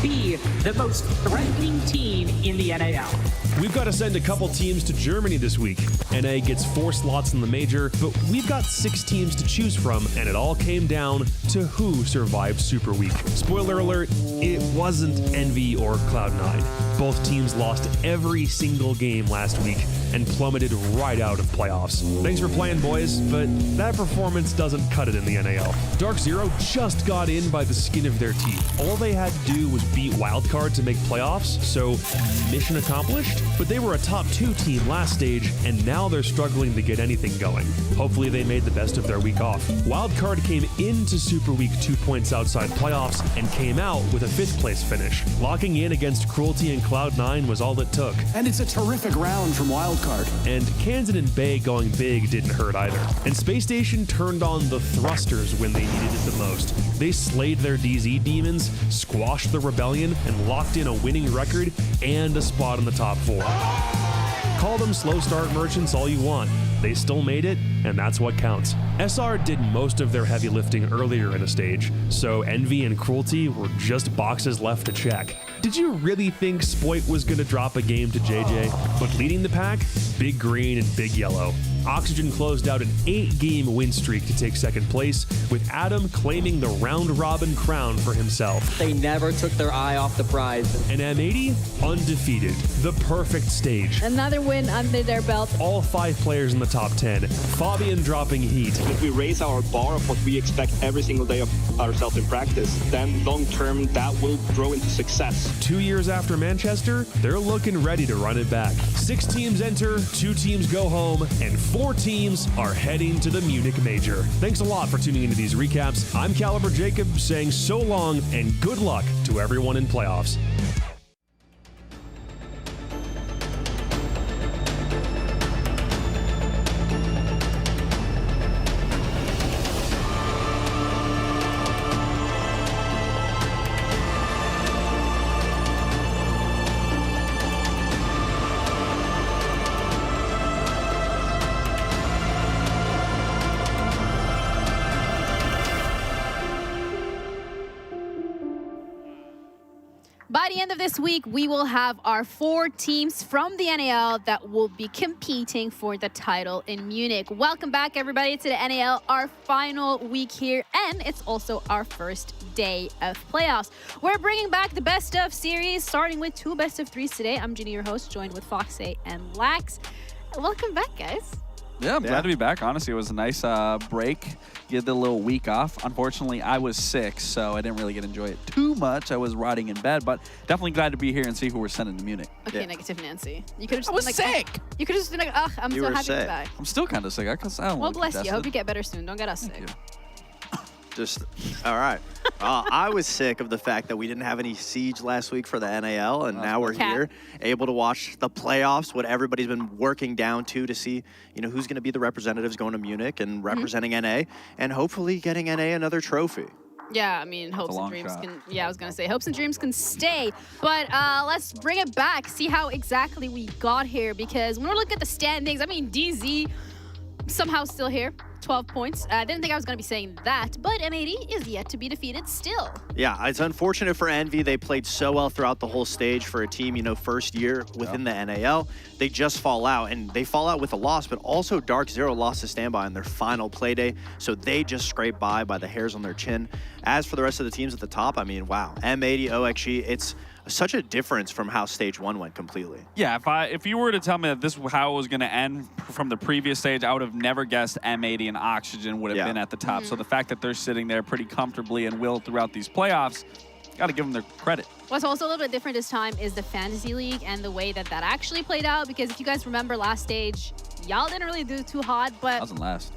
be the most threatening team in the NAL. We've got to send a couple teams to Germany this week. NA gets 4 slots in the major, but we've got 6 teams to choose from, and it all came down to who survived Super Week. Spoiler alert, it wasn't Envy or Cloud9. Both teams lost every single game last week and plummeted right out of playoffs. Thanks for playing, boys, but that performance doesn't cut it in the NAL. Dark Zero just got in by the skin of their teeth. All they had to do was beat Wildcard to make playoffs, so mission accomplished. But they were a top 2 team last stage, and now they're struggling to get anything going. Hopefully they made the best of their week off. Wildcard came into Super Week 2 points outside playoffs and came out with a 5th place finish. Locking in against Cruelty and Cloud9 was all it took. And it's a terrific round from Wildcard. And Kansan and Bay going big didn't hurt either. And Space Station turned on the thrusters when they needed it the most. They slayed their DZ demons, squashed the rebellion, and locked in a winning record and a spot in the top 4. Call them slow start merchants all you want. They still made it, and that's what counts. SR did most of their heavy lifting earlier in a stage, so Envy and Cruelty were just boxes left to check. Did you really think Spoit was going to drop a game to JJ? But leading the pack, Big Green and Big Yellow. Oxygen closed out an 8-game win streak to take 2nd place, with Adam claiming the round-robin crown for himself. They never took their eye off the prize. And M80, undefeated. The perfect stage. Another win under their belt. All 5 players in the top 10. Fabian dropping heat. If we raise our bar of what we expect every single day of ourselves in practice, then long-term that will grow into success. 2 years after Manchester, they're looking ready to run it back. 6 teams enter, 2 teams go home, and 4 teams are heading to the Munich Major. Thanks a lot for tuning into these recaps. I'm Caliber Jacob saying so long and good luck to everyone in playoffs. By the end of this week, we will have our 4 teams from the NAL that will be competing for the title in Munich. Welcome back, everybody, to the NAL, our final week here, and it's also our first day of playoffs. We're bringing back the best of series, starting with 2 best of 3s today. I'm Ginny, your host, joined with Foxay and Lax. Welcome back, guys. Yeah, I'm glad to be back. Honestly, it was a nice break. Get the little week off. Unfortunately, I was sick, so I didn't really get to enjoy it too much. I was rotting in bed, but definitely glad to be here and see who we're sending to Munich. Okay, negative Nancy. You could have just I was been like, sick. You could have just been like, ugh, I'm so happy to be back. I'm still kind of sick. I don't Well, look bless you. I congested. hope you get better soon. Don't get us sick. Just, all right. I was sick of the fact that we didn't have any Siege last week for the NAL, and now we're here, able to watch the playoffs, what everybody's been working down to see, who's going to be the representatives going to Munich and representing NA, and hopefully getting NA another trophy. Yeah, I mean, hopes and dreams can, I was going to say, hopes and dreams can stay. But let's bring it back, see how exactly we got here, because when we look at the standings, I mean, DZ somehow still here. 12 points. I didn't think I was going to be saying that, but M80 is yet to be defeated still. Yeah, it's unfortunate for Envy. They played so well throughout the whole stage for a team, first year within the NAL. They just fall out, and they fall out with a loss, but also Dark Zero lost to standby in their final play day, so they just scraped by the hairs on their chin. As for the rest of the teams at the top, I mean, wow. M80, OXG, it's such a difference from how stage 1 went completely. Yeah, if you were to tell me that this was how it was going to end from the previous stage, I would have never guessed M80 and Oxygen would have been at the top. So the fact that they're sitting there pretty comfortably and will throughout these playoffs, got to give them their credit. What's also a little bit different this time is the Fantasy League and the way that actually played out, because if you guys remember last stage, y'all didn't really do too hot, but... Wasn't last.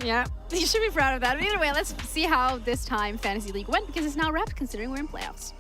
Yeah, you should be proud of that. But either way, let's see how this time Fantasy League went, because it's now wrapped considering we're in playoffs.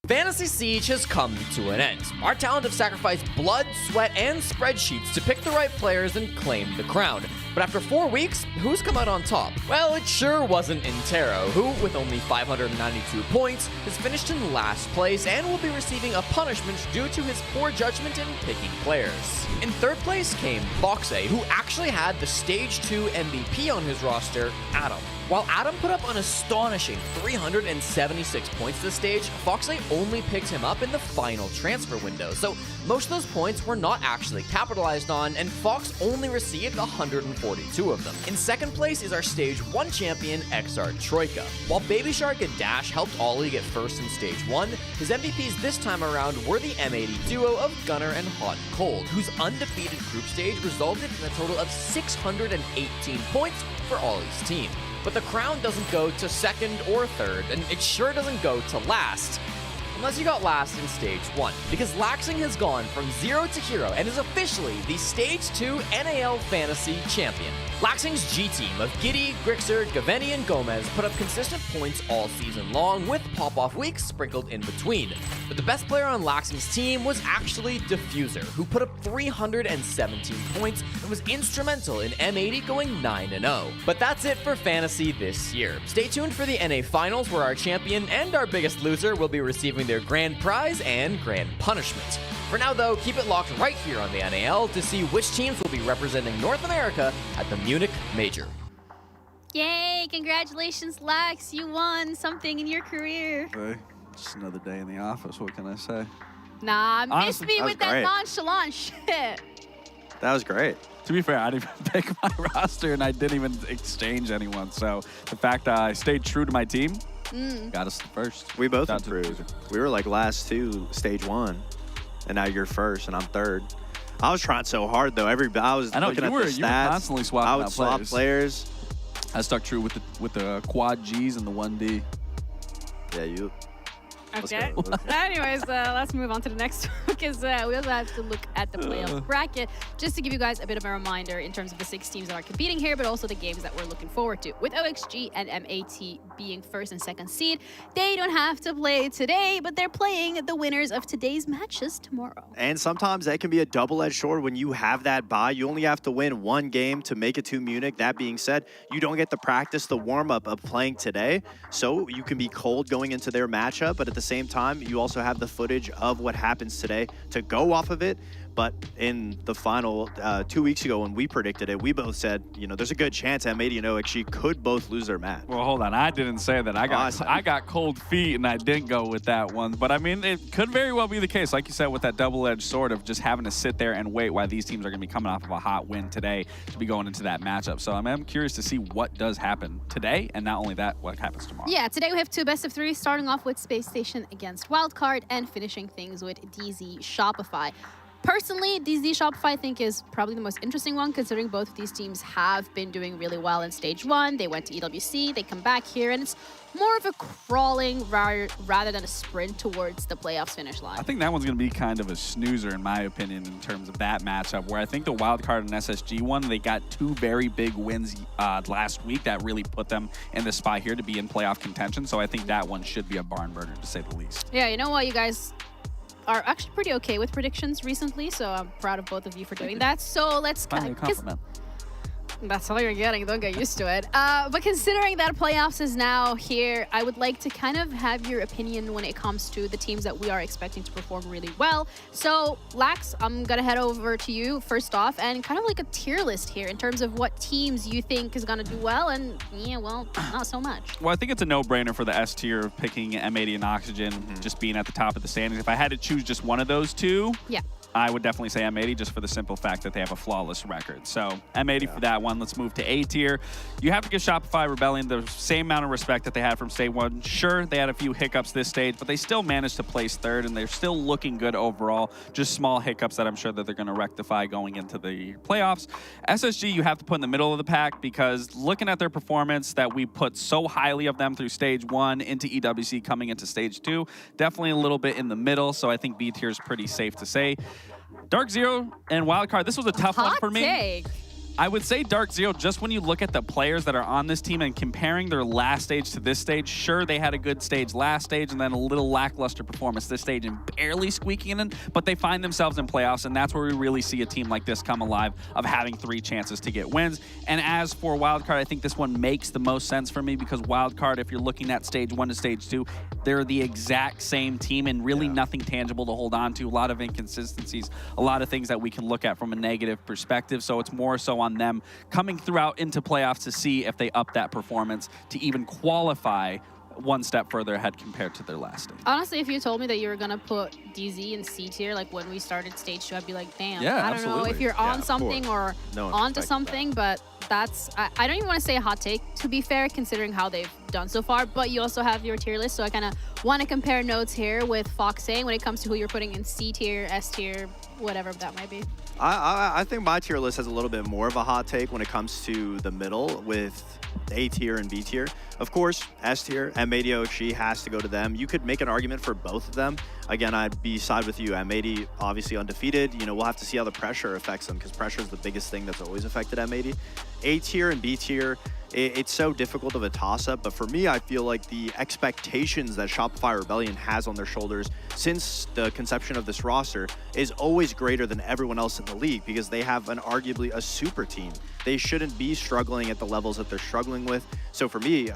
Fantasy Siege has come to an end. Our talent have sacrificed blood, sweat, and spreadsheets to pick the right players and claim the crown. But after 4 weeks, who's come out on top? Well, it sure wasn't Intero, who, with only 592 points, has finished in last place and will be receiving a punishment due to his poor judgment in picking players. In third place came Foxe, who actually had the Stage 2 MVP on his roster, Adam. While Adam put up an astonishing 376 points this stage, Foxe only picked him up in the final transfer window, so most of those points were not actually capitalized on, and Fox only received 142 of them. In second place is our Stage 1 champion, XR Troika. While Baby Shark and Dash helped Ollie get first in Stage 1, his MVPs this time around were the M80 duo of Gunner and Hot and Cold, whose undefeated group stage resulted in a total of 618 points for Ollie's team. But the crown doesn't go to second or third, and it sure doesn't go to last. Unless you got last in Stage 1, because Laxing has gone from 0 to hero and is officially the Stage 2 NAL Fantasy Champion. Laxing's G team of Giddy, Grixer, Gaveni, and Gomez put up consistent points all season long, with pop-off weeks sprinkled in between. But the best player on Laxing's team was actually Diffuser, who put up 317 points and was instrumental in M80 going 9-0. But that's it for Fantasy this year. Stay tuned for the NA Finals, where our champion and our biggest loser will be receiving their grand prize and grand punishment. For now, though, keep it locked right here on the NAL to see which teams will be representing North America at the Munich Major. Yay! Congratulations, Lax. You won something in your career. Hey, just another day in the office. What can I say? Nah, Honestly, miss me that was with that great. nonchalant shit. That was great. To be fair, I didn't even pick my roster, and I didn't even exchange anyone. So the fact that I stayed true to my team got us the first. We both Shout out to improved. Diffuser. We were like last two, Stage 1, and now you're first, and I'm third. I was trying so hard though. I was I know, looking you at were- the you were stats. constantly swapping I would out swap players. I stuck true with the quad Gs and the 1D. Yeah, you. Let's Okay. go. Anyways, let's move on to the next one, because we also have to look at the playoff bracket, just to give you guys a bit of a reminder in terms of the 6 teams that are competing here, but also the games that we're looking forward to. With OXG and MAT being first and second seed, they don't have to play today, but they're playing the winners of today's matches tomorrow. And sometimes that can be a double-edged sword when you have that bye. You only have to win one game to make it to Munich. That being said, you don't get to practice the warm-up of playing today, so you can be cold going into their matchup, but at the same time, you also have the footage of what happens today to go off of it. But in the final 2 weeks ago when we predicted it, we both said, you know, there's a good chance M80 and OXG could both lose their match. Well, hold on. I didn't say that. I got cold feet, and I didn't go with that one. But, I mean, it could very well be the case, like you said, with that double-edged sword of just having to sit there and wait while these teams are going to be coming off of a hot win today to be going into that matchup. So I'm curious to see what does happen today, and not only that, what happens tomorrow. Yeah, today we have 2 best of 3, starting off with Space Station against Wildcard and finishing things with DZ Shopify. Personally, DZ Shopify I think is probably the most interesting one, considering both of these teams have been doing really well in Stage 1. They went to EWC, they come back here, and it's more of a crawling rather than a sprint towards the playoffs finish line. I think that one's going to be kind of a snoozer, in my opinion, in terms of that matchup, where I think the Wildcard and SSG one, they got 2 very big wins last week that really put them in the spot here to be in playoff contention. So I think that one should be a barn burner, to say the least. Yeah, you know what, you guys are actually pretty okay with predictions recently, so I'm proud of both of you for doing that. So let's Finally a compliment. That's all you're getting. Don't get used to it. But considering that playoffs is now here, I would like to kind of have your opinion when it comes to the teams that we are expecting to perform really well. So, Lax, I'm going to head over to you first off, and kind of like a tier list here in terms of what teams you think is going to do well and, yeah, well, not so much. Well, I think it's a no-brainer for the S tier of picking M80 and Oxygen, just being at the top of the standings. If I had to choose just one of those two, Yeah. I would definitely say M80, just for the simple fact that they have a flawless record. So M80 for that one. Let's move to A tier. You have to give Shopify Rebellion the same amount of respect that they had from Stage 1. Sure, they had a few hiccups this stage, but they still managed to place third, and they're still looking good overall. Just small hiccups that I'm sure that they're going to rectify going into the playoffs. SSG, you have to put in the middle of the pack, because looking at their performance that we put so highly of them through Stage 1 into EWC coming into Stage 2, definitely a little bit in the middle, so I think B tier is pretty safe to say. Dark Zero and Wildcard, this was a tough one Hot for me. take. I would say Dark Zero, just when you look at the players that are on this team and comparing their last stage to this stage, sure, they had a good stage last stage and then a little lackluster performance this stage and barely squeaking in, but they find themselves in playoffs, and that's where we really see a team like this come alive of having 3 chances to get wins. And as for Wildcard, I think this one makes the most sense for me because Wildcard, if you're looking at stage 1 to stage 2, they're the exact same team and really nothing tangible to hold on to. A lot of inconsistencies, a lot of things that we can look at from a negative perspective. So it's more so on them coming throughout into playoffs to see if they up that performance to even qualify one step further ahead compared to their last stage. Honestly, if you told me that you were going to put DZ in C tier, like when we started stage 2, I'd be like, damn, Yeah, I don't know if you're on something or onto something, but that's, I don't even want to say a hot take, to be fair, considering how they've done so far, but you also have your tier list, so I kind of want to compare notes here with Fox saying when it comes to who you're putting in C tier, S tier, whatever that might be. I think my tier list has a little bit more of a hot take when it comes to the middle with A tier and B tier. Of course, S tier, M80 OG has to go to them. You could make an argument for both of them. Again, I'd be side with you. M80 obviously undefeated. You know, we'll have to see how the pressure affects them because pressure is the biggest thing that's always affected M80. A tier and B tier, it's so difficult of a toss-up, but for me, I feel like the expectations that Shopify Rebellion has on their shoulders since the conception of this roster is always greater than everyone else in the league because they have arguably a super team. They shouldn't be struggling at the levels that they're struggling with. So for me,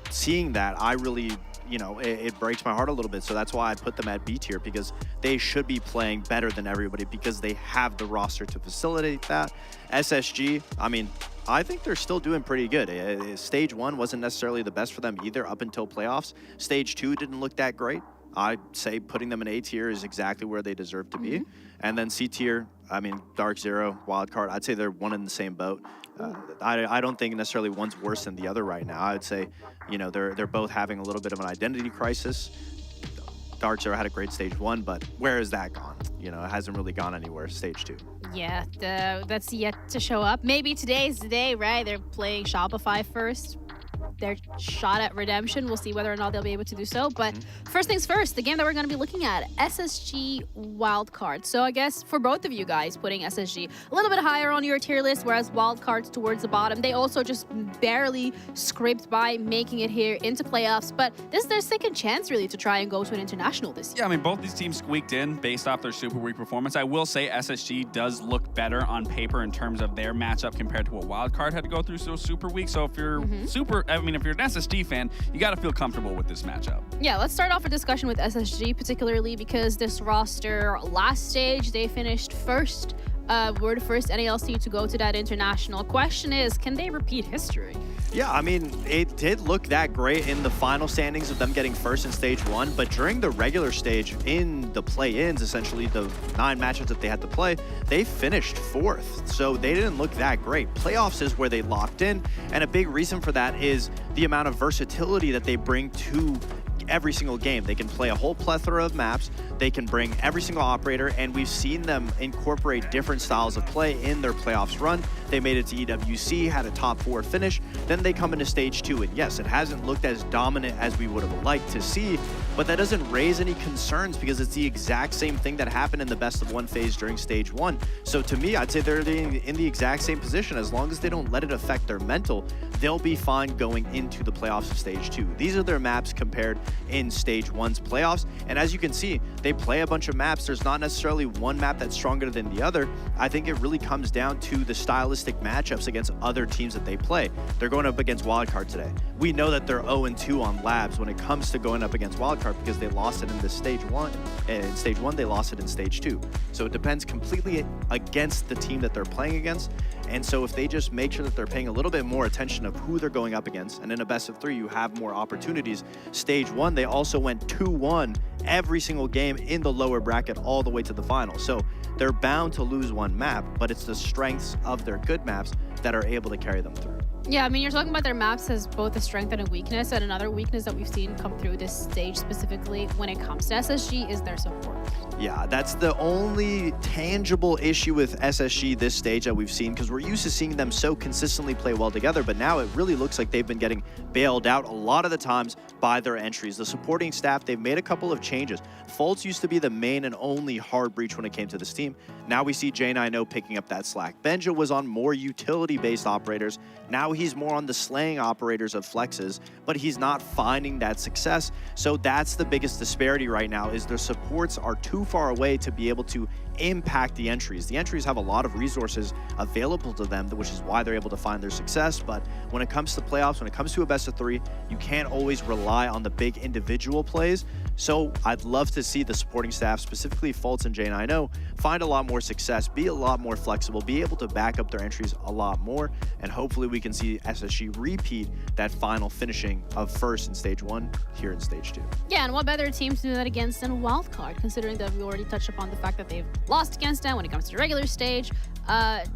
seeing that, I really, you know, it breaks my heart a little bit. So that's why I put them at B tier because they should be playing better than everybody because they have the roster to facilitate that. SSG, I mean, I think they're still doing pretty good. Stage 1 wasn't necessarily the best for them either up until playoffs. Stage 2 didn't look that great. I'd say putting them in A tier is exactly where they deserve to be. And then C tier, I mean, Dark Zero, Wildcard, I'd say they're one in the same boat. I don't think necessarily one's worse than the other right now. I would say, you know, they're both having a little bit of an identity crisis. Dark Zero had a great stage 1, but where has that gone? You know, it hasn't really gone anywhere. Stage 2. Yeah, that's yet to show up. Maybe today's the day, right? They're playing Shopify first. Their shot at redemption. We'll see whether or not they'll be able to do so. But first things first, the game that we're going to be looking at, SSG Wildcard. So I guess for both of you guys, putting SSG a little bit higher on your tier list, whereas Wildcard's towards the bottom. They also just barely scraped by making it here into playoffs. But this is their second chance, really, to try and go to an international this year. Yeah, I mean, both these teams squeaked in based off their Super Week performance. I will say SSG does look better on paper in terms of their matchup compared to what Wildcard had to go through so Super Week. So if you're if you're an SSG fan, you got to feel comfortable with this matchup. Yeah, let's start off a discussion with SSG, particularly because this roster last stage, they finished first. We're the first NALC to go to that international. Question is, can they repeat history? Yeah, I mean, it did look that great in the final standings of them getting first in stage 1, but during the regular stage in the play-ins, essentially the 9 matches that they had to play, they finished 4th. So they didn't look that great. Playoffs is where they locked in, and a big reason for that is the amount of versatility that they bring to every single game. They can play a whole plethora of maps, they can bring every single operator, and we've seen them incorporate different styles of play in their playoffs run. They made it to EWC, had a top 4 finish, then they come into stage 2, and yes, it hasn't looked as dominant as we would have liked to see, but that doesn't raise any concerns because it's the exact same thing that happened in the best of 1 phase during stage 1. So to me, I'd say they're in the exact same position. As long as they don't let it affect their mental, they'll be fine going into the playoffs of stage 2. These are their maps compared in stage 1's playoffs, and as you can see, they play a bunch of maps. There's not necessarily one map that's stronger than the other. I think it really comes down to the stylistic matchups against other teams that they play. They're going up against Wildcard today. We know that they're 0-2 on labs when it comes to going up against Wildcard because they lost it in the stage 1. In stage 1, they lost it in stage 2. So it depends completely against the team that they're playing against. And so if they just make sure that they're paying a little bit more attention of who they're going up against, and in a best of 3, you have more opportunities. Stage 1, they also went 2-1 every single game in the lower bracket all the way to the final. So they're bound to lose one map, but it's the strengths of their good maps that are able to carry them through. Yeah, I mean, you're talking about their maps as both a strength and a weakness, and another weakness that we've seen come through this stage specifically when it comes to SSG is their support. Yeah, that's the only tangible issue with SSG this stage that we've seen, because we're used to seeing them so consistently play well together, but now it really looks like they've been getting bailed out a lot of the times by their entries. The supporting staff, they've made a couple of changes. Fultz used to be the main and only hard breach when it came to this team. Now we see J9O picking up that slack. Benja was on more utility-based operators. Now he's more on the slaying operators of flexes, but he's not finding that success. So that's the biggest disparity right now, is their supports are too far away to be able to impact the entries. The entries have a lot of resources available to them, which is why they're able to find their success. But when it comes to playoffs, when it comes to a best of 3, you can't always rely on the big individual plays. So I'd love to see the supporting staff, specifically Fultz and J9O, find a lot more success, be a lot more flexible, be able to back up their entries a lot more, and hopefully we can see SSG repeat that final finishing of first in stage 1 here in stage 2. Yeah, and what better team to do that against than Wildcard, considering that we already touched upon the fact that they've lost against them when it comes to the regular stage.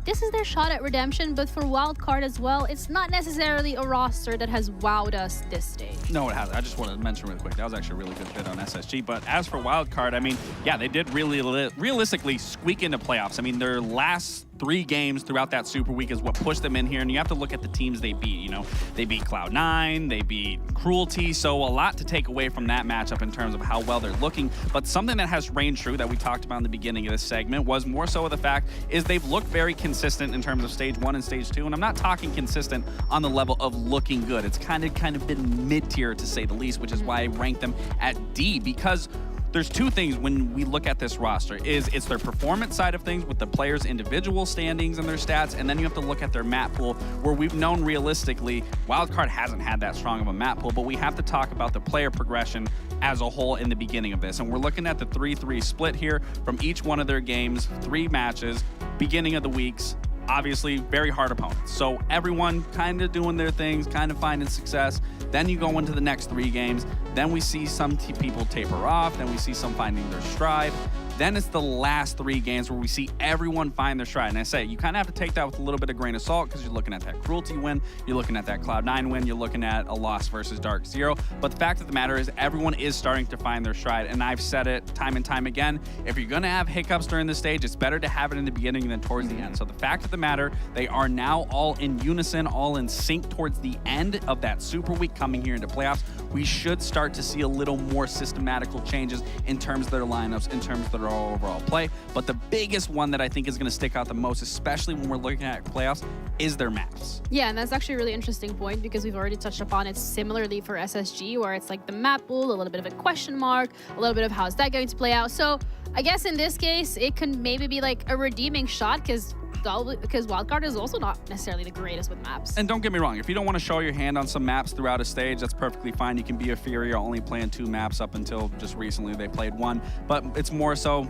This is their shot at redemption, but for Wildcard as well, it's not necessarily a roster that has wowed us this stage. No, it hasn't. I just wanted to mention really quick, that was actually a really good bit on SSG. But as for Wildcard, I mean, yeah, they did really realistically squeak into playoffs. I mean, their last 3 games throughout that Super Week is what pushed them in here, and you have to look at the teams they beat. You know, they beat Cloud9, they beat Cruelty, so a lot to take away from that matchup in terms of how well they're looking. But something that has reigned true that we talked about in the beginning of this segment was more so of the fact is they've looked very consistent in terms of stage 1 and stage 2, and I'm not talking consistent on the level of looking good. It's kind of been mid-tier to say the least, which is why I ranked them at D, because there's 2 things when we look at this roster. It's their performance side of things with the players' individual standings and their stats, and then you have to look at their map pool, where we've known realistically Wildcard hasn't had that strong of a map pool, but we have to talk about the player progression as a whole in the beginning of this. And we're looking at the 3-3 split here from each one of their games, 3 matches, beginning of the weeks. Obviously, very hard opponents. So everyone kind of doing their things, kind of finding success. Then you go into the next 3 games. Then we see some people taper off. Then we see some finding their stride. Then it's the last 3 games where we see everyone find their stride. And I say, you kind of have to take that with a little bit of grain of salt, because you're looking at that Cruelty win, you're looking at that Cloud9 win, you're looking at a loss versus Dark Zero. But the fact of the matter is everyone is starting to find their stride. And I've said it time and time again, if you're going to have hiccups during the stage, it's better to have it in the beginning than towards the end. So the fact of the matter, they are now all in unison, all in sync towards the end of that Super Week coming here into playoffs. We should start to see a little more systematical changes in terms of their lineups, in terms of their overall play. But the biggest one that I think is going to stick out the most, especially when we're looking at playoffs, is their maps. Yeah, and that's actually a really interesting point, because we've already touched upon it similarly for SSG, where it's like the map pool, a little bit of a question mark, a little bit of how's that going to play out. So I guess in this case, it can maybe be like a redeeming shot, because Wildcard is also not necessarily the greatest with maps. And don't get me wrong, if you don't want to show your hand on some maps throughout a stage, that's perfectly fine. You can be a Fury, only playing 2 maps up until just recently they played 1. But it's more so,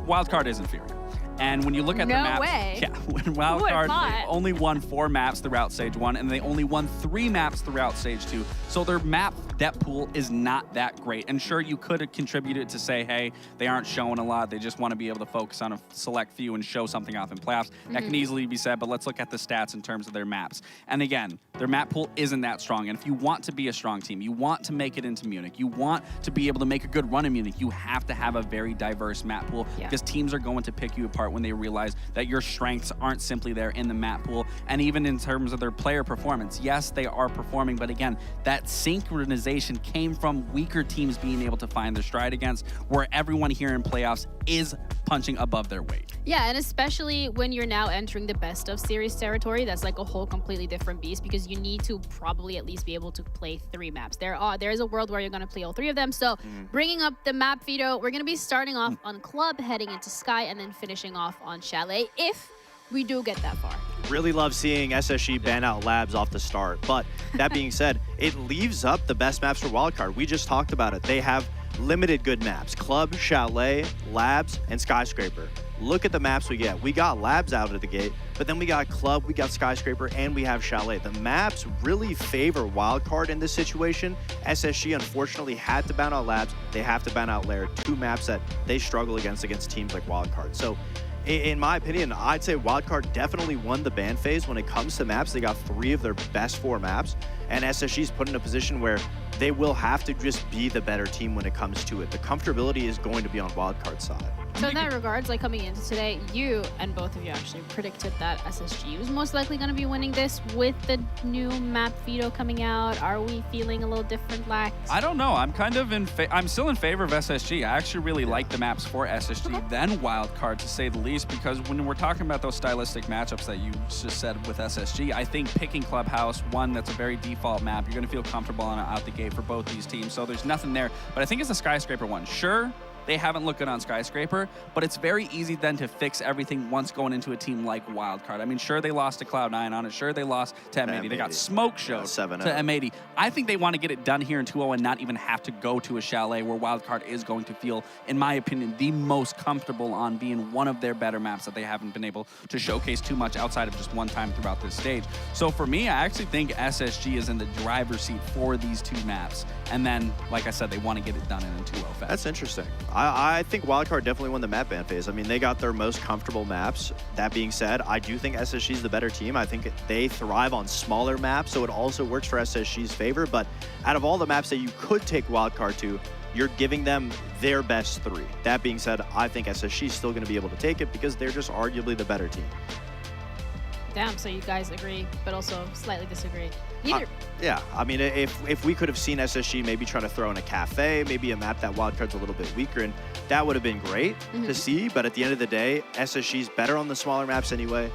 Wildcard isn't Fury. And when you look at their maps, when Wildcard, they only won 4 maps throughout stage 1, and they only won 3 maps throughout stage 2. So their map depth pool is not that great. And sure, you could have contributed to say, hey, they aren't showing a lot. They just want to be able to focus on a select few and show something off in playoffs. That can easily be said, but let's look at the stats in terms of their maps. And again, their map pool isn't that strong. And if you want to be a strong team, you want to make it into Munich, you want to be able to make a good run in Munich, you have to have a very diverse map pool, because teams are going to pick you apart when they realize that your strengths aren't simply there in the map pool. And even in terms of their player performance, yes, they are performing, but again, that synchronization came from weaker teams being able to find their stride against, where everyone here in playoffs is punching above their weight. Yeah, and especially when you're now entering the best of series territory, that's like a whole completely different beast, because you need to probably at least be able to play 3 maps. There is a world where you're going to play all 3 of them. So bringing up the map veto, we're going to be starting off on Club, heading into Sky, and then finishing off on Chalet, if we do get that far. Really love seeing SSG ban out Labs off the start. But that being said, it leaves up the best maps for Wildcard. We just talked about it. They have limited good maps: Club, Chalet, Labs, and Skyscraper. Look at the maps we get. We got Labs out of the gate, but then we got Club, we got Skyscraper, and we have Chalet. The maps really favor Wildcard in this situation. SSG unfortunately had to ban out Labs. They have to ban out Lair, 2 maps that they struggle against teams like Wildcard. So In my opinion, I'd say Wildcard definitely won the ban phase. When it comes to maps, they got 3 of their best 4 maps, and SSG's put in a position where they will have to just be the better team when it comes to it. The comfortability is going to be on Wildcard's side. So in that regards, like coming into today, you and both of you actually predicted that SSG was most likely going to be winning this with the new map veto coming out. Are we feeling a little different, Lax? I don't know. I'm kind of I'm still in favor of SSG. I actually really like the maps for SSG than Wildcard, to say the least, because when we're talking about those stylistic matchups that you just said with SSG, I think picking Clubhouse, one that's a very default map, you're going to feel comfortable on out the gate for both these teams. So there's nothing there. But I think it's the Skyscraper one. Sure, they haven't looked good on Skyscraper, but it's very easy then to fix everything once going into a team like Wildcard. I mean, sure, they lost to Cloud9 on it. Sure, they lost to M80. They got smoke showed to M80. I think they want to get it done here in 2-0 and not even have to go to a chalet where Wildcard is going to feel, in my opinion, the most comfortable on being one of their better maps that they haven't been able to showcase too much outside of just one time throughout this stage. So for me, I actually think SSG is in the driver's seat for these 2 maps. And then, like I said, they want to get it done in a 2-0 fast. That's interesting. I think Wildcard definitely won the map ban phase. I mean, they got their most comfortable maps. That being said, I do think SSG's the better team. I think they thrive on smaller maps, so it also works for SSG's favor. But out of all the maps that you could take Wildcard to, you're giving them their best 3. That being said, I think SSG's still going to be able to take it because they're just arguably the better team. Damn, so you guys agree, but also slightly disagree. Either. Yeah, I mean, if we could have seen SSG maybe try to throw in a cafe, maybe a map that Wildcard's a little bit weaker in, that would have been great to see. But at the end of the day, SSG's better on the smaller maps anyway.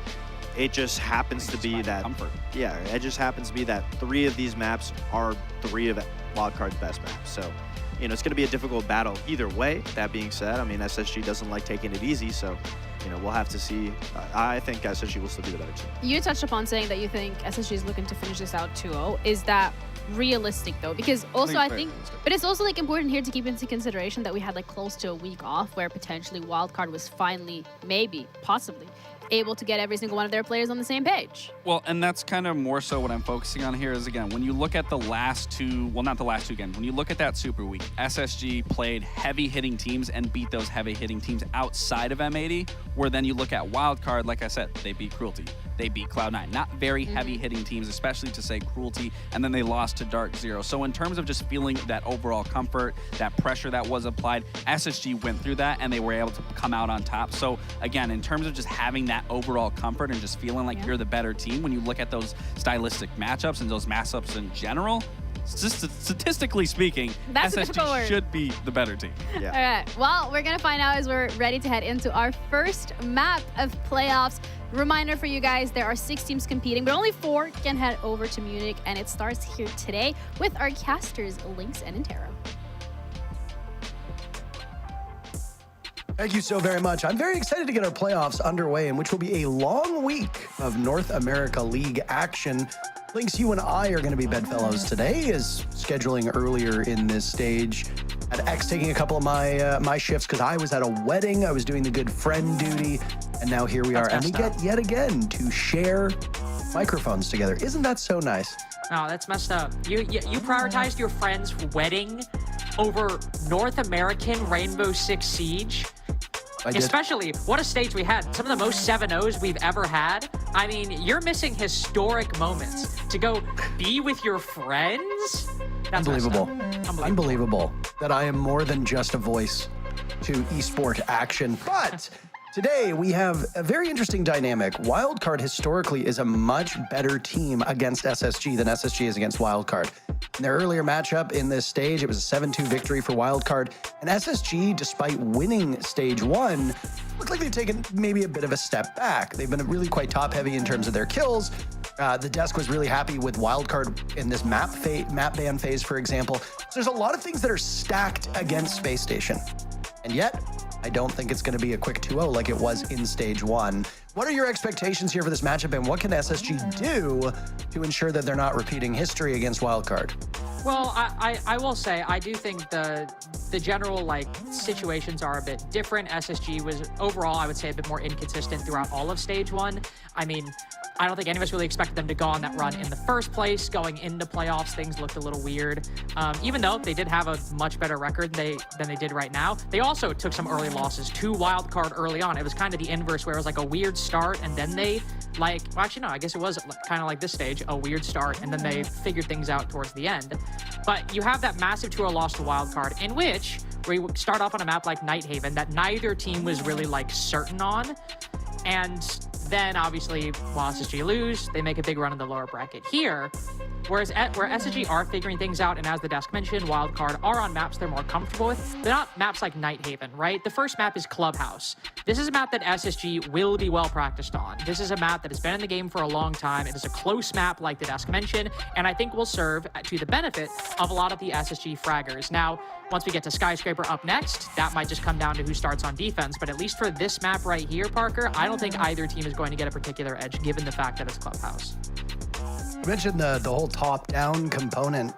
It just happens to be that comfort. Yeah, it just happens to be that 3 of these maps are 3 of Wildcard's best maps. So, you know, it's going to be a difficult battle either way. That being said, I mean, SSG doesn't like taking it easy, so, you know, we'll have to see. I think SSG will still be the better team. You touched upon saying that you think SSG is looking to finish this out 2-0. Is that realistic though? Because also I think, but it's also like important here to keep into consideration that we had like close to a week off where potentially Wildcard was finally, maybe, possibly, able to get every single one of their players on the same page. Well, and that's kind of more so what I'm focusing on here is, again, when you look at the last 2, well, not the last 2 games, when you look at that Super Week, SSG played heavy-hitting teams and beat those heavy-hitting teams outside of M80, where then you look at Wildcard, like I said, they beat Cruelty. They beat Cloud9. Not very heavy-hitting teams, especially to say Cruelty, and then they lost to Dark Zero. So in terms of just feeling that overall comfort, that pressure that was applied, SSG went through that, and they were able to come out on top. So again, in terms of just having that overall comfort and just feeling like you're the better team, when you look at those stylistic matchups and those matchups in general, statistically speaking, That's SSG should be the better team. Yeah. All right, well, we're gonna find out as we're ready to head into our first map of playoffs. Reminder for you guys, there are 6 teams competing, but only 4 can head over to Munich, and it starts here today with our casters, Lynx and Intero. Thank you so very much. I'm very excited to get our playoffs underway, in which will be a long week of North America League action. Lynx, you and I are going to be bedfellows today, as scheduling earlier in this stage. Had X taking a couple of my shifts because I was at a wedding. I was doing the good friend duty, and now here we are. And we get yet again to share microphones together. Isn't that so nice? Oh, that's messed up. You prioritized your friend's wedding over North American Rainbow Six Siege? Especially, what a stage we had. Some of the most 7-0s we've ever had. I mean, you're missing historic moments. To go be with your friends? That's unbelievable. Unbelievable that I am more than just a voice to esport action. But today we have a very interesting dynamic. Wildcard historically is a much better team against SSG than SSG is against Wildcard. In their earlier matchup in this stage, it was a 7-2 victory for Wildcard. And SSG, despite winning stage 1, looked like they've taken maybe a bit of a step back. They've been really quite top-heavy in terms of their kills. The desk was really happy with Wildcard in this map ban phase, for example. So there's a lot of things that are stacked against Space Station. And yet, I don't think it's going to be a quick 2-0 like it was in stage 1. What are your expectations here for this matchup, and what can SSG do to ensure that they're not repeating history against Wildcard? Well, I will say, I do think the general, like, situations are a bit different. SSG was, overall, I would say, a bit more inconsistent throughout all of stage 1. I mean, I don't think any of us really expected them to go on that run in the first place. Going into playoffs, things looked a little weird. Even though they did have a much better record than they did right now, they also took some early losses to Wildcard early on. It was kind of the inverse, where it was like a weird start, and then they well, actually, no, I guess it was kind of like this stage, a weird start, and then they figured things out towards the end. But you have that massive 2-0 loss to Wildcard, in which we start off on a map like Nighthaven that neither team was really certain on. And then obviously, while SSG lose, they make a big run in the lower bracket here. Where SSG are figuring things out, and as the desk mentioned, Wildcard are on maps they're more comfortable with. They're not maps like Nighthaven, right? The first map is Clubhouse. This is a map that SSG will be well practiced on. This is a map that has been in the game for a long time. It is a close map, like the desk mentioned, and I think will serve to the benefit of a lot of the SSG fraggers. Now, once we get to Skyscraper up next, that might just come down to who starts on defense, but at least for this map right here, Parker, I don't think either team is going to get a particular edge, given the fact that it's Clubhouse. You mentioned the whole top-down component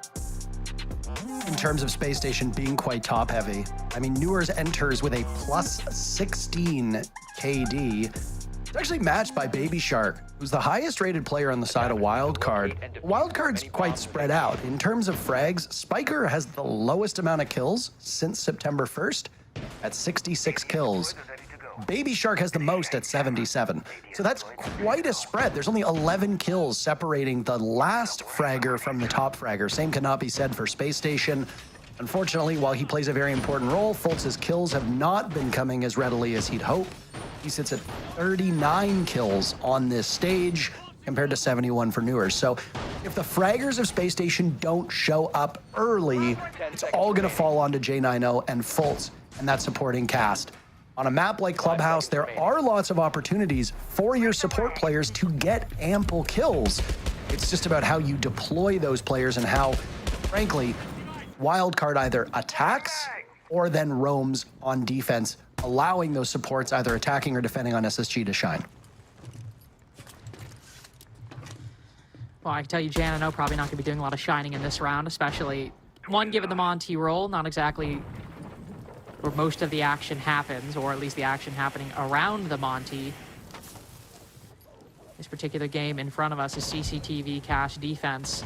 in terms of Space Station being quite top-heavy. I mean, Newers enters with a plus 16 KD. It's actually matched by Baby Shark, who's the highest-rated player on the side of Wildcard. Wildcard's quite spread out. In terms of frags, Spiker has the lowest amount of kills since September 1st at 66 kills. Baby Shark has the most at 77. So that's quite a spread. There's only 11 kills separating the last fragger from the top fragger. Same cannot be said for Space Station. Unfortunately, while he plays a very important role, Fultz's kills have not been coming as readily as he'd hope. He sits at 39 kills on this stage compared to 71 for Newers. So if the fraggers of Space Station don't show up early, it's all going to fall onto J90 and Fultz and that supporting cast. On a map like Clubhouse, there are lots of opportunities for your support players to get ample kills. It's just about how you deploy those players and how, frankly, Wildcard either attacks or then roams on defense, allowing those supports either attacking or defending on SSG to shine. Well, I can tell you, J90 probably not going to be doing a lot of shining in this round, especially, one, given the Monty role, not exactly where most of the action happens, or at least the action happening around the Monty. This particular game in front of us is CCTV cash defense.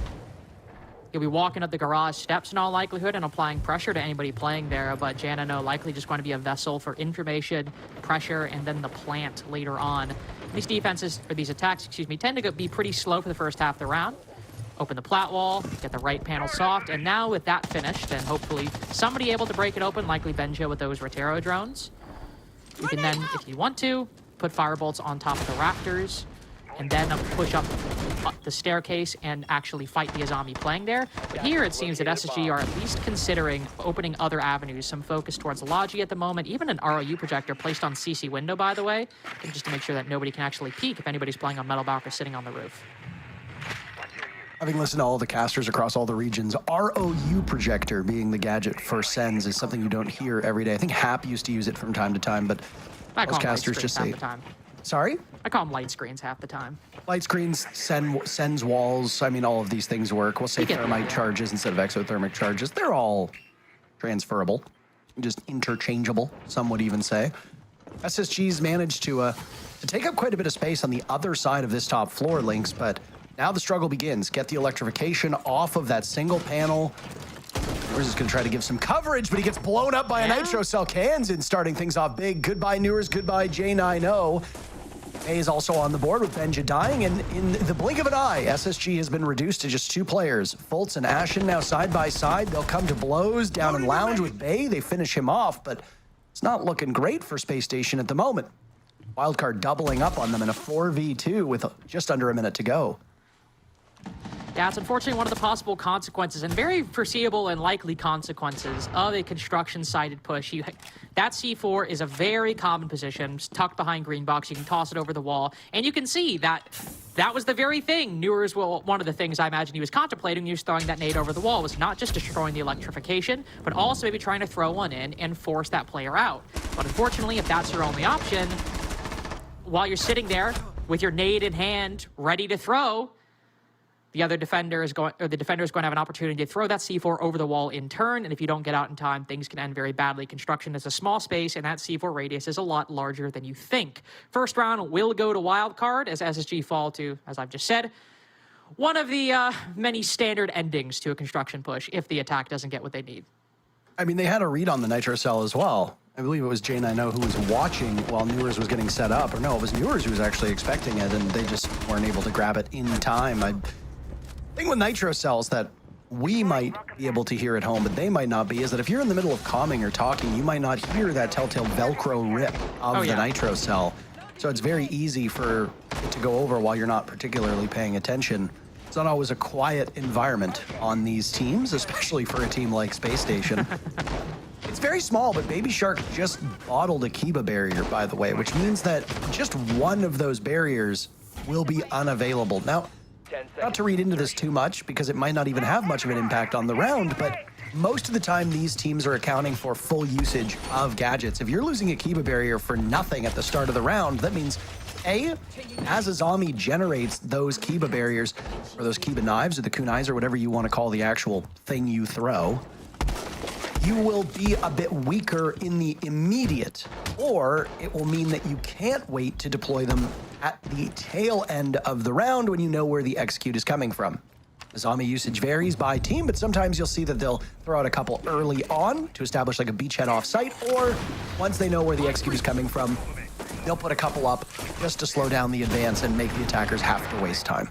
He'll be walking up the garage steps in all likelihood and applying pressure to anybody playing there, but J90 likely just going to be a vessel for information, pressure, and then the plant later on. These defenses, or these attacks, excuse me, tend to be pretty slow for the first half of the round. Open the plat wall, get the right panel soft, and now with that finished, and hopefully somebody able to break it open, likely Benjo with those Rotero drones. You can then, if you want to, put firebolts on top of the rafters, and then push up the staircase and actually fight the Azami playing there. But here it seems that SSG are at least considering opening other avenues, some focus towards Logi at the moment, even an ROU projector placed on CC window, by the way, just to make sure that nobody can actually peek if anybody's playing on Metal Balk or sitting on the roof. Having listened to all the casters across all the regions, ROU projector being the gadget for Sens is something you don't hear every day. I think Hap used to use it from time to time, but most casters just say... Sorry? I call them light screens half the time. Light screens, Sens walls, I mean, all of these things work. We'll say thermite charges instead of exothermic charges. They're all transferable, just interchangeable, some would even say. SSG's managed to take up quite a bit of space on the other side of this top floor, Lynx, but now the struggle begins. Get the electrification off of that single panel. Newers is going to try to give some coverage, but he gets blown up by a Nitro Cell Kansan, starting things off big. Goodbye, Newers. Goodbye, J90. A is also on the board with Benja dying, and in the blink of an eye, SSG has been reduced to just two players. Fultz and Ashen now side by side. They'll come to blows down in Lounge with Bay. They finish him off, but it's not looking great for Space Station at the moment. Wildcard doubling up on them in a 4v2 with just under a minute to go. Yeah, it's unfortunately one of the possible consequences, and very foreseeable and likely consequences, of a construction-sided push. That C4 is a very common position. It's tucked behind green box. You can toss it over the wall, and you can see that was the very thing Newers one of the things I imagine he was contemplating when he was throwing that nade over the wall was not just destroying the electrification, but also maybe trying to throw one in and force that player out. But unfortunately, if that's your only option, while you're sitting there with your nade in hand, ready to throw, the other defender is going, or the defender is going to have an opportunity to throw that C4 over the wall in turn, and if you don't get out in time, things can end very badly. Construction is a small space, and that C4 radius is a lot larger than you think. First round will go to Wildcard as SSG fall to, as I've just said, one of the many standard endings to a construction push if the attack doesn't get what they need. I mean, they had a read on the Nitro Cell as well. I believe it was Jane I know who was watching while Newers was getting set up. Or no, it was Newers who was actually expecting it, and they just weren't able to grab it in time. I think with Nitro Cells that we might be able to hear at home, but they might not be, is that if you're in the middle of calming or talking, you might not hear that telltale Velcro rip of the Nitro Cell. So it's very easy for it to go over while you're not particularly paying attention. It's not always a quiet environment on these teams, especially for a team like Space Station. It's very small, but Baby Shark just bottled a Kiba barrier, by the way, which means that just one of those barriers will be unavailable. Now, not to read into this too much, because it might not even have much of an impact on the round, but most of the time these teams are accounting for full usage of gadgets. If you're losing a Kiba barrier for nothing at the start of the round, that means A, as Azami generates those Kiba barriers, or those Kiba knives, or the kunais, or whatever you want to call the actual thing you throw, you will be a bit weaker in the immediate, or it will mean that you can't wait to deploy them at the tail end of the round when you know where the execute is coming from. Azami usage varies by team, but sometimes you'll see that they'll throw out a couple early on to establish like a beachhead off-site, or once they know where the execute is coming from, they'll put a couple up just to slow down the advance and make the attackers have to waste time.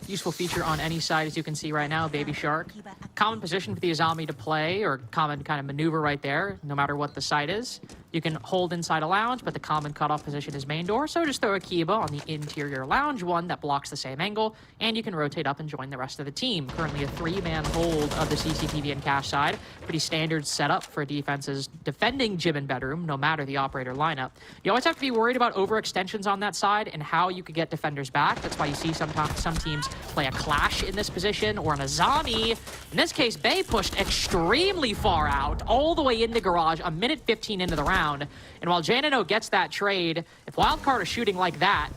Useful feature on any side, as you can see right now, Baby Shark. Common position for the Azami to play, or common kind of maneuver right there, no matter what the site is. You can hold inside a lounge, but the common cutoff position is main door, so just throw a Kiba on the interior lounge one that blocks the same angle, and you can rotate up and join the rest of the team. Currently a 3-man hold of the CCTV and cache side. Pretty standard setup for defenses defending gym and bedroom, no matter the operator lineup. You always have to be worried about overextensions on that side and how you could get defenders back. That's why you see sometimes some teams play a Clash in this position, or an Azami. In this case, Bay pushed extremely far out, all the way into garage, a minute 15 into the round. And while Janino gets that trade, if Wildcard is shooting like that,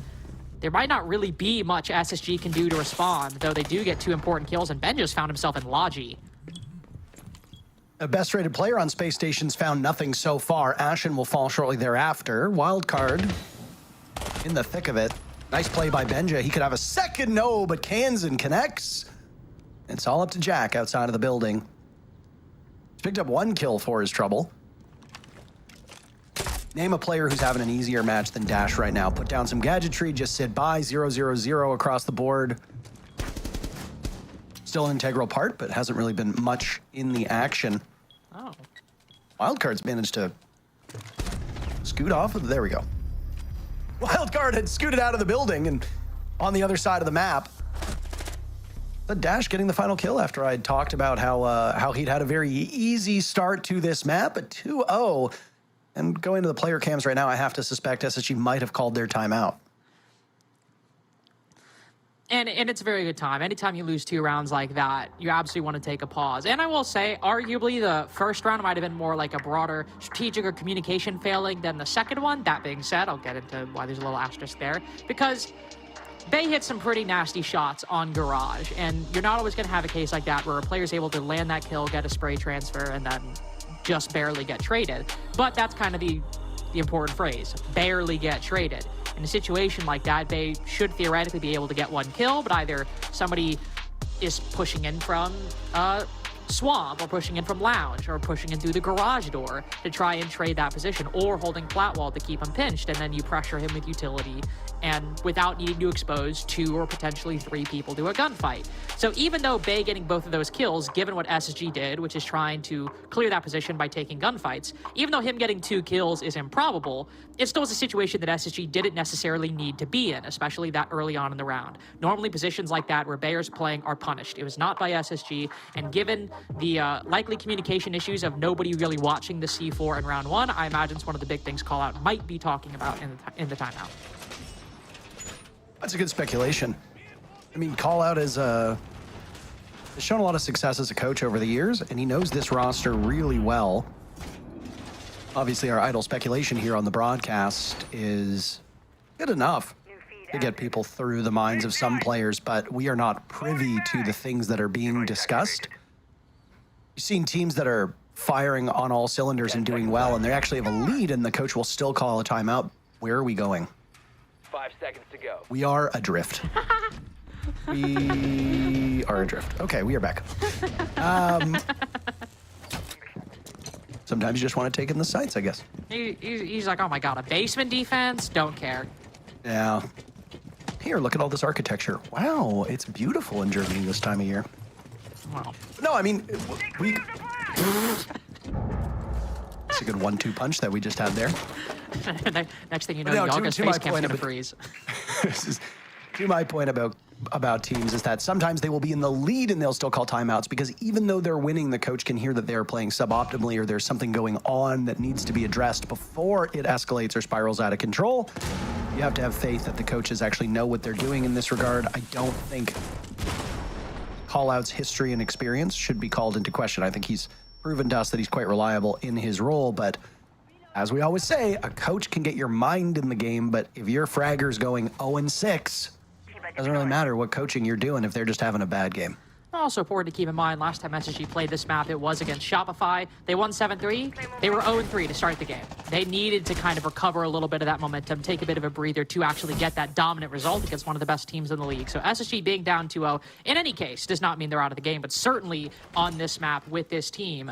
there might not really be much SSG can do to respond, though they do get 2 important kills, and Ben just found himself in Logi. The best rated player on Space Station's found nothing so far. Ashen will fall shortly thereafter. Wildcard in the thick of it. Nice play by Benja. He could have a second no, but Kansan connects. It's all up to Jack outside of the building. He's picked up 1 kill for his trouble. Name a player who's having an easier match than Dash right now. Put down some gadgetry, just sit by. 0-0-0 across the board. Still an integral part, but hasn't really been much in the action. Oh. Wildcard's managed to scoot off. There we go. Wildcard had scooted out of the building and on the other side of the map. But Dash getting the final kill after I had talked about how he'd had a very easy start to this map at 2-0. And going to the player cams right now, I have to suspect SSG might have called their timeout. And it's a very good time. Anytime you lose 2 rounds like that, you absolutely want to take a pause. And I will say, arguably, the first round might have been more like a broader strategic or communication failing than the second one. That being said, I'll get into why there's a little asterisk there. Because Bay hit some pretty nasty shots on Garage, and you're not always going to have a case like that where a player's able to land that kill, get a spray transfer, and then just barely get traded. But that's kind of the important phrase, barely get traded. In a situation like that, Bay should theoretically be able to get 1 kill, but either somebody is pushing in from Swamp, or pushing in from Lounge, or pushing in through the garage door to try and trade that position, or holding flat wall to keep him pinched, and then you pressure him with utility and without needing to expose 2 or potentially 3 people to a gunfight. So even though Bay getting both of those kills, given what SSG did, which is trying to clear that position by taking gunfights, even though him getting 2 kills is improbable, it still is a situation that SSG didn't necessarily need to be in, especially that early on in the round. Normally positions like that where Bayer's playing are punished. It was not by SSG, and given the likely communication issues of nobody really watching the C4 in round 1, I imagine it's one of the big things Call Out might be talking about in the timeout. That's a good speculation. I mean, Call Out has shown a lot of success as a coach over the years, and he knows this roster really well. Obviously, our idle speculation here on the broadcast is good enough to get people through the minds of some players, but we are not privy to the things that are being discussed. You've seen teams that are firing on all cylinders and doing well, and they actually have a lead, and the coach will still call a timeout. Where are we going? 5 seconds to go. We are adrift. We are adrift. Okay, we are back. Sometimes you just want to take in the sights, I guess. He's like, oh my god, a basement defense? Don't care. Yeah. Here, look at all this architecture. Wow, it's beautiful in Germany this time of year. Wow. No, I mean, we... It's a good 1-2 punch that we just had there. Next thing you know, Yaga's face camp's gonna freeze. This is, to my point about teams is that sometimes they will be in the lead and they'll still call timeouts because even though they're winning, the coach can hear that they're playing suboptimally or there's something going on that needs to be addressed before it escalates or spirals out of control. You have to have faith that the coaches actually know what they're doing in this regard. I don't think call-outs, history, and experience should be called into question. I think he's proven to us that he's quite reliable in his role, but as we always say, a coach can get your mind in the game, but if your fragger's going 0-6, doesn't really matter what coaching you're doing if they're just having a bad game. Also important to keep in mind, last time SSG played this map, it was against Shopify. They won 7-3. They were 0-3 to start the game. They needed to kind of recover a little bit of that momentum, take a bit of a breather to actually get that dominant result against one of the best teams in the league. So SSG being down 2-0, in any case, does not mean they're out of the game, but certainly on this map with this team,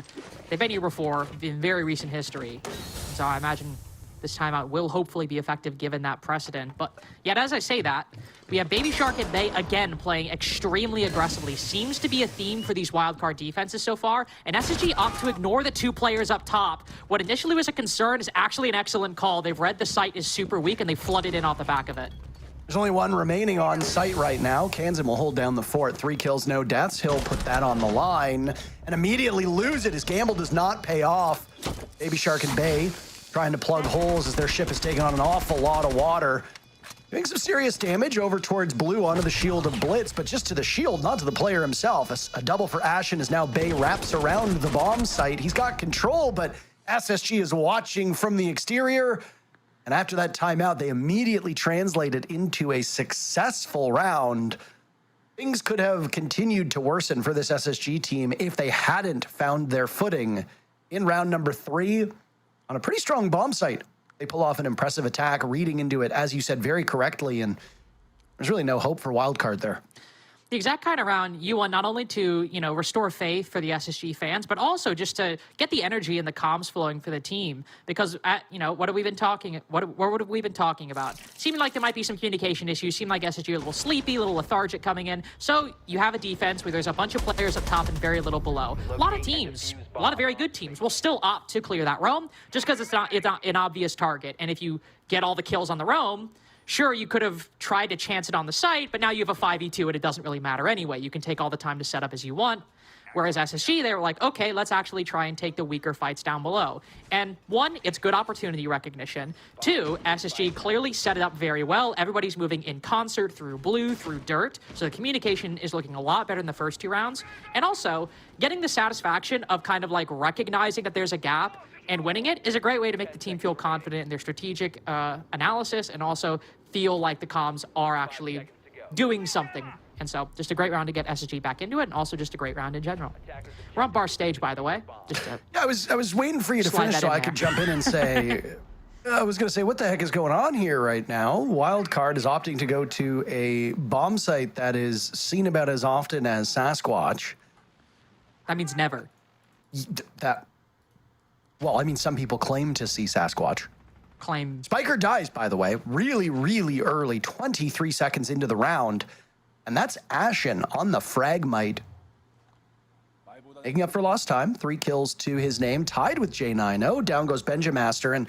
they've been here before in very recent history. So I imagine this timeout will hopefully be effective given that precedent. But yet, as I say that, we have Baby Shark and Bay again playing extremely aggressively. Seems to be a theme for these wildcard defenses so far. And SSG opt to ignore the 2 players up top. What initially was a concern is actually an excellent call. They've read the site is super weak and they flooded in off the back of it. There's only one remaining on site right now. Kansan will hold down the fort. 3 kills, no deaths. He'll put that on the line and immediately lose it. His gamble does not pay off. Baby Shark and Bay trying to plug holes as their ship is taking on an awful lot of water. Doing some serious damage over towards blue onto the shield of Blitz, but just to the shield, not to the player himself. A double for Ashen as now Bay wraps around the bomb site. He's got control, but SSG is watching from the exterior. And after that timeout, they immediately translated into a successful round. Things could have continued to worsen for this SSG team if they hadn't found their footing in round number 3 on a pretty strong bomb site. They pull off an impressive attack, reading into it, as you said, very correctly, and there's really no hope for Wildcard there. The exact kind of round you want, not only to, you know, restore faith for the SSG fans, but also just to get the energy and the comms flowing for the team. Because, you know, what have we been talking about? Seeming like there might be some communication issues. Seem like SSG a little sleepy, a little lethargic coming in. So you have a defense where there's a bunch of players up top and very little below. A lot of teams, a lot of very good teams will still opt to clear that roam just because it's not an obvious target. And if you get all the kills on the roam, sure, you could have tried to chance it on the site, but now you have a 5v2 and it doesn't really matter anyway. You can take all the time to set up as you want. Whereas SSG, they were like, okay, let's actually try and take the weaker fights down below. And 1, it's good opportunity recognition. 2, SSG clearly set it up very well. Everybody's moving in concert through blue, through dirt. So the communication is looking a lot better in the first 2 rounds. And also, getting the satisfaction of kind of like recognizing that there's a gap and winning it is a great way to make the team feel confident in their strategic analysis and also feel like the comms are actually doing something. And so just a great round to get SSG back into it and also just a great round in general. We're on bar stage, by the way. Yeah, I was waiting for you to finish so I could jump in and say, I was going to say, what the heck is going on here right now? Wildcard is opting to go to a bomb site that is seen about as often as Sasquatch. That means never. Well, I mean, some people claim to see Sasquatch. Spiker dies, by the way, really, really early, 23 seconds into the round. And that's Ashen on the Fragmite. Making up for lost time, 3 kills to his name, tied with J90. Down goes Benjamaster. And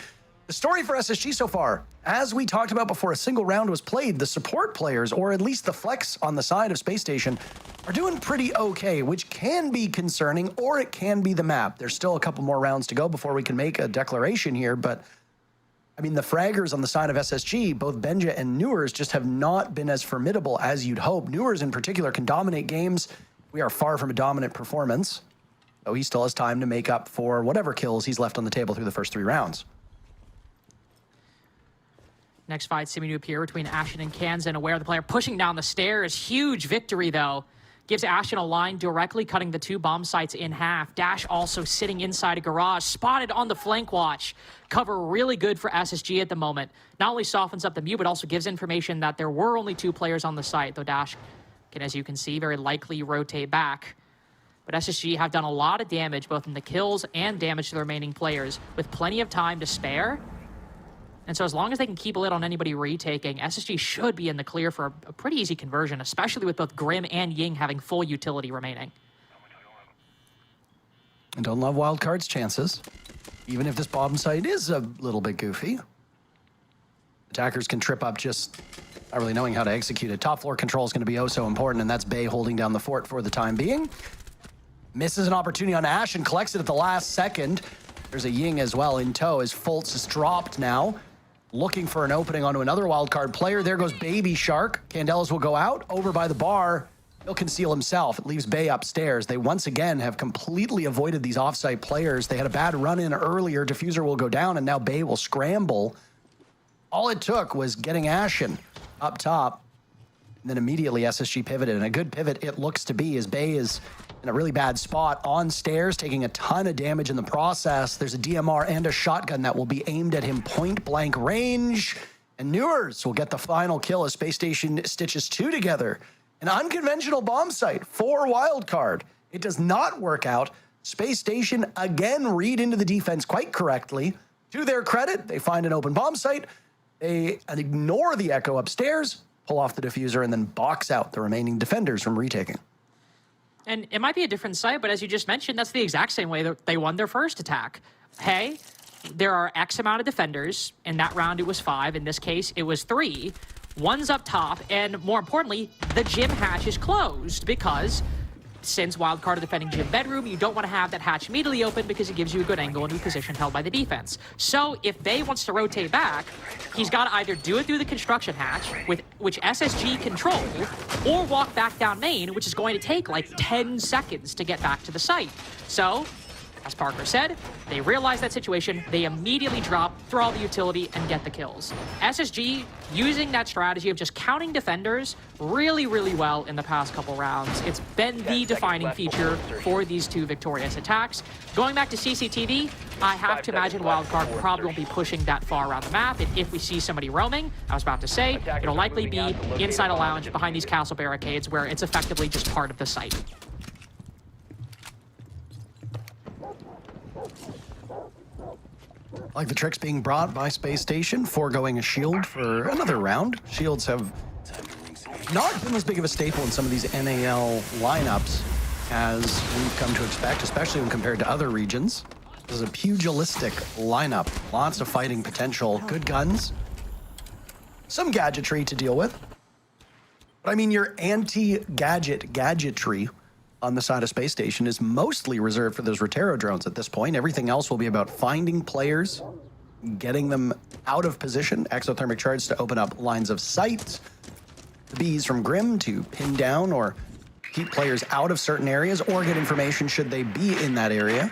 the story for SSG so far, as we talked about before a single round was played, the support players, or at least the flex on the side of Space Station, are doing pretty okay, which can be concerning, or it can be the map. There's still a couple more rounds to go before we can make a declaration here, but I mean, the fraggers on the side of SSG, both Benja and Newers, just have not been as formidable as you'd hope. Newers in particular can dominate games. We are far from a dominant performance, though he still has time to make up for whatever kills he's left on the table through the first 3 rounds. Next fight seeming to appear between Ashen and Kansan. Aware of the player pushing down the stairs. Huge victory, though. Gives Ashen a line directly cutting the 2 bomb sites in half. Dash also sitting inside a garage. Spotted on the flank watch. Cover really good for SSG at the moment. Not only softens up the mute, but also gives information that there were only 2 players on the site, though Dash can, as you can see, very likely rotate back. But SSG have done a lot of damage, both in the kills and damage to the remaining players, with plenty of time to spare. And so as long as they can keep a lid on anybody retaking, SSG should be in the clear for a pretty easy conversion, especially with both Grim and Ying having full utility remaining. And don't love Wildcard's chances, even if this bomb site is a little bit goofy. Attackers can trip up just not really knowing how to execute it. Top floor control is going to be oh so important, and that's Bay holding down the fort for the time being. Misses an opportunity on Ash and collects it at the last second. There's a Ying as well in tow as Fultz is dropped now. Looking for an opening onto another wildcard player. There goes Baby Shark. Candelas will go out over by the bar. He'll conceal himself. It leaves Bay upstairs. They once again have completely avoided these offsite players. They had a bad run in earlier. Diffuser will go down and now Bay will scramble. All it took was getting Ashen up top. And then immediately SSG pivoted. And a good pivot it looks to be as Bay is in a really bad spot on stairs, taking a ton of damage in the process. There's a DMR and a shotgun that will be aimed at him point blank range. And Newers will get the final kill as Space Station stitches 2 together. An unconventional bomb site for Wildcard. It does not work out. Space Station again read into the defense quite correctly. To their credit, they find an open bomb site. They ignore the echo upstairs, pull off the diffuser, and then box out the remaining defenders from retaking. And it might be a different site, but as you just mentioned, that's the exact same way that they won their first attack. Hey, there are X amount of defenders. In that round, it was 5. In this case, it was 3. One's up top, and more importantly, the gym hatch is closed because since Wildcard are defending gym bedroom, you don't want to have that hatch immediately open because it gives you a good angle into a position held by the defense. So if Bay wants to rotate back, he's got to either do it through the construction hatch, which SSG control, or walk back down main, which is going to take like 10 seconds to get back to the site. So, as Parker said, they realize that situation, they immediately drop, throw all the utility, and get the kills. SSG using that strategy of just counting defenders really, really well in the past couple rounds. It's been the defining feature for these 2 victorious attacks. Going back to CCTV, I have to imagine Wildcard probably won't be pushing that far around the map. And if we see somebody roaming, I was about to say, it'll likely be inside a lounge behind these castle barricades where it's effectively just part of the site. Like the tricks being brought by Space Station, foregoing a shield for another round. Shields have not been as big of a staple in some of these NAL lineups as we've come to expect, especially when compared to other regions. This is a pugilistic lineup. Lots of fighting potential, good guns, some gadgetry to deal with. But I mean, your anti-gadget gadgetry on the side of Space Station is mostly reserved for those Rotero drones at this point. Everything else will be about finding players, getting them out of position, exothermic charge to open up lines of sight, the bees from Grim to pin down or keep players out of certain areas or get information should they be in that area.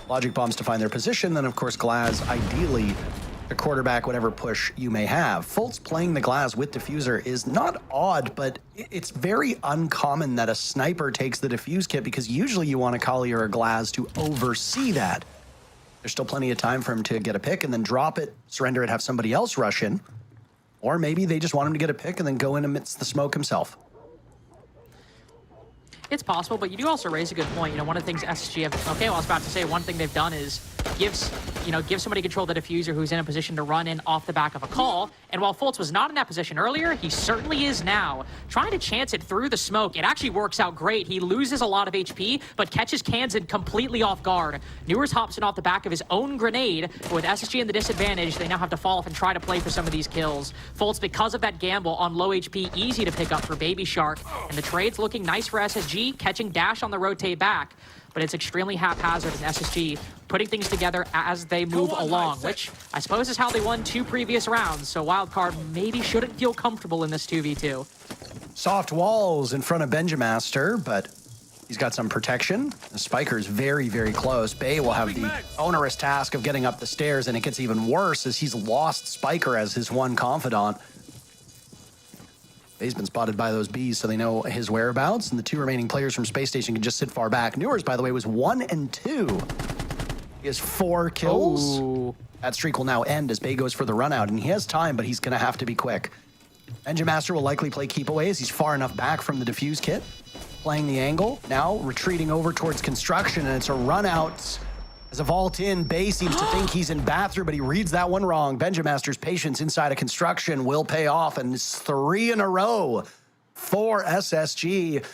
Logic bombs to find their position, then of course Glaz ideally to quarterback whatever push you may have. Fultz playing the Glaz with Diffuser is not odd, but it's very uncommon that a sniper takes the Diffuse kit because usually you want a Kali or a Glaz to oversee that. There's still plenty of time for him to get a pick and then drop it, surrender it, have somebody else rush in. Or maybe they just want him to get a pick and then go in amidst the smoke himself. It's possible, but you do also raise a good point. You know, one of the things SSG have, okay, well, I was about to say, one thing they've done is give somebody control of the diffuser who's in a position to run in off the back of a call. And while Fultz was not in that position earlier, he certainly is now. Trying to chance it through the smoke, it actually works out great. He loses a lot of HP, but catches Kansan completely off guard. Newers hops in off the back of his own grenade, but with SSG in the disadvantage, they now have to fall off and try to play for some of these kills. Fultz, because of that gamble on low HP, easy to pick up for Baby Shark. And the trade's looking nice for SSG, catching Dash on the rotate back. But it's extremely haphazard in SSG, putting things together as they move along, which I suppose is how they won 2 previous rounds, so Wildcard maybe shouldn't feel comfortable in this 2v2. Soft walls in front of Benjamaster, but He's got some protection. The Spiker's very, very close. Bay will have the onerous task of getting up the stairs, and it gets even worse as he's lost Spiker as his one confidant. Bay's been spotted by those bees, so they know his whereabouts, and the 2 remaining players from Space Station can just sit far back. Newers, by the way, was 1 and 2. He has 4 kills. Oh. That streak will now end as Bay goes for the run out, and he has time, but he's going to have to be quick. Benjamaster will likely play keep away as he's far enough back from the defuse kit. Playing the angle, now retreating over towards construction, and it's a run out. As a vault in, Bay seems to think he's in bathroom, but he reads that one wrong. Benjamaster's patience inside of construction will pay off, and it's 3 in a row for SSG.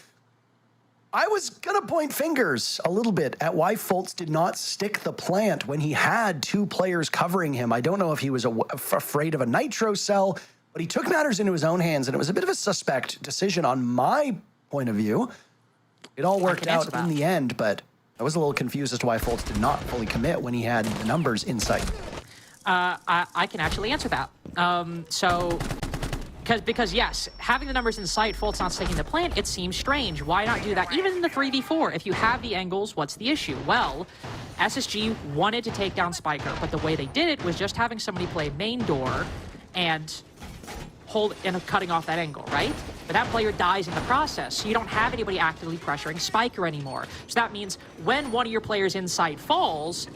I was gonna point fingers a little bit at why Fultz did not stick the plant when he had 2 players covering him. I don't know if he was afraid of a nitro cell, but he took matters into his own hands, and it was a bit of a suspect decision on my point of view. It all worked out in the end, but I was a little confused as to why Fultz did not fully commit when he had the numbers in sight. I can actually answer that. Because yes, having the numbers in sight, Fultz not sticking the plant, it seems strange. Why not do that? Even in the 3v4, if you have the angles, what's the issue? Well, SSG wanted to take down Spiker, but the way they did it was just having somebody play main door and cutting off that angle, right? But that player dies in the process, so you don't have anybody actively pressuring Spiker anymore. So that means when one of your players inside falls,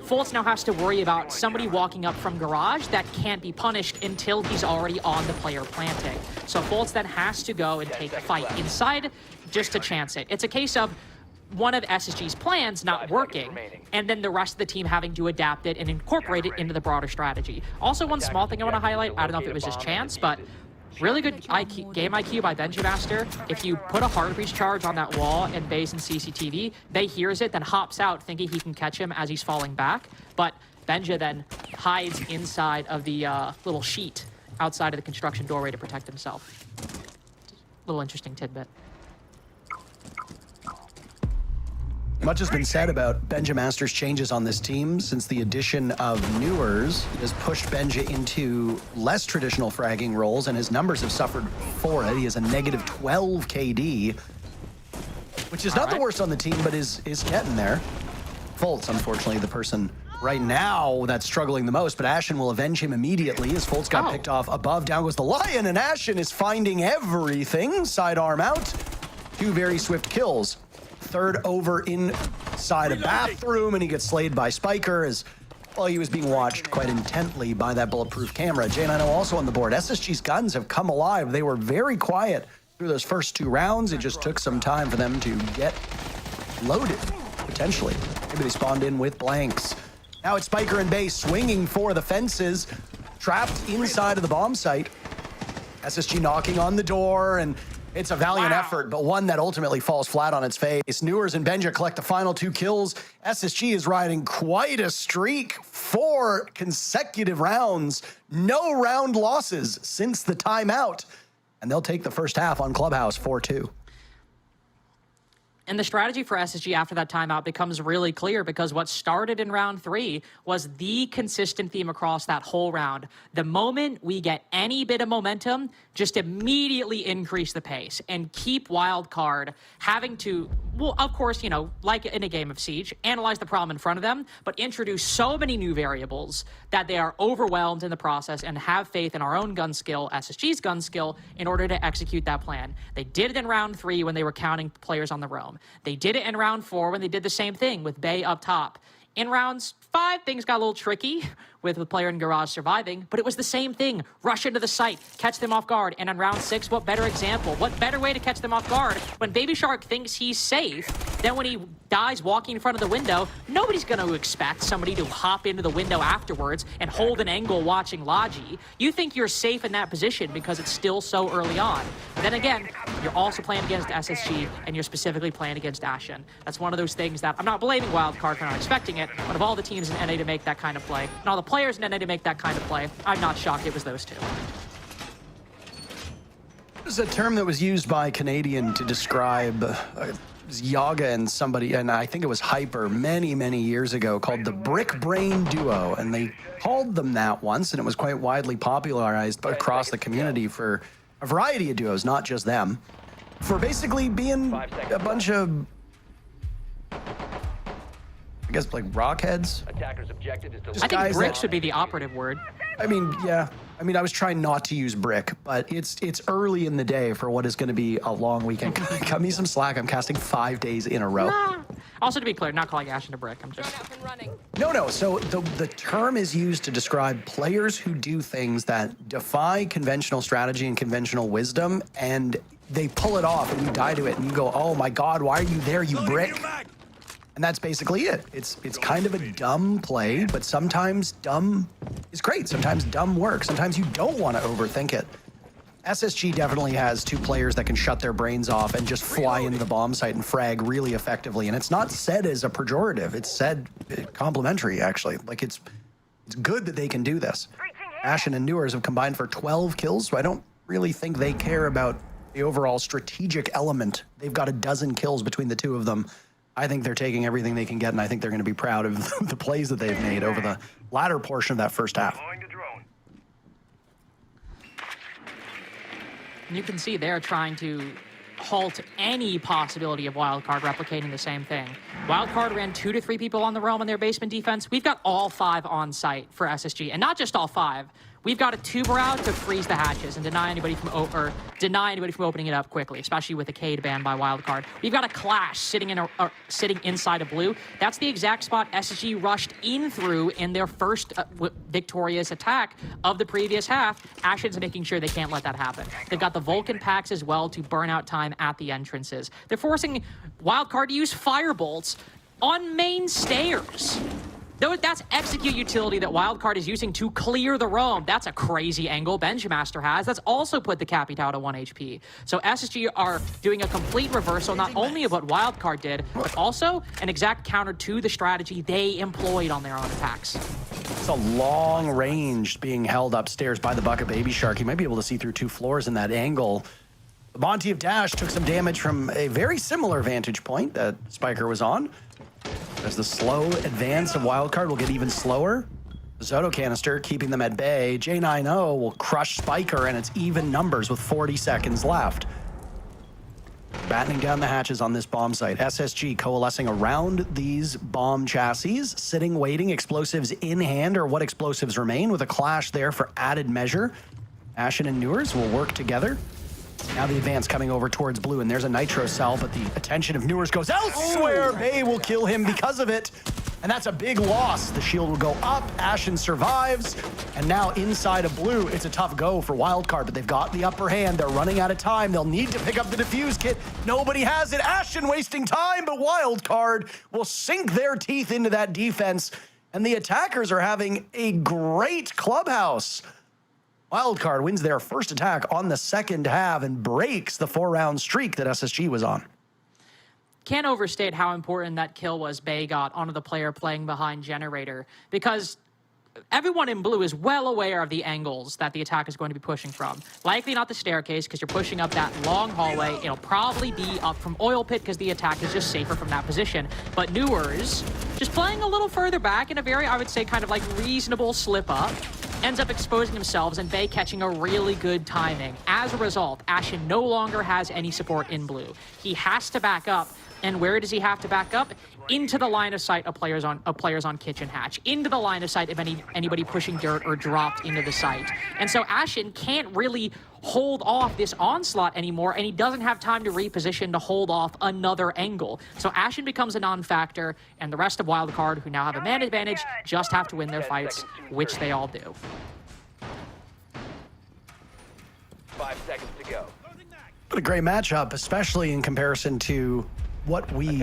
Fultz now has to worry about somebody walking up from garage that can't be punished until he's already on the player planting. So Fultz then has to go and take a fight inside just to chance it. It's a case of one of SSG's plans not working, and then the rest of the team having to adapt it and incorporate it into the broader strategy. Also, one small thing I want to highlight, I don't know if it was just chance, but really good game IQ by Benjamaster. If you put a hard breach charge on that wall and Bay's in CCTV, Bay hears it, then hops out thinking he can catch him as he's falling back, but Benja then hides inside of the little sheet outside of the construction doorway to protect himself. Little interesting tidbit. Much has been said about Benjamaster's changes on this team since the addition of Newers. He has pushed Benja into less traditional fragging roles, and his numbers have suffered for it. He has a negative 12 KD, which is not the worst on the team, but is getting there. Fultz, unfortunately, the person right now that's struggling the most, but Ashen will avenge him immediately as Fultz got picked off above. Down goes the Lion, and Ashen is finding everything. Sidearm out. 2 very swift kills. 3rd over inside a bathroom, and he gets slayed by Spiker as, well, he was being watched quite intently by that bulletproof camera. J9O also on the board. SSG's guns have come alive. They were very quiet through those first 2 rounds. It just took some time for them to get loaded, potentially. Maybe they spawned in with blanks. Now it's Spiker and Bay swinging for the fences, trapped inside of the bomb site. SSG knocking on the door, and it's a valiant effort, but one that ultimately falls flat on its face. Newers and Benja collect the final 2 kills. SSG is riding quite a streak. 4 consecutive rounds. No round losses since the timeout. And they'll take the first half on Clubhouse 4-2. And the strategy for SSG after that timeout becomes really clear, because what started in round 3 was the consistent theme across that whole round. The moment we get any bit of momentum, just immediately increase the pace and keep Wildcard having to, well, of course, you know, like in a game of Siege, analyze the problem in front of them, but introduce so many new variables that they are overwhelmed in the process and have faith in our own gun skill, SSG's gun skill, in order to execute that plan. They did it in round 3 when they were counting players on the roam. They did it in round 4 when they did the same thing with Bay up top. In rounds 5, things got a little tricky with the player in garage surviving, but it was the same thing. Rush into the site, catch them off guard. And in round 6, what better example? What better way to catch them off guard when Baby Shark thinks he's safe? Then when he dies walking in front of the window, nobody's going to expect somebody to hop into the window afterwards and hold an angle watching Logi. You think you're safe in that position because it's still so early on. But then again, you're also playing against SSG, and you're specifically playing against Ashen. That's one of those things that I'm not blaming Wildcard for not expecting it, but of all the teams in NA to make that kind of play, and all the players in NA to make that kind of play, I'm not shocked it was those 2. There's a term that was used by Canadian to describe Yaga and somebody, and I think it was Hyper many, many years ago, called the Brick Brain Duo, and they called them that once, and it was quite widely popularized across the community for a variety of duos, not just them. for basically being a bunch of, I guess, like rockheads. Attacker's objective is to I think brick should be the operative word. I mean, yeah. I mean, I was trying not to use brick, but it's early in the day for what is going to be a long weekend. Cut me some slack. I'm casting 5 days in a row. Nah. Also, to be clear, not calling Ashen a brick. I'm just... No. So the term is used to describe players who do things that defy conventional strategy and conventional wisdom, and they pull it off, and you die to it, and you go, oh my God, why are you there, you brick? And that's basically it. It's kind of a dumb play, but sometimes dumb is great. Sometimes dumb works. Sometimes you don't want to overthink it. SSG definitely has 2 players that can shut their brains off and just fly into the bomb site and frag really effectively. And it's not said as a pejorative. It's said complimentary, actually. Like, it's good that they can do this. Ashen and Newers have combined for 12 kills, so I don't really think they care about the overall strategic element. They've got a dozen kills between the 2 of them. I think they're taking everything they can get, and I think they're going to be proud of the plays that they've made over the latter portion of that first half. And you can see they're trying to halt any possibility of Wildcard replicating the same thing. Wildcard ran 2 to 3 people on the roam in their basement defense. We've got all 5 on site for SSG, and not just all 5. We've got a tuber out to freeze the hatches and deny anybody from opening it up quickly, especially with a Cade ban by Wildcard. We've got a Clash sitting inside of blue. That's the exact spot SSG rushed in through in their first victorious attack of the previous half. Ashen's making sure they can't let that happen. They've got the Vulcan packs as well to burn out time at the entrances. They're forcing Wildcard to use firebolts on main stairs. That's execute utility that Wildcard is using to clear the roam. That's a crazy angle Benjamaster has. That's also put the Capitao to 1 HP. So SSG are doing a complete reversal, not only of what Wildcard did, but also an exact counter to the strategy they employed on their own attacks. It's a long range being held upstairs by the Bucket Baby Shark. He might be able to see through 2 floors in that angle. The Monty of Dash took some damage from a very similar vantage point that Spiker was on. As the slow advance of Wildcard will get even slower. Zoto canister keeping them at bay. J90 will crush Spiker, and it's even numbers with 40 seconds left. Battening down the hatches on this bomb site. SSG coalescing around these bomb chassis, sitting, waiting, explosives in hand, or what explosives remain, with a Clash there for added measure. Ashen and Newers will work together. Now the advance coming over towards blue, and there's a Nitro cell, but the attention of Newers goes elsewhere. Bay will kill him because of it, and that's a big loss. The shield will go up, Ashen survives, and now inside of blue, it's a tough go for Wildcard, but they've got the upper hand. They're running out of time. They'll need to pick up the defuse kit. Nobody has it. Ashen wasting time, but Wildcard will sink their teeth into that defense, and the attackers are having a great clubhouse. Wildcard wins their first attack on the second half and breaks the 4-round streak that SSG was on. Can't overstate how important that kill was Bay got onto the player playing behind Generator, because everyone in blue is well aware of the angles that the attack is going to be pushing from. Likely not the staircase, because you're pushing up that long hallway. It'll probably be up from Oil Pit, because the attack is just safer from that position. But Newers, just playing a little further back in a very, I would say, kind of like reasonable slip up, ends up exposing themselves, and Bay catching a really good timing. As a result, Ashen no longer has any support in blue. He has to back up. And where does he have to back up? Into the line of sight of players on Kitchen Hatch, into the line of sight of anybody pushing dirt or dropped into the site. And so Ashen can't really hold off this onslaught anymore, and he doesn't have time to reposition to hold off another angle. So Ashen becomes a non-factor, and the rest of Wildcard, who now have a man advantage, just have to win their fights, which they all do. 5 seconds to go. What a great matchup, especially in comparison to what we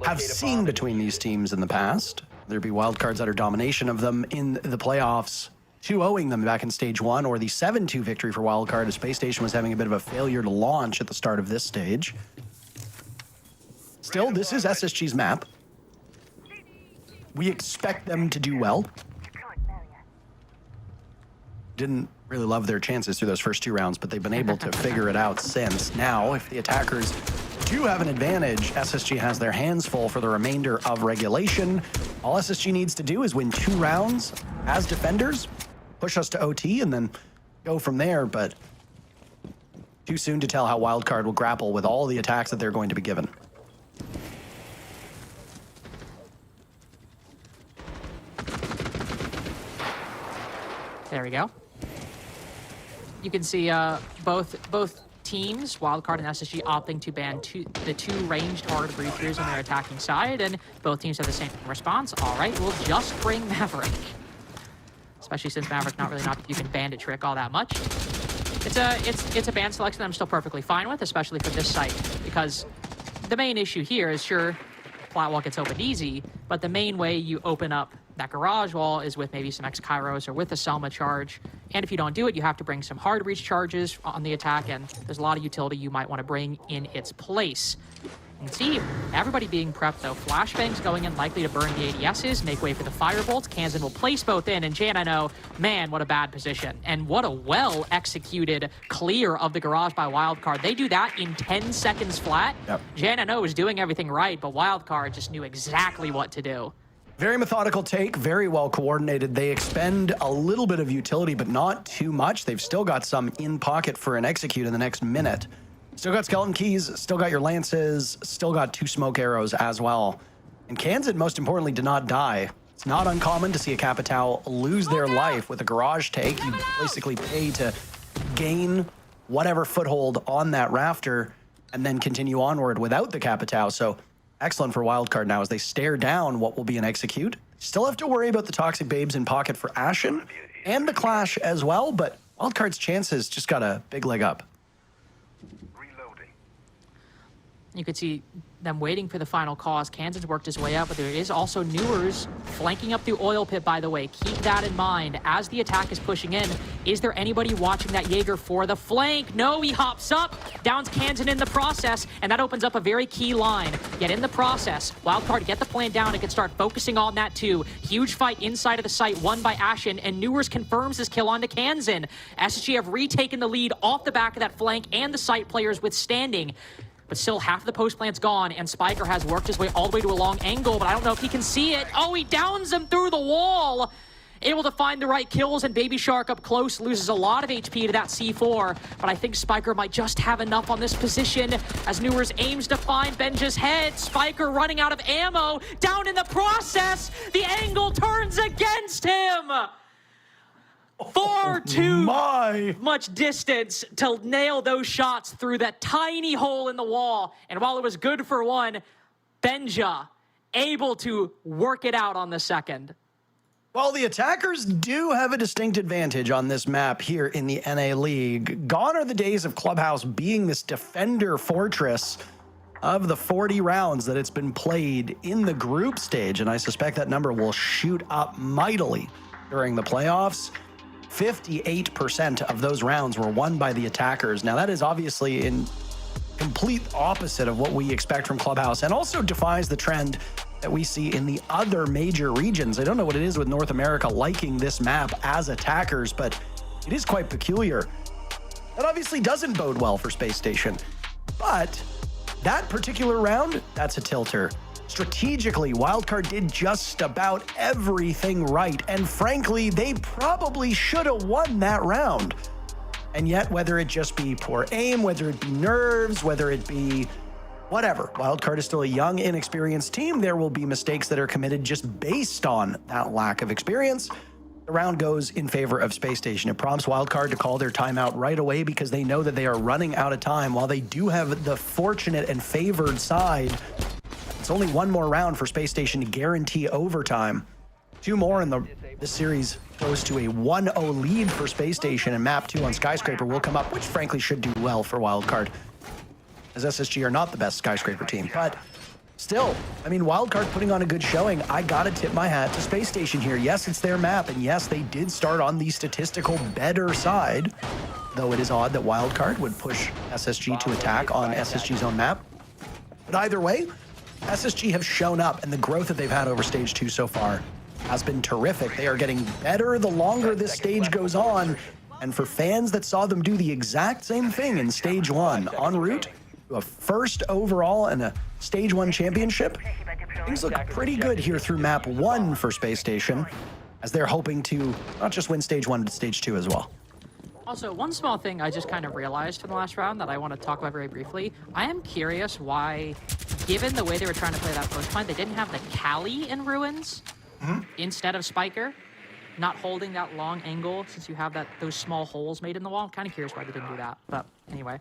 have seen between these teams in the past. There'd be Wildcard's utter domination of them in the playoffs, 2-0ing them back in stage 1, or the 7-2 victory for Wildcard as Space Station was having a bit of a failure to launch at the start of this stage. Still, this is SSG's map. We expect them to do well. Didn't really love their chances through those first 2 rounds, but they've been able to figure it out since. Now, if the attackers do have an advantage, SSG has their hands full for the remainder of regulation. All SSG needs to do is win 2 rounds as defenders, push us to OT, and then go from there. But Too soon to tell how Wildcard will grapple with all the attacks that they're going to be given. There we go. You can see both teams, Wildcard and SSG, opting to ban the two ranged hard breachers on their attacking side, and both teams have the same response. All right, we'll just bring Maverick. Especially since Maverick's not really you can bandit trick all that much. It's a ban selection that I'm still perfectly fine with, especially for this site, because the main issue here is, sure, flat wall gets opened easy, but the main way you open up that garage wall is with maybe some X-Kairos or with a Selma charge. And if you don't do it, you have to bring some hard breach charges on the attack, and there's a lot of utility you might want to bring in its place. You can see everybody being prepped, though. Flashbangs going in, likely to burn the ADSs, make way for the Firebolts. Kansan will place both in, and JNNO, man, what a bad position. And what a well-executed clear of the garage by Wildcard. They do that in 10 seconds flat. Yep. JNNO is doing everything right, but Wildcard just knew exactly what to do. Very methodical take, very well coordinated. They expend a little bit of utility, but not too much. They've still got some in pocket for an execute in the next minute. Still got skeleton keys, still got your lances, still got 2 smoke arrows as well. And Kansan, most importantly, did not die. It's not uncommon to see a Capitao lose their life with a garage take. You basically pay to gain whatever foothold on that rafter and then continue onward without the Capitao. So excellent for Wildcard now as they stare down what will be an execute. Still have to worry about the Toxic Babes in pocket for Ashen and the Clash as well, but Wildcard's chances just got a big leg up. You could see them waiting for the final cause. Kansan's worked his way up, but there is also Newers flanking up the oil pit, by the way. Keep that in mind. As the attack is pushing in, is there anybody watching that Jaeger for the flank? No, he hops up, downs Kansan in the process, and that opens up a very key line. Yet in the process, Wildcard get the plant down and can start focusing on that too. Huge fight inside of the site, won by Ashen, and Newers confirms his kill onto Kansan. SSG have retaken the lead off the back of that flank, and the site players withstanding. But still, half of the post plant's gone, and Spiker has worked his way all the way to a long angle, but I don't know if he can see it. Oh, he downs him through the wall! Able to find the right kills, and Baby Shark up close loses a lot of HP to that C4, but I think Spiker might just have enough on this position as Newers aims to find Benja's head. Spiker running out of ammo, down in the process! The angle turns against him! Far too much distance to nail those shots through that tiny hole in the wall. And while it was good for one, Benja able to work it out on the second. Well, the attackers do have a distinct advantage on this map here in the NA League. Gone are the days of Clubhouse being this defender fortress of the 40 rounds that it's been played in the group stage. And I suspect that number will shoot up mightily during the playoffs. 58% of those rounds were won by the attackers. Now, that is obviously in complete opposite of what we expect from Clubhouse, and also defies the trend that we see in the other major regions. I don't know what it is with North America liking this map as attackers, but it is quite peculiar. That obviously doesn't bode well for Space Station. But that particular round, that's a tilter. Strategically, Wildcard did just about everything right, and frankly, they probably should have won that round. And yet, whether it just be poor aim, whether it be nerves, whether it be whatever, Wildcard is still a young, inexperienced team. There will be mistakes that are committed just based on that lack of experience. The round goes in favor of Space Station. It prompts Wildcard to call their timeout right away because they know that they are running out of time. While they do have the fortunate and favored side, it's only one more round for Space Station to guarantee overtime. 2 more and the series goes to a 1-0 lead for Space Station, and map 2 on Skyscraper will come up, which frankly should do well for Wildcard, as SSG are not the best Skyscraper team. But still, I mean, Wildcard putting on a good showing. I gotta tip my hat to Space Station here. Yes, it's their map, and yes, they did start on the statistical better side, though it is odd that Wildcard would push SSG to attack on SSG's own map. But either way, SSG have shown up, and the growth that they've had over Stage 2 so far has been terrific. They are getting better the longer this stage goes on, and for fans that saw them do the exact same thing in Stage 1, en route to a first overall and a Stage 1 championship, things look pretty good here through map 1 for Space Station, as they're hoping to not just win Stage 1, but Stage 2 as well. Also, one small thing I just kind of realized from the last round that I want to talk about very briefly. I am curious why, given the way they were trying to play that push plan, they didn't have the Cali in Ruins instead of Spiker, not holding that long angle since you have those small holes made in the wall. I'm kind of curious why they didn't do that. But anyway,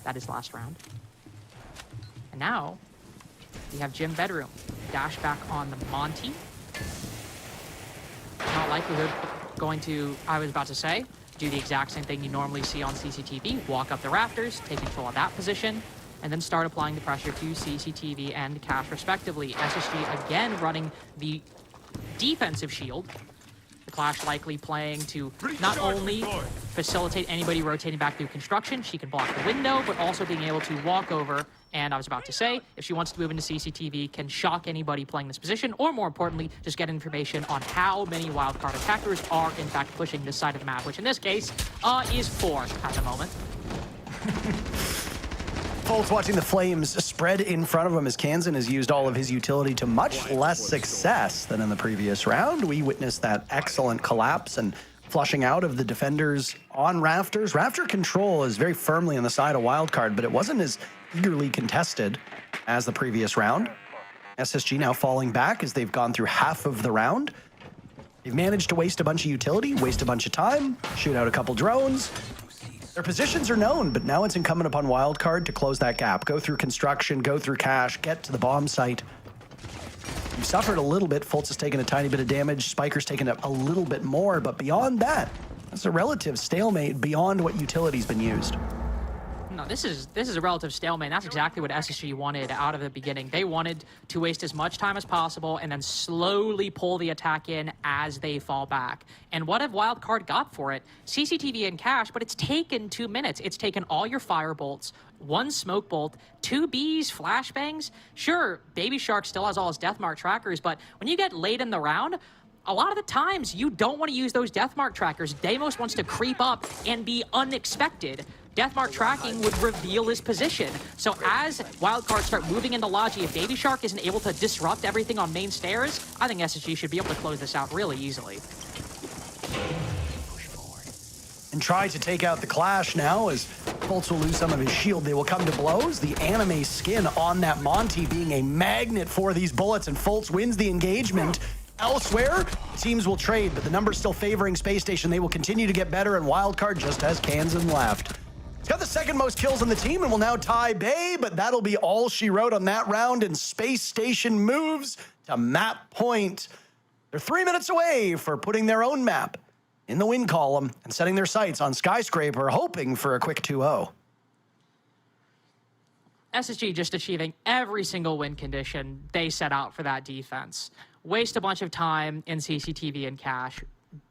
that is last round. And now, we have Gym Bedroom. Dash back on the Monty. In all likelihood, going to, I was about to say, do the exact same thing you normally see on CCTV, walk up the rafters, take control of that position, and then start applying the pressure to CCTV and Cash respectively. SSG again running the defensive shield. The Clash likely playing to not only facilitate anybody rotating back through construction, she can block the window, but also being able to walk over, and I was about to say, if she wants to move into CCTV, can shock anybody playing this position, or more importantly, just get information on how many wildcard attackers are in fact pushing this side of the map, which in this case is 4 at the moment. Folks watching the flames spread in front of him as Kansan has used all of his utility to much less success than in the previous round. We witnessed that excellent collapse and flushing out of the defenders on rafters. Rafter control is very firmly on the side of Wildcard, but it wasn't as eagerly contested as the previous round. SSG now falling back as they've gone through half of the round. They've managed to waste a bunch of utility, waste a bunch of time, shoot out a couple drones. Their positions are known, but now it's incumbent upon Wildcard to close that gap. Go through construction, go through Cash, get to the bomb site. You suffered a little bit. Fultz has taken a tiny bit of damage. Spiker's taken a little bit more, but beyond that, that's a relative stalemate beyond what utility's been used. No, this is a relative stalemate. That's exactly what SSG wanted out of the beginning. They wanted to waste as much time as possible and then slowly pull the attack in as they fall back. And what have Wildcard got for it? CCTV and Cash, but it's taken 2 minutes. It's taken all your fire bolts, 1 smoke bolt, 2 Bs, flashbangs. Sure, Baby Shark still has all his Deathmark trackers, but when you get late in the round, a lot of the times you don't want to use those Deathmark trackers. Deimos wants to creep up and be unexpected. Deathmark tracking would reveal his position. So as Wildcard start moving into Logi, if Baby Shark isn't able to disrupt everything on main stairs, I think SSG should be able to close this out really easily. And try to take out the Clash now as Fultz will lose some of his shield. They will come to blows. The anime skin on that Monty being a magnet for these bullets, and Fultz wins the engagement. Elsewhere, teams will trade, but the numbers still favoring Space Station. They will continue to get better, and Wildcard just has Kansan left. He's got the second most kills on the team and will now tie Bay, but that'll be all she wrote on that round, and Space Station moves to map point. They're 3 minutes away for putting their own map in the win column and setting their sights on Skyscraper, hoping for a quick 2-0. SSG just achieving every single win condition they set out for that defense. Waste a bunch of time in CCTV and Cash.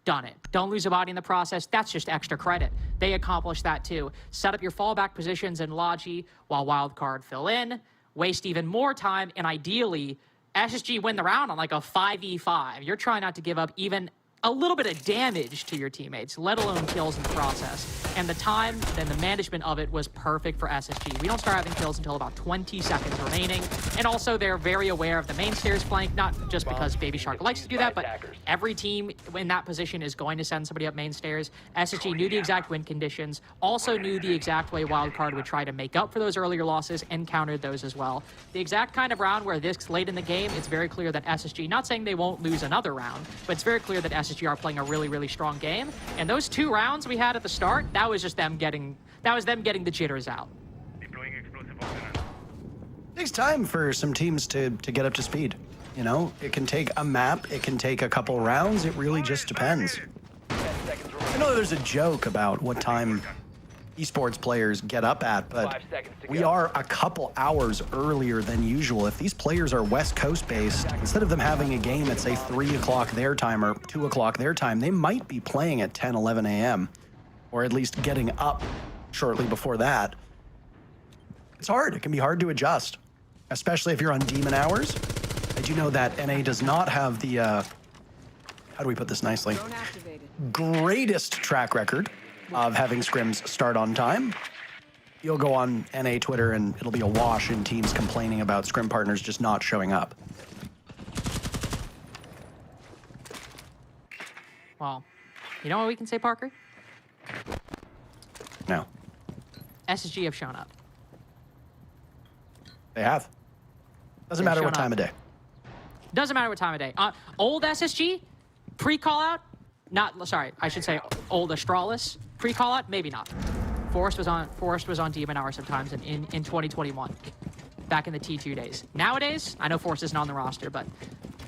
Done it. Don't lose a body in the process. That's just extra credit. They accomplished that too. Set up your fallback positions in Logi while Wildcard fill in. Waste even more time, and ideally, SSG win the round on like a 5v5. You're trying not to give up even a little bit of damage to your teammates, let alone kills in the process. And the time and the management of it was perfect for SSG. We don't start having kills until about 20 seconds remaining. And also, they're very aware of the main stairs flank, not just because Baby Shark likes to do that, but every team in that position is going to send somebody up main stairs. SSG knew the exact win conditions, also knew the exact way Wildcard would try to make up for those earlier losses and countered those as well. The exact kind of round where this late in the game, it's very clear that SSG, not saying they won't lose another round, but it's very clear that SSG are playing a really, really strong game. And those 2 rounds we had at the start, that was just them getting the jitters out. It takes time for some teams to get up to speed. You know, it can take a map, it can take a couple rounds, it really just depends. I know there's a joke about what time esports players get up at, but we are a couple hours earlier than usual. If these players are West Coast based, instead of them having a game at say 3 o'clock their time or 2 o'clock their time, they might be playing at 10, 11 a.m. or at least getting up shortly before that. It's hard. It can be hard to adjust, especially if you're on demon hours. I do know that NA does not have the, how do we put this nicely? Greatest track record of having scrims start on time. You'll go on NA Twitter and it'll be a wash in teams complaining about scrim partners just not showing up. Well, you know what we can say, Parker? SSG have shown up. They have. Doesn't matter what time of day. Doesn't matter what time of day. Old SSG, pre-call out, not, sorry, I should say old Astralis, pre-call out, maybe not. Forrest was on Demon Hour sometimes in 2021, back in the T2 days. Nowadays, I know Forrest isn't on the roster, but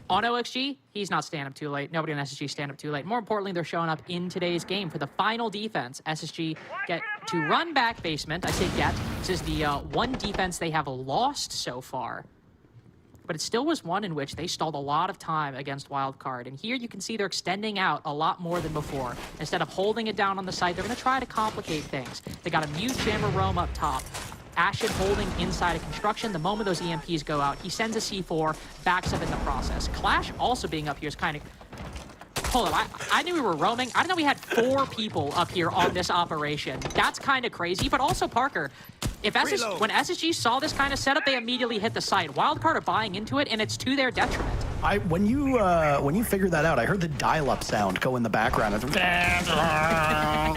on OXG, he's not staying up too late. Nobody on SSG stand up too late. More importantly, they're showing up in today's game for the final defense. SSG get to run back basement. I say get. This is the one defense they have lost so far. But it still was one in which they stalled a lot of time against Wildcard. And here you can see they're extending out a lot more than before. Instead of holding it down on the site, they're going to try to complicate things. They got a Mute Jammer Roam up top. Ashen holding inside of construction. The moment those EMPs go out, he sends a C4, backs up in the process. Clash also being up here is kind of... Hold on, I knew we were roaming. I didn't know we had 4 people up here on this operation. That's kind of crazy, but also Parker, when SSG saw this kind of setup, they immediately hit the site. Wildcard are buying into it, and it's to their detriment. When you figured that out, I heard the dial-up sound go in the background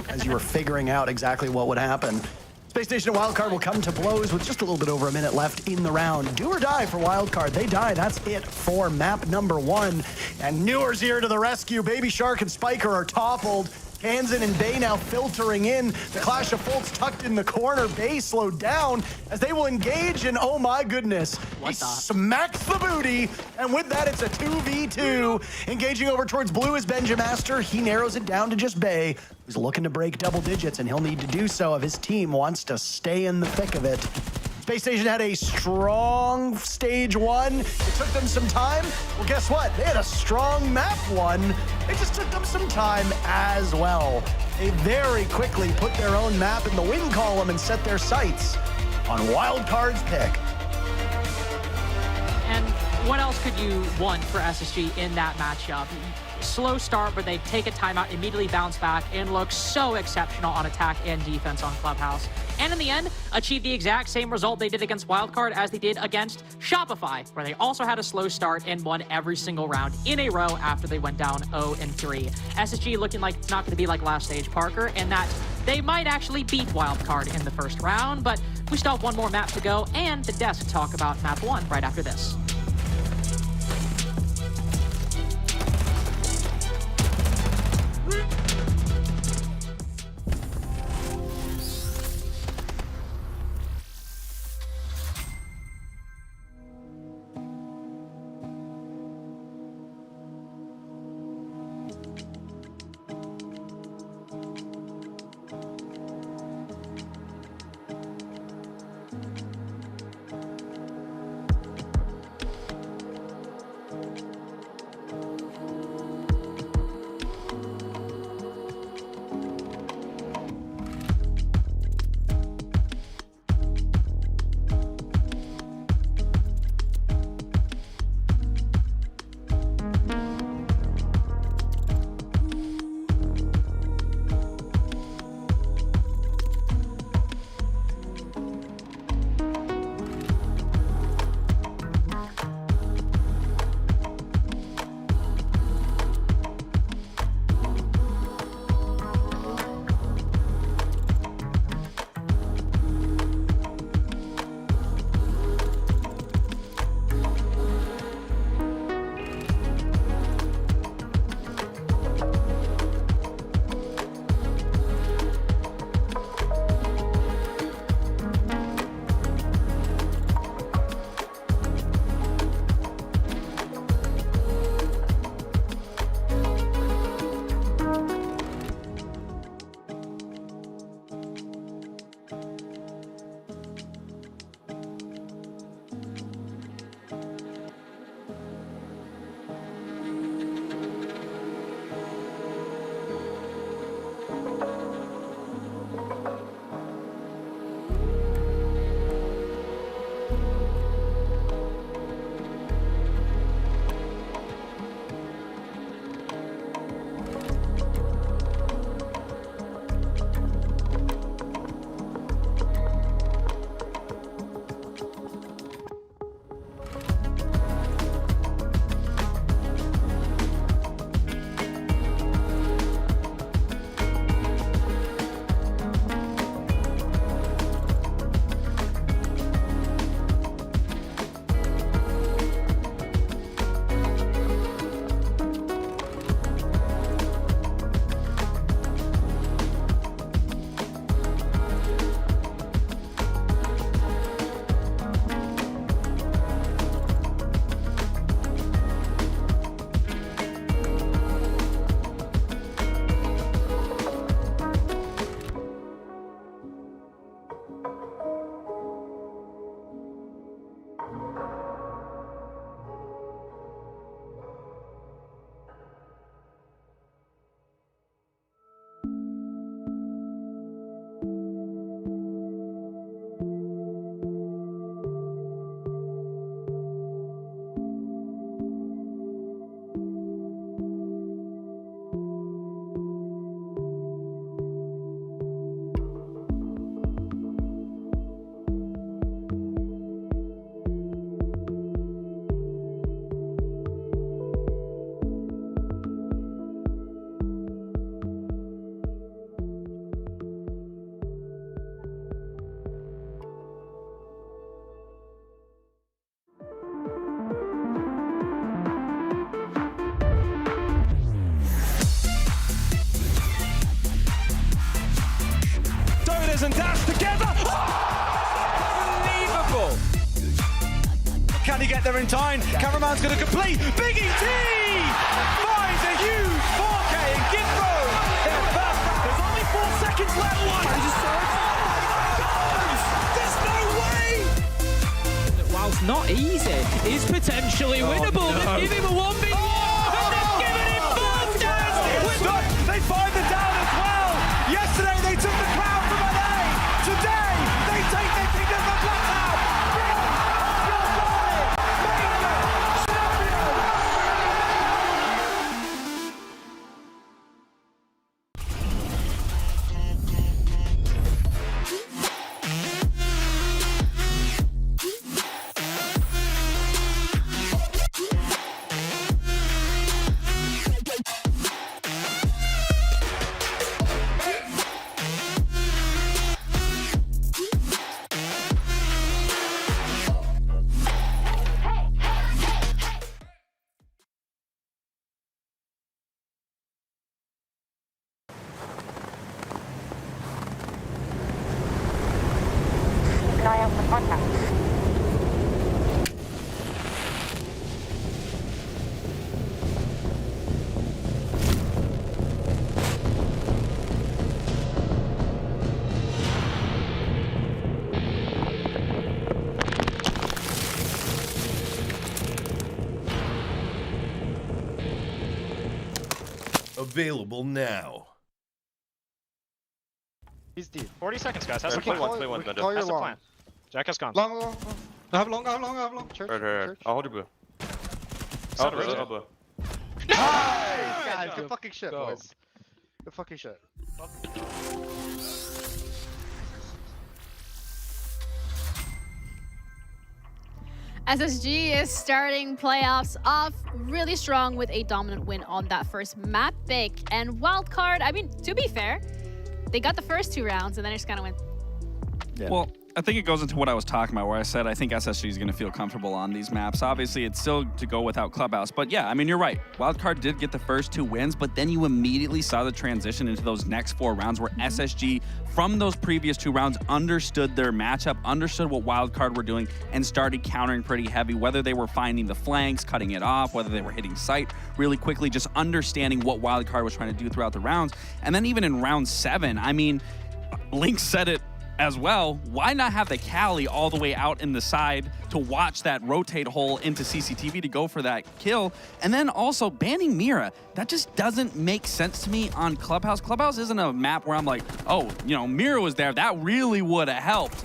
as you were figuring out exactly what would happen. Space Station and Wildcard will come to blows with just a little bit over a minute left in the round. Do or die for Wildcard. They die. That's it for map number 1. And Newer's here to the rescue. Baby Shark and Spiker are toppled. Kansan and Bay now filtering in. The Clash of Folks tucked in the corner. Bay slowed down as they will engage, and oh my goodness. He smacks the booty, and with that it's a 2v2. Engaging over towards blue is Benjamaster. He narrows it down to just Bay, who's looking to break double digits, and he'll need to do so if his team wants to stay in the thick of it. Space Station had a strong stage 1. It took them some time. Well, guess what? They had a strong map 1. It just took them some time as well. They very quickly put their own map in the win column and set their sights on Wildcard's pick. And what else could you want for SSG in that matchup? Slow start, but they take a timeout, immediately bounce back, and look so exceptional on attack and defense on Clubhouse. And in the end, achieve the exact same result they did against Wildcard as they did against Shopify, where they also had a slow start and won every single round in a row after they went down 0-3. SSG looking like it's not going to be like last stage, Parker, and that they might actually beat Wildcard in the first round, but we still have one more map to go, and the desk to talk about map 1 right after this. scissors and dash together. Unbelievable. Can he get there in time? Cameraman's going to complete. Big ET finds a huge 4K and Gitbo. There's only 4 seconds left. There's no way. Whilst not easy, is potentially winnable. No. They've given him a 1v1 and they've given him both down. They find the down as well. Yesterday they took the crown from LA. Today they take the kingdom of Blacktown. Available now. He's deep. 40 seconds, guys. Has Play the plan. one, play one, Has Thunder. the plan. Jack has gone. Long. I have long. Church. Right. I'll hold your blue. Center, I'll right? blue. Nice! Guys, good fucking shit, boys. Good fucking shit. SSG is starting playoffs off really strong with a dominant win on that first map pick. And Wildcard, I mean, to be fair, they got the first 2 rounds and then it just kind of went. Yeah. Well, I think it goes into what I was talking about, where I said I think SSG is going to feel comfortable on these maps. Obviously, it's still to go without Clubhouse. But yeah, I mean, you're right. Wildcard did get the first 2 wins, but then you immediately saw the transition into those next 4 rounds where SSG, from those previous 2 rounds, understood their matchup, understood what Wildcard were doing, and started countering pretty heavy, whether they were finding the flanks, cutting it off, whether they were hitting sight really quickly, just understanding what Wildcard was trying to do throughout the rounds. And then even in round 7, I mean, Link said it as well, why not have the Cali all the way out in the side to watch that rotate hole into CCTV to go for that kill? And then also banning Mira, that just doesn't make sense to me on Clubhouse. Clubhouse isn't a map where I'm like, oh, you know, Mira was there, that really would have helped.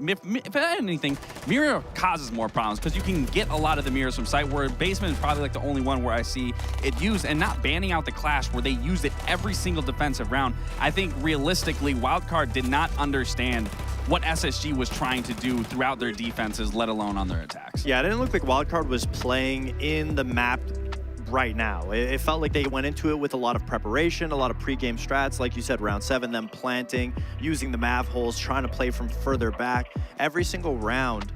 If anything, Mira causes more problems because you can get a lot of the mirrors from sight, where Basement is probably like the only one where I see it used, and not banning out the Clash where they used it every single defensive round. I think realistically, Wildcard did not understand what SSG was trying to do throughout their defenses, let alone on their attacks. Yeah, it didn't look like Wildcard was playing in the map right now. It felt like they went into it with a lot of preparation, a lot of pre-game strats, like you said, round 7, them planting, using the Mav holes, trying to play from further back. Every single round,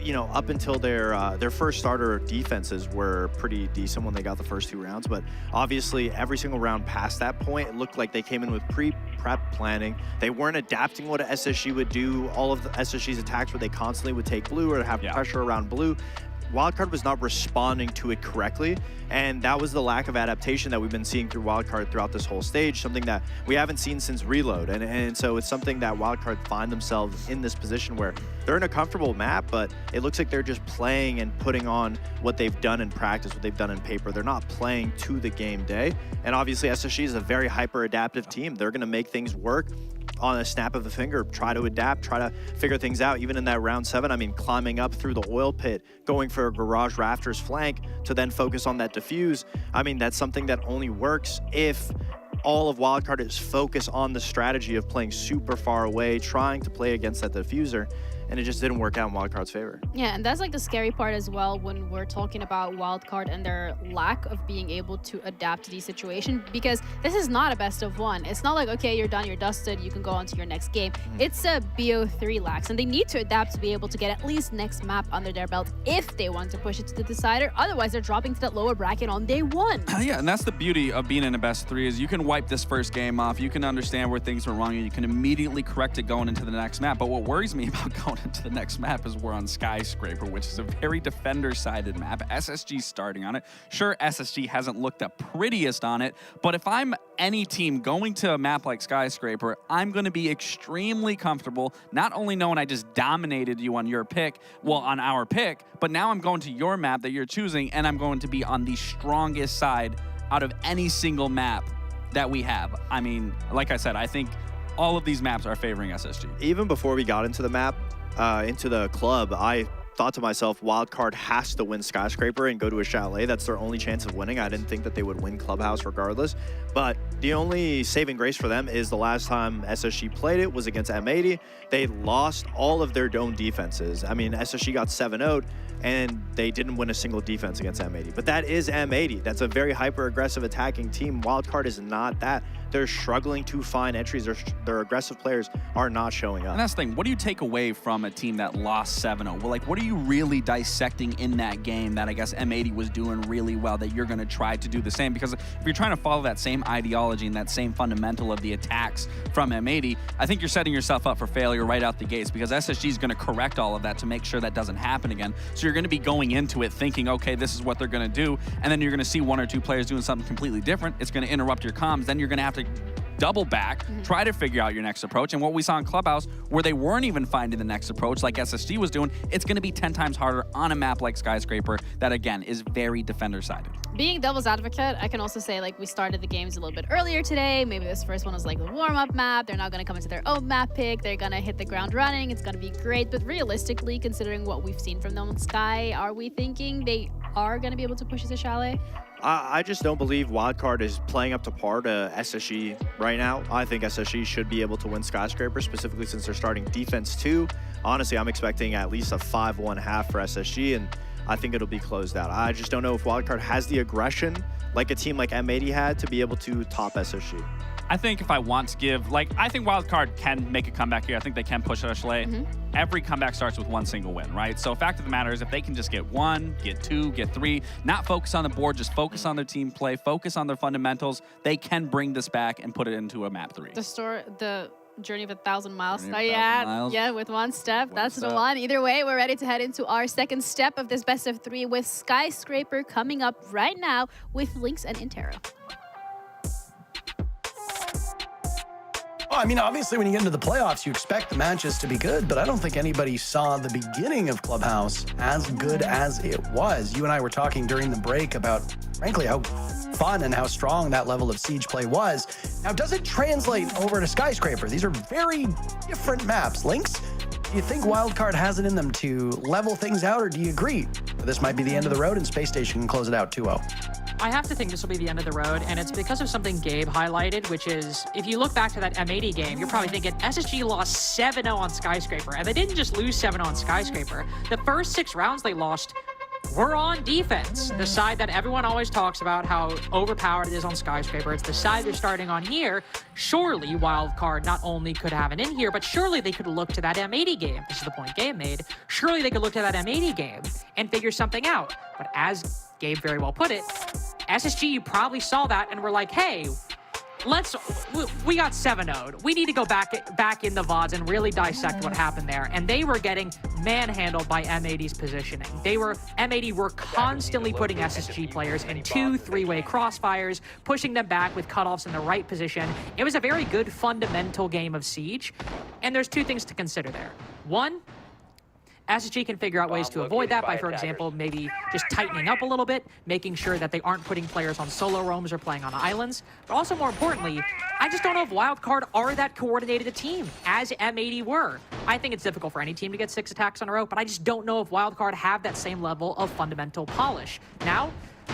you know, up until their first starter defenses were pretty decent when they got the first 2 rounds, but obviously every single round past that point, it looked like they came in with pre-prep planning. They weren't adapting what SSG would do. All of the SSG's attacks where they constantly would take blue or have pressure around blue. Wildcard was not responding to it correctly, and that was the lack of adaptation that we've been seeing through Wildcard throughout this whole stage, something that we haven't seen since Reload. And so it's something that Wildcard find themselves in this position where they're in a comfortable map, but it looks like they're just playing and putting on what they've done in practice, what they've done in paper. They're not playing to the game day. And obviously SSG is a very hyper-adaptive team. They're gonna make things work on a snap of a finger, try to adapt, try to figure things out. Even in that round 7, I mean, climbing up through the oil pit, going for a garage rafters flank to then focus on that defuse. I mean, that's something that only works if all of Wildcard is focused on the strategy of playing super far away, trying to play against that diffuser. And it just didn't work out in Wildcard's favor. Yeah, and that's like the scary part as well when we're talking about Wildcard and their lack of being able to adapt to these situations, because this is not a best of 1. It's not like, okay, you're done, you're dusted, you can go on to your next game. It's a BO3 lax, and they need to adapt to be able to get at least next map under their belt if they want to push it to the decider. Otherwise, they're dropping to that lower bracket on day 1. Yeah, and that's the beauty of being in a best 3 is you can wipe this first game off. You can understand where things went wrong, and you can immediately correct it going into the next map. But what worries me about going into the next map is we're on Skyscraper, which is a very defender-sided map. SSG starting on it. Sure, SSG hasn't looked the prettiest on it, but if I'm any team going to a map like Skyscraper, I'm going to be extremely comfortable, not only knowing I just dominated you on your pick, well, on our pick, but now I'm going to your map that you're choosing, and I'm going to be on the strongest side out of any single map that we have. I mean, like I said, I think all of these maps are favoring SSG. Even before we got into the map, into the club, I thought to myself, Wildcard has to win Skyscraper and go to a Chalet. That's their only chance of winning. I didn't think that they would win Clubhouse regardless. But the only saving grace for them is the last time SSG played it was against M80. They lost all of their dome defenses. I mean, SSG got 7-0'd, and they didn't win a single defense against M80. But that is M80. That's a very hyper-aggressive attacking team. Wildcard is not that. They're struggling to find entries. Their aggressive players are not showing up. And that's the thing. What do you take away from a team that lost 7-0? Well, like, what are you really dissecting in that game that I guess M80 was doing really well that you're going to try to do the same? Because if you're trying to follow that same ideology and that same fundamental of the attacks from M80, I think you're setting yourself up for failure right out the gates, because SSG is going to correct all of that to make sure that doesn't happen again. So you're going to be going into it thinking, okay, this is what they're going to do, and then you're going to see one or two players doing something completely different. It's going to interrupt your comms. Then you're going to have to double back, try to figure out your next approach. And what we saw in Clubhouse, where they weren't even finding the next approach like SSG was doing, it's going to be 10 times harder on a map like Skyscraper that, again, is very defender-sided. Being devil's advocate, I can also say, like, we started the games a little bit earlier today. Maybe this first one was like the warm-up map. They're not going to come into their own map pick. They're going to hit the ground running. It's going to be great. But realistically, considering what we've seen from them on Sky, are we thinking they are going to be able to push us to Chalet? I just don't believe Wildcard is playing up to par to SSG right now. I think SSG should be able to win Skyscraper, specifically since they're starting defense too. Honestly, I'm expecting at least a 5-1 half for SSG, and I think it'll be closed out. I just don't know if Wildcard has the aggression like a team like M80 had to be able to top SSG. I think if I want to give, like, I think Wildcard can make a comeback here. I think they can push us Chalet. Every comeback starts with one single win, right? So fact of the matter is, if they can just get 1, get 2, get 3, not focus on the board, just focus on their team play, focus on their fundamentals, they can bring this back and put it into a map 3. The journey of 1,000 miles. Yeah, with one step. That's the one. Either way, we're ready to head into our second step of this best of 3 with Skyscraper coming up right now with Lynx and Intero. Well, I mean, obviously, when you get into the playoffs, you expect the matches to be good, but I don't think anybody saw the beginning of Clubhouse as good as it was. You and I were talking during the break about, frankly, how fun and how strong that level of Siege play was. Now, does it translate over to Skyscraper? These are very different maps. Lynx, do you think Wildcard has it in them to level things out, or do you agree this might be the end of the road and Space Station can close it out 2-0? I have to think this will be the end of the road, and it's because of something Gabe highlighted, which is, if you look back to that M80 game, you're probably thinking SSG lost 7-0 on Skyscraper, and they didn't just lose 7-0 on Skyscraper. The first 6 rounds they lost were on defense, the side that everyone always talks about how overpowered it is on Skyscraper. It's the side they're starting on here. Surely Wildcard not only could have it in here, but surely they could look to that M80 game. This is the point Gabe made. Surely they could look to that M80 game and figure something out. But as Gabe very well put it, SSG probably saw that and were like, hey, we got 7-0'd. We need to go back in the VODs and really dissect what happened there. And they were getting manhandled by M80's positioning. M80 were constantly putting SSG players in 2 3-way crossfires, pushing them back with cutoffs in the right position. It was a very good fundamental game of Siege. And there's 2 things to consider there. 1, SSG can figure out ways to avoid that by, for example, maybe just tightening up a little bit, making sure that they aren't putting players on solo roams or playing on islands. But also, more importantly, I just don't know if Wildcard are that coordinated a team as M80 were. I think it's difficult for any team to get 6 attacks in a row, but I just don't know if Wildcard have that same level of fundamental polish. Now,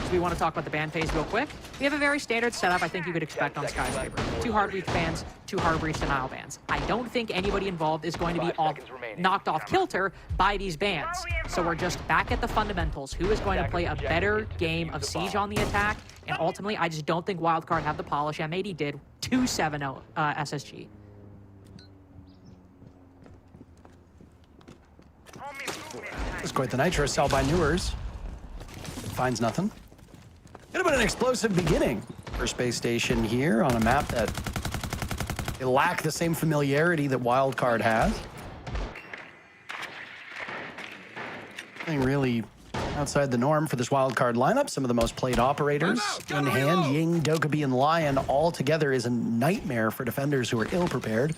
we want to talk about the ban phase real quick. We have a very standard setup I think you could expect on Skyscraper. 2 hard breach bans, 2 hard breach denial bans. I don't think anybody involved is going to be knocked off kilter by these bans. So we're just back at the fundamentals. Who is going to play a better game of Siege on the attack? And ultimately, I just don't think Wildcard have the polish M80 did to 7-0 SSG. It's quite the nitro cell by Newers. Finds nothing. Could have been an explosive beginning for Space Station here on a map that they lack the same familiarity that Wildcard has. Nothing really outside the norm for this Wildcard lineup. Some of the most played operators in hand. Ying, Dokkaebi, and Lion all together is a nightmare for defenders who are ill-prepared.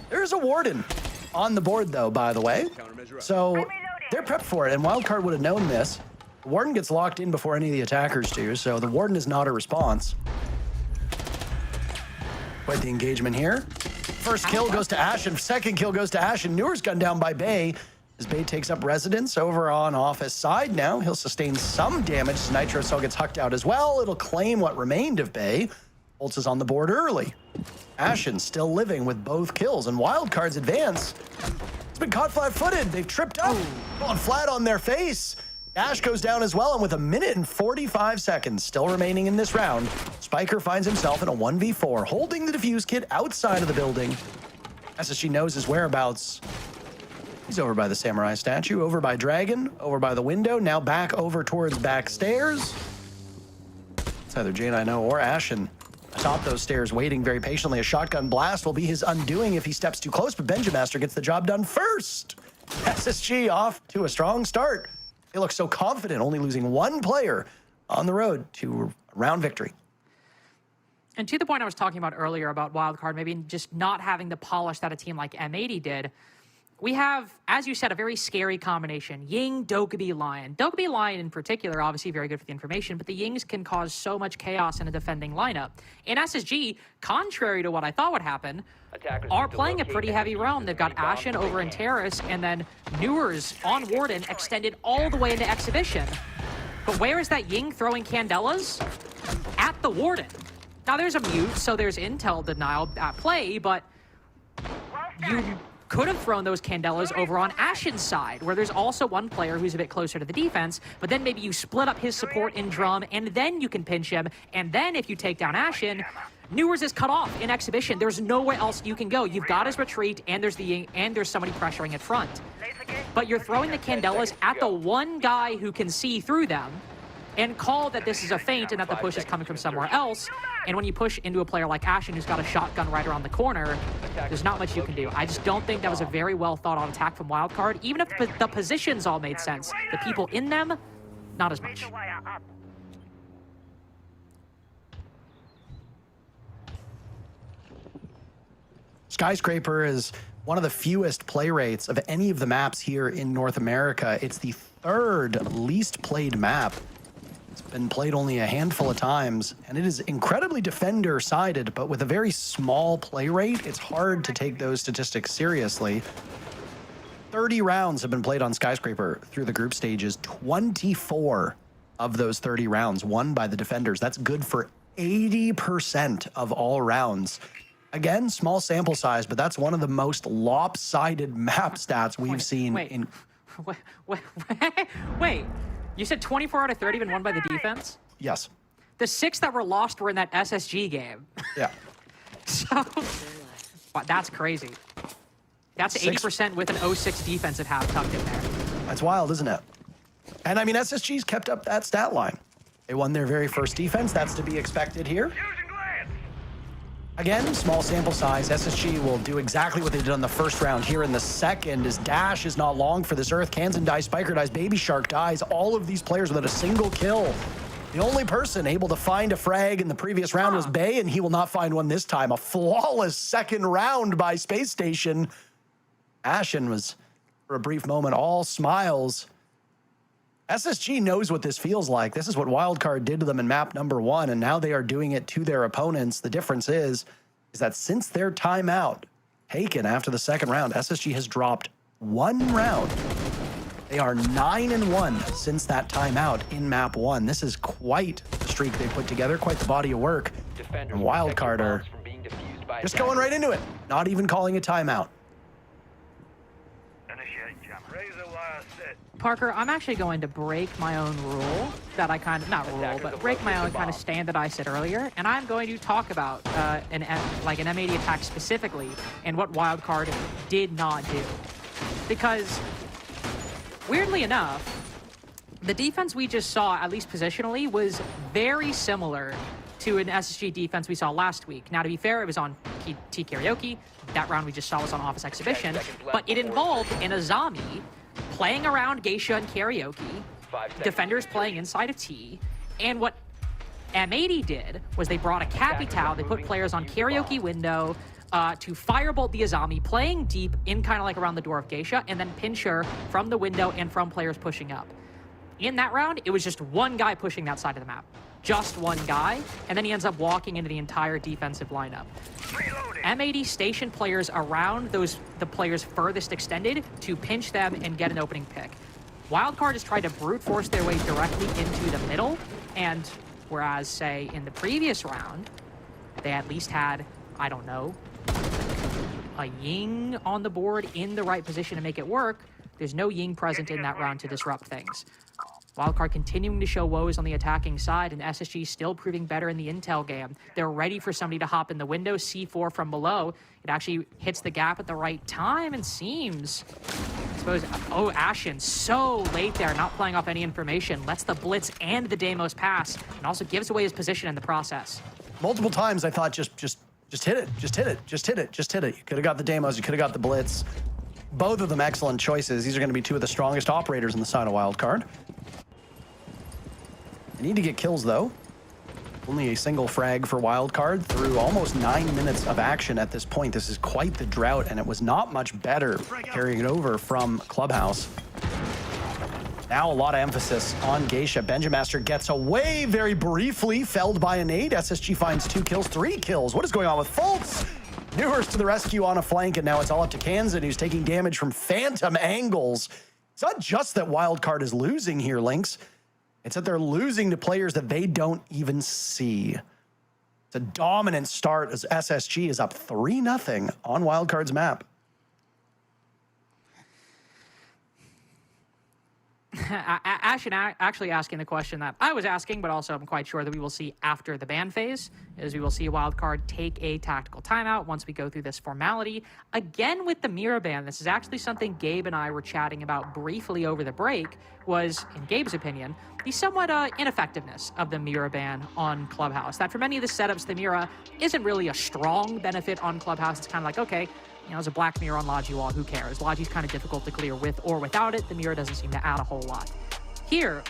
There's a Warden on the board, though, by the way. So they're prepped for it, and Wildcard would have known this. The Warden gets locked in before any of the attackers do, so the Warden is not a response. Quite the engagement here. First kill goes to Ashen, second kill goes to Ashen. Newer's gunned down by Bay. As Bay takes up residence over on Office side now. He'll sustain some damage as Nitro Cell gets hucked out as well. It'll claim what remained of Bay. Bolts is on the board early. Ashen still living with both kills, and Wildcard's advance has been caught flat-footed. They've tripped up, fallen flat on their face. Dash goes down as well, and with 1 minute and 45 seconds still remaining in this round, Spiker finds himself in a 1v4, holding the defuse kit outside of the building. SSG knows his whereabouts. He's over by the Samurai statue, over by Dragon, over by the window, now back over towards back stairs. It's either J9O or Ashen atop those stairs, waiting very patiently. A shotgun blast will be his undoing if he steps too close, but Benjamaster gets the job done first. SSG off to a strong start. They look so confident, only losing one player on the road to a round victory. And to the point I was talking about earlier about Wildcard, maybe just not having the polish that a team like M80 did, we have, as you said, a very scary combination. Ying, Dokkaebi, Lion. Dokkaebi, Lion in particular, obviously very good for the information, but the Yings can cause so much chaos in a defending lineup. And SSG, contrary to what I thought would happen, are playing a pretty heavy realm. They've got Ashen over in Terrace, and then Newer's on Warden extended all the way into Exhibition. But where is that Ying throwing Candelas? At the Warden. Now there's a mute, so there's intel denial at play, but you could have thrown those Candelas over on Ashen's side, where there's also one player who's a bit closer to the defense, but then maybe you split up his support in Drum, and then you can pinch him, and then if you take down Ashen, Newers is cut off in Exhibition. There's nowhere else you can go. You've got his retreat, and there's somebody pressuring at front. But you're throwing the Candelas at the one guy who can see through them, and call that this is a feint and that the push is coming from somewhere else. And when you push into a player like Ashen, who's got a shotgun right around the corner, there's not much you can do. I just don't think that was a very well thought out attack from Wildcard. Even if the positions all made sense, the people in them, not as much. Skyscraper is one of the fewest play rates of any of the maps here in North America. It's the third least played map. It's been played only a handful of times, and it is incredibly defender-sided, but with a very small play rate, it's hard to take those statistics seriously. 30 rounds have been played on Skyscraper through the group stages. 24 of those 30 rounds won by the defenders. That's good for 80% of all rounds. Again, small sample size, but that's one of the most lopsided map stats we've seen. Wait. You said 24 out of 30 been won by the defense? Yes. The 6 that were lost were in that SSG game. Yeah. So, that's crazy. That's 80% with an 06 defensive half tucked in there. That's wild, isn't it? And I mean, SSG's kept up that stat line. They won their very first defense. That's to be expected here. Again, small sample size. SSG will do exactly what they did on the first round here in the second. As Dash is not long for this Earth. Kansan dies, Spiker dies, Baby Shark dies. All of these players without a single kill. The only person able to find a frag in the previous round was Bay, and he will not find one this time. A flawless second round by Space Station. Ashen was, for a brief moment, all smiles. SSG knows what this feels like. This is what Wildcard did to them in map number 1, and now they are doing it to their opponents. The difference is that since their timeout taken after the second round, SSG has dropped 1 round. They are 9-1 since that timeout in map 1. This is quite the streak they put together, quite the body of work. And Wildcard are just going right into it, not even calling a timeout. Parker, I'm actually going to break my own rule that I kind of, not rule, but break my own kind of stand that I said earlier, and I'm going to talk about an M80 attack specifically and what Wildcard did not do. Because, weirdly enough, the defense we just saw, at least positionally, was very similar to an SSG defense we saw last week. Now, to be fair, it was on T Karaoke. That round we just saw was on Office Exhibition, but it involved an Azami playing around Geisha and Karaoke, defenders playing inside of T, and what M80 did was they brought a Capitao, they put players on Karaoke window to firebolt the Azami, playing deep in kind of like around the door of Geisha, and then pinch her from the window and from players pushing up. In that round, it was just one guy pushing that side of the map. Just one guy, and then he ends up walking into the entire defensive lineup. M80 stationed players around the players furthest extended to pinch them and get an opening pick. Wildcard has tried to brute force their way directly into the middle, and whereas, say, in the previous round, they at least had, I don't know, a Ying on the board in the right position to make it work, there's no Ying present in that round to disrupt things. Wildcard continuing to show woes on the attacking side, and SSG still proving better in the intel game. They're ready for somebody to hop in the window, C4 from below. It actually hits the gap at the right time and seems, I suppose, oh, Ashen, so late there, not playing off any information, lets the Blitz and the Deimos pass, and also gives away his position in the process. Multiple times I thought just hit it, just hit it, just hit it, just hit it. You could have got the Deimos, you could have got the Blitz. Both of them excellent choices. These are going to be two of the strongest operators on the side of Wildcard. They need to get kills, though. Only a single frag for Wildcard through almost 9 minutes of action at this point. This is quite the drought, and it was not much better carrying it over from Clubhouse. Now a lot of emphasis on Geisha. Benjamaster gets away very briefly, felled by a nade. SSG finds 2 kills, 3 kills. What is going on with Fultz? Newers to the rescue on a flank, and now it's all up to Kansan, who's taking damage from phantom angles. It's not just that Wildcard is losing here, Lynx. It's that they're losing to players that they don't even see. It's a dominant start as SSG is up 3-0 on Wildcard's map. Ashen actually asking the question that I was asking, but also I'm quite sure that we will see after the ban phase, is we will see Wildcard take a tactical timeout once we go through this formality. Again with the Mira ban, this is actually something Gabe and I were chatting about briefly over the break, was, in Gabe's opinion, the somewhat ineffectiveness of the Mira ban on Clubhouse. That for many of the setups, the Mira isn't really a strong benefit on Clubhouse. It's kind of like, okay, you know, there's a black mirror on Logi wall, who cares? Logi's kind of difficult to clear with or without it. The mirror doesn't seem to add a whole lot. Here,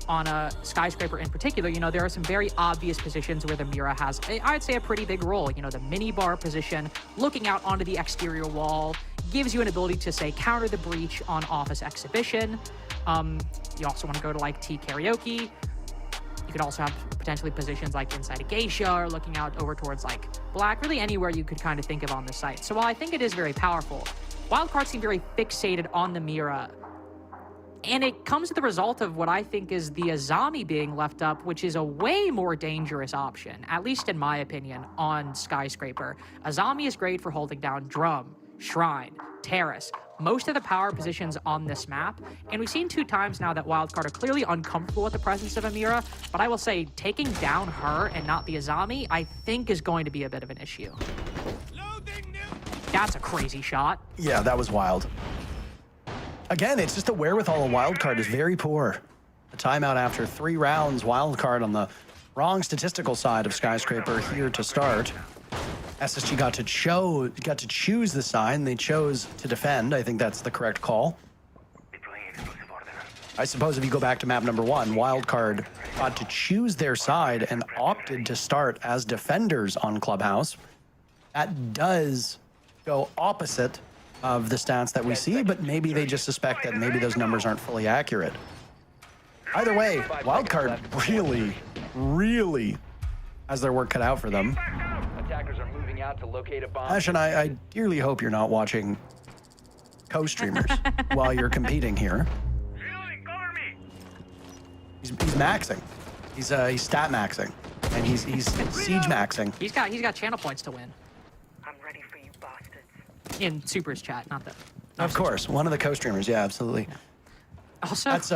on a Skyscraper in particular, you know, there are some very obvious positions where the mirror has, I'd say, a pretty big role. You know, the mini bar position, looking out onto the exterior wall, gives you an ability to, say, counter the breach on Office Exhibition. You also want to go to, like, T Karaoke. You could also have potentially positions like inside a Geisha or looking out over towards like Black, really anywhere you could kind of think of on the site. So while I think it is very powerful, Wildcard seem very fixated on the Mira. And it comes to the result of what I think is the Azami being left up, which is a way more dangerous option, at least in my opinion, on Skyscraper. Azami is great for holding down Drum, Shrine, Terrace, most of the power positions on this map, and we've seen 2 times now that Wildcard are clearly uncomfortable with the presence of Amira, but I will say taking down her and not the Azami, I think is going to be a bit of an issue. That's a crazy shot. Yeah, that was wild. Again, it's just the wherewithal of Wildcard is very poor. The timeout after 3 rounds, Wildcard on the wrong statistical side of Skyscraper here to start. SSG got to choose the side, and they chose to defend. I think that's the correct call. I suppose if you go back to map number 1, Wildcard got to choose their side and opted to start as defenders on Clubhouse. That does go opposite of the stats that we see, but maybe they just suspect that maybe those numbers aren't fully accurate. Either way, Wildcard really has their work cut out for them. Attackers are moving out to locate a bomb. Ash, and I dearly hope you're not watching co-streamers while you're competing here. He's maxing. He's stat maxing, and he's siege maxing. He's got channel points to win. I'm ready for you bastards. In Super's chat, not the. Of course, one of the co-streamers. Yeah, absolutely. Also, that's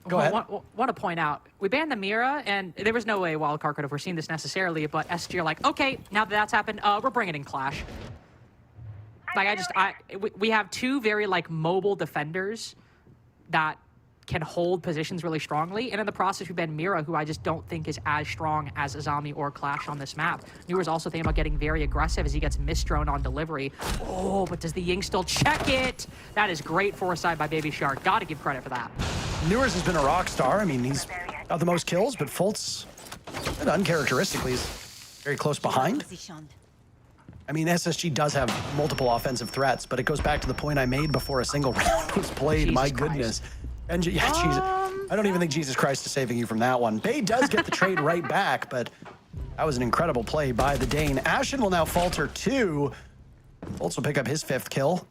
go ahead. Want to point out, we banned the Mira, and there was no way Wildcard could have foreseen this necessarily, but SG are like, okay, now that that's happened, we're bringing in Clash. Like, we have 2 very, like, mobile defenders that can hold positions really strongly. And in the process, we've been Mira, who I just don't think is as strong as Azami or Clash on this map. Newer's also thinking about getting very aggressive as he gets misdroned on delivery. Oh, but does the Ying still check it? That is great foresight by Baby Shark. Gotta give credit for that. Newers has been a rock star. I mean, he's got the most kills, but Fultz, uncharacteristically, is very close behind. I mean, SSG does have multiple offensive threats, but it goes back to the point I made before a single round was played. Jesus My Christ. goodness. And yeah, Jesus. I don't even think Jesus Christ is saving you from that one. Bay does get the trade right back, but that was an incredible play by the Dane. Ashen will now falter 2. Fultz will pick up his 5th kill.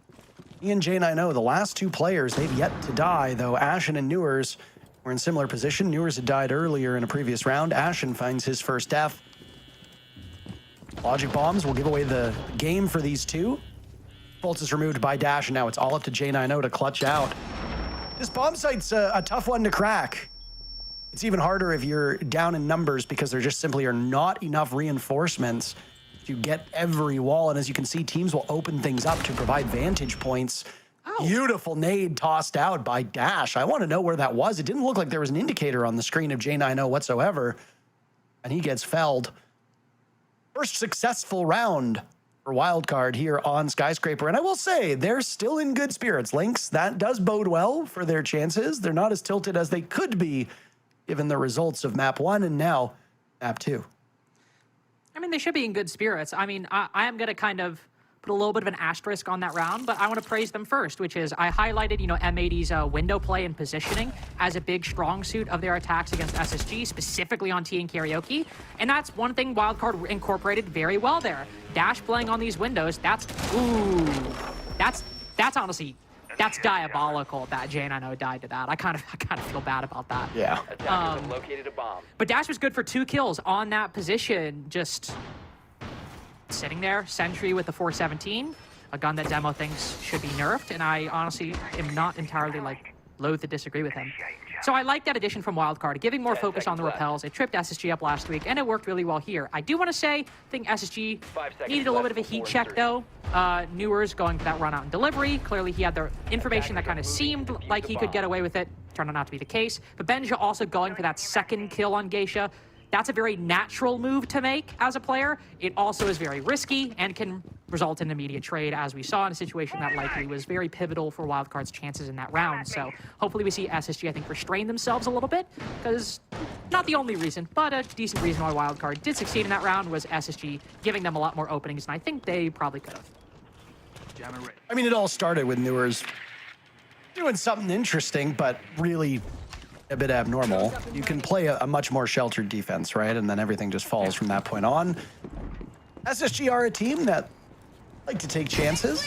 He and J9O, the last 2 players, they've yet to die, though Ashen and Newers were in similar position. Newers had died earlier in a previous round. Ashen finds his first death. Logic bombs will give away the game for these 2. Fultz is removed by Dash, and now it's all up to J9O to clutch out. This bomb site's a tough one to crack. It's even harder if you're down in numbers because there just simply are not enough reinforcements to get every wall. And as you can see, teams will open things up to provide vantage points. Oh. Beautiful nade tossed out by Dash. I want to know where that was. It didn't look like there was an indicator on the screen of J9O whatsoever. And he gets felled. First successful round for Wildcard here on Skyscraper. And I will say, they're still in good spirits. Lynx, that does bode well for their chances. They're not as tilted as they could be, given the results of Map 1 and now Map 2. I mean, they should be in good spirits. I mean, I am going to kind of put a little bit of an asterisk on that round, but I want to praise them first, which is I highlighted, M80's window play and positioning as a big strong suit of their attacks against SSG, specifically on T and Karaoke. And that's one thing Wildcard incorporated very well there. Dash playing on these windows, that's honestly, that's diabolical that J9O died to that. I kind of feel bad about that. Yeah. Attackers have located a bomb. But Dash was good for 2 kills on that position, just sitting there, Sentry with the 417, a gun that Demo thinks should be nerfed, and I honestly am not entirely loath to disagree with him. So I like that addition from Wildcard, giving more focus on the repels. It tripped SSG up last week, and it worked really well here. I do want to say, I think SSG needed a little bit of a heat check, though. Newers going for that run out and delivery. Clearly, he had the information that kind of seemed like he could get away with it. Turned out not to be the case. But Benja also going for that 2nd kill on Geisha. That's a very natural move to make as a player. It also is very risky and can result in an immediate trade, as we saw in a situation that likely was very pivotal for Wildcard's chances in that round. So hopefully we see SSG, I think, restrain themselves a little bit, because not the only reason, but a decent reason why Wildcard did succeed in that round was SSG giving them a lot more openings, and I think they probably could have. I mean, it all started with Newers doing something interesting, but really a bit abnormal. You can play a much more sheltered defense, right? And then everything just falls from that point on. SSG are a team that like to take chances.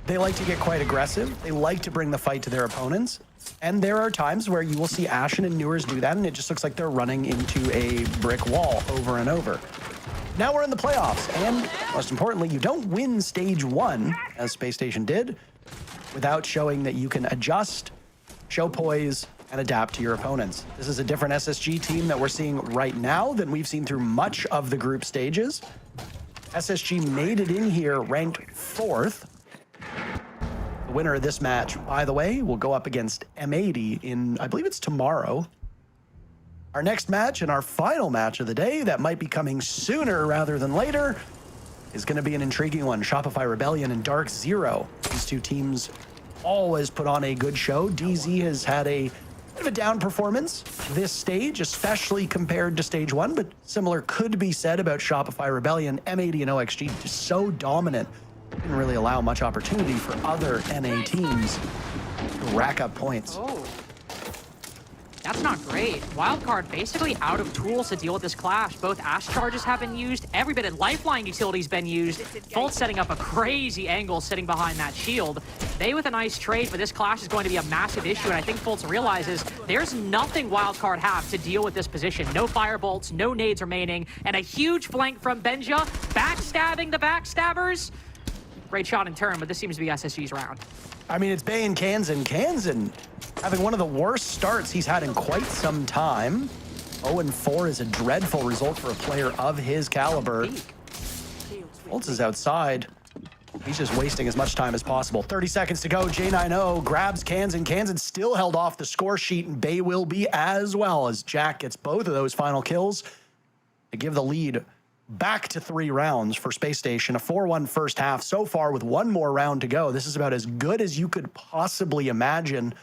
They like to get quite aggressive. They like to bring the fight to their opponents. And there are times where you will see Ashen and Newers do that, and it just looks like they're running into a brick wall over and over. Now we're in the playoffs, and most importantly, you don't win stage 1, as Space Station did, without showing that you can adjust, show poise, and adapt to your opponents. This is a different SSG team that we're seeing right now than we've seen through much of the group stages. SSG made it in here ranked 4th. The winner of this match, by the way, will go up against M80 in, I believe it's tomorrow. Our next match and our final match of the day that might be coming sooner rather than later is going to be an intriguing one. Shopify Rebellion and Dark Zero. These 2 teams always put on a good show. DZ has had a bit of a down performance this stage, especially compared to stage 1, but similar could be said about Shopify Rebellion. M80 and OXG just so dominant, didn't really allow much opportunity for other NA teams to rack up points. Oh, that's not great. Wildcard basically out of tools to deal with this clash. Both Ash charges have been used. Every bit of lifeline utility's been used. Fultz setting up a crazy angle sitting behind that shield. They with a nice trade, but this clash is going to be a massive issue, and I think Fultz realizes there's nothing Wildcard have to deal with this position. No firebolts, no nades remaining, and a huge flank from Benja, backstabbing the backstabbers. Great shot in turn, but this seems to be SSG's round. I mean, it's Bay and Kansan. Kansan having one of the worst starts he's had in quite some time. 0-4 is a dreadful result for a player of his caliber. Fultz is outside. He's just wasting as much time as possible. 30 seconds to go. J90 grabs Kansan. Kansan still held off the score sheet, and Bay will be as well, as Jack gets both of those final kills to give the lead back to 3 rounds for Space Station. A 4-1 first half so far with one more round to go. This is about as good as you could possibly imagine.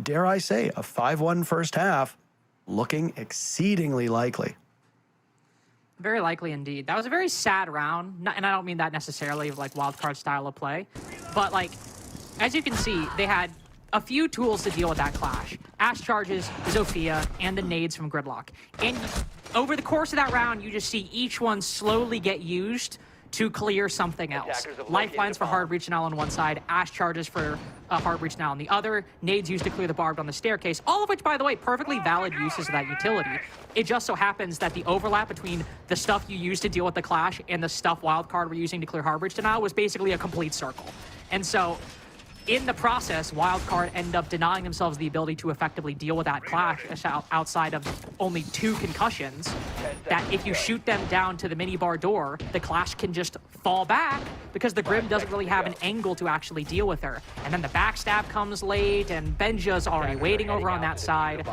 Dare I say, a 5-1 first half looking exceedingly likely. Very likely indeed. That was a very sad round, and I don't mean that necessarily of like wildcard style of play, but like, as you can see, they had a few tools to deal with that clash. Ash charges, Zofia, and the nades from Gridlock. And over the course of that round, you just see each one slowly get used to clear something else. Lifelines for hard breach now on one side, Ash charges for hard breach now on the other, nades used to clear the barbed on the staircase, all of which, by the way, perfectly valid uses of that utility. It just so happens that the overlap between the stuff you use to deal with the clash and the stuff Wildcard were using to clear hard breach denial was basically a complete circle. And so, in the process, Wildcard ended up denying themselves the ability to effectively deal with that clash outside of only 2 concussions, that if you shoot them down to the minibar door, the clash can just fall back because the Grim doesn't really have an angle to actually deal with her. And then the backstab comes late, and Benja's already waiting over on that side.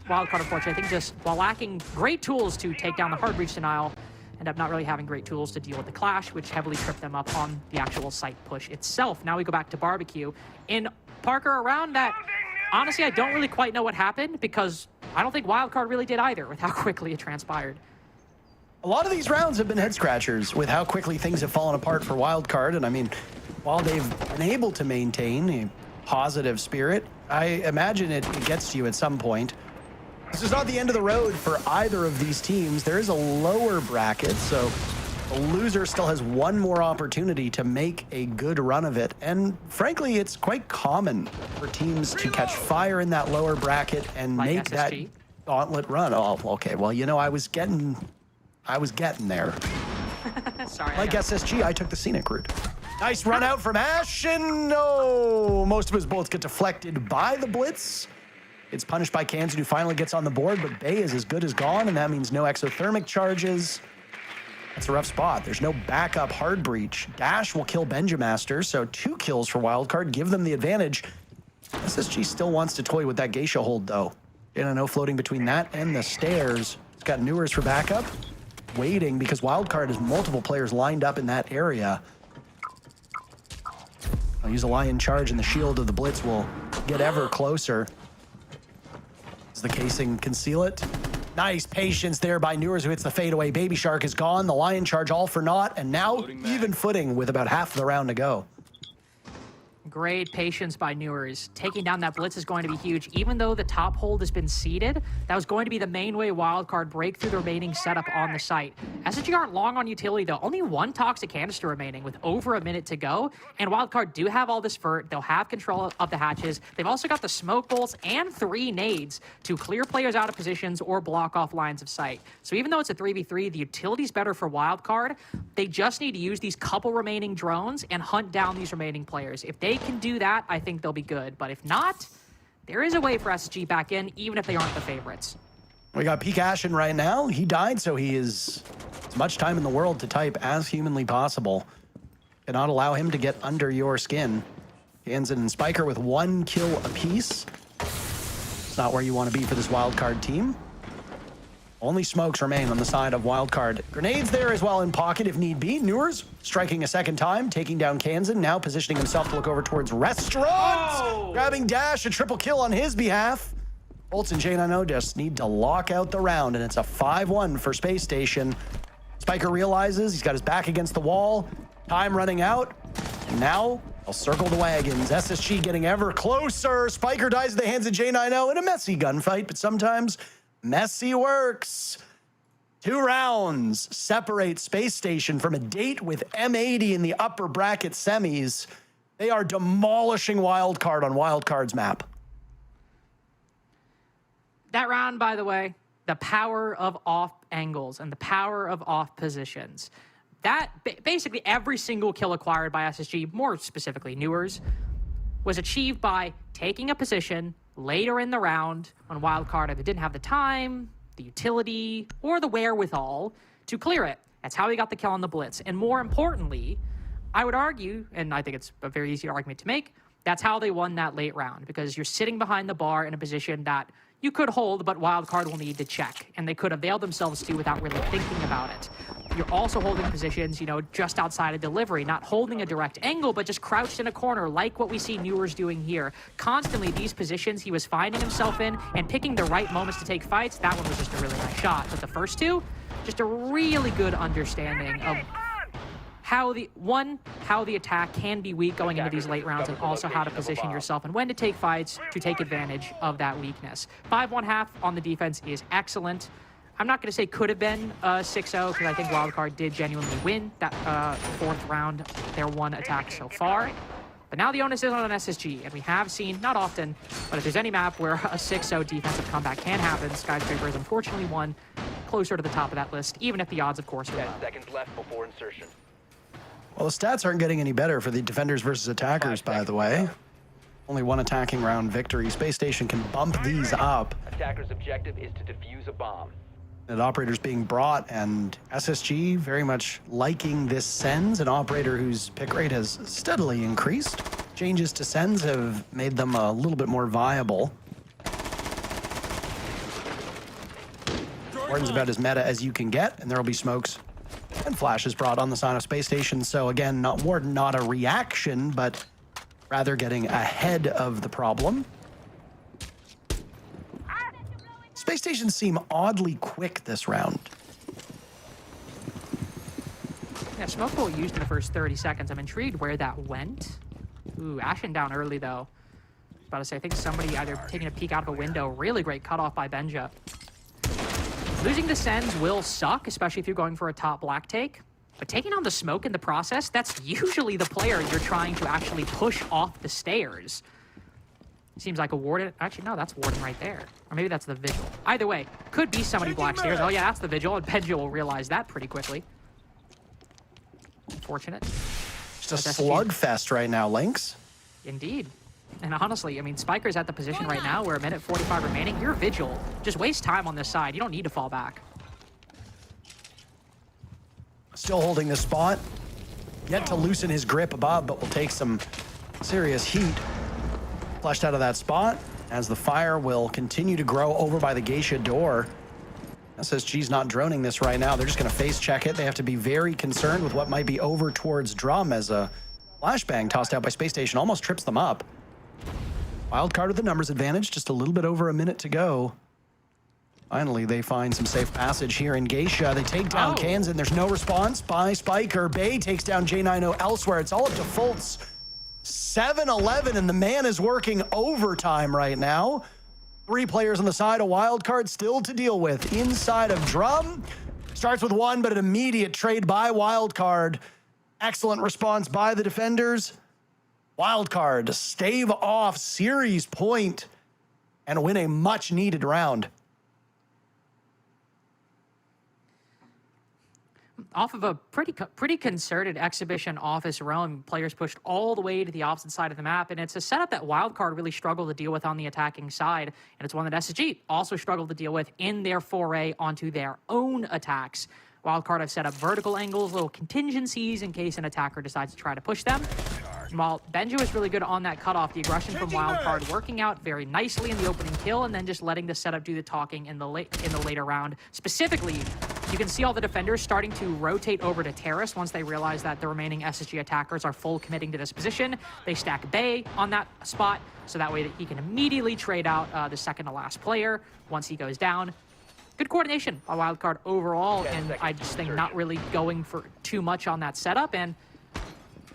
Wildcard, unfortunately, I think just while lacking great tools to take down the hard breach denial, end up not really having great tools to deal with the clash, which heavily tripped them up on the actual site push itself. Now we go back to barbecue. In Parker, around that, honestly, I don't really quite know what happened because I don't think Wildcard really did either with how quickly it transpired. A lot of these rounds have been head scratchers with how quickly things have fallen apart for Wildcard. And I mean, while they've been able to maintain a positive spirit, I imagine it gets to you at some point. This is not the end of the road for either of these teams. There is a lower bracket, so the loser still has one more opportunity to make a good run of it. And frankly, it's quite common for teams to catch fire in that lower bracket and like make SSG? that gauntlet run. Oh, okay. Well, you know, I was getting there. Sorry. Like SSG, I took the scenic route. Nice run out from Ash, and no, most of his bullets get deflected by the Blitz. It's punished by Kansan, who finally gets on the board, but Bay is as good as gone, and that means no exothermic charges. That's a rough spot. There's no backup hard breach. Dash will kill Benjamaster, so 2 kills for Wildcard, give them the advantage. SSG still wants to toy with that Geisha hold, though. No floating between that and the stairs. It's got Newers for backup, waiting because Wildcard has multiple players lined up in that area. I'll use a Lion charge, and the shield of the Blitz will get ever closer. Does the casing conceal it? Nice patience there by Newers, who hits the fadeaway. Baby Shark is gone. The Lion charge all for naught, and now even footing with about half the round to go. Great patience by Newers. Taking down that Blitz is going to be huge. Even though the top hold has been seeded, that was going to be the main way Wildcard break through the remaining setup on the site. SSG aren't long on utility, though. Only 1 toxic canister remaining with over a minute to go. And Wildcard do have all this vert. They'll have control of the hatches. They've also got the smoke bolts and 3 nades to clear players out of positions or block off lines of sight. So even though it's a 3v3, the utility's better for Wildcard. They just need to use these couple remaining drones and hunt down these remaining players. If they can do that, I think they'll be good. But if not, there is a way for SSG back in, even if they aren't the favorites. We got Peak Ashen right now. He died, so he is as much time in the world to type as humanly possible. Cannot allow him to get under your skin. Kansan and Spiker with 1 kill apiece. It's not where you want to be for this Wildcard team. Only smokes remain on the side of Wildcard. Grenades there as well in pocket if need be. Newers striking a second time, taking down Kansan, now positioning himself to look over towards Restaurant. Grabbing Dash, a triple kill on his behalf. Bolts and J90 just need to lock out the round, and it's a 5-1 for Space Station. Spiker realizes he's got his back against the wall. Time running out, and now they'll circle the wagons. SSG getting ever closer. Spiker dies at the hands of J90 in a messy gunfight, but sometimes messy works. 2 rounds separate Space Station from a date with M80 in the upper bracket semis. They are demolishing Wildcard on Wildcard's map. That round, by the way, the power of off angles and the power of off positions. That basically every single kill acquired by SSG, more specifically Newers, was achieved by taking a position later in the round when Wildcard either didn't have the time, the utility, or the wherewithal to clear it. That's how he got the kill on the Blitz. And more importantly, I would argue, and I think it's a very easy argument to make, that's how they won that late round, because you're sitting behind the bar in a position that you could hold, but Wildcard will need to check, and they could avail themselves to without really thinking about it. You're also holding positions, you know, just outside of delivery, not holding a direct angle, but just crouched in a corner, like what we see Newers doing here. Constantly, these positions he was finding himself in and picking the right moments to take fights. That one was just a really nice shot, but the first two, just a really good understanding of how the attack can be weak going into these late rounds, and also how to position yourself and when to take fights to take advantage of that weakness. 5-1-1 on the defense is excellent. I'm not going to say could have been 6-0, because I think Wildcard did genuinely win that fourth round, their one attack so far. But now the onus is on an SSG, and we have seen, not often, but if there's any map where a 6-0 defensive comeback can happen, Skyscraper is unfortunately one closer to the top of that list, even if the odds, of course, are low. 10 seconds left before insertion. Well, the stats aren't getting any better for the defenders versus attackers, by the way. Only one attacking round victory. Space Station can bump these up. Attacker's objective is to defuse a bomb. And operators being brought, and SSG very much liking this Sens, an operator whose pick rate has steadily increased. Changes to Sens have made them a little bit more viable. Warden's about as meta as you can get, and there will be smokes and flashes brought on the side of Space Station. So again, Warden not a reaction, but rather getting ahead of the problem. Space Stations seem oddly quick this round. Yeah, smoke pool used in the first 30 seconds. I'm intrigued where that went. Ooh, Ashen down early though. I was about to say, I think somebody either taking a peek out of a window. Really great cutoff by Benja. Losing the Sens will suck, especially if you're going for a top black take. But taking on the smoke in the process, that's usually the player you're trying to actually push off the stairs. Seems like a Warden. Actually, no, that's Warden right there. Or maybe that's the Vigil. Either way, could be somebody black stairs. Oh yeah, that's the Vigil, and Benja will realize that pretty quickly. Unfortunate. Just a slugfest right now, Lynx. Indeed. And honestly, I mean, Spiker's at the position right now where a minute 45 remaining. You're Vigil. Just waste time on this side. You don't need to fall back. Still holding the spot. Yet to loosen his grip above, but will take some serious heat. Flushed out of that spot as the fire will continue to grow over by the geisha door. SSG's not droning this right now. They're just going to face check it. They have to be very concerned with what might be over towards drum, as a flashbang tossed out by Space Station almost trips them up. Wildcard with the numbers advantage, just a little bit over a minute to go. Finally, they find some safe passage here in Geisha. They take down Kansan. There's no response by Spiker. Bay takes down J90 elsewhere. It's all up to Fultz. 7-11, and the man is working overtime right now. 3 players on the side of Wildcard still to deal with. Inside of Drum. Starts with 1, but an immediate trade by Wildcard. Excellent response by the defenders. Wildcard stave off series point and win a much-needed round. Off of a pretty concerted exhibition office roam, players pushed all the way to the opposite side of the map, and it's a setup that Wildcard really struggled to deal with on the attacking side, and it's one that SSG also struggled to deal with in their foray onto their own attacks. Wildcard have set up vertical angles, little contingencies in case an attacker decides to try to push them. And while Benja was really good on that cutoff, the aggression from Wildcard working out very nicely in the opening kill, and then just letting the setup do the talking in the later round. Specifically, you can see all the defenders starting to rotate over to Terrace once they realize that the remaining SSG attackers are full committing to this position. They stack Bay on that spot, so that way that he can immediately trade out the second to last player once he goes down. Good coordination by Wildcard overall, and I just think not really going for too much on that setup, and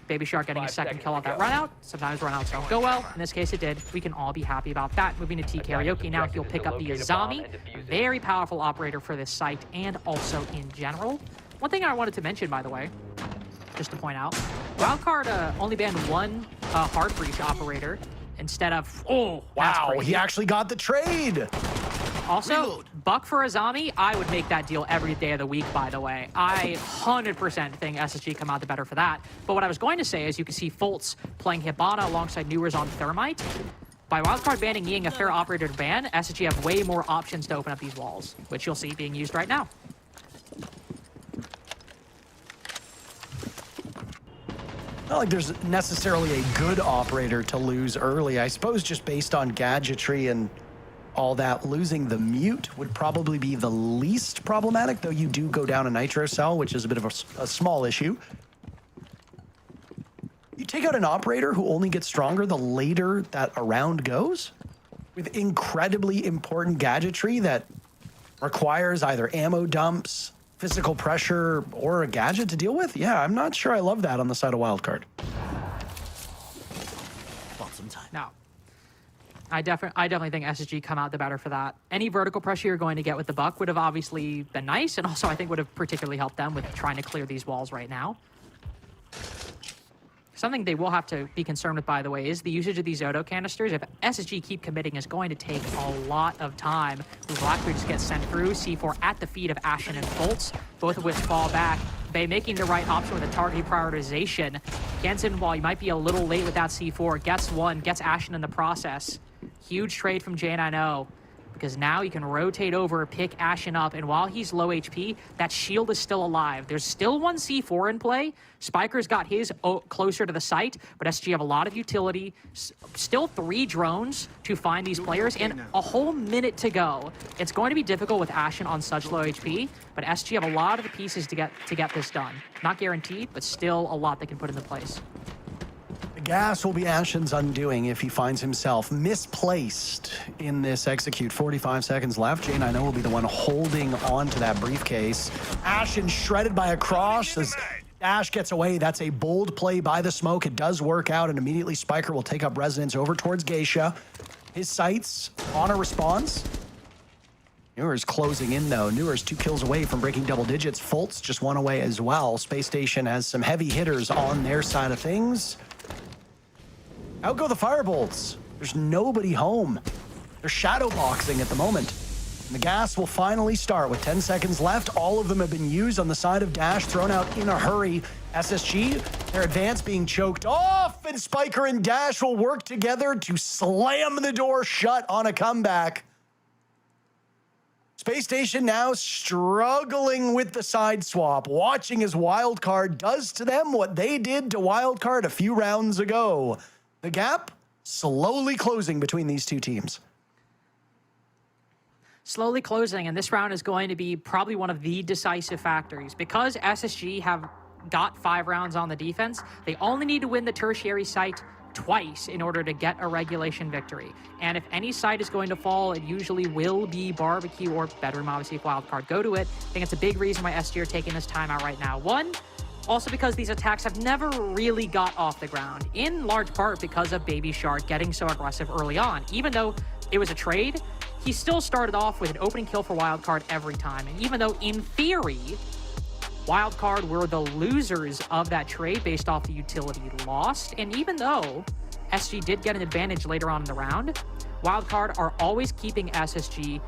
Baby Shark getting a second kill off that run out. Sometimes run outs don't go well. In this case, it did. We can all be happy about that. Moving to T Karaoke now, he'll pick up the Azami. Very powerful operator for this site and also in general. One thing I wanted to mention, by the way, just to point out, Wildcard only banned 1 hard breach operator instead of, wow, he actually got the trade. Also, buck for Azami, I would make that deal every day of the week, by the way. I 100% think SSG come out the better for that. But what I was going to say is you can see Fultz playing Hibana alongside Newers on Thermite. By Wildcard banning being a fair operator to ban, SSG have way more options to open up these walls, which you'll see being used right now. not like there's necessarily a good operator to lose early. I suppose just based on gadgetry and all that, losing the mute would probably be the least problematic, though you do go down a nitro cell, which is a bit of a small issue. You take out an operator who only gets stronger the later that a round goes, with incredibly important gadgetry that requires either ammo dumps, physical pressure, or a gadget to deal with. Yeah, I'm not sure I love that on the side of Wildcard. No. I definitely think SSG come out the better for that. Any vertical pressure you're going to get with the Buck would have obviously been nice, and also I think would have particularly helped them with trying to clear these walls right now. Something they will have to be concerned with, by the way, is the usage of these auto canisters. If SSG keep committing, is going to take a lot of time. Blackbeard just gets sent through. C4 at the feet of Ashen and Bolts, both of which fall back. Bay making the right option with a target prioritization. Gensen, while he might be a little late with that C4, gets one, gets Ashen in the process. Huge trade from J90, because now you can rotate over, pick Ashen up, and while he's low HP, that shield is still alive. There's still one C4 in play. Spiker's got his closer to the site, but SG have a lot of utility. Still 3 drones to find these players, and a whole minute to go. It's going to be difficult with Ashen on such low HP, but SG have a lot of the pieces to get this done. Not guaranteed, but still a lot they can put into place. The gas will be Ashen's undoing if he finds himself misplaced in this execute. 45 seconds left. J90 will be the one holding on to that briefcase. Ashen shredded by a cross as Dash gets away. That's a bold play by the smoke. It does work out, and immediately Spiker will take up residence over towards Geisha. His sights on a response. Newer's closing in, though. Newer's 2 kills away from breaking double digits. Fultz just 1 away as well. Space Station has some heavy hitters on their side of things. Out go the Firebolts. There's nobody home. They're shadow boxing at the moment. And the gas will finally start with 10 seconds left. All of them have been used on the side of Dash, thrown out in a hurry. SSG, their advance being choked off, and Spiker and Dash will work together to slam the door shut on a comeback. Space Station now struggling with the side swap, watching as Wildcard does to them what they did to Wildcard a few rounds ago. The gap slowly closing between these two teams. Slowly closing, and this round is going to be probably one of the decisive factors. Because SSG have got 5 rounds on the defense, they only need to win the tertiary site twice in order to get a regulation victory. And if any site is going to fall, it usually will be Barbecue or Bedroom, obviously, if Wildcard go to it. I think it's a big reason why SG are taking this time out right now. One, also because these attacks have never really got off the ground, in large part because of Baby Shark getting so aggressive early on. Even though it was a trade, he still started off with an opening kill for Wildcard every time. And even though, in theory, Wildcard were the losers of that trade based off the utility lost, and even though SG did get an advantage later on in the round, Wildcard are always keeping SSG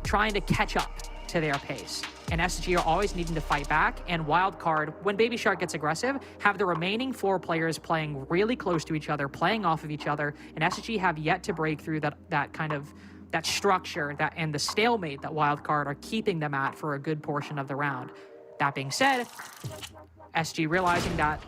trying to catch up to their pace. And SSG are always needing to fight back, and Wildcard, when Baby Shark gets aggressive, have the remaining 4 players playing really close to each other, playing off of each other, and SSG have yet to break through that structure and the stalemate that Wildcard are keeping them at for a good portion of the round. That being said, SG realizing that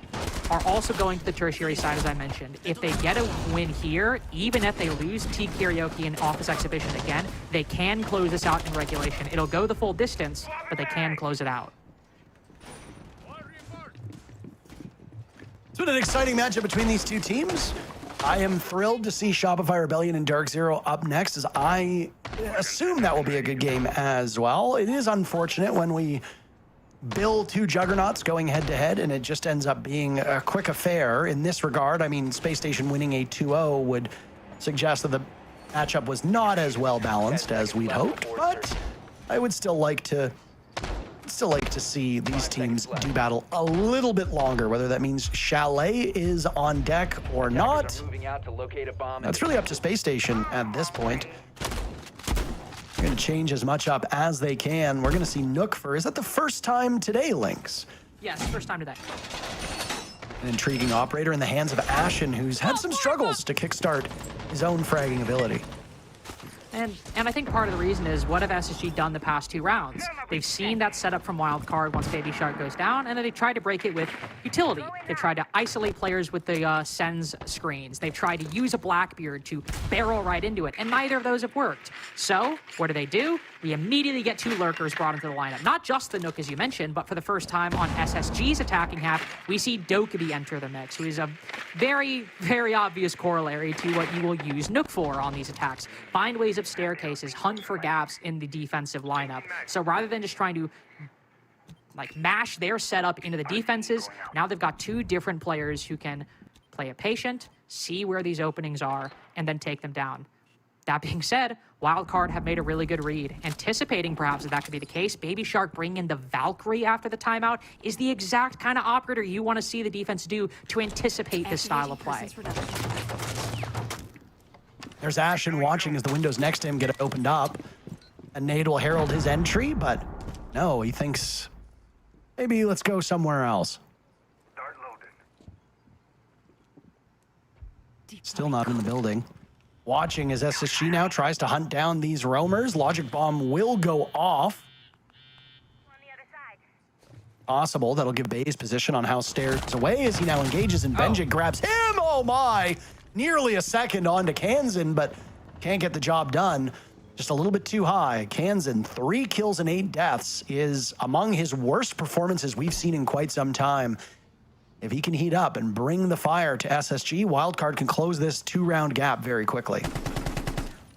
are also going to the tertiary side, as I mentioned. If they get a win here, even if they lose T Karaoke and Office Exhibition again, they can close this out in regulation. It'll go the full distance, but they can close it out. It's been an exciting matchup between these two teams. I am thrilled to see Shopify Rebellion and Dark Zero up next, as I assume that will be a good game as well. It is unfortunate when we build 2 juggernauts going head-to-head, and it just ends up being a quick affair in this regard. I mean, Space Station winning a 2-0 would suggest that the matchup was not as well balanced as we'd hoped, but I would still like to see these teams do battle a little bit longer, whether that means Chalet is on deck or not. That's really up to Space Station at this point. They're going to change as much up as they can. We're going to see Nook for, is that the first time today, Lynx? Yes, first time today. An intriguing operator in the hands of Ashen, who's had some struggles to kickstart his own fragging ability. And I think part of the reason is, what have SSG done the past 2 rounds? They've seen that setup from Wildcard once Baby Shark goes down, and then they tried to break it with utility. They've tried to isolate players with the Sens screens. They've tried to use a Blackbeard to barrel right into it, and neither of those have worked. So what do? We immediately get 2 lurkers brought into the lineup. Not just the Nook, as you mentioned, but for the first time on SSG's attacking half, we see Dokkaebi enter the mix, who is a very, very obvious corollary to what you will use Nook for on these attacks. Find ways up staircases, hunt for gaps in the defensive lineup. So rather than just trying to like mash their setup into the defenses, now they've got 2 different players who can play it patient, see where these openings are, and then take them down. That being said, Wildcard have made a really good read. Anticipating perhaps that could be the case, Baby Shark bringing in the Valkyrie after the timeout is the exact kind of operator you want to see the defense do to anticipate this style of play. There's Ashen watching as the windows next to him get opened up. A nade will herald his entry, but no, he thinks maybe let's go somewhere else. Still not in the building. Watching as SSG now tries to hunt down these roamers. Logic Bomb will go off. Possible. That'll give Bay's position on House stairs away as he now engages and Benjik grabs him. Oh my! Nearly a second onto Kansan, but can't get the job done. Just a little bit too high. Kansan, 3 kills and 8 deaths, is among his worst performances we've seen in quite some time. If he can heat up and bring the fire to SSG, Wildcard can close this 2-round gap very quickly.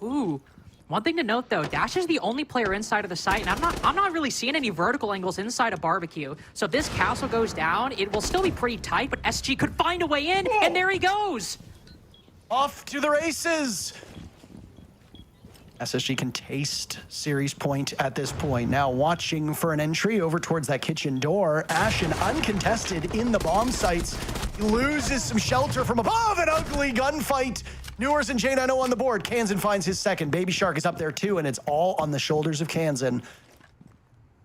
Ooh. One thing to note, though, Dash is the only player inside of the site, and I'm not really seeing any vertical angles inside of Barbecue. So if this castle goes down, it will still be pretty tight, but SG could find a way in, and there he goes! Off to the races! SSG can taste series point at this point. Now watching for an entry over towards that kitchen door. Ashen uncontested in the bomb sites. He loses some shelter from above. An ugly gunfight. Newers and J90 on the board. Kansan finds his second. Baby Shark is up there too, and it's all on the shoulders of Kansan.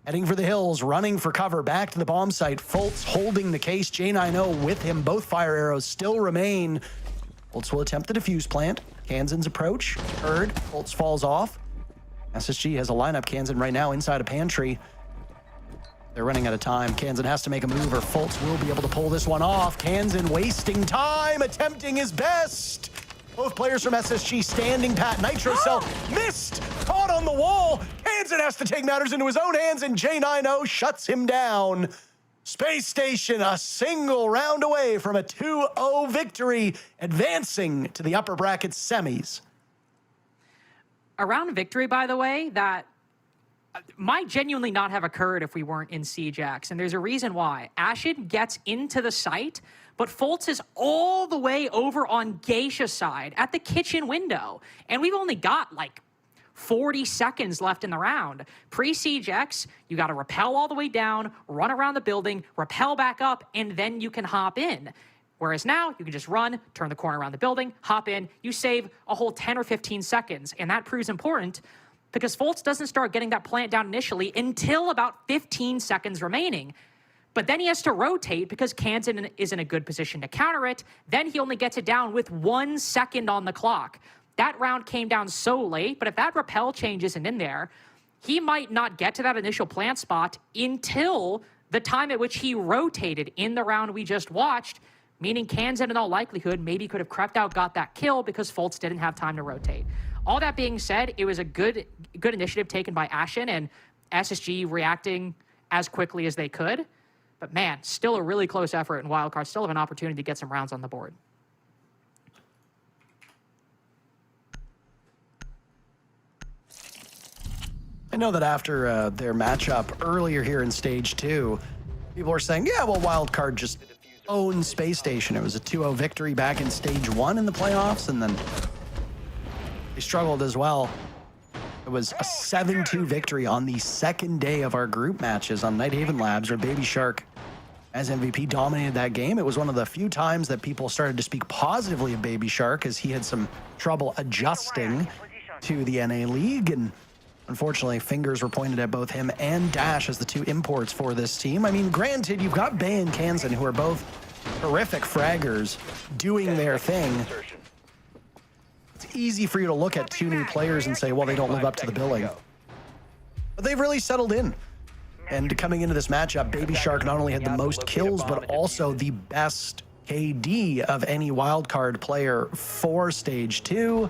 Heading for the hills, running for cover, back to the bomb site. Fultz holding the case. J90 with him. Both fire arrows still remain. Fultz will attempt the defuse plant. Kansan's approach, heard. Fultz falls off. SSG has a lineup. Kansan right now inside a pantry. They're running out of time. Kansan has to make a move or Fultz will be able to pull this one off. Kansan wasting time, attempting his best. Both players from SSG standing pat. Nitro Cell missed, caught on the wall. Kansan has to take matters into his own hands and J90 shuts him down. Space Station a single round away from a 2-0 victory, advancing to the upper bracket semis. A round victory, by the way, that might genuinely not have occurred if we weren't in Siege-X, and there's a reason why. Ashen gets into the site, but Fultz is all the way over on Geisha's side at the kitchen window, and we've only got like 40 seconds left in the round. Pre-Siege-X, you got to rappel all the way down, run around the building, rappel back up, and then you can hop in. Whereas now, you can just run, turn the corner around the building, hop in, you save a whole 10 or 15 seconds, and that proves important because Fultz doesn't start getting that plant down initially until about 15 seconds remaining. But then he has to rotate because Kansan is in a good position to counter it. Then he only gets it down with 1 second on the clock. That round came down so late, but if that rappel change isn't in there, he might not get to that initial plant spot until the time at which he rotated in the round we just watched, meaning Kansan in all likelihood maybe could have crept out, got that kill because Fultz didn't have time to rotate. All that being said, it was a good initiative taken by Ashen and SSG reacting as quickly as they could. But man, still a really close effort, and Wildcard still have an opportunity to get some rounds on the board. I know that after their matchup earlier here in Stage 2, people were saying, yeah, well, Wildcard just owned Space Station. It was a 2-0 victory back in Stage 1 in the playoffs, and then they struggled as well. It was a 7-2 victory on the second day of our group matches on Nighthaven Labs, where Baby Shark, as MVP, dominated that game. It was one of the few times that people started to speak positively of Baby Shark, as he had some trouble adjusting to the NA League, and unfortunately, fingers were pointed at both him and Dash as the 2 imports for this team. I mean, granted, you've got Bay and Kansan, who are both horrific fraggers, doing their thing. It's easy for you to look at two new players and say, well, they don't live up to the billing. But they've really settled in. And coming into this matchup, Baby Shark not only had the most kills, but also the best KD of any wildcard player for Stage 2.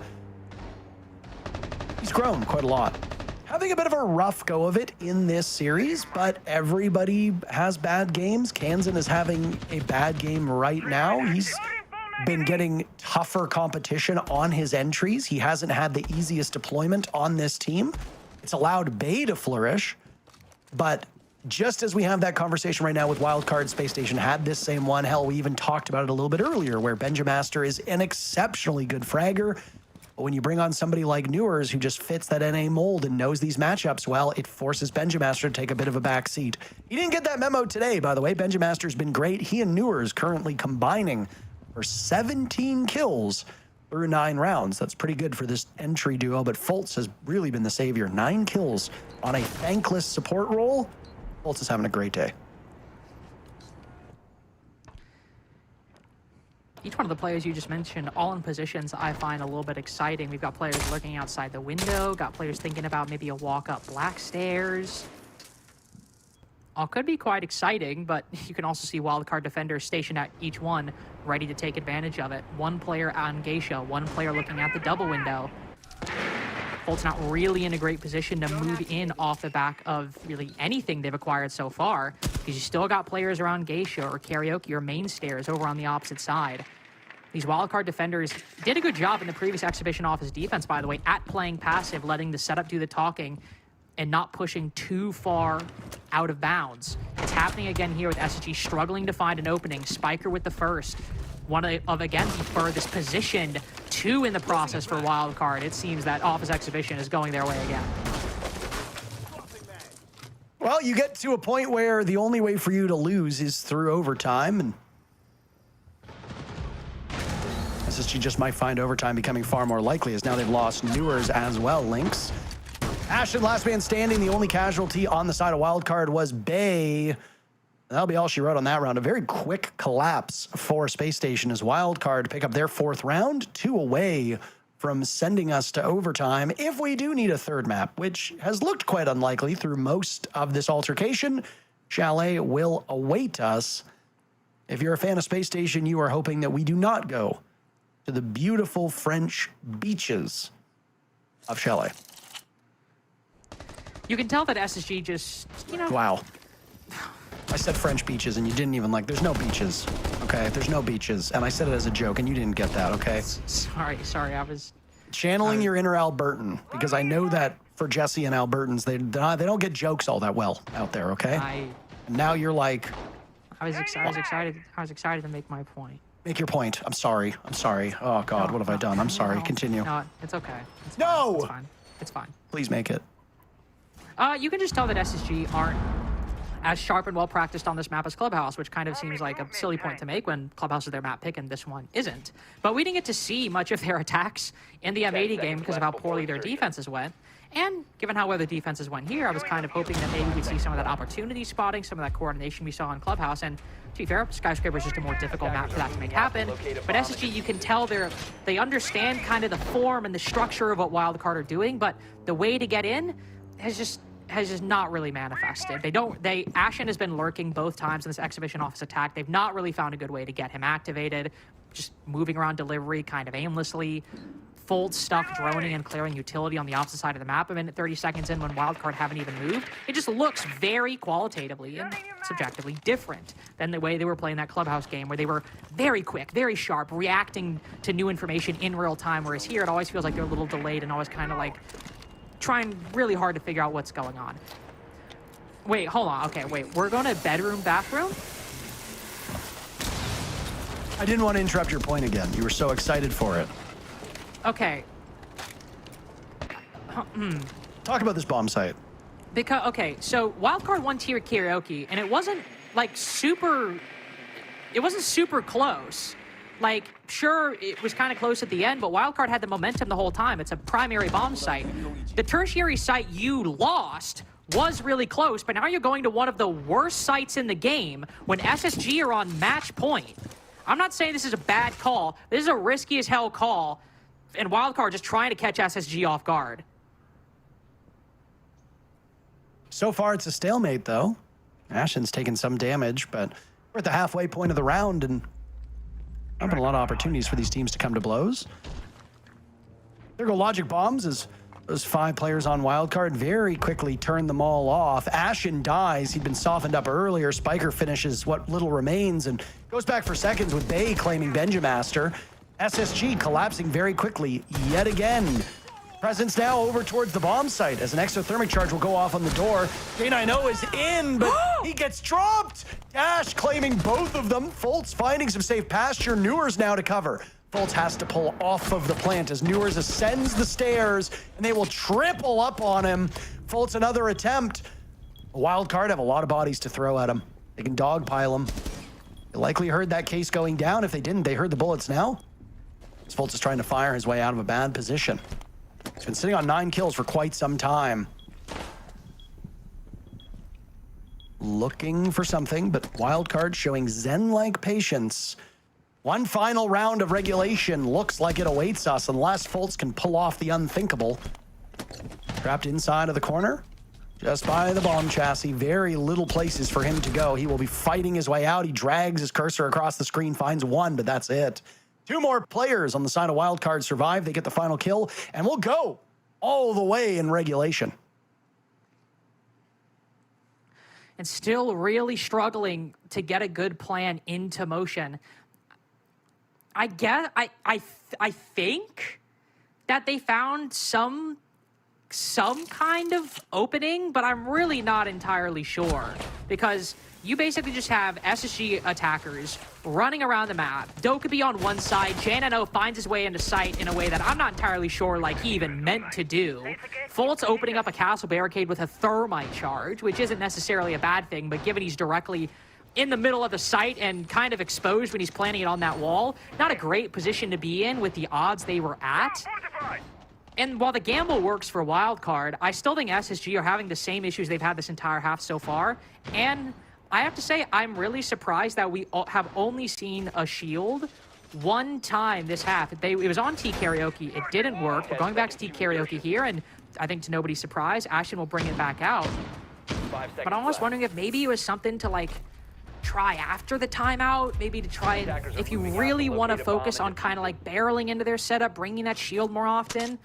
He's grown quite a lot. Having a bit of a rough go of it in this series, but everybody has bad games. Kansan is having a bad game right now. He's been getting tougher competition on his entries. He hasn't had the easiest deployment on this team. It's allowed Bay to flourish, but just as we have that conversation right now with Wildcard, Space Station had this same one. Hell, we even talked about it a little bit earlier, where Benjamaster is an exceptionally good fragger. But when you bring on somebody like Newers, who just fits that NA mold and knows these matchups well, it forces Benjamaster to take a bit of a back seat. He didn't get that memo today, by the way. Benjamaster's been great. He and Newers currently combining for 17 kills through 9 rounds. That's pretty good for this entry duo, but Fultz has really been the savior. 9 kills on a thankless support role. Fultz is having a great day. Each one of the players you just mentioned, all in positions I find a little bit exciting. We've got players looking outside the window, got players thinking about maybe a walk up black stairs. All could be quite exciting, but you can also see wildcard defenders stationed at each one, ready to take advantage of it. One player on Geisha, one player looking at the double window. Fultz not really in a great position to move in off the back of really anything they've acquired so far, because you still got players around Geisha or Karaoke or main stairs over on the opposite side. These wildcard defenders did a good job in the previous exhibition office defense, by the way, at playing passive, letting the setup do the talking and not pushing too far out of bounds. It's happening again here with SSG struggling to find an opening. Spiker with the first. One of again, the furthest positioned 2 in the process for Wildcard. It seems that Office Exhibition is going their way again. Well, you get to a point where the only way for you to lose is through overtime, and SSG just might find overtime becoming far more likely, as now they've lost Newers as well. Lynx. Ashton, last man standing. The only casualty on the side of Wildcard was Bay. That'll be all she wrote on that round. A very quick collapse for Space Station as Wildcard pick up their 4th round, 2 away from sending us to overtime if we do need a 3rd map, which has looked quite unlikely through most of this altercation. Chalet will await us. If you're a fan of Space Station, you are hoping that we do not go to the beautiful French beaches of Chalet. You can tell that SSG just, you know... Wow. I said French beaches, and you didn't even like, there's no beaches, okay? There's no beaches, and I said it as a joke, and you didn't get that, okay? Sorry, I was... Channeling your inner Albertan, because I know that for Jesse and Albertans, they don't get jokes all that well out there, okay? And now you're like... I was excited to make my point. Make your point. I'm sorry. Oh, God, what have I done? I'm sorry. Continue. No, it's okay. No! It's fine. It's fine. Please make it. You can just tell that SSG aren't as sharp and well practiced on this map as Clubhouse, which kind of seems like a silly point to make when Clubhouse is their map pick and this one isn't. But we didn't get to see much of their attacks in the M80 game because of how poorly their defenses went. And given how well the defenses went here, I was kind of hoping that maybe we'd see some of that opportunity spotting, some of that coordination we saw in Clubhouse. And to be fair, Skyscraper is just a more difficult map for that to make happen. But SSG, you can tell they understand kind of the form and the structure of what Wildcard are doing, but the way to get in has just not really manifested. Ashen has been lurking both times in this exhibition office attack. They've not really found a good way to get him activated, just moving around delivery kind of aimlessly. Fultz stuck droning and clearing utility on the opposite side of the map a minute 30 seconds in when Wildcard haven't even moved. It just looks very qualitatively and subjectively different than the way they were playing that Clubhouse game, where they were very quick, very sharp, reacting to new information in real time, whereas here it always feels like they're a little delayed and always kind of like trying really hard to figure out what's going on. Wait, hold on. Okay, wait. We're going to bedroom, bathroom? I didn't want to interrupt your point again. You were so excited for it. Okay. Talk about this bomb site. Because, okay, so Wildcard won tier Karaoke, and it wasn't, like, super close. Like, sure, it was kind of close at the end, but Wildcard had the momentum the whole time. It's a primary bomb site. The tertiary site you lost was really close, but now you're going to one of the worst sites in the game when SSG are on match point. I'm not saying this is a bad call. This is a risky as hell call And Wildcard just trying to catch SSG off guard. So far, it's a stalemate, though. Ashen's taken some damage, but we're at the halfway point of the round, and not been a lot of opportunities for these teams to come to blows. There go logic bombs as those 5 players on Wildcard very quickly turn them all off. Ashen dies. He'd been softened up earlier. Spiker finishes what little remains and goes back for seconds with Bay claiming Benjamaster. SSG collapsing very quickly yet again. Presence now over towards the bomb site as an exothermic charge will go off on the door. J9O is in, but he gets dropped. Dash claiming both of them. Foltz finding some safe pasture. Newers now to cover. Foltz has to pull off of the plant as Newers ascends the stairs, and they will triple up on him. Foltz another attempt. Wildcard have a lot of bodies to throw at him. They can dogpile him. They likely heard that case going down. If they didn't, they heard the bullets now. Foltz is trying to fire his way out of a bad position. He's been sitting on 9 kills for quite some time. Looking for something, but Wildcard showing Zen-like patience. One final round of regulation looks like it awaits us unless Foltz can pull off the unthinkable. Trapped inside of the corner, just by the bomb chassis. Very little places for him to go. He will be fighting his way out. He drags his cursor across the screen, finds one, but that's it. 2 more players on the side of Wildcard survive. They get the final kill, and we'll go all the way in regulation. And still really struggling to get a good plan into motion. I think that they found some kind of opening, but I'm really not entirely sure, because you basically just have SSG attackers running around the map. Doe could be on one side. J9O finds his way into sight in a way that I'm not entirely sure like he even meant to do. Foltz opening up a castle barricade with a thermite charge, which isn't necessarily a bad thing, but given he's directly in the middle of the site and kind of exposed when he's planning it on that wall, not a great position to be in with the odds they were at. And while the gamble works for Wildcard, I still think SSG are having the same issues they've had this entire half so far. And I have to say, I'm really surprised that we have only seen a shield one time this half. It was on T Karaoke. It didn't work. We're going back to T Karaoke here, and I think to nobody's surprise, Ashen will bring it back out. But I'm almost wondering if maybe it was something to, like, try after the timeout, maybe to try and, if you really want to focus on kind of like barreling into their setup, bringing that shield more often.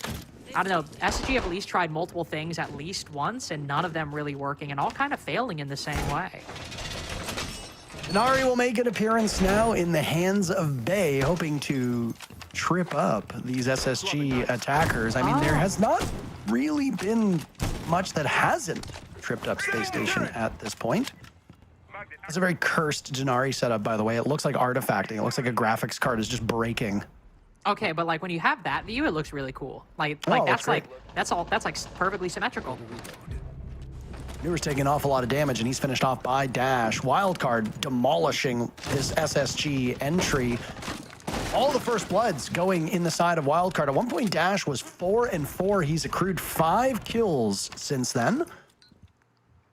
I don't know, SSG have at least tried multiple things at least once, and none of them really working, and all kind of failing in the same way. Denari will make an appearance now in the hands of Bay, hoping to trip up these SSG attackers. I mean, there has not really been much that hasn't tripped up Space Station at this point. It's a very cursed Denari setup, by the way. It looks like artifacting. It looks like a graphics card is just breaking. Okay, but like when you have that view, it looks really cool. That's perfectly symmetrical. Newer's taking an awful lot of damage, and he's finished off by Dash. Wildcard demolishing this SSG entry. All the first bloods going in the side of Wildcard. At one point, Dash was 4-4. He's accrued 5 kills since then.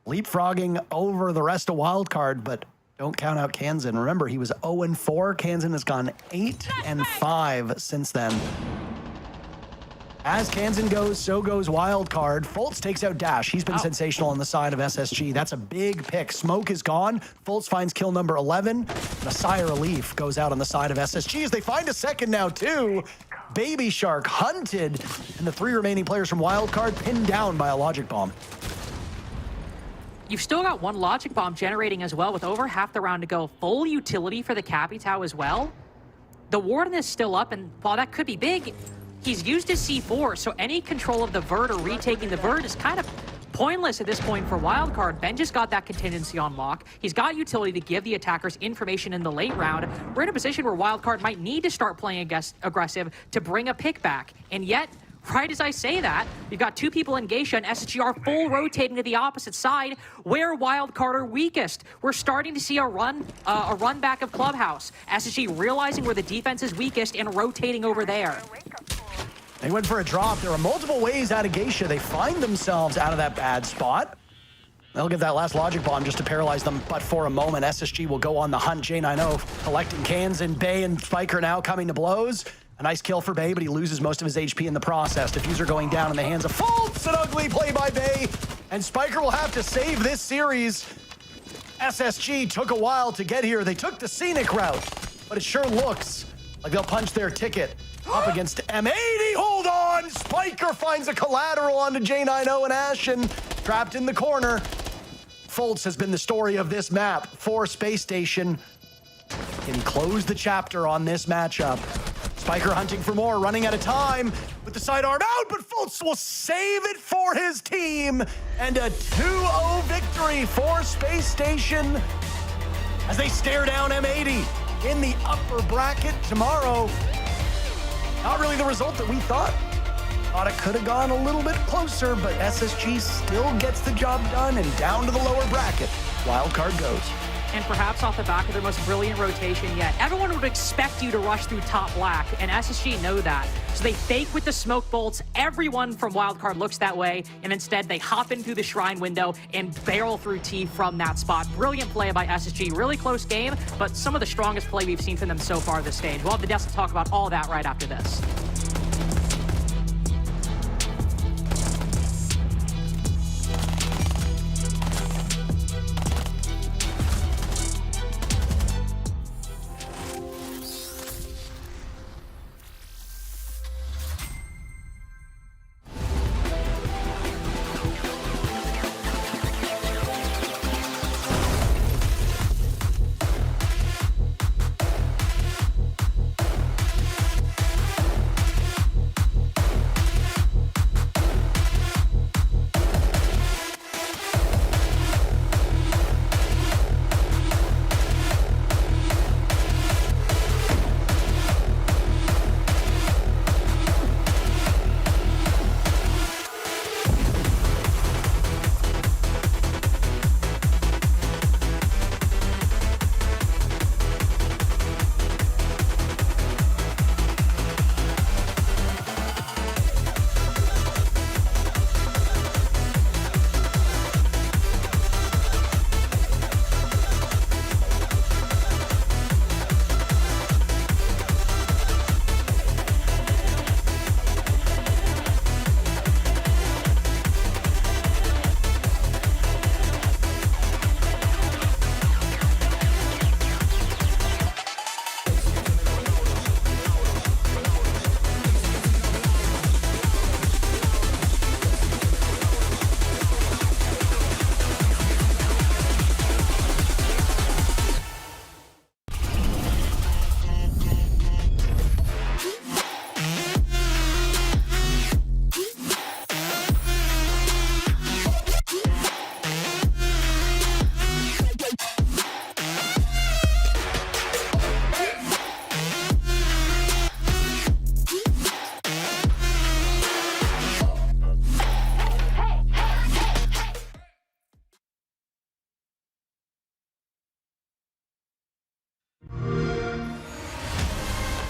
Leapfrogging over the rest of Wildcard, but don't count out Kansan. Remember, he was 0-4. Kansan has gone 8-5 since then. As Kansan goes, so goes Wildcard. Foltz takes out Dash. He's been sensational on the side of SSG. That's a big pick. Smoke is gone. Foltz finds kill number 11. And a sigh of relief goes out on the side of SSG as they find a second now, too. Baby Shark hunted, and the 3 remaining players from Wildcard pinned down by a logic bomb. You've still got 1 logic bomb generating as well with over half the round to go. Full utility for the Capitao as well. The Warden is still up, and while that could be big, he's used his C4, so any control of the Vert or retaking the Vert is kind of pointless at this point for Wildcard. Ben just got that contingency on lock. He's got utility to give the attackers information in the late round. We're in a position where Wildcard might need to start playing aggressive to bring a pick back, and yet right as I say that, you've got 2 people in Geisha, and SSG are full rotating to the opposite side, where Wildcard are weakest. We're starting to see a run back of Clubhouse. SSG realizing where the defense is weakest and rotating over there. They went for a drop. There are multiple ways out of Geisha. They find themselves out of that bad spot. They'll get that last logic bomb just to paralyze them, but for a moment, SSG will go on the hunt. J9O collecting Kansan, Bay and Spiker now coming to blows. A nice kill for Bay, but he loses most of his HP in the process. Diffuser going down in the hands of Fultz. An ugly play by Bay. And Spiker will have to save this series. SSG took a while to get here. They took the scenic route, but it sure looks like they'll punch their ticket up against M80. Hold on! Spiker finds a collateral onto J90 and Ashen. Trapped in the corner. Fultz has been the story of this map for Space Station. Can he close the chapter on this matchup? Spiker hunting for more, running out of time with the sidearm out, but Fultz will save it for his team. And a 2-0 victory for Space Station as they stare down M80 in the upper bracket tomorrow. Not really the result that we thought. Thought it could have gone a little bit closer, but SSG still gets the job done and down to the lower bracket. Wildcard goes. And perhaps off the back of their most brilliant rotation yet. Everyone would expect you to rush through top black, and SSG know that. So they fake with the smoke bolts. Everyone from Wildcard looks that way, and instead they hop in through the shrine window and barrel through T from that spot. Brilliant play by SSG. Really close game, but some of the strongest play we've seen from them so far this stage. We'll have the desk to talk about all that right after this.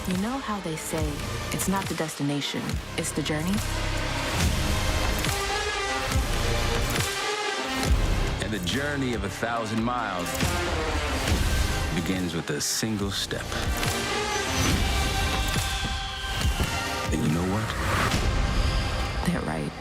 You know how they say, it's not the destination, it's the journey? And the journey of 1,000 miles begins with a single step. And you know what? They're right.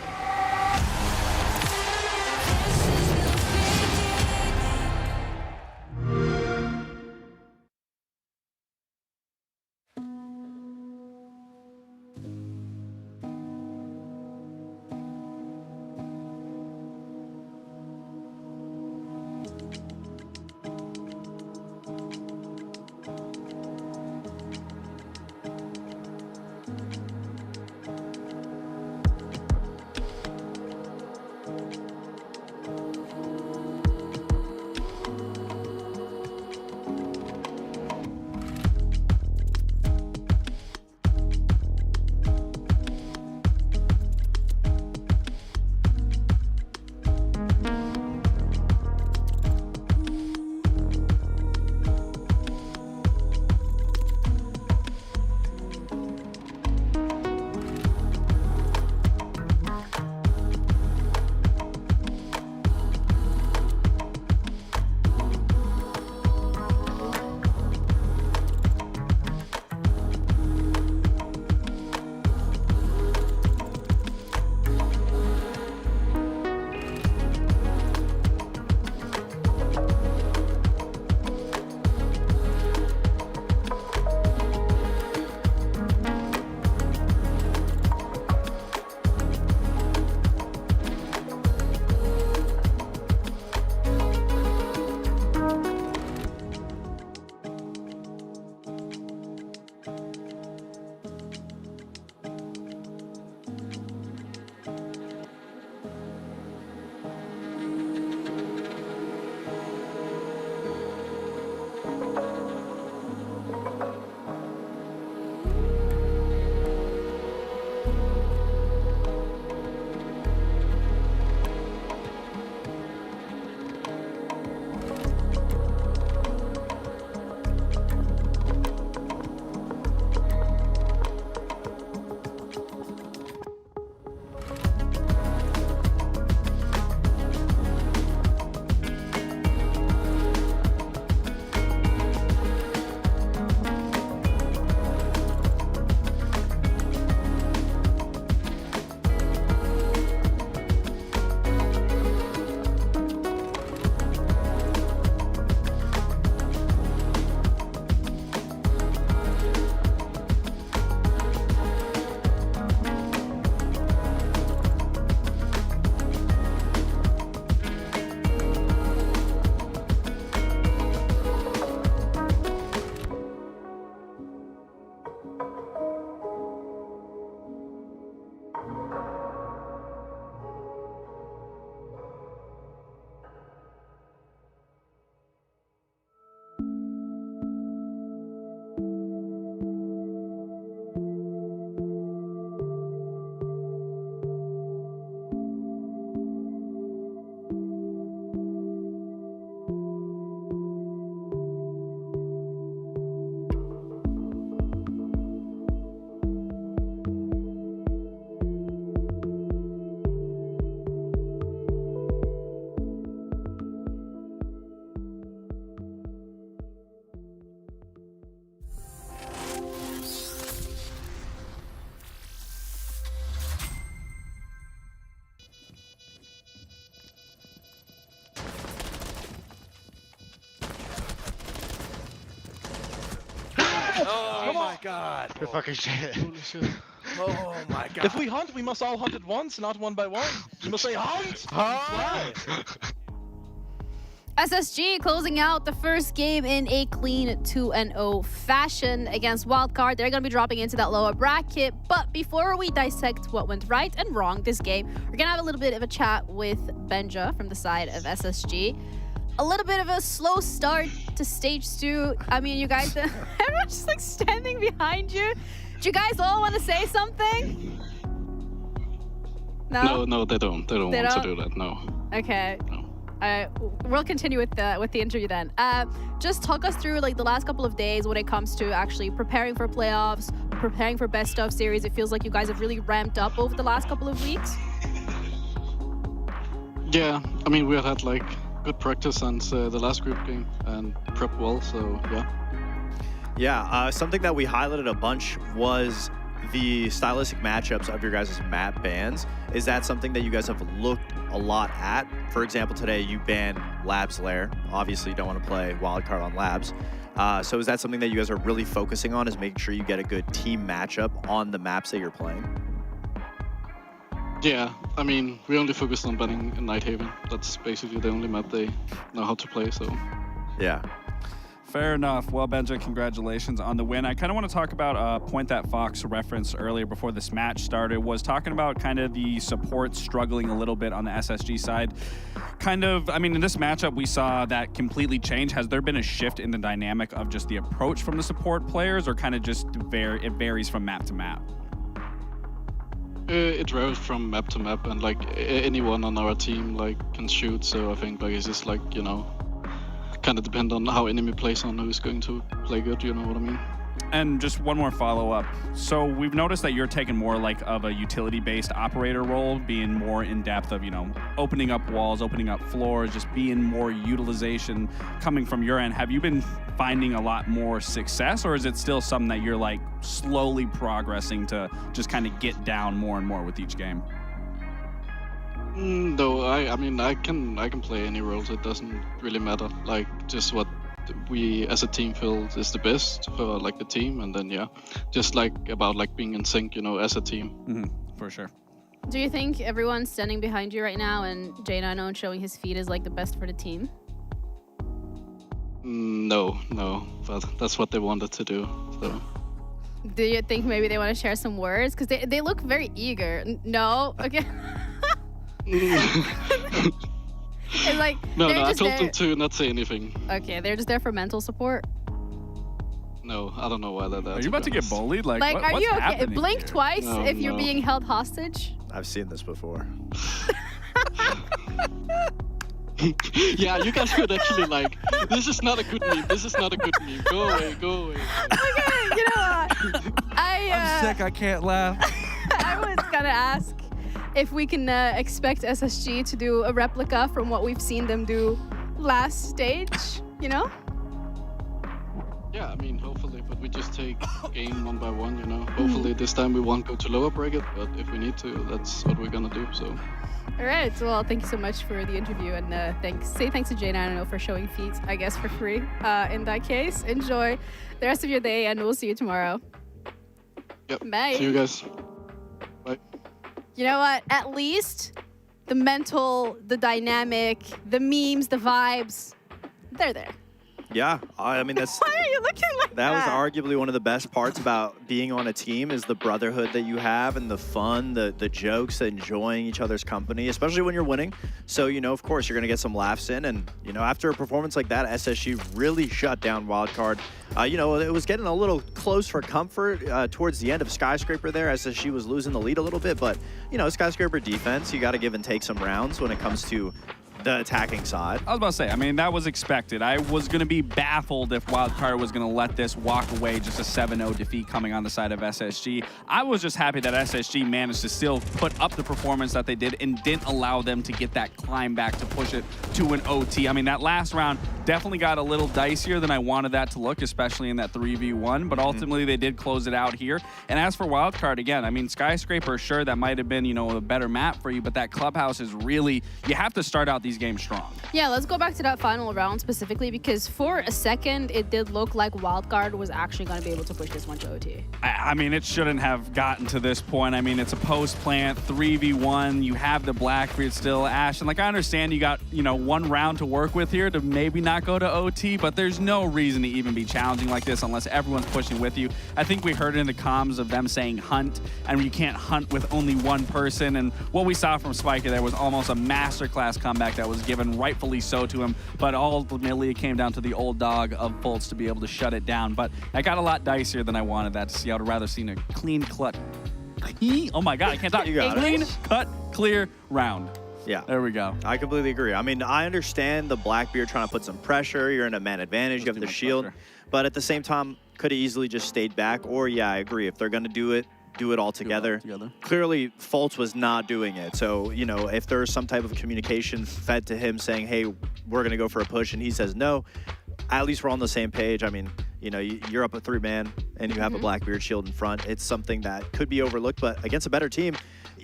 God. Good fucking shit. Holy shit. Oh my god. If we hunt, we must all hunt at once, not one by one. You must say hunt! Fly! SSG closing out the first game in a clean 2-0 fashion against Wildcard. They're going to be dropping into that lower bracket. But before we dissect what went right and wrong this game, we're going to have a little bit of a chat with Benja from the side of SSG. A little bit of a slow start to stage 2. I mean, you guys, everyone's just like standing behind you. Do you guys all want to say something? No? No, they don't. They don't want to do that, no. Okay. No. We'll continue with the interview then. Just talk us through like the last couple of days when it comes to actually preparing for playoffs, preparing for best of series. It feels like you guys have really ramped up over the last couple of weeks. Yeah, I mean, we had like good practice since the last group game and prepped well, so yeah. Yeah, something that we highlighted a bunch was the stylistic matchups of your guys' map bans. Is that something that you guys have looked a lot at? For example, today you banned Labs Lair. Obviously, you don't want to play Wildcard on Labs. So is that something that you guys are really focusing on, is making sure you get a good team matchup on the maps that you're playing? Yeah, I mean, we only focused on banning in Nighthaven. That's basically the only map they know how to play, so. Yeah. Fair enough. Well, Benja, congratulations on the win. I kind of want to talk about a point that Fox referenced earlier before this match started, was talking about kind of the support struggling a little bit on the SSG side. Kind of, I mean, in this matchup, we saw that completely change. Has there been a shift in the dynamic of just the approach from the support players, or kind of just it varies from map to map? It varies from map to map, and like anyone on our team like can shoot, so I think like it's just like, you know, kind of depend on how enemy plays on who's going to play good, you know what I mean? And just one more follow-up. So we've noticed that you're taking more like of a utility-based operator role, being more in depth of, you know, opening up walls, opening up floors, just being more utilization coming from your end. Have you been finding a lot more success, or is it still something that you're like slowly progressing to just kind of get down more and more with each game? No, I mean, I can play any roles. It doesn't really matter. Like, just what we as a team feel is the best for like the team, and then yeah, just like about like being in sync, you know, as a team. For sure. Do you think everyone standing behind you right now and J9 showing his feet is like the best for the team? No, but that's what they wanted to do. So. Do you think maybe they want to share some words? Because they look very eager. No? Okay. It's like, no, I told them to not say anything. Okay, they're just there for mental support. No, I don't know why that. Are you about to get bullied? Like are you okay? Blink here? twice if you're being held hostage. I've seen this before. Yeah, you guys could actually like, this is not a good meme. This is not a good meme. Go away, go away. Okay, you know what? I'm sick. I can't laugh. I was gonna ask if we can expect SSG to do a replica from what we've seen them do last stage, you know? Yeah, I mean, hopefully, but we just take game one by one, you know? Hopefully this time we won't go to lower bracket, but if we need to, that's what we're gonna do, so. All right, well, thank you so much for the interview, and say thanks to J9 for showing feet, I guess, for free. In that case, enjoy the rest of your day, and we'll see you tomorrow. Yep, bye. See you guys. Bye. You know what? At least the mental, the dynamic, the memes, the vibes, they're there. Yeah, I mean, that's... Why are you looking like that? That was arguably one of the best parts about being on a team, is the brotherhood that you have and the fun, the jokes, enjoying each other's company, especially when you're winning. So, you know, of course, you're going to get some laughs in. And, you know, after a performance like that, SSG really shut down Wildcard. You know, it was getting a little close for comfort towards the end of Skyscraper there. SSG was losing the lead a little bit. But, you know, Skyscraper defense, you got to give and take some rounds when it comes to the attacking side. I was about to say, I mean, that was expected. I was going to be baffled if Wildcard was going to let this walk away, just a 7-0 defeat coming on the side of SSG. I was just happy that SSG managed to still put up the performance that they did and didn't allow them to get that climb back to push it to an OT. I mean, that last round, Definitely got a little dicier than I wanted that to look, especially in that 3v1, but ultimately they did close it out here. And as for Wildcard, again, I mean, Skyscraper, sure, that might have been, you know, a better map for you, but that Clubhouse is really, you have to start out these games strong. Yeah, let's go back to that final round specifically, because for a second, it did look like Wildcard was actually going to be able to push this one to OT. I mean, it shouldn't have gotten to this point. I mean, it's a post-plant, 3v1, you have the Blackbeard still, Ash, and like, I understand you got, you know, one round to work with here to maybe not go to OT, but there's no reason to even be challenging like this unless everyone's pushing with you. I think we heard it in the comms of them saying hunt, and you can't hunt with only one person, and what we saw from Spiker there was almost a masterclass comeback that was given rightfully so to him, but ultimately it came down to the old dog of Bolts to be able to shut it down. But I got a lot dicier than I wanted that to see. I would rather seen a clean cut. Oh my God, I can't talk. Clean cut, clear round. Yeah. There we go. I completely agree. I mean, I understand the Blackbeard trying to put some pressure. You're in a man advantage. You have the shield. Pressure. But at the same time, could have easily just stayed back. Or, yeah, I agree. If they're going to do it all together. Clearly, Fultz was not doing it. So, you know, if there's some type of communication fed to him saying, hey, we're going to go for a push, and he says no, at least we're on the same page. I mean, you know, you're up a 3-man, and you have a Blackbeard shield in front. It's something that could be overlooked, but against a better team,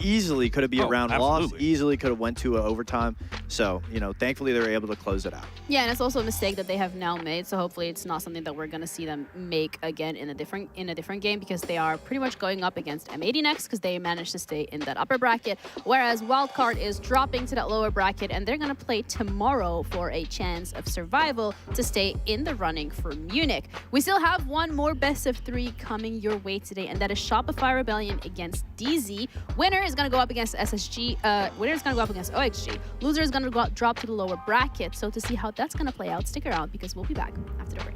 easily could have been a round loss, easily could have went to overtime. So, you know, thankfully they were able to close it out. Yeah, and it's also a mistake that they have now made. So hopefully it's not something that we're going to see them make again in a different game, because they are pretty much going up against M80 next, because they managed to stay in that upper bracket, whereas Wildcard is dropping to that lower bracket, and they're going to play tomorrow for a chance of survival to stay in the running for Munich. We still have one more best of 3 coming your way today, and that is Shopify Rebellion against DZ. Winner is going to go up against SSG. Winner is going to go up against OXG. Loser is going to drop to the lower bracket. So to see how that's going to play out, stick around, because we'll be back after the break.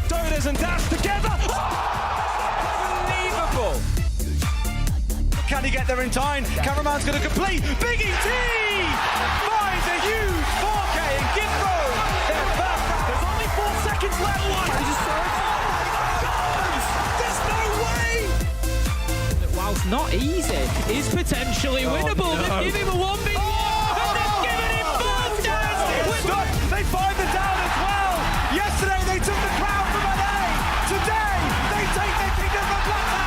Dodas and Dash together. Unbelievable. Can he get there in time? Cameraman's going to complete. Big ET finds a huge 4K and Gitro. Their first. There's only 4 seconds left. There's no way. Whilst not easy, is potentially winnable. No. They give him a 1v1. And they've given him both down. They find the down as well. Yesterday they took the crown from LA. Today they take the kingdom from Blacktown.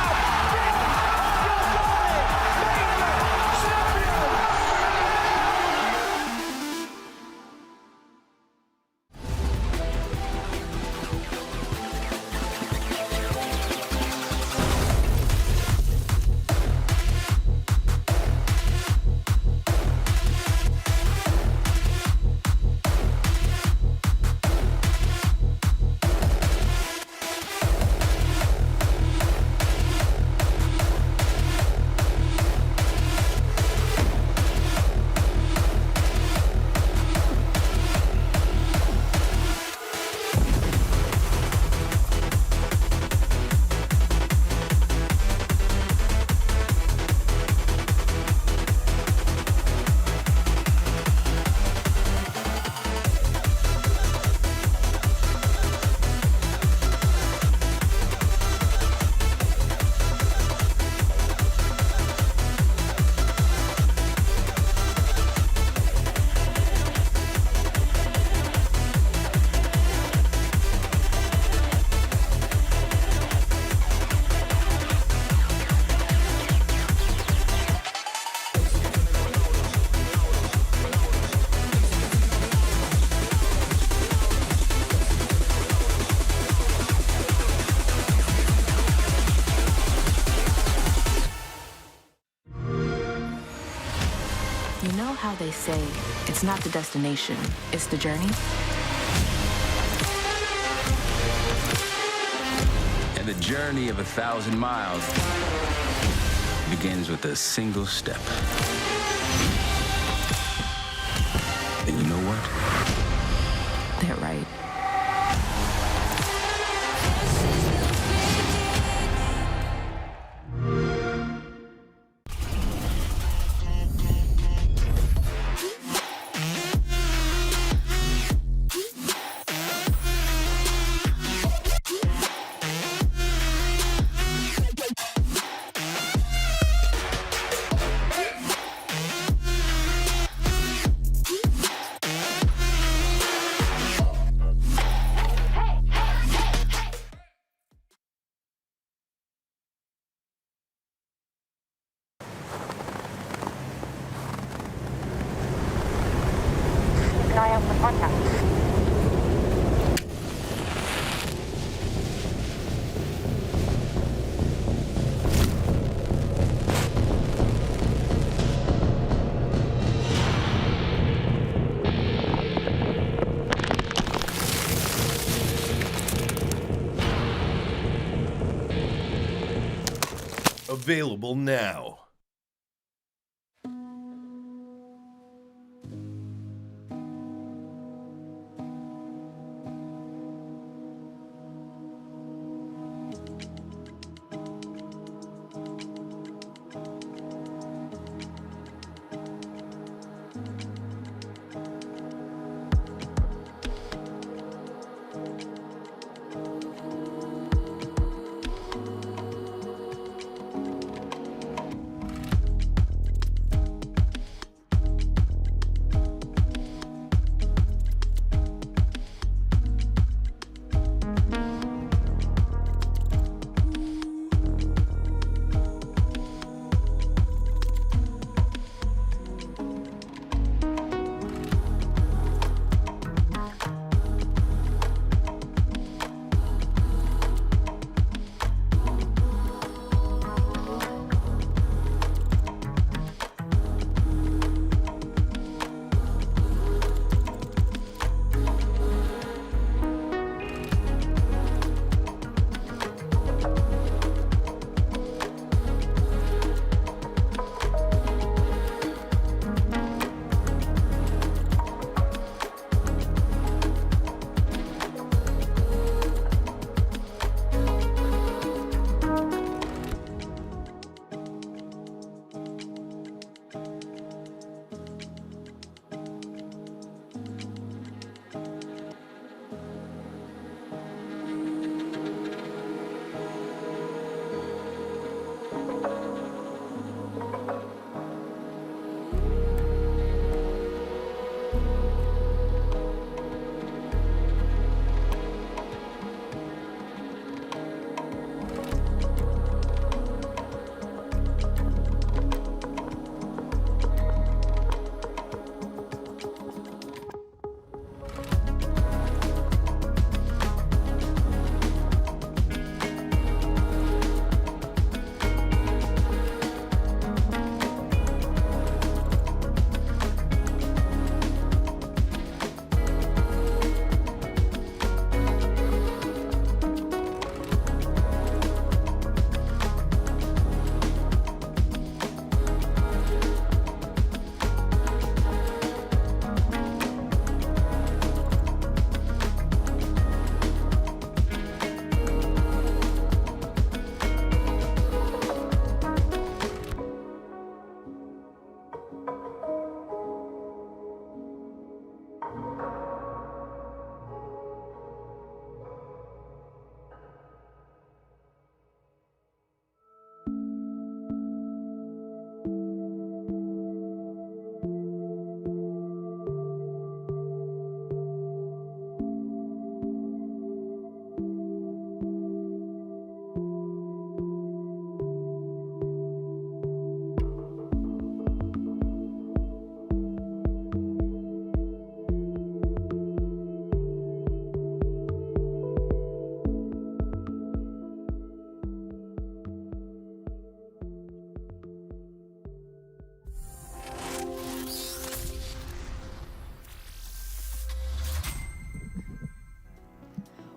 You know how they say, it's not the destination, it's the journey? And the journey of 1,000 miles begins with a single step. And you know what? They're right. Available now.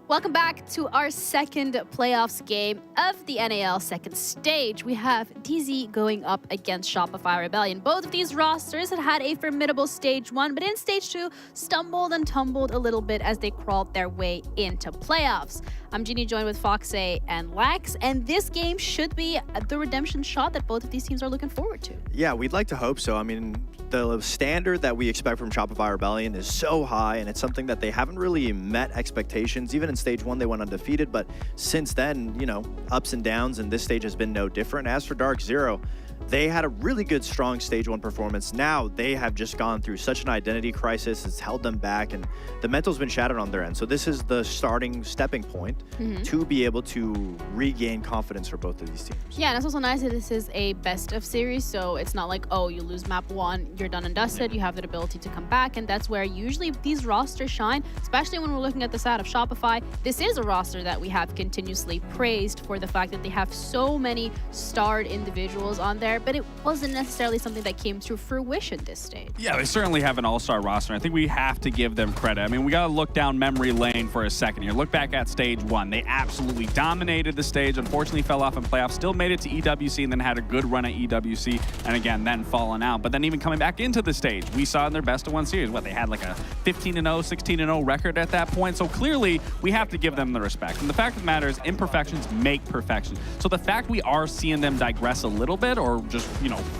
Welcome back to our second playoffs game of the NAL second stage. We have DZ going up against Shopify Rebellion. Both of these rosters had a formidable stage one, but in stage two, stumbled and tumbled a little bit as they crawled their way into playoffs. I'm Jeannie, joined with Foxay and Lax, and this game should be the redemption shot that both of these teams are looking forward to. Yeah, we'd like to hope so. I mean, the standard that we expect from Shopify Rebellion is so high, and it's something that they haven't really met expectations. Even in stage one, they went undefeated, but since then, you know, ups and downs, and this stage has been no different. As for Dark Zero, they had a really good, strong stage one performance. Now they have just gone through such an identity crisis. It's held them back, and the mental's been shattered on their end. So this is the stepping point to be able to regain confidence for both of these teams. Yeah, and it's also nice that this is a best of series, so it's not like, oh, you lose map one, you're done and dusted. You have the ability to come back, and that's where usually these rosters shine, especially when we're looking at the side of Shopify. This is a roster that we have continuously praised for the fact that they have so many starred individuals on there, but it wasn't necessarily something that came to fruition this stage. Yeah, they certainly have an all-star roster. I think we have to give them credit. I mean, we got to look down memory lane for a second here. Look back at stage 1. They absolutely dominated the stage, unfortunately fell off in playoffs, still made it to EWC, and then had a good run at EWC, and again, then fallen out. But then even coming back into the stage, we saw in their best-of-1 series, they had like a 15-0, 16-0 record at that point. So clearly, we have to give them the respect. And the fact of the matter is, imperfections make perfection. So the fact we are seeing them digress a little bit or just,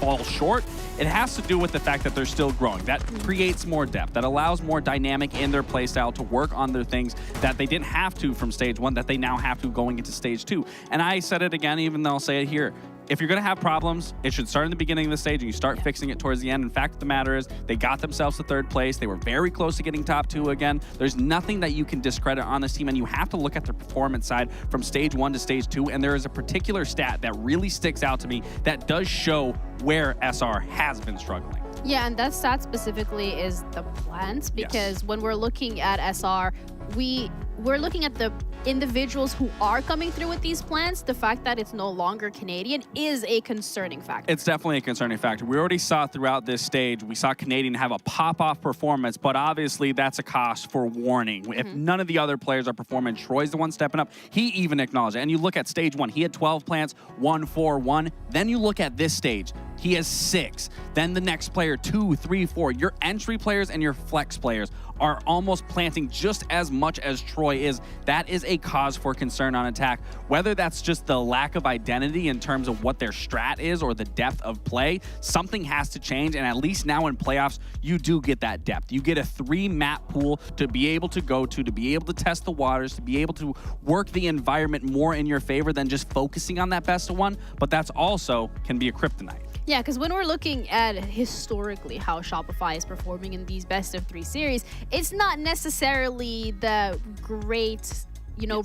fall short, it has to do with the fact that they're still growing. That creates more depth, that allows more dynamic in their playstyle to work on their things that they didn't have to from stage 1, that they now have to going into stage 2. And I said it again, even though I'll say it here. If you're going to have problems, it should start in the beginning of the stage and you start fixing it towards the end. In fact, the matter is they got themselves to 3rd place. They were very close to getting top 2 again. There's nothing that you can discredit on this team, and you have to look at the performance side from stage 1 to stage 2. And there is a particular stat that really sticks out to me that does show where SR has been struggling. Yeah, and that stat specifically is the plants, because when we're looking at SR, we're looking at the individuals who are coming through with these plans. The fact that it's no longer Canadian is a concerning factor. It's definitely a concerning factor. We already saw throughout this stage, we saw Canadian have a pop-off performance, but obviously that's a cost for warning. If none of the other players are performing, Troy's the one stepping up. He even acknowledged it. And you look at stage 1, he had 12 plants, 1, 4, 1. Then you look at this stage, he has 6. Then the next player, 2, 3, 4. Your entry players and your flex players are almost planting just as much as Troy is. That is a cause for concern on attack. Whether that's just the lack of identity in terms of what their strat is or the depth of play, something has to change. And at least now in playoffs, you do get that depth. You get a 3-map pool to be able to go to be able to test the waters, to be able to work the environment more in your favor than just focusing on that best of 1. But that's also can be a kryptonite. Yeah, because when we're looking at historically how Shopify is performing in these best-of-3 series, it's not necessarily the great,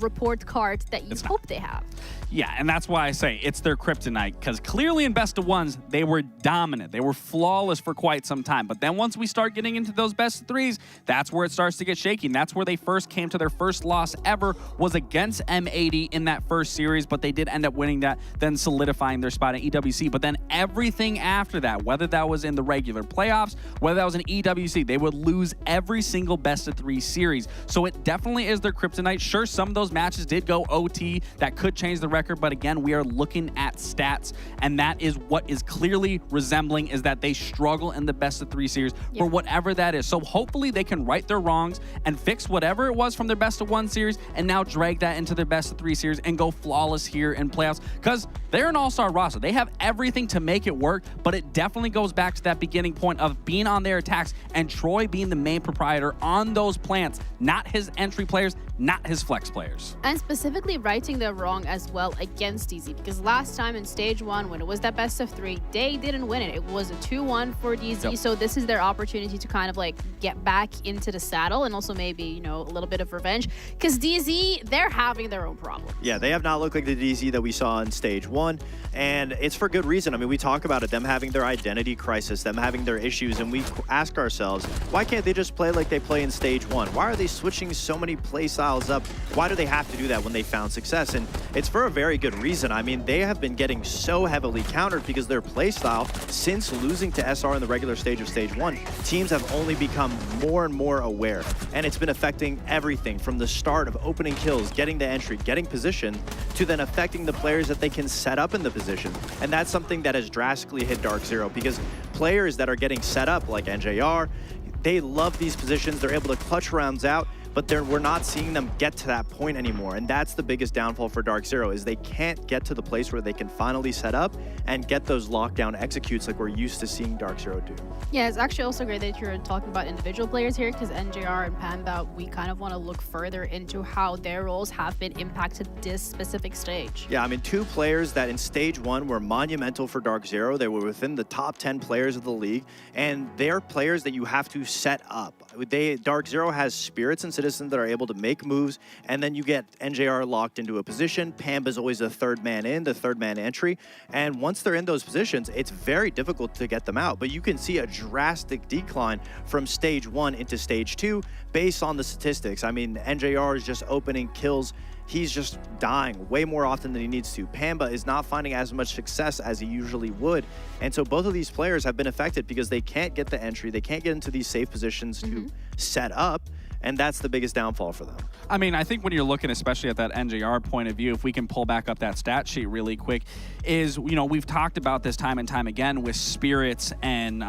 report card that you hope they have. Yeah, and that's why I say it's their kryptonite, because clearly in best of 1s, they were dominant. They were flawless for quite some time. But then once we start getting into those best of 3s, that's where it starts to get shaky. And that's where they first came to their first loss ever, was against M80 in that first series, but they did end up winning that, then solidifying their spot at EWC. But then everything after that, whether that was in the regular playoffs, whether that was in EWC, they would lose every single best of 3 series. So it definitely is their kryptonite. Sure, some of those matches did go OT. That could change the record, but again, we are looking at stats, and that is what is clearly resembling is that they struggle in the best of 3 series for whatever that is. So hopefully they can right their wrongs and fix whatever it was from their best of 1 series and now drag that into their best of 3 series and go flawless here in playoffs, because they're an all-star roster. They have everything to make it work, but it definitely goes back to that beginning point of being on their attacks and Troy being the main proprietor on those plants, not his entry players, not his flex players. And specifically righting the wrong as well against DZ, because last time in stage 1, when it was that best of 3, they didn't win it. It was a 2-1 for DZ, so this is their opportunity to kind of get back into the saddle and also maybe, a little bit of revenge, because DZ, they're having their own problems. Yeah, they have not looked like the DZ that we saw in stage 1, and it's for good reason. I mean, we talk about it, them having their identity crisis, them having their issues, and we ask ourselves, why can't they just play like they play in stage 1? Why are they switching so many play styles up? Why do they have to do that when they found success? And it's for a very good reason. I mean, they have been getting so heavily countered because their play style, since losing to SR in the regular stage of stage 1, teams have only become more and more aware. And it's been affecting everything from the start of opening kills, getting the entry, getting position, to then affecting the players that they can set up in the position. And that's something that has drastically hit Dark Zero, because players that are getting set up like NJR, they love these positions. They're able to clutch rounds out, but we're not seeing them get to that point anymore. And that's the biggest downfall for Dark Zero, is they can't get to the place where they can finally set up and get those lockdown executes like we're used to seeing Dark Zero do. Yeah, it's actually also great that you're talking about individual players here, because NJR and Panda, we kind of want to look further into how their roles have been impacted this specific stage. Yeah, I mean, 2 players that in stage 1 were monumental for Dark Zero. They were within the top 10 players of the league, and they're players that you have to set up. Dark Zero has spirits and citizens that are able to make moves, and then you get NJR locked into a position. Pamba's always the 3rd man in, the 3rd man entry, and once they're in those positions, it's very difficult to get them out. But you can see a drastic decline from stage 1 into stage 2 based on the statistics. I mean, NJR is just opening kills. He's just dying way more often than he needs to. Pamba is not finding as much success as he usually would. And so both of these players have been affected because they can't get the entry. They can't get into these safe positions to set up. And that's the biggest downfall for them. I mean, I think when you're looking, especially at that NJR point of view, if we can pull back up that stat sheet really quick, is, you know, we've talked about this time and time again with Spirits and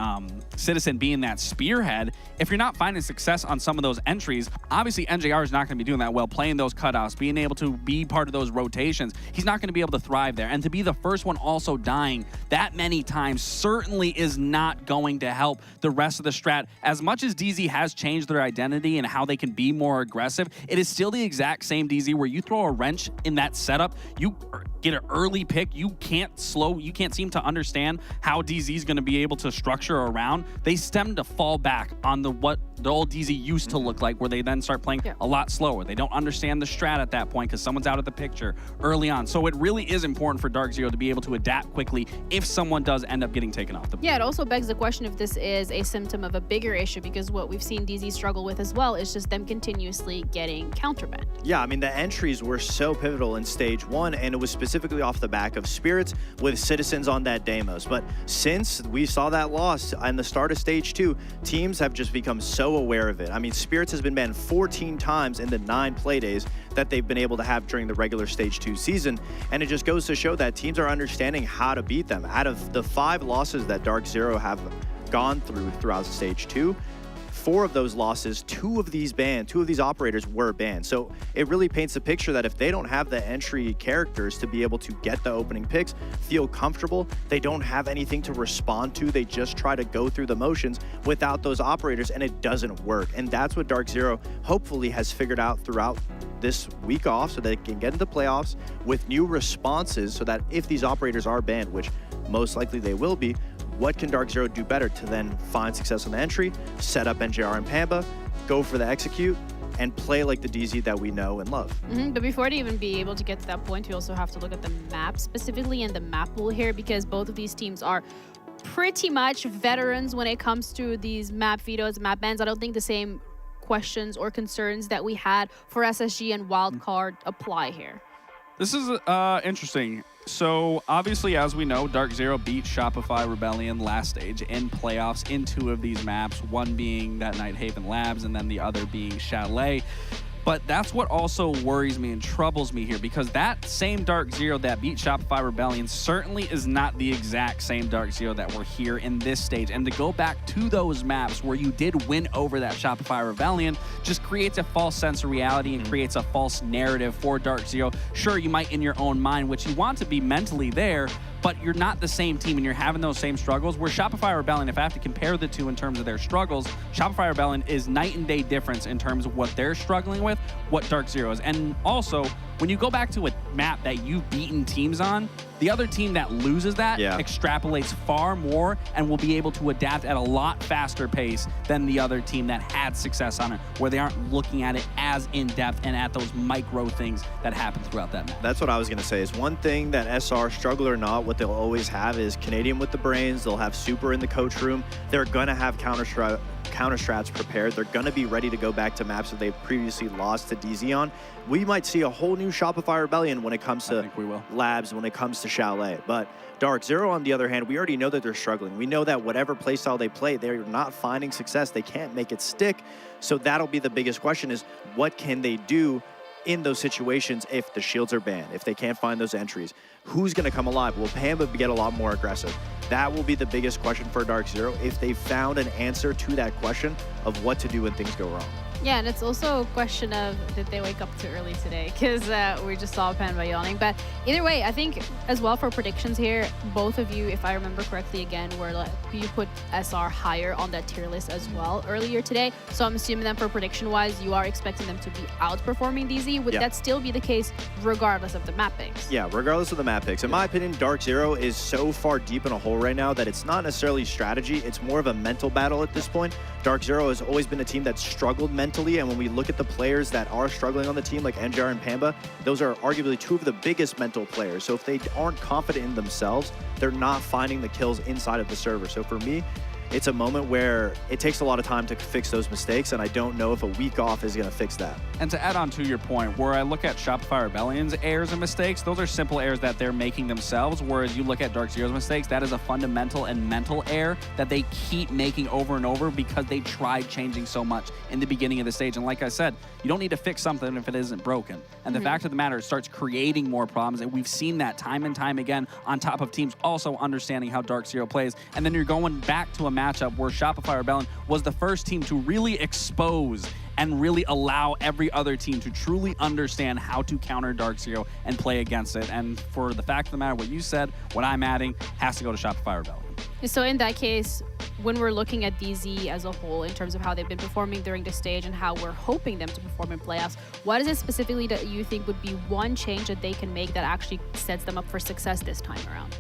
Citizen being that spearhead. If you're not finding success on some of those entries, obviously NJR is not going to be doing that well, playing those cutoffs, being able to be part of those rotations. He's not going to be able to thrive there. And to be the first one also dying that many times certainly is not going to help the rest of the strat. As much as DZ has changed their identity and how they can be more aggressive, it is still the exact same DZ where you throw a wrench in that setup, you get an early pick, you can't seem to understand how DZ is going to be able to structure around. They tend to fall back on what the old DZ used to look like, where they then start playing a lot slower. They don't understand the strat at that point because someone's out of the picture early on. So it really is important for Dark Zero to be able to adapt quickly if someone does end up getting taken off the board. Yeah, it also begs the question if this is a symptom of a bigger issue, because what we've seen DZ struggle with as well is just them continuously getting counterbanned. Yeah, I mean, the entries were so pivotal in stage 1, and it was specifically off the back of Spirits with Citizens on that Deimos. But since we saw that loss in the start of stage 2, teams have just become so aware of it. I mean, Spirits has been banned 14 times in the 9 play days that they've been able to have during the regular stage 2 season, and it just goes to show that teams are understanding how to beat them. Out of the 5 losses that Dark Zero have gone throughout stage 2, 4 of those losses, 2 of these operators were banned. So it really paints a picture that if they don't have the entry characters to be able to get the opening picks, feel comfortable, they don't have anything to respond to, they just try to go through the motions without those operators, and it doesn't work. And that's what Dark Zero hopefully has figured out throughout this week off, so they can get into playoffs with new responses, so that if these operators are banned, which most likely they will be, what can Dark Zero do better to then find success on the entry, set up NJR and Pamba, go for the execute, and play like the DZ that we know and love. But before to even be able to get to that point, we also have to look at the map specifically and the map pool here, because both of these teams are pretty much veterans when it comes to these map vetoes, map bans. I don't think the same questions or concerns that we had for SSG and Wildcard apply here. This is interesting. So obviously, as we know, Dark Zero beat Shopify Rebellion last stage in playoffs in 2 of these maps, one being that Night Haven Labs and then the other being Chalet. But that's what also worries me and troubles me here, because that same Dark Zero that beat Shopify Rebellion certainly is not the exact same Dark Zero that we're here in this stage. And to go back to those maps where you did win over that Shopify Rebellion just creates a false sense of reality and creates a false narrative for Dark Zero. Sure, you might in your own mind, which you want to be mentally there, but you're not the same team and you're having those same struggles. Where Shopify Rebellion, if I have to compare the 2 in terms of their struggles, Shopify Rebellion is night and day difference in terms of what they're struggling with, what Dark Zero is. And also, when you go back to a map that you've beaten teams on, the other team that loses that extrapolates far more and will be able to adapt at a lot faster pace than the other team that had success on it, where they aren't looking at it as in-depth and at those micro things that happen throughout that map. That's what I was going to say, is one thing that SR, struggle or not, what they'll always have is Canadian with the brains. They'll have Super in the coach room. They're going to have counter strats prepared. They're going to be ready to go back to maps that they've previously lost to DZ on. We might see a whole new Shopify Rebellion when it comes to Labs, when it comes to Chalet. But Dark Zero, on the other hand, we already know that they're struggling. We know that whatever playstyle they play, they're not finding success. They can't make it stick. So that'll be the biggest question, is what can they do in those situations if the shields are banned, if they can't find those entries? Who's going to come alive? Will Pamba get a lot more aggressive? That will be the biggest question for Dark Zero, if they found an answer to that question of what to do when things go wrong. Yeah, and it's also a question of, did they wake up too early today? Because we just saw Pamba yawning. But either way, I think as well for predictions here, both of you, if I remember correctly again, were like, you put SR higher on that tier list as well earlier today. So I'm assuming that for prediction-wise, you are expecting them to be outperforming DZ. Would that still be the case regardless of the map picks? Yeah, regardless of the map picks. In my opinion, Dark Zero is so far deep in a hole right now that it's not necessarily strategy. It's more of a mental battle at this point. Dark Zero has always been a team that's struggled mentally, and when we look at the players that are struggling on the team, like NJR and Pamba, those are arguably 2 of the biggest mental players. So if they aren't confident in themselves, they're not finding the kills inside of the server. So for me, it's a moment where it takes a lot of time to fix those mistakes, and I don't know if a week off is going to fix that. And to add on to your point, where I look at Shopify Rebellion's errors and mistakes, those are simple errors that they're making themselves, whereas you look at Dark Zero's mistakes, that is a fundamental and mental error that they keep making over and over because they tried changing so much in the beginning of the stage. And like I said, you don't need to fix something if it isn't broken. And the fact of the matter, it starts creating more problems, and we've seen that time and time again on top of teams also understanding how Dark Zero plays. And then you're going back to a matchup where Shopify Rebellion was the first team to really expose and really allow every other team to truly understand how to counter Dark Zero and play against it. And for the fact of the matter, what you said, what I'm adding, has to go to Shopify Rebellion. So in that case, when we're looking at DZ as a whole in terms of how they've been performing during the stage and how we're hoping them to perform in playoffs, what is it specifically that you think would be one change that they can make that actually sets them up for success this time around?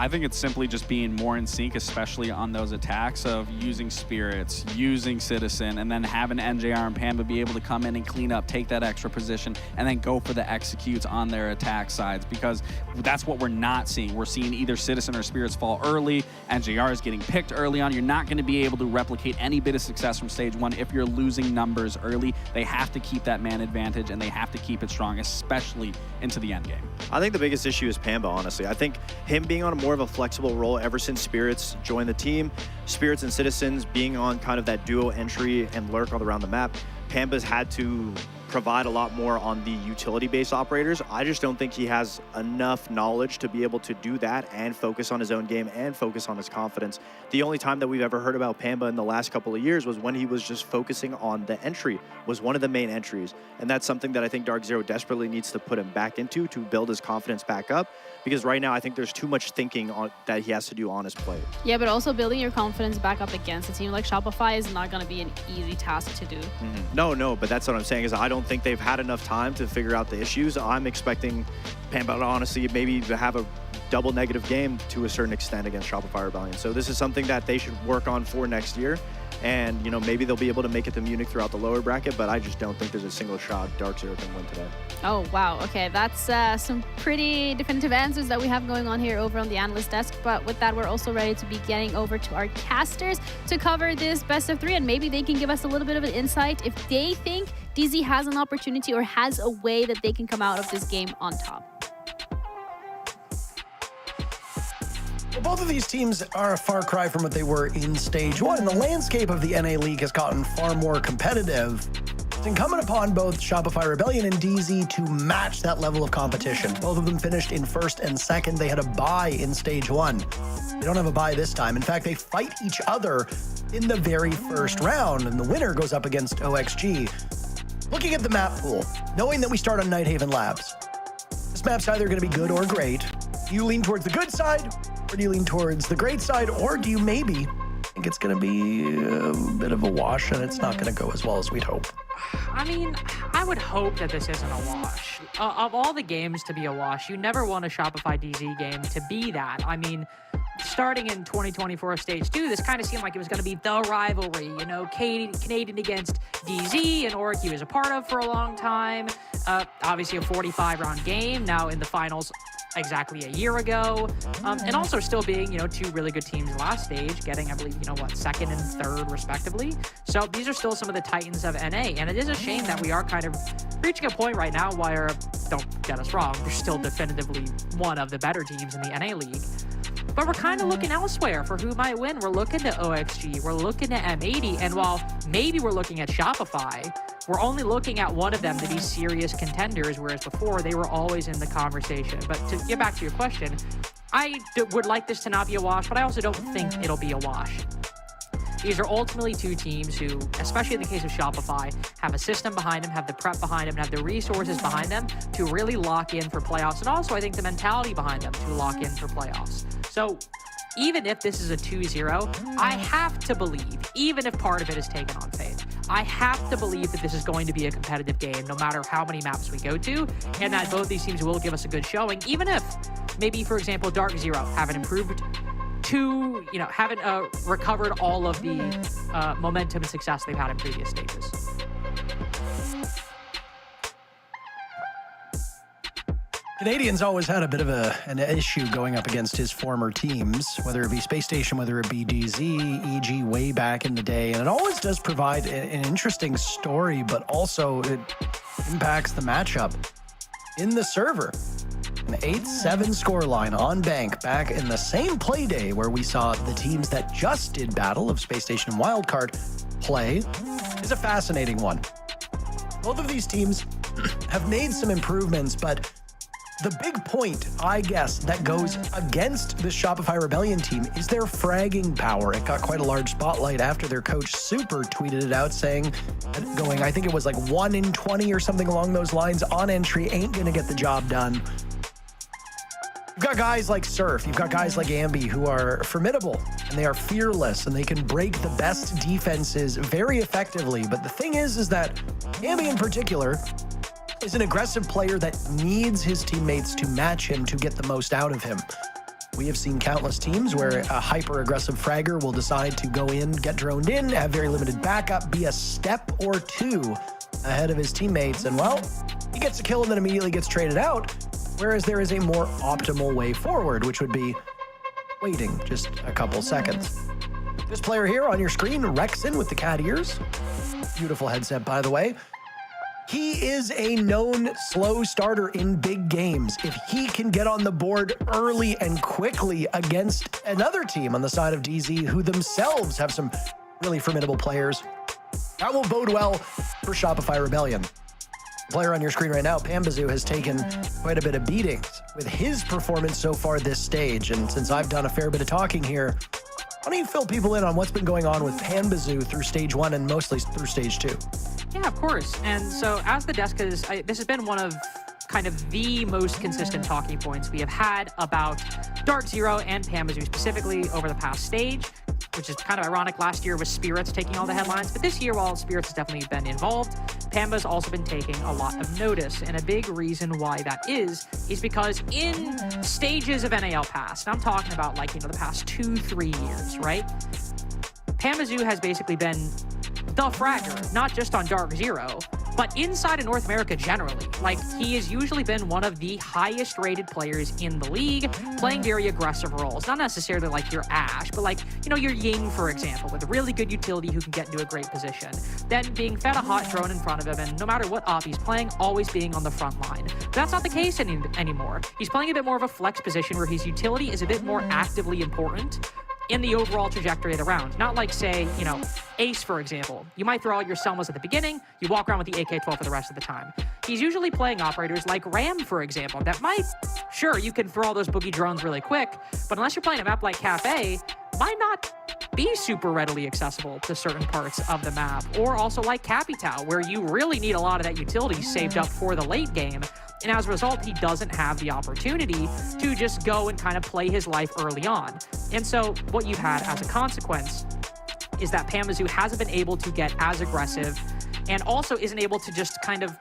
I think it's simply just being more in sync, especially on those attacks of using Spirits, using Citizen, and then having NJR and Pamba be able to come in and clean up, take that extra position, and then go for the executes on their attack sides, because that's what we're not seeing. We're seeing either Citizen or Spirits fall early, NJR is getting picked early on. You're not going to be able to replicate any bit of success from stage one if you're losing numbers early. They have to keep that man advantage, and they have to keep it strong, especially into the end game. I think the biggest issue is Pamba, honestly. I think him being on a more of a flexible role ever since Spirits joined the team, Spirits and Citizens being on kind of that duo entry and lurk all around the map, Pamba's had to provide a lot more on the utility-based operators. I just don't think he has enough knowledge to be able to do that and focus on his own game and focus on his confidence. The only time that we've ever heard about Pamba in the last couple of years was when he was just focusing on the entry, was one of the main entries. And that's something that I think Dark Zero desperately needs to put him back into to build his confidence back up, because right now I think there's too much thinking on that he has to do on his play. Yeah, but also building your confidence back up against a team like Shopify is not going to be an easy task to do. No, but that's what I'm saying is I don't think they've had enough time to figure out the issues. I'm expecting Pamba to honestly maybe to have a double negative game to a certain extent against Shopify Rebellion. So this is something that they should work on for next year. And, you know, maybe they'll be able to make it to Munich throughout the lower bracket, but I just don't think there's a single shot Dark Zero can win today. Oh, wow. Okay, that's some pretty definitive answers that we have going on here over on the analyst desk. But with that, we're also ready to be getting over to our casters to cover this best of three, and maybe they can give us a little bit of an insight if they think DZ has an opportunity or has a way that they can come out of this game on top. Well, both of these teams are a far cry from what they were in stage one. The landscape of the NA League has gotten far more competitive. It's incumbent upon both Shopify Rebellion and DZ to match that level of competition. Both of them finished in first and second. They had a bye in stage one. They don't have a bye this time. In fact, they fight each other in the very first round, and the winner goes up against OXG. Looking at the map pool, knowing that we start on Nighthaven Labs, this map's either going to be good or great. Do you lean towards the good side, or do you lean towards the great side, or do you maybe think it's going to be a bit of a wash and it's not going to go as well as we'd hope? I mean, I would hope that this isn't a wash. Of all the games to be a wash, you never want a Shopify DZ game to be that. I mean, starting in 2024 Stage 2, this kind of seemed like it was going to be the rivalry, you know, Canadian against DZ, and Oric he was a part of for a long time. Obviously a 45-round game, now in the finals exactly a year ago, and also still being, you know, two really good teams last stage, getting, I believe, you know, what, second and third respectively. So these are still some of the titans of NA, and it is a shame that we are kind of reaching a point right now where, don't get us wrong, they're still definitively one of the better teams in the NA League. But we're kind of looking elsewhere for who might win. We're looking to OXG, we're looking at M80, and while maybe we're looking at Shopify, we're only looking at one of them to be serious contenders, whereas before they were always in the conversation. But to get back to your question, I would like this to not be a wash, but I also don't think it'll be a wash. These are ultimately two teams who, especially in the case of Shopify, have a system behind them, have the prep behind them, and have the resources behind them to really lock in for playoffs. And also, I think the mentality behind them to lock in for playoffs. So even if this is a 2-0, I have to believe, even if part of it is taken on faith, I have to believe that this is going to be a competitive game, no matter how many maps we go to, and that both these teams will give us a good showing, even if maybe, for example, Dark Zero haven't improved to, you know, haven't recovered all of the momentum and success they've had in previous stages. Canadians always had a bit of an issue going up against his former teams, whether it be Space Station, whether it be DZ, EG way back in the day. And it always does provide an interesting story, but also it impacts the matchup in the server. An 8-7 scoreline on Bank back in the same play day where we saw the teams that just did battle of Space Station and Wildcard play is a fascinating one. Both of these teams have made some improvements, but the big point, I guess, that goes against the Shopify Rebellion team is their fragging power. It got quite a large spotlight after their coach Super tweeted it out saying, I think it was like 1 in 20 or something along those lines on entry ain't gonna get the job done. You've got guys like Surf, you've got guys like Ambi who are formidable and they are fearless and they can break the best defenses very effectively. But the thing is that Ambi in particular is an aggressive player that needs his teammates to match him to get the most out of him. We have seen countless teams where a hyper-aggressive fragger will decide to go in, get droned in, have very limited backup, be a step or two ahead of his teammates, and well, he gets a kill and then immediately gets traded out, whereas there is a more optimal way forward, which would be waiting just a couple seconds. This player here on your screen, Rexon with the cat ears. Beautiful headset, by the way. He is a known slow starter in big games. If he can get on the board early and quickly against another team on the side of DZ who themselves have some really formidable players, that will bode well for Shopify Rebellion. The player on your screen right now, Pambazoo, has taken quite a bit of beatings with his performance so far this stage. And since I've done a fair bit of talking here, why don't you fill people in on what's been going on with Pambazoo through stage 1 and mostly through stage 2? Yeah, of course. And so as the desk this has been one of kind of the most consistent talking points we have had about Dark Zero and Pambazoo specifically over the past stage, which is kind of ironic. Last year was Spirits taking all the headlines, but this year, while Spirits has definitely been involved, Pamba's also been taking a lot of notice. And a big reason why that is because in stages of NAL past, and I'm talking about like, the past 2-3 years, right? Pambazoo has basically been the fragger, not just on Dark Zero, but inside of North America generally. Like, he has usually been one of the highest rated players in the league, playing very aggressive roles. Not necessarily like your Ashe, but like, your Ying, for example, with a really good utility who can get into a great position. Then being fed a hot drone in front of him, and no matter what op he's playing, always being on the front line. But that's not the case anymore. He's playing a bit more of a flex position where his utility is a bit more actively important in the overall trajectory of the round. Not like, say, Ace, for example. You might throw all your Selmas at the beginning, you walk around with the AK-12 for the rest of the time. He's usually playing operators like Ram, for example, that might, sure, you can throw all those boogie drones really quick, but unless you're playing a map like Cafe, might not be super readily accessible to certain parts of the map. Or also like Capital, where you really need a lot of that utility saved up for the late game. And as a result, he doesn't have the opportunity to just go and kind of play his life early on. And so what you've had as a consequence is that Pambazoo hasn't been able to get as aggressive and also isn't able to just kind of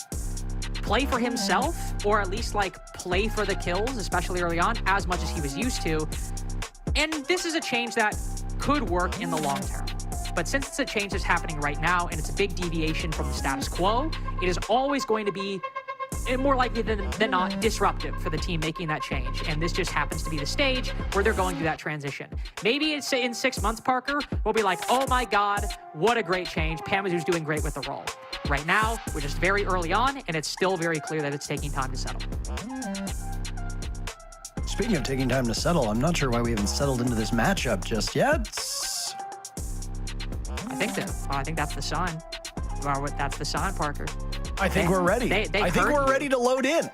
play for himself, or at least like play for the kills, especially early on, as much as he was used to. And this is a change that could work in the long term. But since it's a change that's happening right now and it's a big deviation from the status quo, it is always going to be more likely than not disruptive for the team making that change. And this just happens to be the stage where they're going through that transition. Maybe it's in 6 months, Parker, we'll be like, oh my God, what a great change. Pambazoo's doing great with the role. Right now, we're just very early on, and it's still very clear that it's taking time to settle. Speaking of taking time to settle, I'm not sure why we haven't settled into this matchup just yet. I think that's the sign. That's the sign, Parker. I think we're ready. I think we're ready to load in.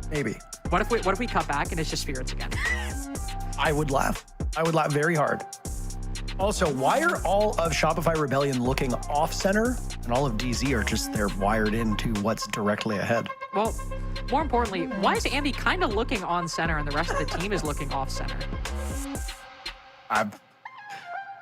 Maybe. What if we cut back and it's just Spirits again? I would laugh. I would laugh very hard. Also, why are all of Shopify Rebellion looking off center and all of DZ are just they're wired into what's directly ahead? Well, more importantly, why is Ambi kind of looking on center and the rest of the team is looking off center?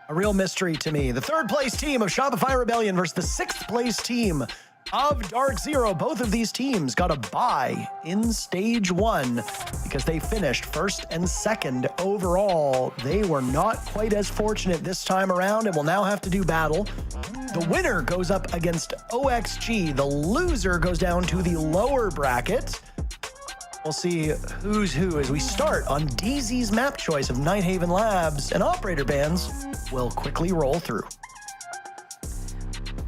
A real mystery to me. The third place team of Shopify Rebellion versus the sixth place team of Dark Zero. Both of these teams got a bye in stage 1 because they finished first and second overall. They were not quite as fortunate this time around and will now have to do battle The winner goes up against OXG. The loser goes down to the lower bracket. We'll see who's who as we start on DZ's map choice of Nighthaven Labs, and operator bans will quickly roll through.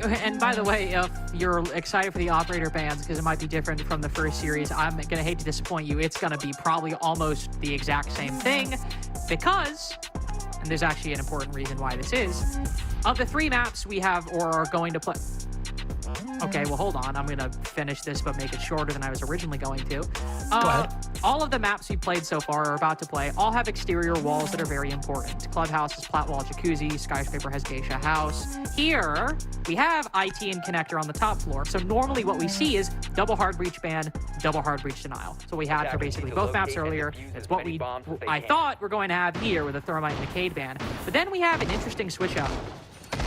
And by the way, if you're excited for the operator bans, because it might be different from the first series, I'm going to hate to disappoint you. It's going to be probably almost the exact same thing because, and there's actually an important reason why this is, of the 3 maps we have or are going to play. Okay, well, hold on. I'm going to finish this, but make it shorter than I was originally going to. Go ahead. All of the maps we played so far or about to play all have exterior walls that are very important. Clubhouse is Plat Wall Jacuzzi. Skyscraper has Geisha House. Here, we have IT and Connector on the top floor. So normally what we see is double hard breach ban, double hard breach denial. So we had for basically both maps earlier. It's what I thought we're going to have here with a Thermite and Decayed ban. But then we have an interesting switch up,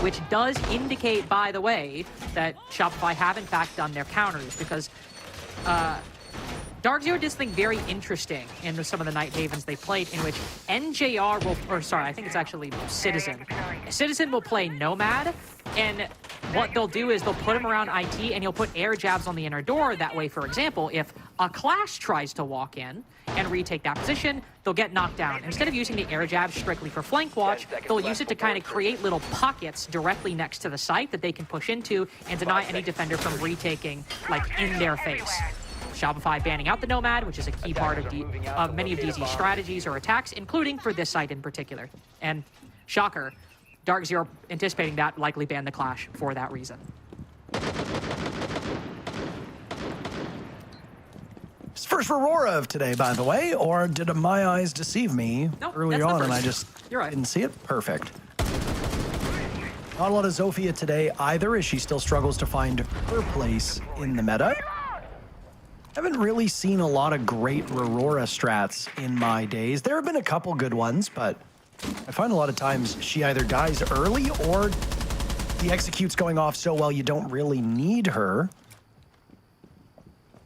which does indicate, by the way, that Shopify have in fact done their counters, because Dark Zero did something very interesting in some of the Night Havens they played, in which NJR will, or sorry, I think it's actually Citizen. Citizen will play Nomad, and what they'll do is they'll put him around IT, and he'll put air jabs on the inner door. That way, for example, if a Clash tries to walk in and retake that position, they'll get knocked down. Instead of using the air jab strictly for flank watch, they'll use it to kind of create little pockets directly next to the site that they can push into and deny any defender from retaking, like, in their face. Shopify banning out the Nomad, which is a key part of many of DZ's strategies or attacks, including for this site in particular. And shocker, Dark Zero, anticipating that, likely banned the Clash for that reason. It's first Aurora of today, by the way, or did my eyes deceive me earlier on and I just didn't see it? Perfect. Not a lot of Zofia today either, as she still struggles to find her place in the meta. Haven't really seen a lot of great Aurora strats in my days. There have been a couple good ones, but I find a lot of times she either dies early or the execute's going off so well you don't really need her.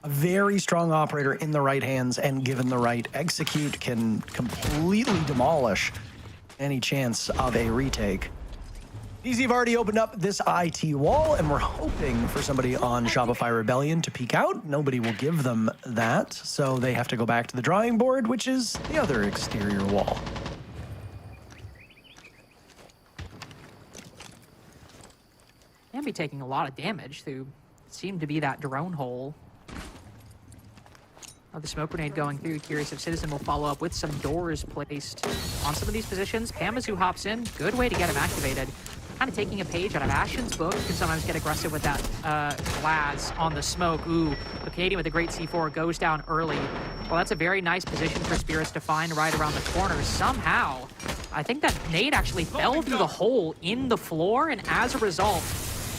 A very strong operator in the right hands and given the right execute can completely demolish any chance of a retake. DZ have already opened up this IT wall, and we're hoping for somebody on Shopify Rebellion to peek out. Nobody will give them that, so they have to go back to the drawing board, which is the other exterior wall. And be taking a lot of damage through seemed to be that drone hole. The smoke grenade going through. Curious if Citizen will follow up with some doors placed on some of these positions. Pamazu hops in. Good way to get him activated. Kind of taking a page out of Ashen's book. You can sometimes get aggressive with that glass on the smoke. Ooh, the Canadian with a great C4 goes down early. Well, that's a very nice position for Spirits to find right around the corner. Somehow, I think that nade actually fell through the hole in the floor, and as a result,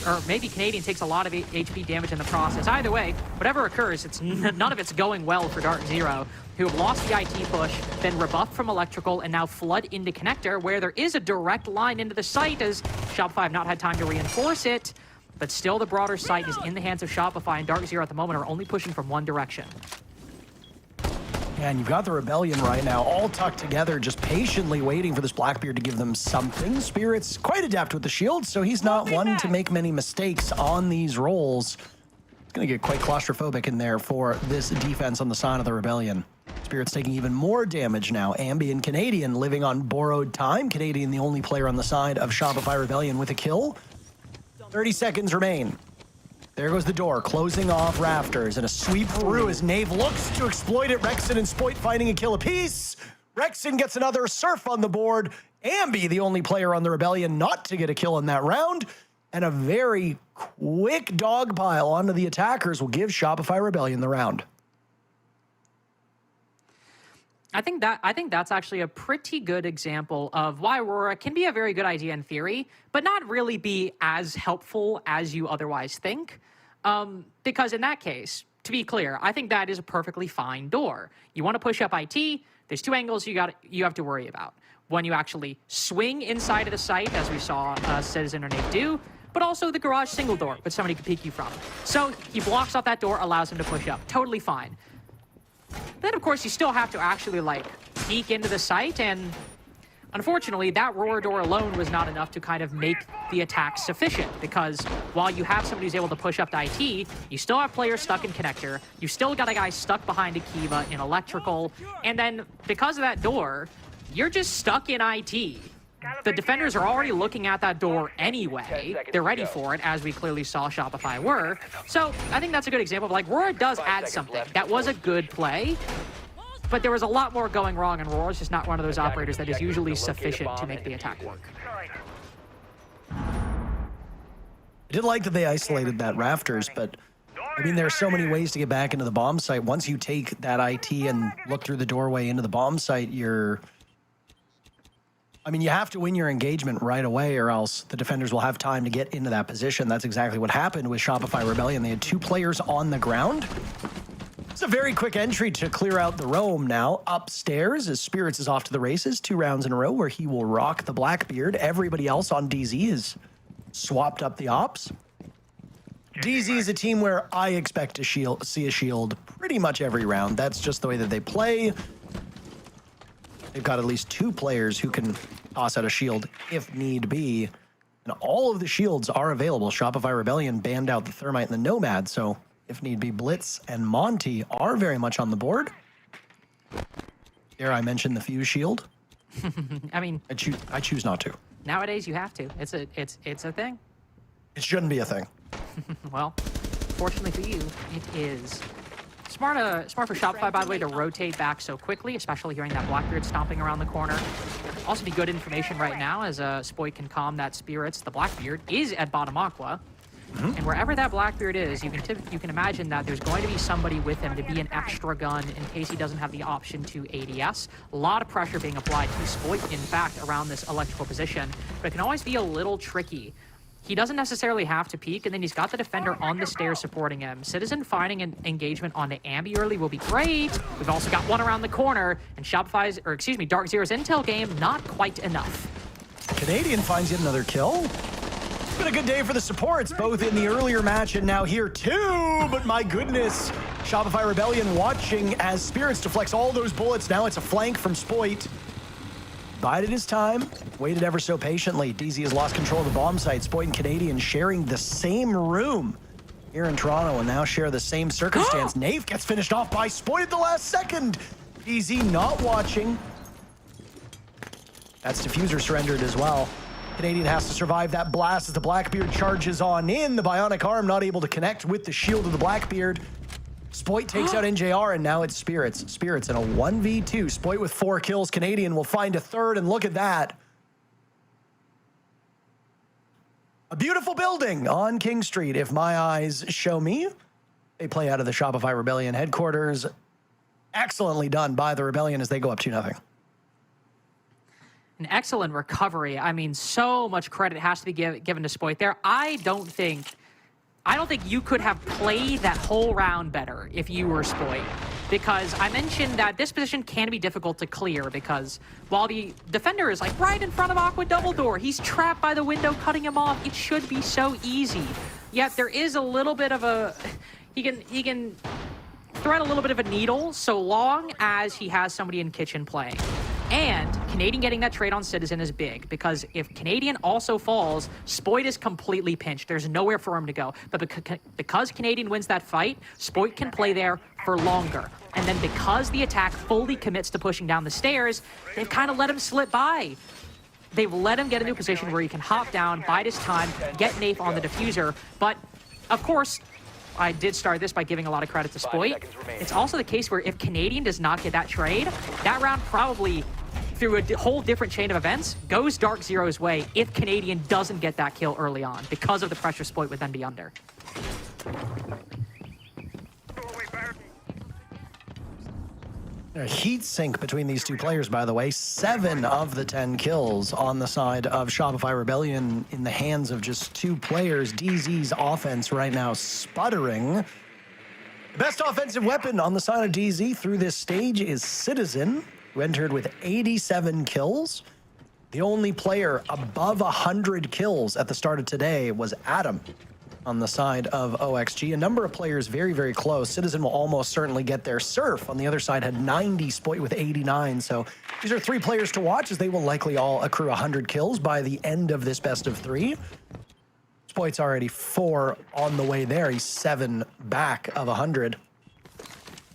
or maybe Canadian takes a lot of HP damage in the process. Either way, whatever occurs, it's none of it's going well for Dark Zero, who have lost the IT push, been rebuffed from Electrical, and now flood into Connector, where there is a direct line into the site, as Shopify have not had time to reinforce it. But still, the broader site is in the hands of Shopify, and Dark Zero at the moment are only pushing from one direction. And you've got the Rebellion right now, all tucked together, just patiently waiting for this Blackbeard to give them something. Spirit's quite adept with the shield, so he's not one to make many mistakes on these rolls. It's going to get quite claustrophobic in there for this defense on the side of the Rebellion. Spirit's taking even more damage now. Ambi and Canadian living on borrowed time. Canadian the only player on the side of Shopify Rebellion with a kill. 30 seconds remain. There goes the door, closing off Rafters, and a sweep through as Nave looks to exploit it. Rexon and Spoit finding a kill apiece. Rexon gets another surf on the board. Ambi, the only player on the Rebellion not to get a kill in that round. And a very quick dog pile onto the attackers will give Shopify Rebellion the round. I think that's actually a pretty good example of why Aurora can be a very good idea in theory, but not really be as helpful as you otherwise think. Because in that case, to be clear, I think that is a perfectly fine door. You want to push up IT, there's two angles you have to worry about. When you actually swing inside of the site, as we saw Citizen or Nate do, but also the garage single door, which somebody could peek you from. So he blocks off that door, allows him to push up. Totally fine. Then, of course, you still have to actually, like, peek into the site, and Unfortunately, that roar door alone was not enough to kind of make the attack sufficient, because while you have somebody who's able to push up to IT, you still have players stuck in connector, you still got a guy stuck behind a Kiva in electrical, and then because of that door, you're just stuck in IT. The defenders are already looking at that door anyway. They're ready for it, as we clearly saw Shopify were. So I think that's a good example of, like, Roar does add something. That was a good play, but there was a lot more going wrong, and Roar is just not one of those operators that is usually sufficient to make the attack work. I did like that they isolated that rafters, but I mean, there are so many ways to get back into the bomb site. Once you take that IT and look through the doorway into the bomb site, I mean, you have to win your engagement right away, or else the defenders will have time to get into that position. That's exactly what happened with Shopify Rebellion. They had 2 players on the ground. It's a very quick entry to clear out the roam now. Upstairs, as Spirits is off to the races, 2 rounds in a row where he will rock the Blackbeard. Everybody else on DZ is swapped up the ops. DZ is a team where I expect to see a shield pretty much every round. That's just the way that they play. They've got at least 2 players who can toss out a shield if need be. And all of the shields are available. Shopify Rebellion banned out the Thermite and the Nomad, so if need be, Blitz and Monty are very much on the board. Dare I mention the Fuse shield? I mean, I choose not to. Nowadays you have to. It's a thing. It shouldn't be a thing. Well, fortunately for you, it is. Smart for Shopify, by the way, to rotate back so quickly, especially hearing that Blackbeard stomping around the corner. Also be good information right now, as Spoit can calm that Spirits. The Blackbeard is at bottom Aqua. And wherever that Blackbeard is, you can imagine that there's going to be somebody with him to be an extra gun in case he doesn't have the option to ADS. A lot of pressure being applied to Spoit, in fact, around this electrical position, but it can always be a little tricky. He doesn't necessarily have to peek, and then he's got the defender on the stairs supporting him. Citizen finding an engagement onto Ambi early will be great. We've also got one around the corner, and Dark Zero's intel game, not quite enough. Canadian finds yet another kill. It's been a good day for the supports, both in the earlier match and now here too. But my goodness, Shopify Rebellion watching as Spirits deflects all those bullets. Now it's a flank from Spoit. Bided his time, waited ever so patiently. DZ has lost control of the bomb site. Spoit and Canadian sharing the same room here in Toronto and now share the same circumstance. Nave gets finished off by Spoit at the last second. DZ not watching. That's Diffuser surrendered as well. Canadian has to survive that blast as the Blackbeard charges on in. The Bionic Arm not able to connect with the shield of the Blackbeard. Spoit takes out NJR, and now it's Spirits. Spirits in a 1v2. Spoit with 4 kills. Canadian will find a third, and look at that. A beautiful building on King Street, if my eyes show me. They play out of the Shopify Rebellion headquarters. Excellently done by the Rebellion as they go up 2-0. An excellent recovery. I mean, so much credit has to be given to Spoit there. I don't think you could have played that whole round better if you were Spoit, because I mentioned that this position can be difficult to clear, because while the defender is like right in front of Aqua double door, he's trapped by the window, cutting him off. It should be so easy. Yet there is a little bit of a he can thread a little bit of a needle so long as he has somebody in kitchen playing. And Canadian getting that trade on Citizen is big, because if Canadian also falls, Spoit is completely pinched. There's nowhere for him to go. But because Canadian wins that fight, Spoit can play there for longer. And then because the attack fully commits to pushing down the stairs, they've kind of let him slip by. They've let him get into a position where he can hop down, bide his time, get Nafe on the diffuser. But, of course, I did start this by giving a lot of credit to Spoit. It's also the case where if Canadian does not get that trade, that round probably, through a whole different chain of events, goes Dark Zero's way if Canadian doesn't get that kill early on, because of the pressure Spoit would then be under. A heat sink between these 2 players, by the way. 7 of the 10 kills on the side of Shopify Rebellion in the hands of just 2 players. DZ's offense right now sputtering. The best offensive weapon on the side of DZ through this stage is Citizen, who entered with 87 kills. The only player above 100 kills at the start of today was Adam. on the side of OXG. A number of players very, very close. Citizen will almost certainly get there. Surf on the other side had 90, Spoit with 89. So these are 3 players to watch as they will likely all accrue 100 kills by the end of this best of 3. Spoit's already 4 on the way there. He's 7 back of 100.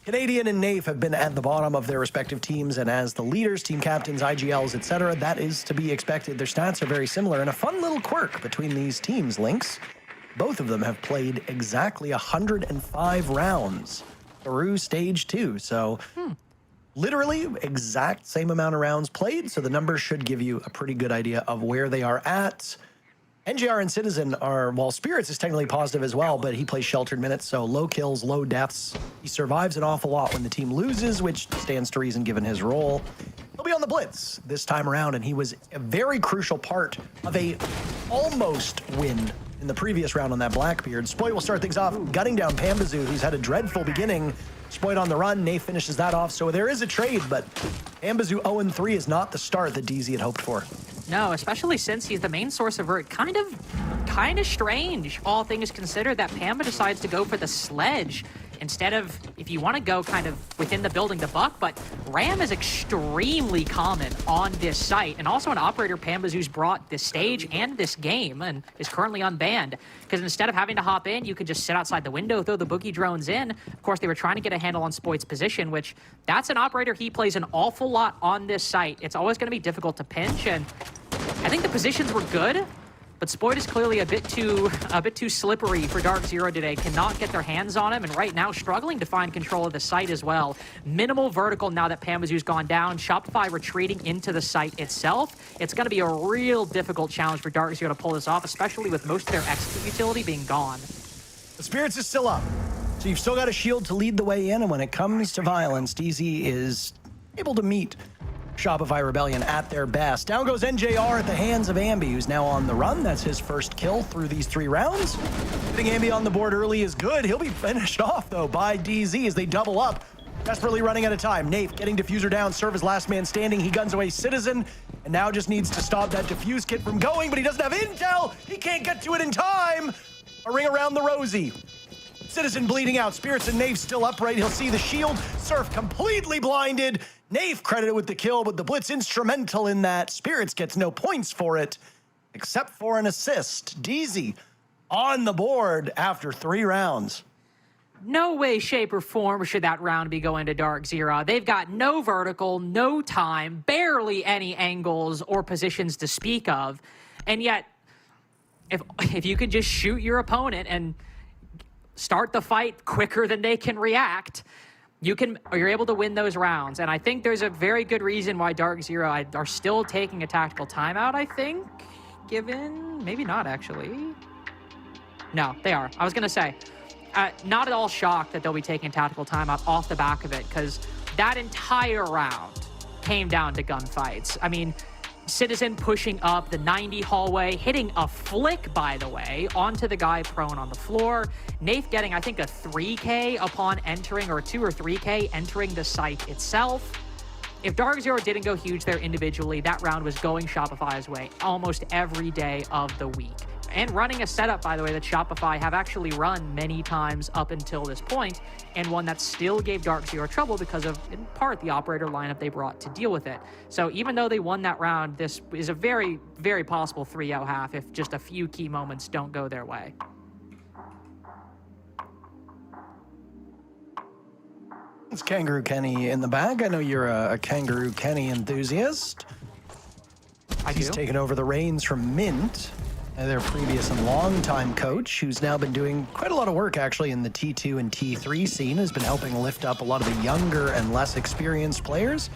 Canadian and Nave have been at the bottom of their respective teams, and as the leaders, team captains, IGLs, etc., that is to be expected. Their stats are very similar, and a fun little quirk between these teams, Lynx. Both of them have played exactly 105 rounds through stage 2, so literally exact same amount of rounds played, so the numbers should give you a pretty good idea of where they are at. NJR and Citizen are, well, Spirits is technically positive as well, but he plays sheltered minutes, so low kills, low deaths. He survives an awful lot when the team loses, which stands to reason given his role. He'll be on the Blitz this time around, and he was a very crucial part of a almost win in the previous round on that Blackbeard. Spoit will start things off, gunning down Pambazoo, who's had a dreadful beginning. Spoit on the run, Nate finishes that off, so there is a trade, but Pambazoo 0-3 is not the start that DZ had hoped for. No, especially since he's the main source of Vert. Kind of strange, all things considered, that Pamba decides to go for the sledge instead of, if you want to go kind of within the building to buck, but Ram is extremely common on this site, and also an operator Pambazoo's brought this stage and this game and is currently unbanned, because instead of having to hop in, you could just sit outside the window, throw the boogie drones in. Of course, they were trying to get a handle on Spoit's position, which that's an operator he plays an awful lot on this site. It's always going to be difficult to pinch, and I think the positions were good, but Spoit is clearly a bit too slippery for Dark Zero today. Cannot get their hands on him, and right now struggling to find control of the site as well. Minimal vertical now that Pambazoo's gone down. Shopify retreating into the site itself. It's going to be a real difficult challenge for Dark Zero to pull this off, especially with most of their execute utility being gone. The Spirits is still up, so you've still got a shield to lead the way in, and when it comes to violence, DZ is able to meet Shopify Rebellion at their best. Down goes NJR at the hands of Ambi, who's now on the run. That's his first kill through these 3 rounds. Getting Ambi on the board early is good. He'll be finished off, though, by DZ as they double up. Desperately running out of time. Nafe getting Diffuser down, serve as last man standing. He guns away Citizen, and now just needs to stop that Diffuse kit from going, but he doesn't have intel. He can't get to it in time. A ring around the Rosie. Citizen bleeding out. Spirits and Nafe still upright. He'll see the shield. Surf completely blinded. Nafe credited with the kill, but the Blitz instrumental in that. Spirits gets no points for it, except for an assist. DZ on the board after 3 rounds. No way, shape, or form should that round be going to Dark Zero. They've got no vertical, no time, barely any angles or positions to speak of. And yet, if you could just shoot your opponent and start the fight quicker than they can react, you're able to win those rounds. And I think there's a very good reason why Dark Zero are still taking a tactical timeout, I think, given, maybe not actually. No, they are. I was gonna say, not at all shocked that they'll be taking a tactical timeout off the back of it, because that entire round came down to gunfights. I mean, Citizen pushing up the 90 hallway, hitting a flick, by the way, onto the guy prone on the floor. Nath getting, I think, a 3K upon entering, or 2 or 3K entering the site itself. If Dark Zero didn't go huge there individually, that round was going Shopify's way almost every day of the week. And running a setup, by the way, that Shopify have actually run many times up until this point, and one that still gave Dark Zero trouble because of, in part, the operator lineup they brought to deal with it. So even though they won that round, this is a very, very possible 3-0 half if just a few key moments don't go their way. It's Kangaroo Kenny in the bag. I know you're a Kangaroo Kenny enthusiast. He's taken over the reins from Mint, their previous and longtime coach, who's now been doing quite a lot of work actually in the T2 and T3 scene, has been helping lift up a lot of the younger and less experienced players.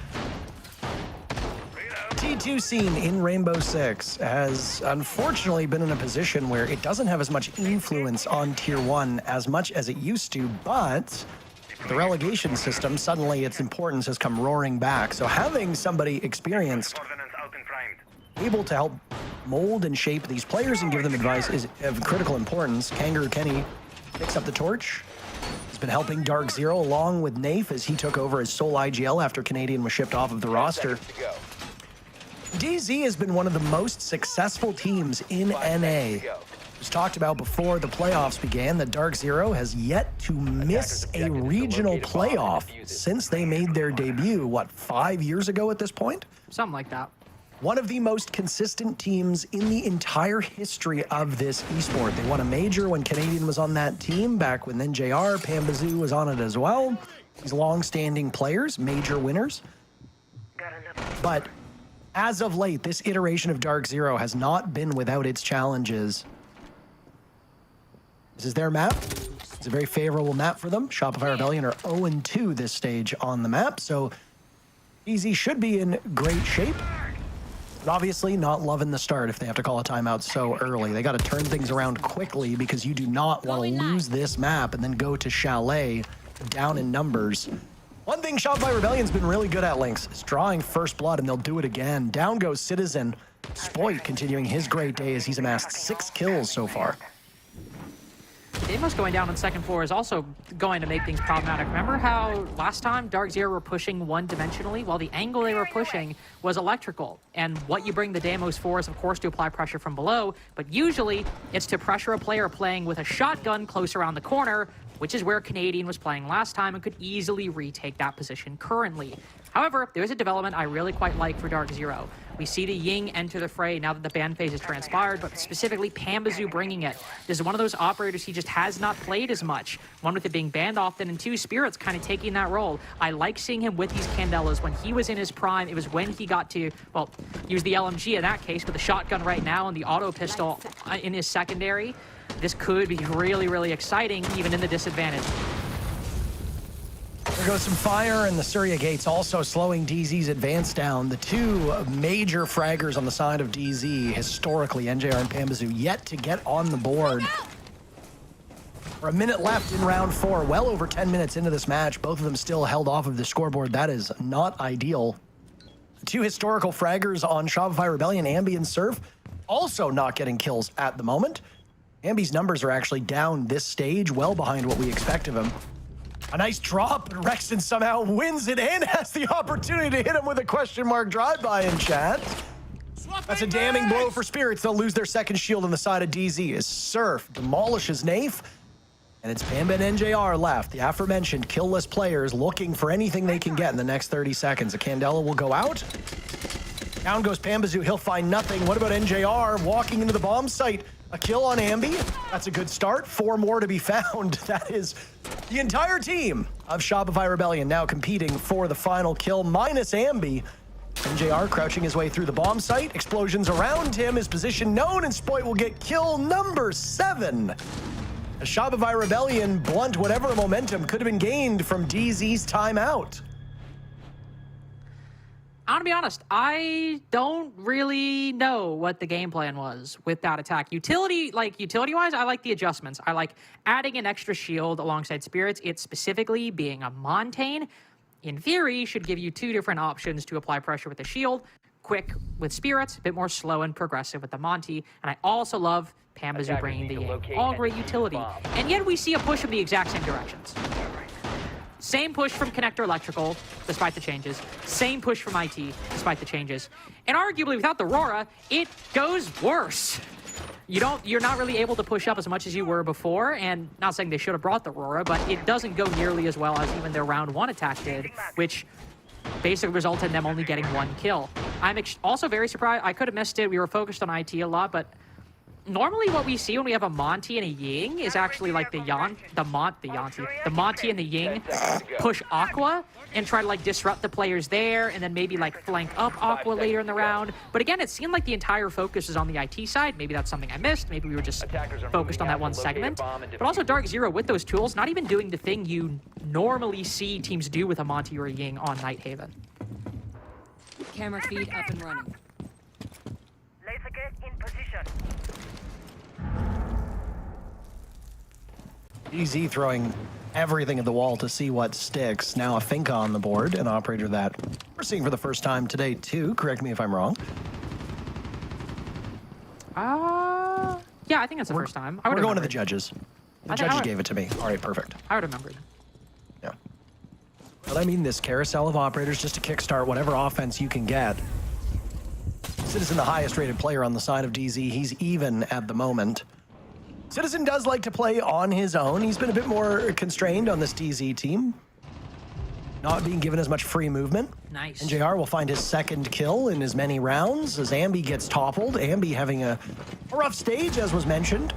T2 scene in Rainbow Six has unfortunately been in a position where it doesn't have as much influence on Tier 1 as much as it used to, but the relegation system, suddenly its importance has come roaring back. So having somebody experienced, able to help mold and shape these players and give them advice is of critical importance. Kangaroo Kenny picks up the torch. He's been helping Dark Zero along with Nafe as he took over as sole IGL after Canadian was shipped off of the roster. DZ has been one of the most successful teams in NA was talked about before the playoffs began that Dark Zero has yet to miss a regional playoff since they made their debut, what, 5 years ago at this point? Something like that. One of the most consistent teams in the entire history of this esport. They won a major when Canadian was on that team, back when NJR, Pambazoo was on it as well. These long-standing players, major winners. But as of late, this iteration of Dark Zero has not been without its challenges. This is their map. It's a very favorable map for them. Shopify Rebellion are 0-2 this stage on the map, so DZ should be in great shape. But obviously not loving the start if they have to call a timeout so early. They got to turn things around quickly because you do not want to lose this map and then go to Chalet down in numbers. One thing Shopify Rebellion's been really good at, Lynx, is drawing first blood, and they'll do it again. Down goes Citizen. Spoit continuing his great day as he's amassed 6 kills so far. Demos going down on second floor is also going to make things problematic. Remember how last time Dark Zero were pushing one-dimensionally? Well, the angle they were pushing was electrical. And what you bring the Demos for is, of course, to apply pressure from below, but usually it's to pressure a player playing with a shotgun close around the corner, which is where Canadian was playing last time and could easily retake that position currently. However, there's a development I really quite like for Dark Zero. We see the Ying enter the fray now that the ban phase has transpired, but specifically Pambazoo bringing it. This is one of those operators he just has not played as much. One, with it being banned often, and two, Spirits kind of taking that role. I like seeing him with these Candelas. When he was in his prime, it was when he got to, well, use the LMG in that case, but the shotgun right now and the auto pistol in his secondary. This could be really, really exciting, even in the disadvantage. There goes some fire, and the Surya Gates also slowing DZ's advance down. The two major fraggers on the side of DZ, historically, NJR and Pambazoo, yet to get on the board. For a minute left in round 4, well over 10 minutes into this match, both of them still held off of the scoreboard. That is not ideal. The two historical fraggers on Shopify Rebellion, Ambi and Surf, also not getting kills at the moment. Ambi's numbers are actually down this stage, well behind what we expect of him. A nice drop, but Rexton somehow wins it and has the opportunity to hit him with a question mark drive-by in chat. That's a damning blow for Spirits. They'll lose their second shield on the side of DZ as Surf demolishes Nafe. And it's Pamba and NJR left, the aforementioned killless players looking for anything they can get in the next 30 seconds. A Candela will go out. Down goes Pambazoo. He'll find nothing. What about NJR walking into the bomb site? A kill on Ambi. That's a good start. 4 more to be found. That is the entire team of Shopify Rebellion now competing for the final kill, minus Ambi. NJR crouching his way through the bomb site. Explosions around him. His position known, and Spoit will get kill number 7. A Shopify Rebellion blunt whatever momentum could have been gained from DZ's timeout. I'm gonna be honest, I don't really know what the game plan was with that attack. Utility-wise, I like the adjustments. I like adding an extra shield alongside Spirits. It specifically being a Montane, in theory, should give you 2 different options to apply pressure with the shield. Quick with Spirits, a bit more slow and progressive with the Monty. And I also love Pambazoo bringing the Ying. All great utility. And yet we see a push in the exact same directions. Same push from Connector Electrical, despite the changes. Same push from IT, despite the changes. And arguably, without the Aurora, it goes worse. You're not really able to push up as much as you were before, and not saying they should have brought the Aurora, but it doesn't go nearly as well as even their round 1 attack did, which basically resulted in them only getting 1 kill. I'm also very surprised. I could have missed it. We were focused on IT a lot, but normally what we see when we have a Monty and a Ying is actually like the Monty and the Ying push Aqua and try to like disrupt the players there and then maybe like flank up Aqua later in the round. But again, it seemed like the entire focus is on the IT side. Maybe that's something I missed. Maybe we were just focused on that one segment. But also Dark Zero with those tools, not even doing the thing you normally see teams do with a Monty or a Ying on Night Haven. Camera feed up and running. Laser gate in position. DZ throwing everything at the wall to see what sticks. Now a Finka on the board, an operator that we're seeing for the first time today too. Correct me if I'm wrong. Yeah, I think it's the first time. We're going to the judges. The judges gave it to me. All right, perfect. I would have remembered. Yeah. But I mean this carousel of operators just to kickstart whatever offense you can get. Citizen, the highest rated player on the side of DZ. He's even at the moment. Citizen does like to play on his own. He's been a bit more constrained on this DZ team, not being given as much free movement. Nice. NJR will find his second kill in as many rounds as Ambi gets toppled. Ambi having a rough stage, as was mentioned.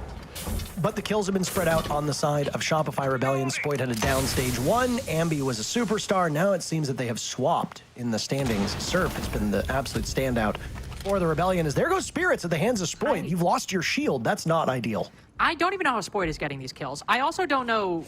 But the kills have been spread out on the side of Shopify Rebellion. Spoit had a down stage 1. Ambi was a superstar. Now it seems that they have swapped in the standings. Surf has been the absolute standout for the Rebellion. As there goes Spirits at the hands of Spoit. You've lost your shield. That's not ideal. I don't even know how Spoit is getting these kills. I also don't know...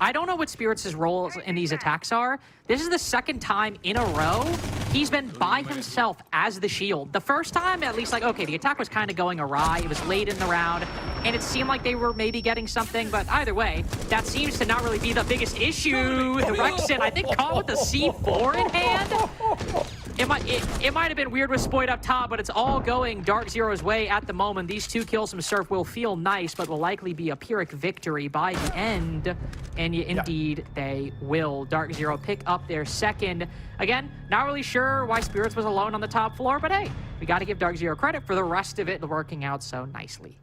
I don't know what Spirits' roles in these attacks are. This is the second time in a row he's been by himself as the shield. The first time, at least, like, okay, the attack was kind of going awry. It was late in the round, and it seemed like they were maybe getting something, but either way, that seems to not really be the biggest issue. The Rexit, I think, caught with the C4 in hand. It might have been weird with Spoit up top, but it's all going Dark Zero's way at the moment. These 2 kills from Surf will feel nice, but will likely be a Pyrrhic victory by the end. And indeed, they will. Dark Zero pick up their second. Again, not really sure why Spirits was alone on the top floor, but hey, we got to give Dark Zero credit for the rest of it working out so nicely.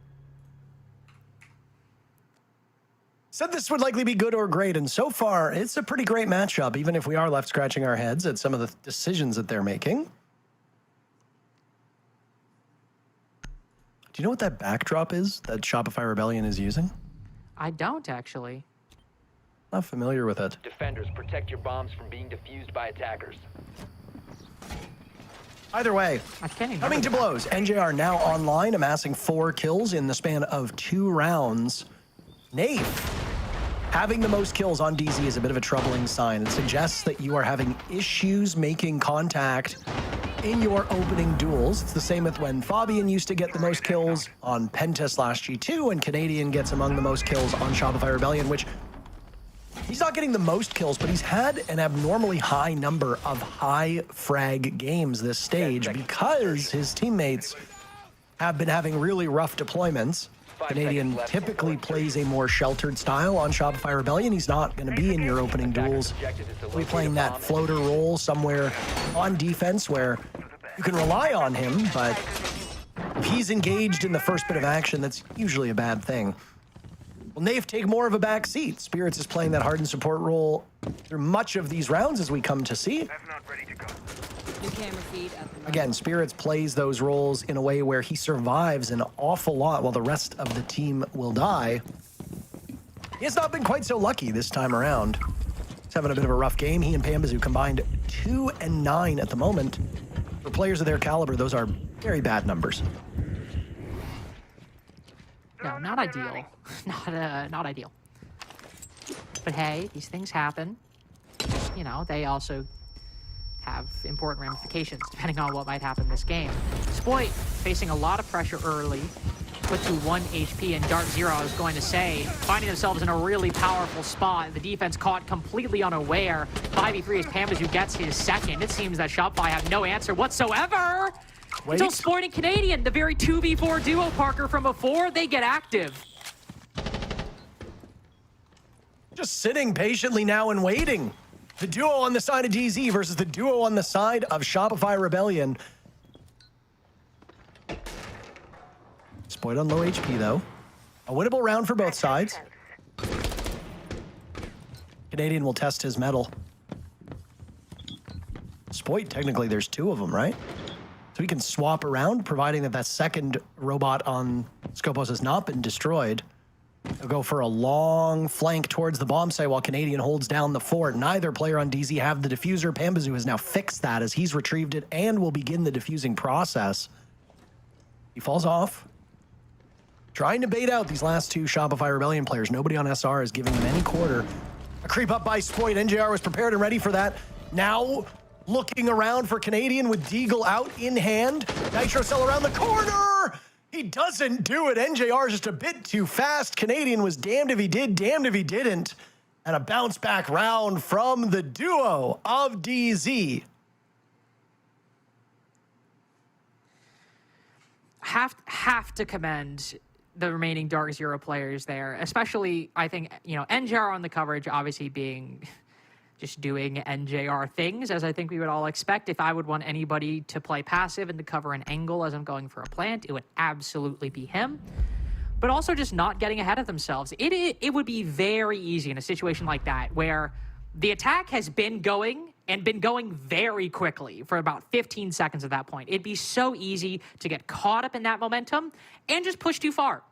Said this would likely be good or great, and so far, it's a pretty great matchup, even if we are left scratching our heads at some of the decisions that they're making. Do you know what that backdrop is that Shopify Rebellion is using? I don't, actually. Not familiar with it. Defenders, protect your bombs from being defused by attackers. Either way, coming to blows. NJR now online, amassing 4 kills in the span of 2 rounds. Nave, having the most kills on DZ is a bit of a troubling sign. It suggests that you are having issues making contact in your opening duels. It's the same with when Fabian used to get the most kills on Penta/G2, and Canadian gets among the most kills on Shopify Rebellion, which he's not getting the most kills, but he's had an abnormally high number of high frag games this stage because his teammates have been having really rough deployments. Canadian typically plays a more sheltered style on Shopify Rebellion. He's not going to be in your opening duels. He'll be playing that floater role somewhere on defense where you can rely on him, but if he's engaged in the first bit of action, that's usually a bad thing. Well, Nave take more of a back seat. Spirits is playing that hardened support role through much of these rounds, as we come to see. Again, Spirits plays those roles in a way where he survives an awful lot while the rest of the team will die. He has not been quite so lucky this time around. He's having a bit of a rough game. He and Pambazu combined 2 and 9 at the moment. For players of their caliber, those are very bad numbers. No, not ideal. Not ideal. But hey, these things happen. You know, they also have important ramifications depending on what might happen this game. Spoit facing a lot of pressure early, put to 1 HP, and Dark Zero, I was going to say, finding themselves in a really powerful spot. The defense caught completely unaware. 5v3 as Pambazu gets his second. It seems that Shopify have no answer whatsoever. Until Spoit and Canadian, the very 2v4 duo, Parker, from before, they get active. Just sitting patiently now and waiting. The duo on the side of DZ versus the duo on the side of Shopify Rebellion. Spoit on low HP, though. A winnable round for both sides. Canadian will test his mettle. Spoit, technically, there's 2 of them, right? So he can swap around, providing that that second robot on Skopos has not been destroyed. They'll go for a long flank towards the bomb site while Canadian holds down the fort. Neither player on DZ have the diffuser. Pambazu has now fixed that as he's retrieved it and will begin the diffusing process. He falls off. Trying to bait out these last 2 Shopify Rebellion players. Nobody on SR is giving him any quarter. A creep up by Spoit. NJR was prepared and ready for that. Now looking around for Canadian with Deagle out in hand. Nitro Cell around the corner. He doesn't do it. NJR is just a bit too fast. Canadian was damned if he did, damned if he didn't. And a bounce back round from the duo of DZ. Have to commend the remaining Dark Zero players there, especially, I think, you know, NJR on the coverage, obviously being just doing NJR things, as I think we would all expect. If I would want anybody to play passive and to cover an angle as I'm going for a plant, it would absolutely be him. but also just not getting ahead of themselves. It would be very easy in a situation like that where the attack has been going and been going very quickly for about 15 seconds at that point. It'd be so easy to get caught up in that momentum and just push too far.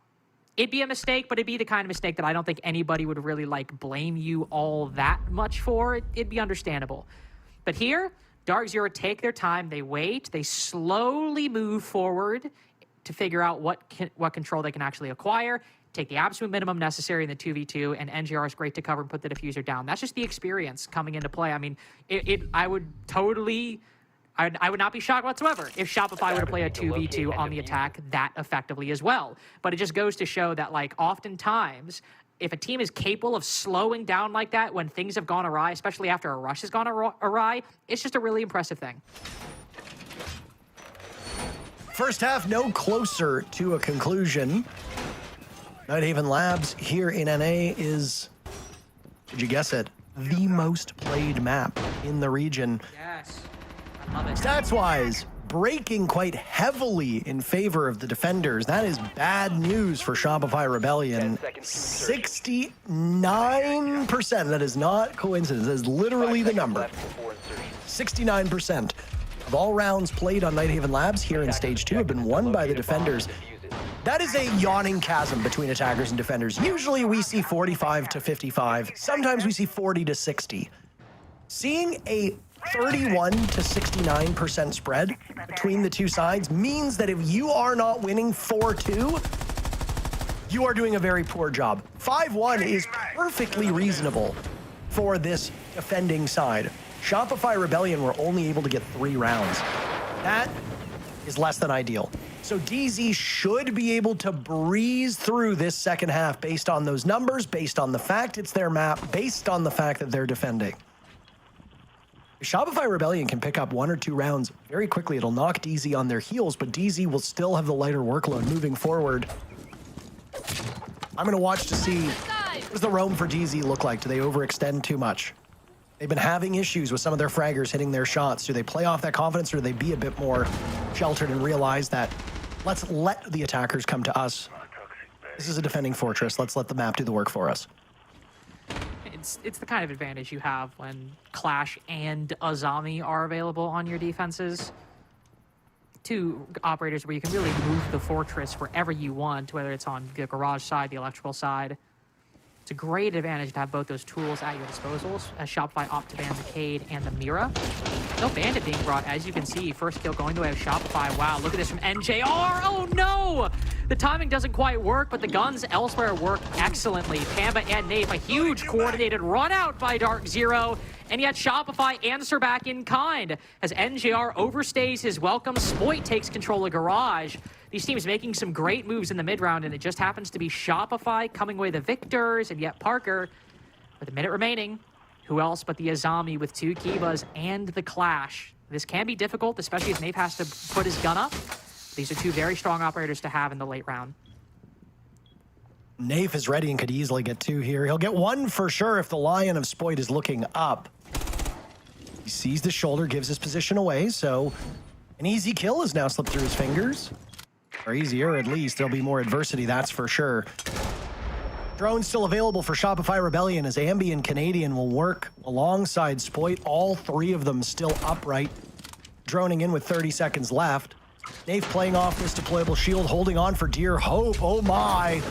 It'd be a mistake, but it'd be the kind of mistake that I don't think anybody would really like blame you all that much for. It'd be understandable. But here, Dark Zero take their time, they wait, they slowly move forward to figure out what control they can actually acquire, take the absolute minimum necessary in the 2v2, and NGR is great to cover and put the diffuser down. That's just the experience coming into play. I mean, I would not be shocked whatsoever if Shopify were to play a 2v2 on the attack that effectively as well. But it just goes to show that, like, oftentimes, if a team is capable of slowing down like that when things have gone awry, especially after a rush has gone awry, it's just a really impressive thing. First half, no closer to a conclusion. Nighthaven Labs here in NA is, did you guess it, the most played map in the region. Yes, I love it. Stats-wise, breaking quite heavily in favor of the defenders. That is bad news for Shopify Rebellion. 69%, that is not coincidence, that is literally the number. 69% of all rounds played on Nighthaven Labs here in Stage 2 have been won by the defenders. That is a yawning chasm between attackers and defenders. Usually we see 45 to 55. Sometimes we see 40 to 60. Seeing a 31 to 69% spread between the two sides means that if you are not winning 4-2, you are doing a very poor job. 5-1 is perfectly reasonable for this defending side. Shopify Rebellion were only able to get 3 rounds. That is less than ideal. So DZ should be able to breeze through this second half based on those numbers, based on the fact it's their map, based on the fact that they're defending. If Shopify Rebellion can pick up 1 or 2 rounds very quickly, it'll knock DZ on their heels, but DZ will still have the lighter workload moving forward. I'm going to watch to see, what does the roam for DZ look like? Do they overextend too much? They've been having issues with some of their fraggers hitting their shots. Do they play off that confidence, or do they be a bit more sheltered and realize that let's let the attackers come to us? This is a defending fortress. Let's let the map do the work for us. It's the kind of advantage you have when Clash and Azami are available on your defenses. 2 operators where you can really move the fortress wherever you want, whether it's on the garage side, the electrical side. It's a great advantage to have both those tools at your disposals as Shopify opt to ban the Cade and the Mira. No Bandit being brought, as you can see. First kill going the way of Shopify. Wow, look at this from NJR. Oh no! The timing doesn't quite work, but the guns elsewhere work excellently. Pamba and Nape, a huge coordinated run out by Dark Zero. And yet Shopify answer back in kind as NJR overstays his welcome. Spoit takes control of Garage. These teams making some great moves in the mid-round, and it just happens to be Shopify coming away the victors, and yet Parker, with a minute remaining, who else but the Azami with 2 Kivas and the Clash. This can be difficult, especially if Nape has to put his gun up. These are 2 very strong operators to have in the late round. Nape is ready and could easily get 2 here. He'll get 1 for sure if the Lion of Spoit is looking up. He sees the shoulder, gives his position away, so an easy kill has now slipped through his fingers. Or easier, at least. There'll be more adversity, that's for sure. Drone still available for Shopify Rebellion as Ambi and Canadian will work alongside Spoit. All 3 of them still upright, droning in with 30 seconds left. Nape playing off this deployable shield, holding on for dear hope. Oh my.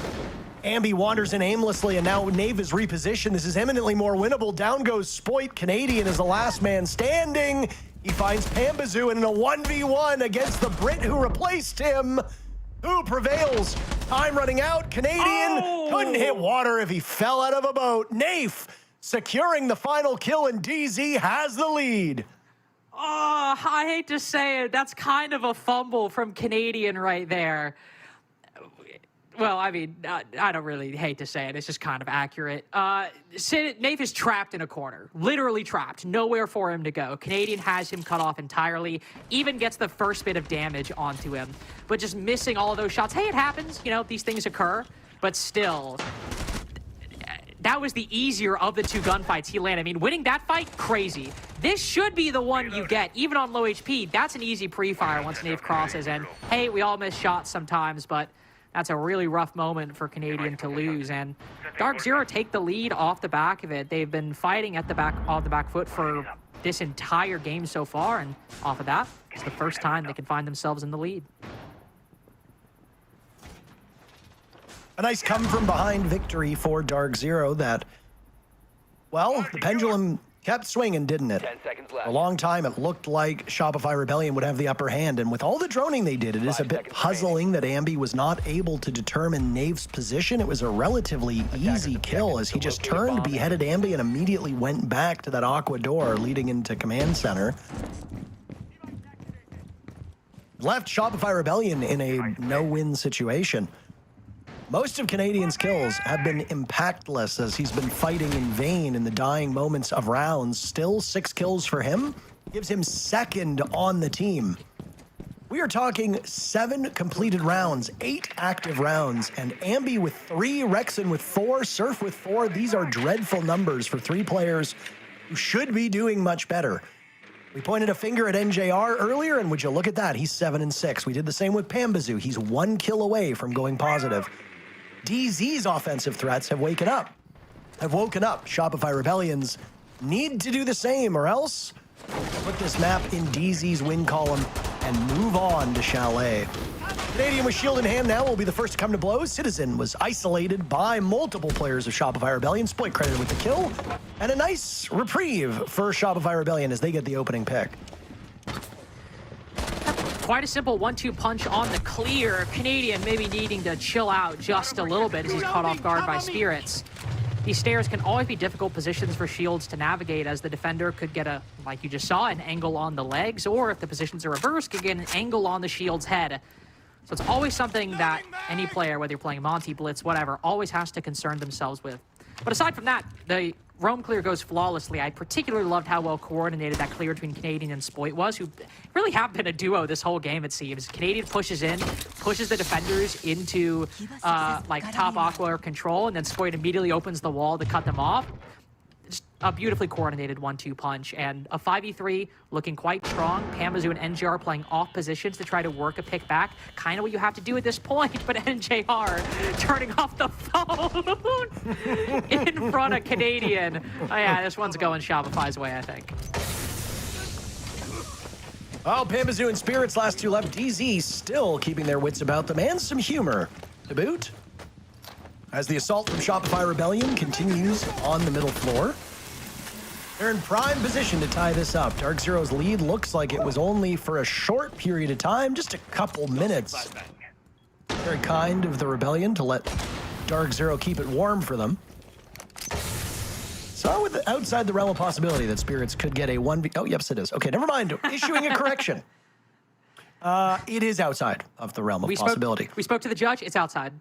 Ambi wanders in aimlessly, and now Nape is repositioned. This is eminently more winnable. Down goes Spoit. Canadian is the last man standing. He finds Pambazoo in a 1v1 against the Brit who replaced him. Who prevails? Time running out. Canadian couldn't hit water if he fell out of a boat. Nape securing the final kill, and DZ has the lead. Oh, I hate to say it. That's kind of a fumble from Canadian right there. Well, I mean, I don't really hate to say it. It's just kind of accurate. Nape is trapped in a corner. Literally trapped. Nowhere for him to go. Canadian has him cut off entirely. Even gets the first bit of damage onto him. But just missing all of those shots. Hey, it happens. You know, these things occur. But still, that was the easier of the 2 gunfights he landed. I mean, winning that fight, crazy. This should be the one you get, even on low HP. That's an easy pre-fire once Nape crosses. And, hey, we all miss shots sometimes, but That's a really rough moment for Canadian to lose, and Dark Zero take the lead off the back of it. They've been fighting at the back foot for this entire game so far, and off of that, it's the first time they can find themselves in the lead. A nice come from behind victory for Dark Zero that, well, the pendulum kept swinging, didn't it? 10 seconds left. For a long time, it looked like Shopify Rebellion would have the upper hand, and with all the droning they did, it is a bit puzzling that Ambi was not able to determine Knave's position. It was a relatively easy kill as he just turned, beheaded Ambi, and immediately went back to that aqua door leading into Command Center. Left Shopify Rebellion in a no-win situation. Most of Canadian's kills have been impactless as he's been fighting in vain in the dying moments of rounds. Still 6 kills for him gives him second on the team. We are talking 7 completed rounds, 8 active rounds, and Ambi with 3, Rexon with 4, Surf with 4. These are dreadful numbers for 3 players who should be doing much better. We pointed a finger at NJR earlier, and would you look at that? He's 7-6. We did the same with Pambazoo. He's 1 kill away from going positive. DZ's offensive threats have woken up. Shopify Rebellions need to do the same, or else put this map in DZ's win column and move on to Chalet. Canadian with shield in hand now will be the first to come to blows. Citizen was isolated by multiple players of Shopify Rebellion. Split credited with the kill. And a nice reprieve for Shopify Rebellion as they get the opening pick. Quite a simple 1-2 punch on the clear. Canadian maybe needing to chill out just a little bit as he's caught off guard by Spirits. These stairs can always be difficult positions for shields to navigate, as the defender could get a, like you just saw, an angle on the legs, or if the positions are reversed, could get an angle on the shield's head. So it's always something that any player, whether you're playing Monty, Blitz, whatever, always has to concern themselves with. But aside from that, the roam clear goes flawlessly. I particularly loved how well coordinated that clear between Canadian and Spoit was, who really have been a duo this whole game, it seems. Canadian pushes in, pushes the defenders into like top aqua or control, and then Spoit immediately opens the wall to cut them off. Just a beautifully coordinated 1-2 punch, and a 5v3 looking quite strong. Pambazoo and NJR playing off positions to try to work a pick back. Kind of what you have to do at this point, but NJR turning off the phone in front of Canadian. Oh yeah, this one's going Shopify's way, I think. Oh, Pambazoo and Spirits, last 2 left. DZ still keeping their wits about them, and some humor to boot. As the assault from Shopify Rebellion continues on the middle floor. They're in prime position to tie this up. Dark Zero's lead looks like it was only for a short period of time, just a couple minutes. Very kind of the Rebellion to let Dark Zero keep it warm for them. So with outside the realm of possibility that Spirits could get a 1v... Oh, yes, it is. Okay, never mind. Issuing a correction. It is outside of the realm of possibility. We spoke to the judge. It's outside.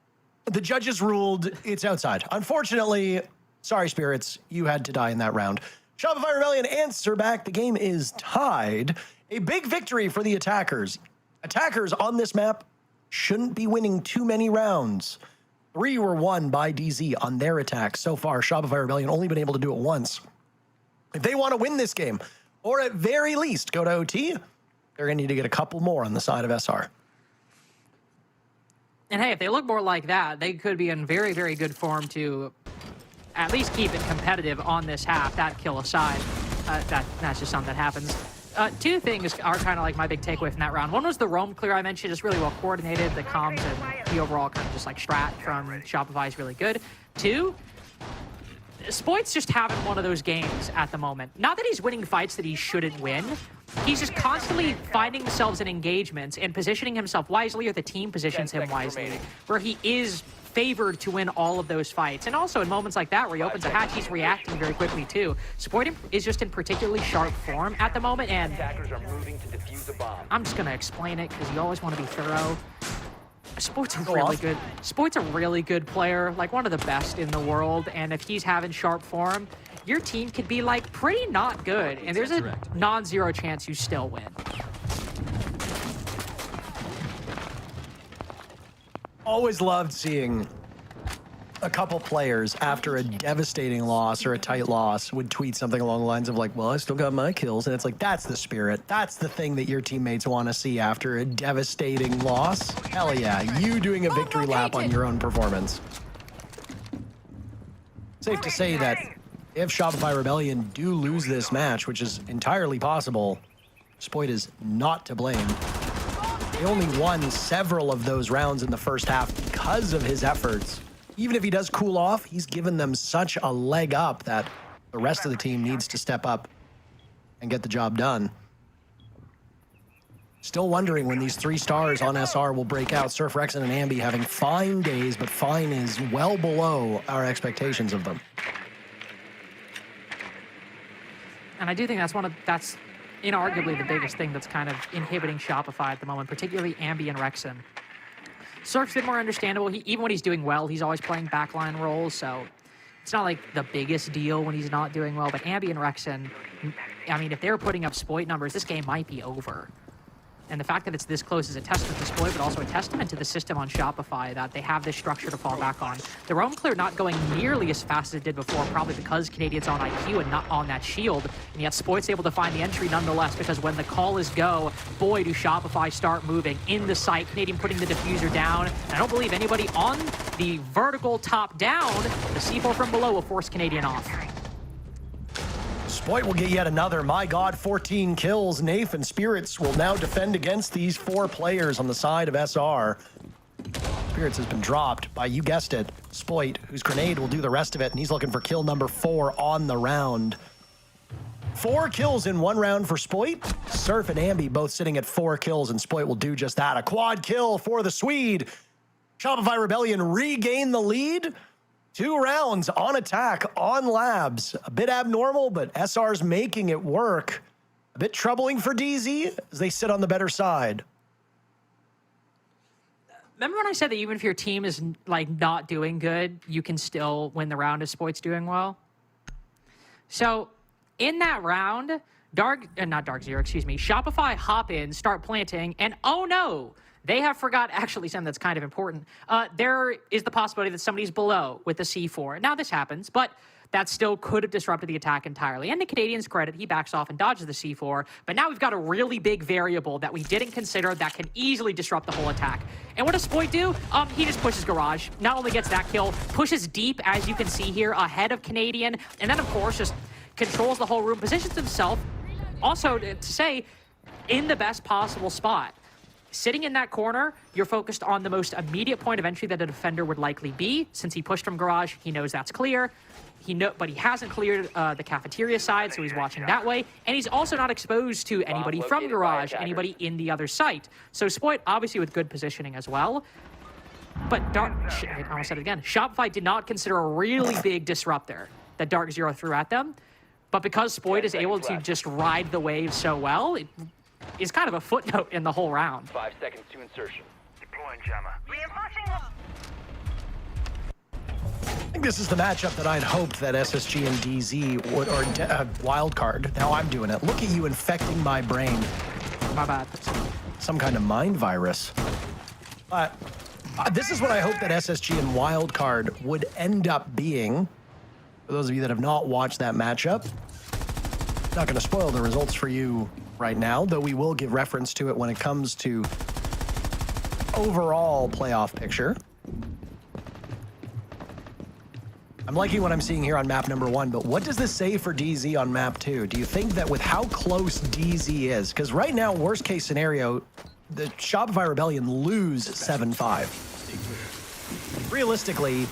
The judges ruled it's outside. Unfortunately, sorry, Spirits, you had to die in that round. Shopify Rebellion answer back. The game is tied. A big victory for the attackers. Attackers on this map shouldn't be winning too many rounds. 3 were won by DZ on their attack. So far, Shopify Rebellion only been able to do it once. If they want to win this game, or at very least go to OT, they're going to need to get a couple more on the side of SR. And hey, if they look more like that, they could be in very, very good form to at least keep it competitive on this half, that kill aside. That's just something that happens. 2 things are kind of like my big takeaway from that round. One was the roam clear I mentioned, just really well coordinated. The comms and the overall kind of just like strat from Shopify is really good. 2, Spoit's just having one of those games at the moment. Not that he's winning fights that he shouldn't win. He's just constantly finding himself in engagements and positioning himself wisely, or the team positions him wisely, where he is favored to win all of those fights. And also in moments like that where he opens a hatch, he's reacting very quickly too. Spoit is just in particularly sharp form at the moment, and I'm just going to explain it because you always want to be thorough. Spoit's a really good player, like one of the best in the world, and if he's having sharp form, your team could be like pretty not good, and there's a non-zero chance you still win. Always loved seeing a couple players after a devastating loss or a tight loss would tweet something along the lines of like, well, I still got my kills. And it's like, that's the spirit. That's the thing that your teammates want to see after a devastating loss. Hell yeah, you doing a victory lap on your own performance. Safe to say that if Shopify Rebellion do lose this match, which is entirely possible, Spoit is not to blame. He only won several of those rounds in the first half because of his efforts. Even if he does cool off, he's given them such a leg up that the rest of the team needs to step up and get the job done. Still wondering when these 3 stars on SR will break out. Surf, Rexen, and Ambi having fine days, but fine is well below our expectations of them. And I do think that's inarguably the biggest thing that's kind of inhibiting Shopify at the moment, particularly Ambi and Rexen. Surf's been more understandable. Even when he's doing well, he's always playing backline roles, so it's not like the biggest deal when he's not doing well. But Ambi and Rexen, I mean, if they're putting up Spoit numbers, this game might be over. And the fact that it's this close is a testament to Spoit, but also a testament to the system on Shopify that they have this structure to fall back on. The roam clear not going nearly as fast as it did before, probably because Canadian's on IQ and not on that shield. And yet Spoit's able to find the entry nonetheless, because when the call is go, boy, do Shopify start moving in the site. Canadian putting the diffuser down. And I don't believe anybody on the vertical top down. The C4 from below will force Canadian off. Spoit will get yet another, my God, 14 kills. Nafe and Spirits will now defend against these 4 players on the side of SR. Spirits has been dropped by, you guessed it, Spoit, whose grenade will do the rest of it, and he's looking for kill number 4 on the round. 4 kills in 1 round for Spoit. Surf and Ambi both sitting at 4 kills, and Spoit will do just that. A quad kill for the Swede. Shopify Rebellion regain the lead. 2 rounds on attack on Labs. A bit abnormal, but SR's making it work. A bit troubling for DZ as they sit on the better side. Remember when I said that even if your team is like not doing good, you can still win the round if Spoit's doing well? So in that round, Shopify hop in, start planting, and oh no, they have forgot, actually, something that's kind of important. There is the possibility that somebody's below with the C4. Now, this happens, but that still could have disrupted the attack entirely. And to Canadian's credit, he backs off and dodges the C4. But now we've got a really big variable that we didn't consider that can easily disrupt the whole attack. And what does Spoit do? He just pushes Garage. Not only gets that kill, pushes deep, as you can see here, ahead of Canadian. And then, of course, just controls the whole room, positions himself, also to say, in the best possible spot. Sitting in that corner, you're focused on the most immediate point of entry that a defender would likely be. Since he pushed from Garage, he knows that's clear. But he hasn't cleared the cafeteria side, so he's watching that way. And he's also not exposed to anybody from Garage, anybody in the other site. So Spoit, obviously with good positioning as well. But I almost said it again. Shopify did not consider a really big disruptor that Dark Zero threw at them. But because Spoit is able to just ride the wave so well, it is kind of a footnote in the whole round. 5 seconds to insertion. Deploying jammer. Reinforcing. I think this is the matchup that I'd hoped that SSG and DZ would, or Wildcard. Now I'm doing it. Look at you infecting my brain. My bad. Some kind of mind virus. But this is what I hope that SSG and Wildcard would end up being. For those of you that have not watched that matchup, not going to spoil the results for you right now, though we will give reference to it when it comes to overall playoff picture. I'm liking what I'm seeing here on map number 1, but what does this say for DZ on map 2? Do you think that with how close DZ is, because right now, worst case scenario, the Shopify Rebellion lose 7-5. Realistically,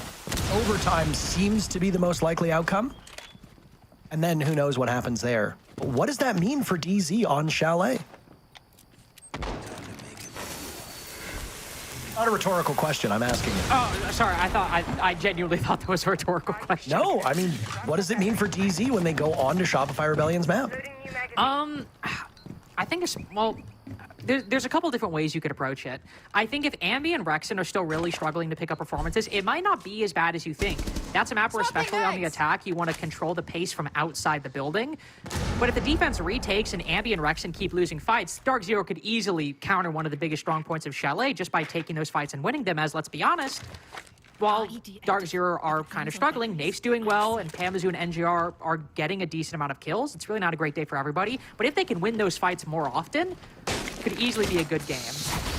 overtime seems to be the most likely outcome. And then who knows what happens there. But what does that mean for DZ on Chalet? Not a rhetorical question, I'm asking you. Oh, sorry, I genuinely thought that was a rhetorical question. No, I mean, what does it mean for DZ when they go on to Shopify Rebellion's map? I think it's, well, there's a couple different ways you could approach it. I think if Ambi and Rexen are still really struggling to pick up performances, it might not be as bad as you think. That's a map where, especially on the attack, you want to control the pace from outside the building. But if the defense retakes and Ambi and Rexen keep losing fights, Dark Zero could easily counter one of the biggest strong points of Chalet just by taking those fights and winning them, as, let's be honest, while Dark Zero are kind of struggling, Nafe's doing well, and Pamazoo and NGR are getting a decent amount of kills. It's really not a great day for everybody. But if they can win those fights more often, it could easily be a good game.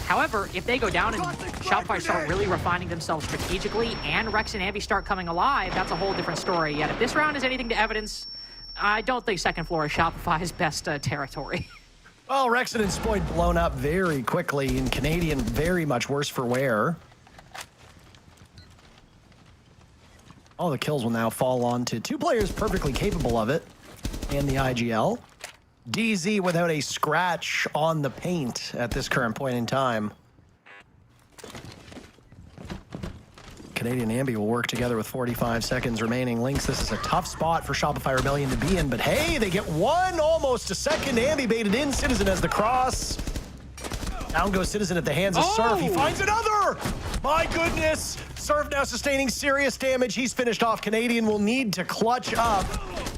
However, if they go down and Shopify start really refining themselves strategically and Rex and Ambi start coming alive, that's a whole different story. Yet if this round is anything to evidence, I don't think second floor is Shopify's best territory. Well, Rexon and Spoyd blown up very quickly, and Canadian very much worse for wear. All the kills will now fall on to two players perfectly capable of it, and the IGL. DZ without a scratch on the paint at this current point in time. Canadian Ambi will work together with 45 seconds remaining. Lynx, this is a tough spot for Shopify Rebellion to be in, but hey, they get one, almost a second. Ambi baited in, Citizen has the cross. Down goes Citizen at the hands of Surf. He finds another! My goodness! Surf now sustaining serious damage. He's finished off. Canadian will need to clutch up.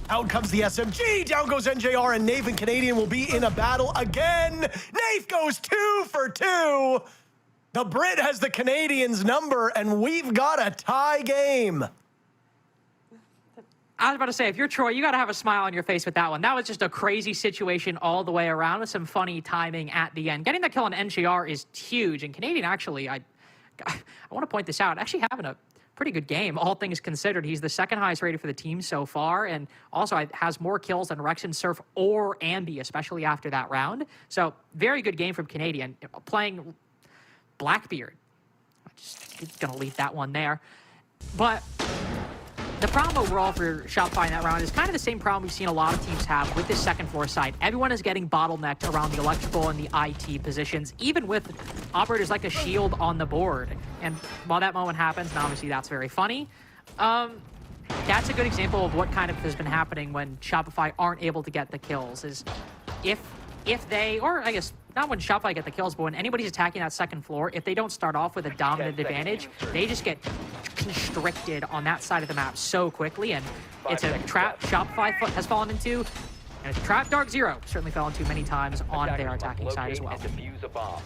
Out comes the SMG. Down goes NJR, and Nave and Canadian will be in a battle again. Nave goes 2 for 2. The Brit has the Canadians' number, and we've got a tie game. I was about to say, if you're Troy, you got to have a smile on your face with that one. That was just a crazy situation all the way around with some funny timing at the end. Getting the kill on NGR is huge, and Canadian actually, I want to point this out, actually having a pretty good game, all things considered. He's the second highest rated for the team so far, and also has more kills than Rex and Surf or Ambi, especially after that round. So very good game from Canadian. Playing Blackbeard. I'm just going to leave that one there. But the problem overall for Shopify in that round is kind of the same problem we've seen a lot of teams have with this second floor side. Everyone is getting bottlenecked around the electrical and the IT positions, even with operators like a shield on the board. And while that moment happens, and obviously that's very funny, that's a good example of what kind of has been happening when Shopify aren't able to get the kills. Is if they, or I guess not when Shopify get the kills, but when anybody's attacking that second floor, if they don't start off with a dominant advantage, they just get constricted on that side of the map so quickly, and it's a trap Shopify has fallen into, and a trap Dark Zero certainly fell into many times on their attacking side as well.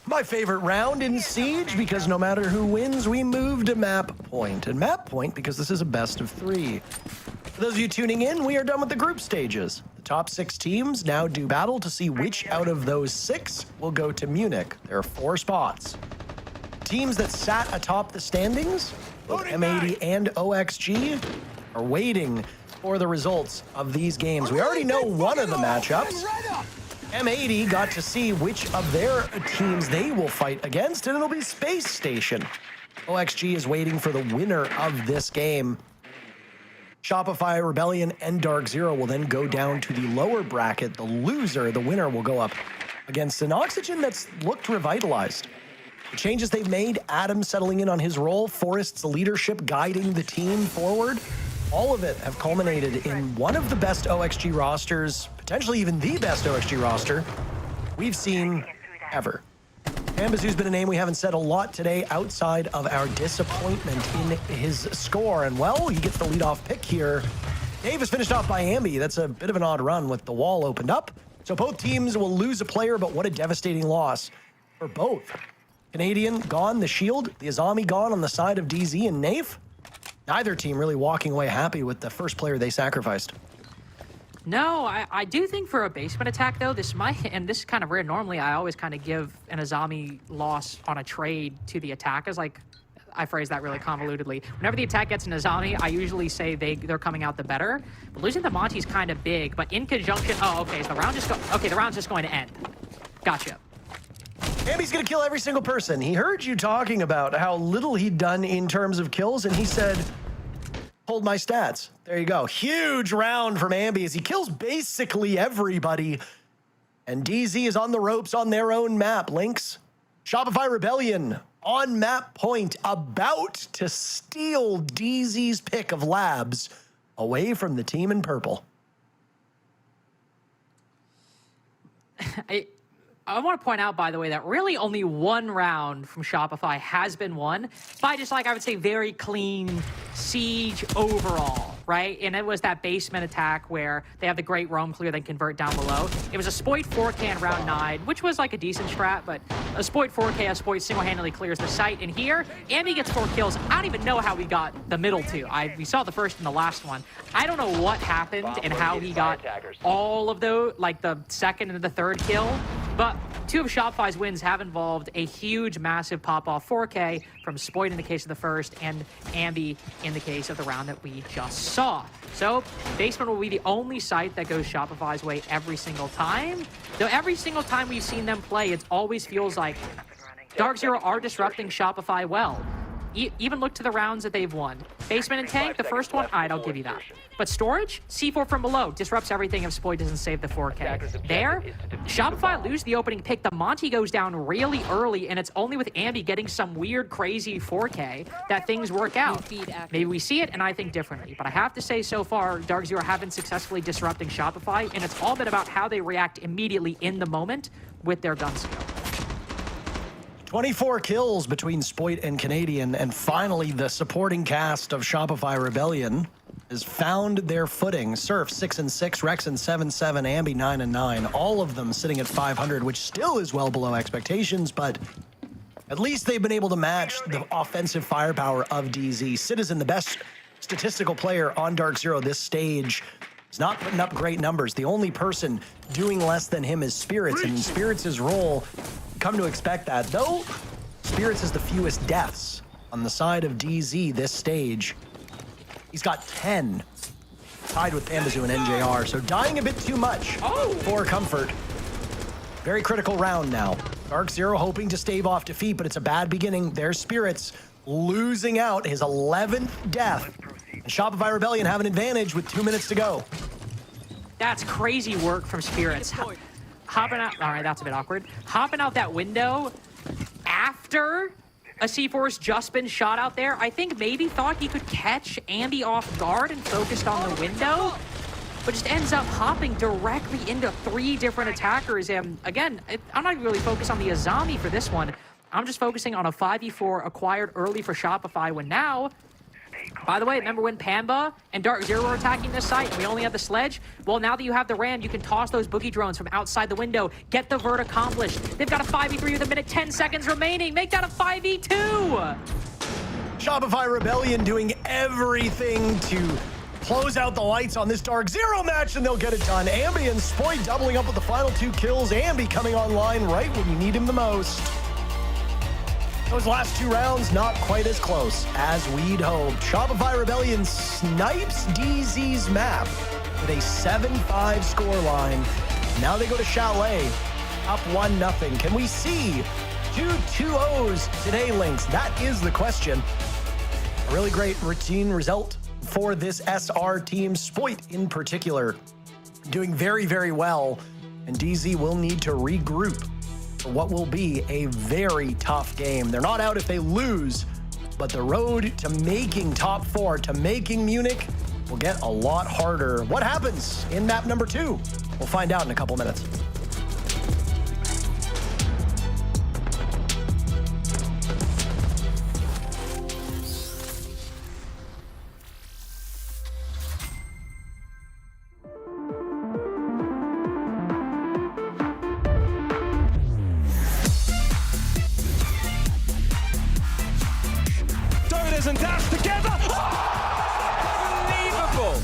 My favorite round in Siege, because no matter who wins, we move to map point. And map point, because this is a best of 3. For those of you tuning in, we are done with the group stages. The top 6 teams now do battle to see which out of those 6 will go to Munich. There are 4 spots. Teams that sat atop the standings, both M80 and OXG, are waiting for the results of these games. We already know one of the matchups. M80 got to see which of their teams they will fight against, and it'll be Space Station. OXG is waiting for the winner of this game. Shopify, Rebellion, and Dark Zero will then go down to the lower bracket. The loser, the winner, will go up against an Oxygen that's looked revitalized. The changes they've made, Adam settling in on his role, Forrest's leadership guiding the team forward, all of it have culminated in one of the best OXG rosters, potentially even the best OXG roster we've seen ever. Pamazoo's been a name we haven't said a lot today outside of our disappointment in his score. And well, he gets the leadoff pick here. Dave is finished off by Ambi. That's a bit of an odd run with the wall opened up. So both teams will lose a player, but what a devastating loss for both. Canadian gone, the shield, the Azami gone on the side of DZ and Nave. Neither team really walking away happy with the first player they sacrificed. No, I do think for a basement attack, though, this might, and this is kind of rare. Normally, I always kind of give an Azami loss on a trade to the attackers. Like, I phrase that really convolutedly. Whenever the attack gets an Azami, I usually say they're coming out the better. But losing the Monty is kind of big. But in conjunction, oh, okay, so the round the round's just going to end. Gotcha. Ambi's gonna kill every single person. He heard you talking about how little he'd done in terms of kills, and he said, hold my stats. There you go. Huge round from Ambi as he kills basically everybody. And DZ is on the ropes on their own map. Lynx, Shopify Rebellion on map point, about to steal DZ's pick of labs away from the team in purple. I want to point out, by the way, that really only one round from Shopify has been won by just, like, I would say, very clean Siege overall. right? And it was that basement attack where they have the great roam clear, then convert down below. It was a Spoit 4K in round 9, which was like a decent strat, but a Spoit 4K, a Spoit single-handedly clears the site. And here, Ambi gets 4 kills. I don't even know how we got the middle two. We saw the first and the last one. I don't know what happened and how he got all of those, like the second and the third kill, but 2 of Shopify's wins have involved a huge, massive pop-off 4K from Spoit in the case of the first and Ambi in the case of the round that we just saw. So Basement will be the only site that goes Shopify's way every single time. Though every single time we've seen them play, it always feels like Dark Zero are disrupting Shopify well. Even look to the rounds that they've won. Basement and Tank, the first one, I'll give you that. But Storage, C4 from below, disrupts everything if Spoit doesn't save the 4K. There, Shopify lose the opening pick. The Monty goes down really early, and it's only with Ambi getting some weird, crazy 4K that things work out. Maybe we see it, and I think differently. But I have to say, so far, Dark Zero have been successfully disrupting Shopify, and it's all been about how they react immediately in the moment with their gun skill. 24 kills between Spoit and Canadian, and finally the supporting cast of Shopify Rebellion has found their footing. Surf 6-6, Rex and 7-7, Ambi 9-9, all of them sitting at 500, which still is well below expectations, but at least they've been able to match the offensive firepower of DZ. Citizen, the best statistical player on Dark Zero this stage, is not putting up great numbers. The only person doing less than him is Spirits, and Spirits' role, come to expect that. Though Spirits has the fewest deaths on the side of DZ this stage. He's got 10, tied with Pambazu and NJR, so dying a bit too much for Comfort. Very critical round now. Dark Zero hoping to stave off defeat, but it's a bad beginning. There's Spirits losing out his 11th death. And Shopify Rebellion have an advantage with 2 minutes to go. That's crazy work from Spirits. Hopping out, all right, that's a bit awkward. Hopping out that window after a C4's just been shot out there, I think maybe thought he could catch Ambi off guard and focused on the window, but just ends up hopping directly into 3 different attackers. And again, I'm not really focused on the Azami for this one. I'm just focusing on a 5v4 acquired early for Shopify when now, by the way, remember when Pamba and Dark Zero were attacking this site and we only had the sledge? Well, now that you have the Ram, you can toss those boogie drones from outside the window, get the vert accomplished. They've got a 5v3 with a minute 10 seconds remaining. Make that a 5v2. Shopify Rebellion doing everything to close out the lights on this Dark Zero match, and they'll get it done. Ambi and Spoit doubling up with the final 2 kills. Ambi coming online right when you need him the most. Those last 2 rounds, not quite as close as we'd hoped. Shopify Rebellion snipes DZ's map with a 7-5 scoreline. Now they go to Chalet, up 1-0. Can we see 2 2-0s today, Lynx? That is the question. A really great routine result for this SR team. Spoit, in particular, doing very, very well. And DZ will need to regroup for what will be a very tough game. They're not out if they lose, but the road to making top 4, to making Munich, will get a lot harder. What happens in map number 2? We'll find out in a couple minutes. And dash together. Unbelievable.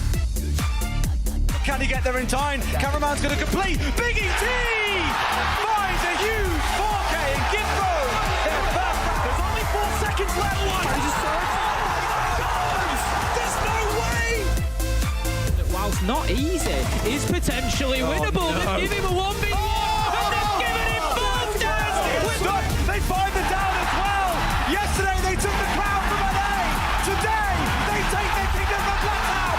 Can he get there in time? Cameraman's going to complete. Big ET finds a huge 4K and Gifro. There's only 4 seconds left. There's no way. Whilst not easy, is potentially winnable. No. Give him a 1v1. And they've given him both down. They find the down as well. Yesterday they took the crown from LA. Today, they take their kingdom from Blacktown.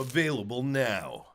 Available now.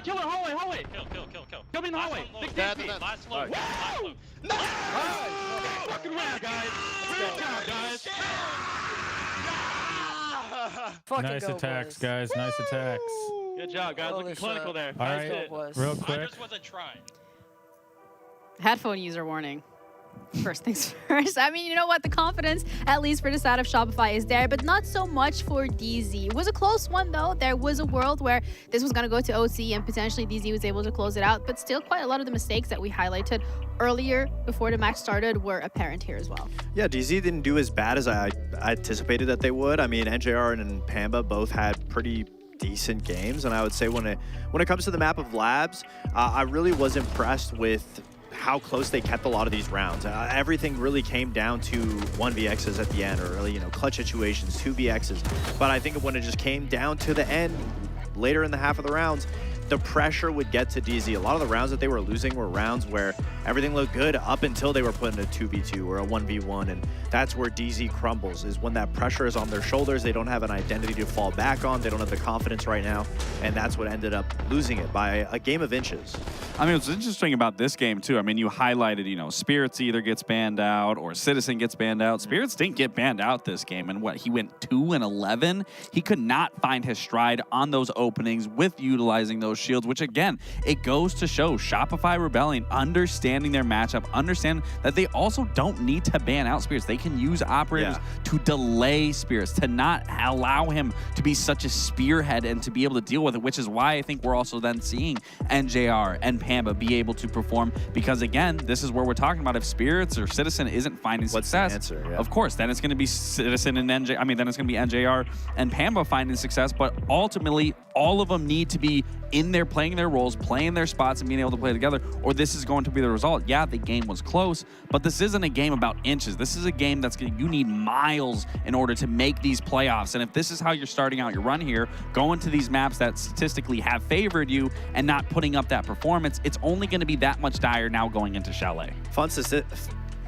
Kill her, hallway. Kill. Kill me in the hallway. Big last low. Woo! Nice! Fucking round, guys. Great job, guys. Nice attacks, guys. Nice attacks. Good job, guys. Looking clinical there. All right, real quick. I just wasn't trying. Headphone user warning. First things first. I mean, you know what? The confidence, at least for the side of Shopify, is there, but not so much for DZ. It was a close one, though. There was a world where this was going to go to OC and potentially DZ was able to close it out, but still quite a lot of the mistakes that we highlighted earlier before the match started were apparent here as well. Yeah, DZ didn't do as bad as I anticipated that they would. I mean, NJR and Pamba both had pretty decent games, and I would say when it comes to the map of Labs, I really was impressed with how close they kept a lot of these rounds. Everything really came down to 1vx's at the end, or really, clutch situations, 2vx's. But I think when it just came down to the end, later in the half of the rounds, the pressure would get to DZ. A lot of the rounds that they were losing were rounds where everything looked good up until they were put in a 2v2 or a 1v1, and that's where DZ crumbles, is when that pressure is on their shoulders. They don't have an identity to fall back on. They don't have the confidence right now, and that's what ended up losing it by a game of inches. I mean, what's interesting about this game, too, I mean, you highlighted, you know, Spirits either gets banned out or Citizen gets banned out. Spirits didn't get banned out this game. And what, he went 2-11? He could not find his stride on those openings with utilizing those shields, which, again, it goes to show Shopify Rebellion understanding their matchup, understand that they also don't need to ban out Spirits. They can use operators to delay Spirits, to not allow him to be such a spearhead and to be able to deal with it, which is why I think we're also then seeing NJR and Pamba be able to perform, because again, this is where we're talking about if Spirits or Citizen isn't finding success, answer, of course, then it's going to be Citizen and then it's going to be NJR and Pamba finding success, but ultimately, all of them need to be in there playing their roles, playing their spots, and being able to play together, or this is going to be the result. Yeah, the game was close, but this isn't a game about inches. This is a game that's you need miles in order to make these playoffs, and if this is how you're starting out your run here, going to these maps that statistically have favored you and not putting up that performance, it's only going to be that much dire now going into Chalet. Fun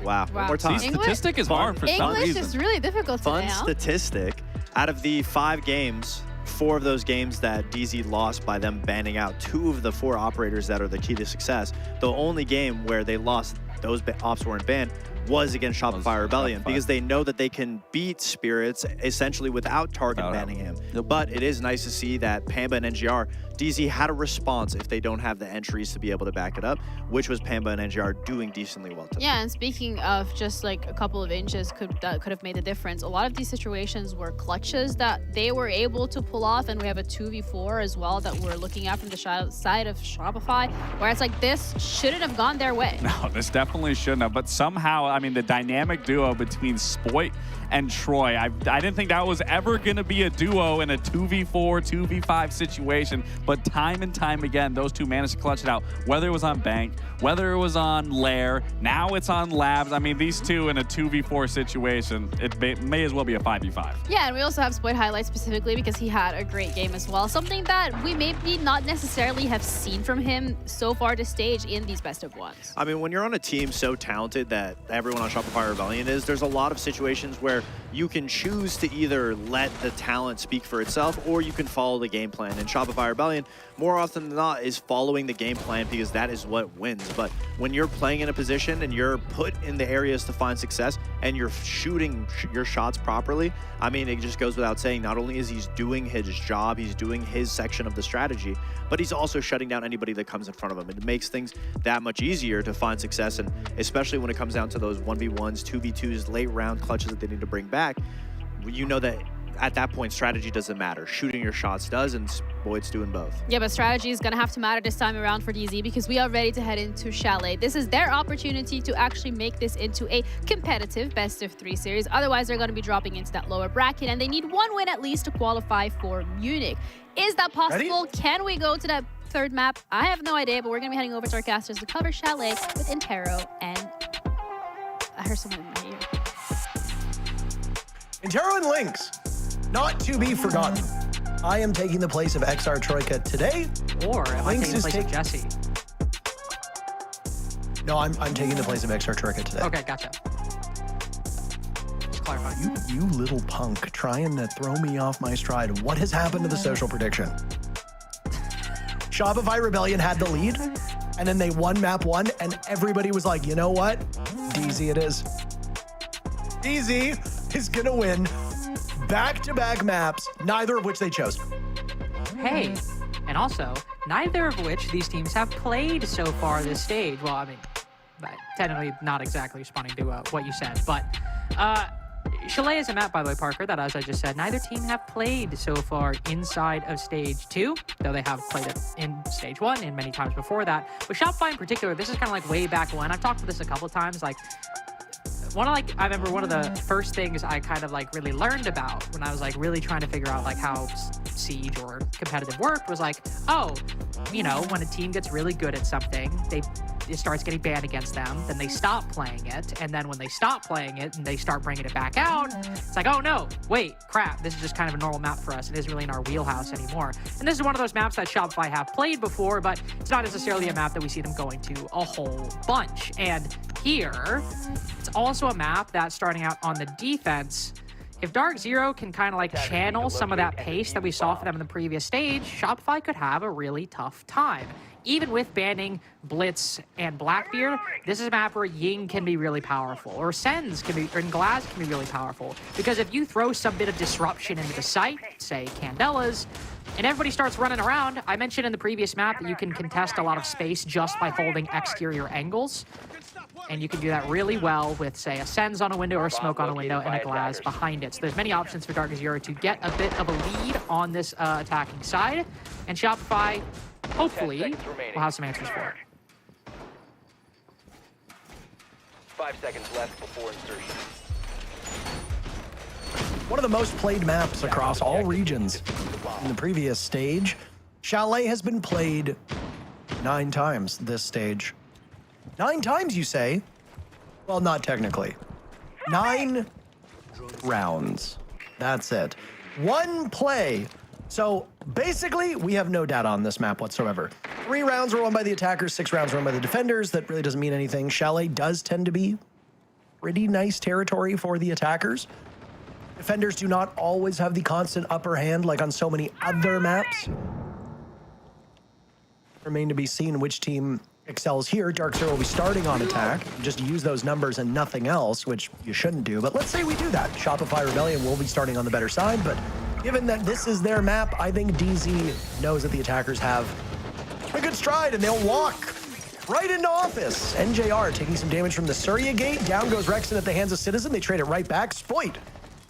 Wow. One more time. Statistic is hard for some reason. English is really difficult today. Fun statistic. Out of the 5 games, 4 of those games that DZ lost by them banning out 2 of the 4 operators that are the key to success, the only game where they lost, those ops weren't banned, was against Shopify Rebellion, because they know that they can beat Spirits essentially without target banning him. But it is nice to see that Pamba and NGR, DZ had a response if they don't have the entries to be able to back it up, which was Pamba and NGR doing decently well today. Yeah, and speaking of just like a couple of inches that could have made a difference, a lot of these situations were clutches that they were able to pull off, and we have a 2v4 as well that we're looking at from the side of Shopify, where it's like this shouldn't have gone their way. No, this definitely shouldn't have, but somehow, I mean, the dynamic duo between Spoit and Troy, I didn't think that was ever going to be a duo in a 2v4, 2v5 situation, but time and time again, those two managed to clutch it out, whether it was on Bank, whether it was on Lair, now it's on Labs. I mean, these two in a 2v4 situation, it may as well be a 5v5. Yeah, and we also have Spoit highlights specifically because he had a great game as well, something that we maybe not necessarily have seen from him so far this stage in these best of ones. I mean, when you're on a team so talented that everyone on Shopify Rebellion is, there's a lot of situations where you can choose to either let the talent speak for itself or you can follow the game plan. And Shopify Rebellion, more often than not, is following the game plan because that is what wins. But when you're playing in a position and you're put in the areas to find success and you're shooting your shots properly, I mean, it just goes without saying, not only is he doing his job, he's doing his section of the strategy, but he's also shutting down anybody that comes in front of him. It makes things that much easier to find success, and especially when it comes down to those 1v1s, 2v2s, late round clutches that they need to bring back, you know that at that point, strategy doesn't matter. Shooting your shots does, and Spoit's doing both. Yeah, but strategy is going to have to matter this time around for DZ because we are ready to head into Chalet. This is their opportunity to actually make this into a competitive best-of-3 series. Otherwise, they're going to be dropping into that lower bracket, and they need 1 win at least to qualify for Munich. Is that possible? Ready? Can we go to that 3rd map? I have no idea, but we're going to be heading over to our casters to cover Chalet with Intero, and I heard someone in my ear. Intero and Lynx. Not to be forgotten. I am taking the place of XR Troika today. Or am I taking the place of Jesse? No, I'm taking the place of XR Troika today. Okay, gotcha. Just clarifying. You little punk trying to throw me off my stride. What has happened to the social prediction? Shopify Rebellion had the lead, and then they won map 1, and everybody was like, you know what? DZ it is. DZ is gonna win back-to-back maps, neither of which they chose. Hey, and also, neither of which these teams have played so far this stage. Well, I mean, technically not exactly responding to what you said, but Chalet is a map, by the way, Parker, that, as I just said, neither team have played so far inside of Stage 2, though they have played it in Stage 1 and many times before that. With Shopify in particular, this is kind of like way back when. I've talked about this a couple of times, like, I remember one of the first things I kind of like really learned about when I was like really trying to figure out like how Siege or competitive worked was like, oh, you know, when a team gets really good at something, it starts getting banned against them, then they stop playing it, and then when they stop playing it and they start bringing it back out, it's like, oh no, wait, crap, this is just kind of a normal map for us. It isn't really in our wheelhouse anymore. And this is one of those maps that Shopify have played before, but it's not necessarily a map that we see them going to a whole bunch. And here, it's also a map that, starting out on the defense, if Dark Zero can kind of like channel some of that pace that we saw for them in the previous stage, Shopify could have a really tough time. Even with banning Blitz and Blackbeard, this is a map where Ying can be really powerful, or Sens can be, or Glaz can be really powerful. Because if you throw some bit of disruption into the site, say Candela's, and everybody starts running around, I mentioned in the previous map that you can contest a lot of space just by holding exterior angles. And you can do that really well with, say, a Sens on a window or a smoke on a window and a Glaz behind it. So there's many options for Dark Zero to get a bit of a lead on this attacking side. And Shopify, hopefully, will have some answers for it. 5 seconds left before insertion. One of the most played maps across all regions in the previous stage. Chalet has been played 9 times this stage. 9 times, you say? Well, not technically. 9 rounds. That's it. 1 play. So basically, we have no data on this map whatsoever. 3 rounds were won by the attackers, 6 rounds were won by the defenders. That really doesn't mean anything. Chalet does tend to be pretty nice territory for the attackers. Defenders do not always have the constant upper hand like on so many other maps. Remain to be seen which team excels here. Dark Zero will be starting on attack. Just use those numbers and nothing else, which you shouldn't do. But let's say we do that. Shopify Rebellion will be starting on the better side, but given that this is their map, I think DZ knows that the attackers have a good stride and they'll walk right into office. NJR taking some damage from the Surya gate. Down goes Rexon at the hands of Citizen. They trade it right back. Spoit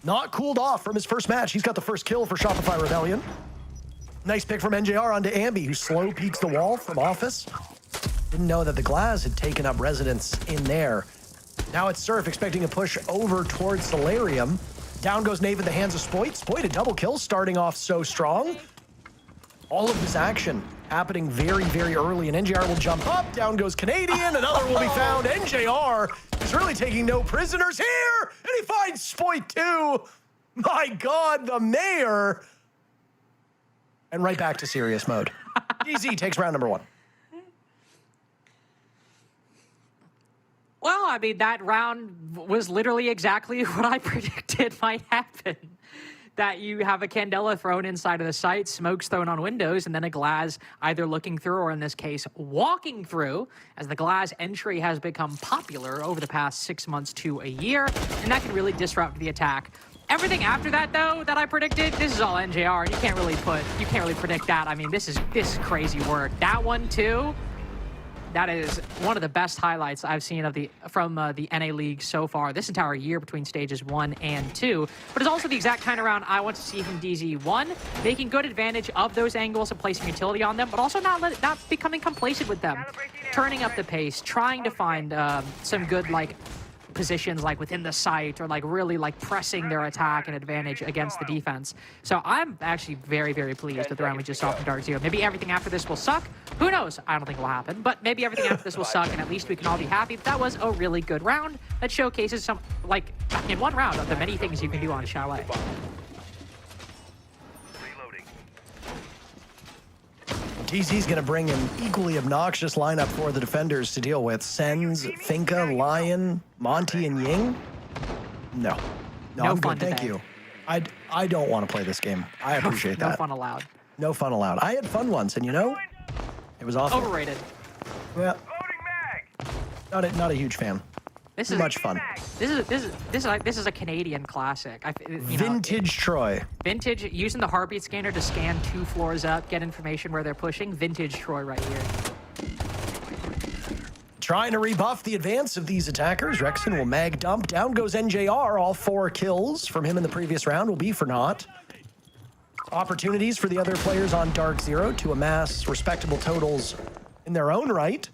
not cooled off from his first match. He's got the first kill for Shopify Rebellion. Nice pick from NJR onto Ambi, who slow peeks the wall from office. Didn't know that the Glaz had taken up residence in there. Now it's Surf expecting a push over towards Solarium. Down goes Nave at the hands of Spoit. Spoit a double kill, starting off so strong. All of this action happening very, very early, and NJR will jump up. Down goes Canadian. Another will be found. NJR is really taking no prisoners here, and he finds Spoit too. My God, the mayor. And right back to serious mode. DZ takes round number 1. Well, I mean, that round was literally exactly what I predicted might happen. That you have a Candela thrown inside of the site, smokes thrown on windows, and then a Glaz either looking through or, in this case, walking through, as the Glaz entry has become popular over the past 6 months to a year, and that can really disrupt the attack. Everything after that, though, that I predicted, this is all NJR, and you can't really predict that. I mean, this is crazy work. That one too. That is one of the best highlights I've seen of from the NA League so far this entire year between stages 1 and 2. But it's also the exact kind of round I want to see from DZ1, making good advantage of those angles and placing utility on them, but also not becoming complacent with them, turning up the pace, trying to find some good positions within the site, or really pressing their attack and advantage against the defense. So I'm actually very, very pleased with the round we just saw from Dark Zero. Maybe everything after this will suck. Who knows? I don't think it will happen, but maybe everything after this will suck, and at least we can all be happy. But that was a really good round that showcases some, in one round, of the many things you can do on Chalet. DZ's going to bring an equally obnoxious lineup for the defenders to deal with. Sens, Finka, Lion, Monty, and Ying? No, I'm good, thank you. I don't want to play this game. I appreciate that. No fun allowed. No fun allowed. I had fun once, and it was awful. Overrated. Yeah. Not a huge fan. This Too is much fun. This is a Canadian classic. Vintage Troy. Vintage, using the heartbeat scanner to scan 2 floors up, get information where they're pushing. Vintage Troy right here. Trying to rebuff the advance of these attackers. Rexon will mag dump. Down goes NJR. All 4 kills from him in the previous round will be for naught. Opportunities for the other players on Dark Zero to amass respectable totals in their own right.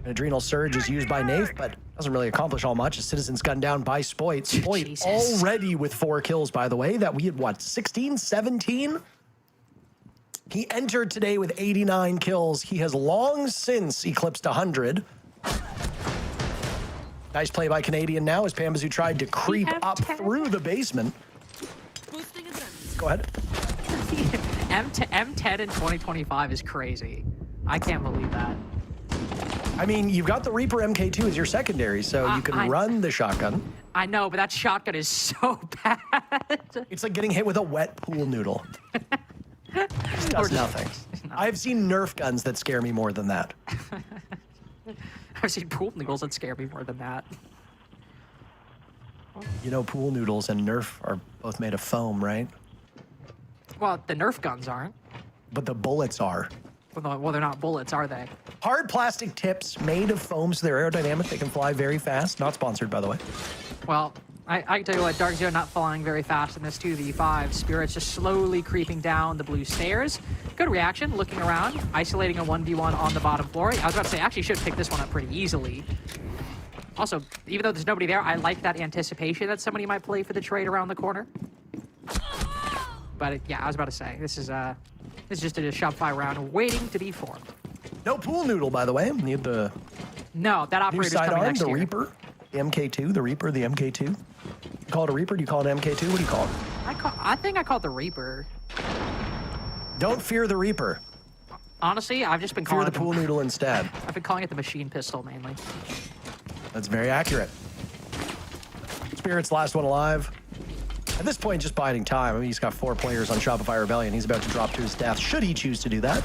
An Adrenal Surge is used by Nafe, but doesn't really accomplish all much. A Citizen's gunned down by Spoit. Spoit already with 4 kills, by the way. That we had, 16, 17? He entered today with 89 kills. He has long since eclipsed 100. Nice play by Canadian now as Pambazu tried to creep up through the basement. Go ahead. M10 in 2025 is crazy. I can't believe that. I mean, you've got the Reaper MK2 as your secondary, so you can run the shotgun. I know, but that shotgun is so bad. It's like getting hit with a wet pool noodle. It just does nothing. I've seen Nerf guns that scare me more than that. I've seen pool noodles that scare me more than that. You know, pool noodles and Nerf are both made of foam, right? Well, the Nerf guns aren't. But the bullets are. Well, they're not bullets, are they? Hard plastic tips made of foam, so they're aerodynamic. They can fly very fast. Not sponsored, by the way. Well, I can tell you what, Dark Zero not flying very fast in this 2v5. Spirit's just slowly creeping down the blue stairs. Good reaction, looking around, isolating a 1v1 on the bottom floor. I was about to say, actually should pick this one up pretty easily. Also, even though there's nobody there, I like that anticipation that somebody might play for the trade around the corner. But yeah, I was about to say, this is just a Shopify round waiting to be formed. No pool noodle, by the way. Need the no, that operator's coming next the year. Reaper, the MK2, the Reaper, the MK2. You call it a Reaper? Do you call it MK2? What do you call it? I think I call it the Reaper. Don't fear the Reaper. Honestly, I've just been calling fear the pool noodle instead. I've been calling it the machine pistol mainly. That's very accurate. Spirit's last one alive. At this point, just biding time. I mean, he's got 4 players on Shopify Rebellion. He's about to drop to his death, should he choose to do that.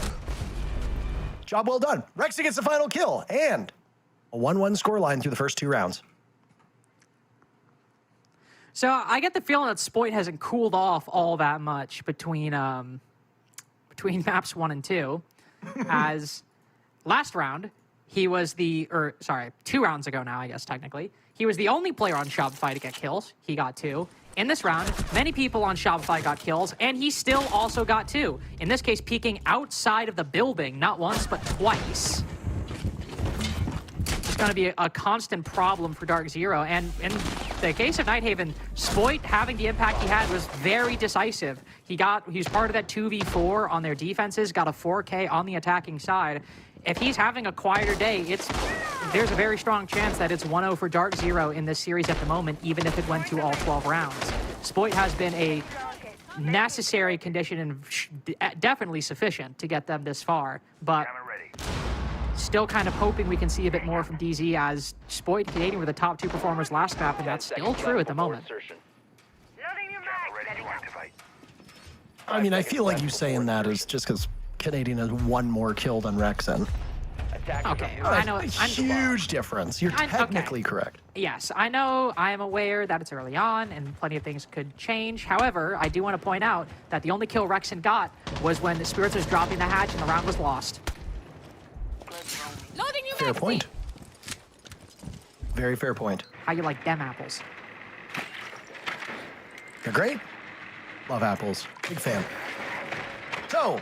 Job well done. Rexy gets the final kill, and a 1-1 scoreline through the first 2 rounds. So I get the feeling that Spoit hasn't cooled off all that much between maps 1 and 2, as last round, he was 2 rounds ago now, I guess, technically. He was the only player on Shopify to get kills. He got 2. In this round, many people on Shopify got kills, and he still also got 2. In this case, peeking outside of the building, not once, but twice. It's going to be a constant problem for Dark Zero. And in the case of Nighthaven, Spoit having the impact he had was very decisive. He was part of that 2v4 on their defenses, got a 4K on the attacking side. If he's having a quieter day, there's a very strong chance that it's 1-0 for Dark Zero in this series at the moment, even if it went to all 12 rounds. Spoit has been a necessary condition and definitely sufficient to get them this far, but still kind of hoping we can see a bit more from DZ, as Spoit and Canadian were the top 2 performers last map, and that's still true at the moment. I mean, I feel like you saying that is just because Canadian has 1 more kill than Rexen. Okay, I know. Huge difference. You're technically correct. Yes, I know. I am aware that it's early on and plenty of things could change. However, I do want to point out that the only kill Rexen got was when the Spirits was dropping the hatch and the round was lost. Fair point. Very fair point. How you like them apples? They're great. Love apples. Big fan. So,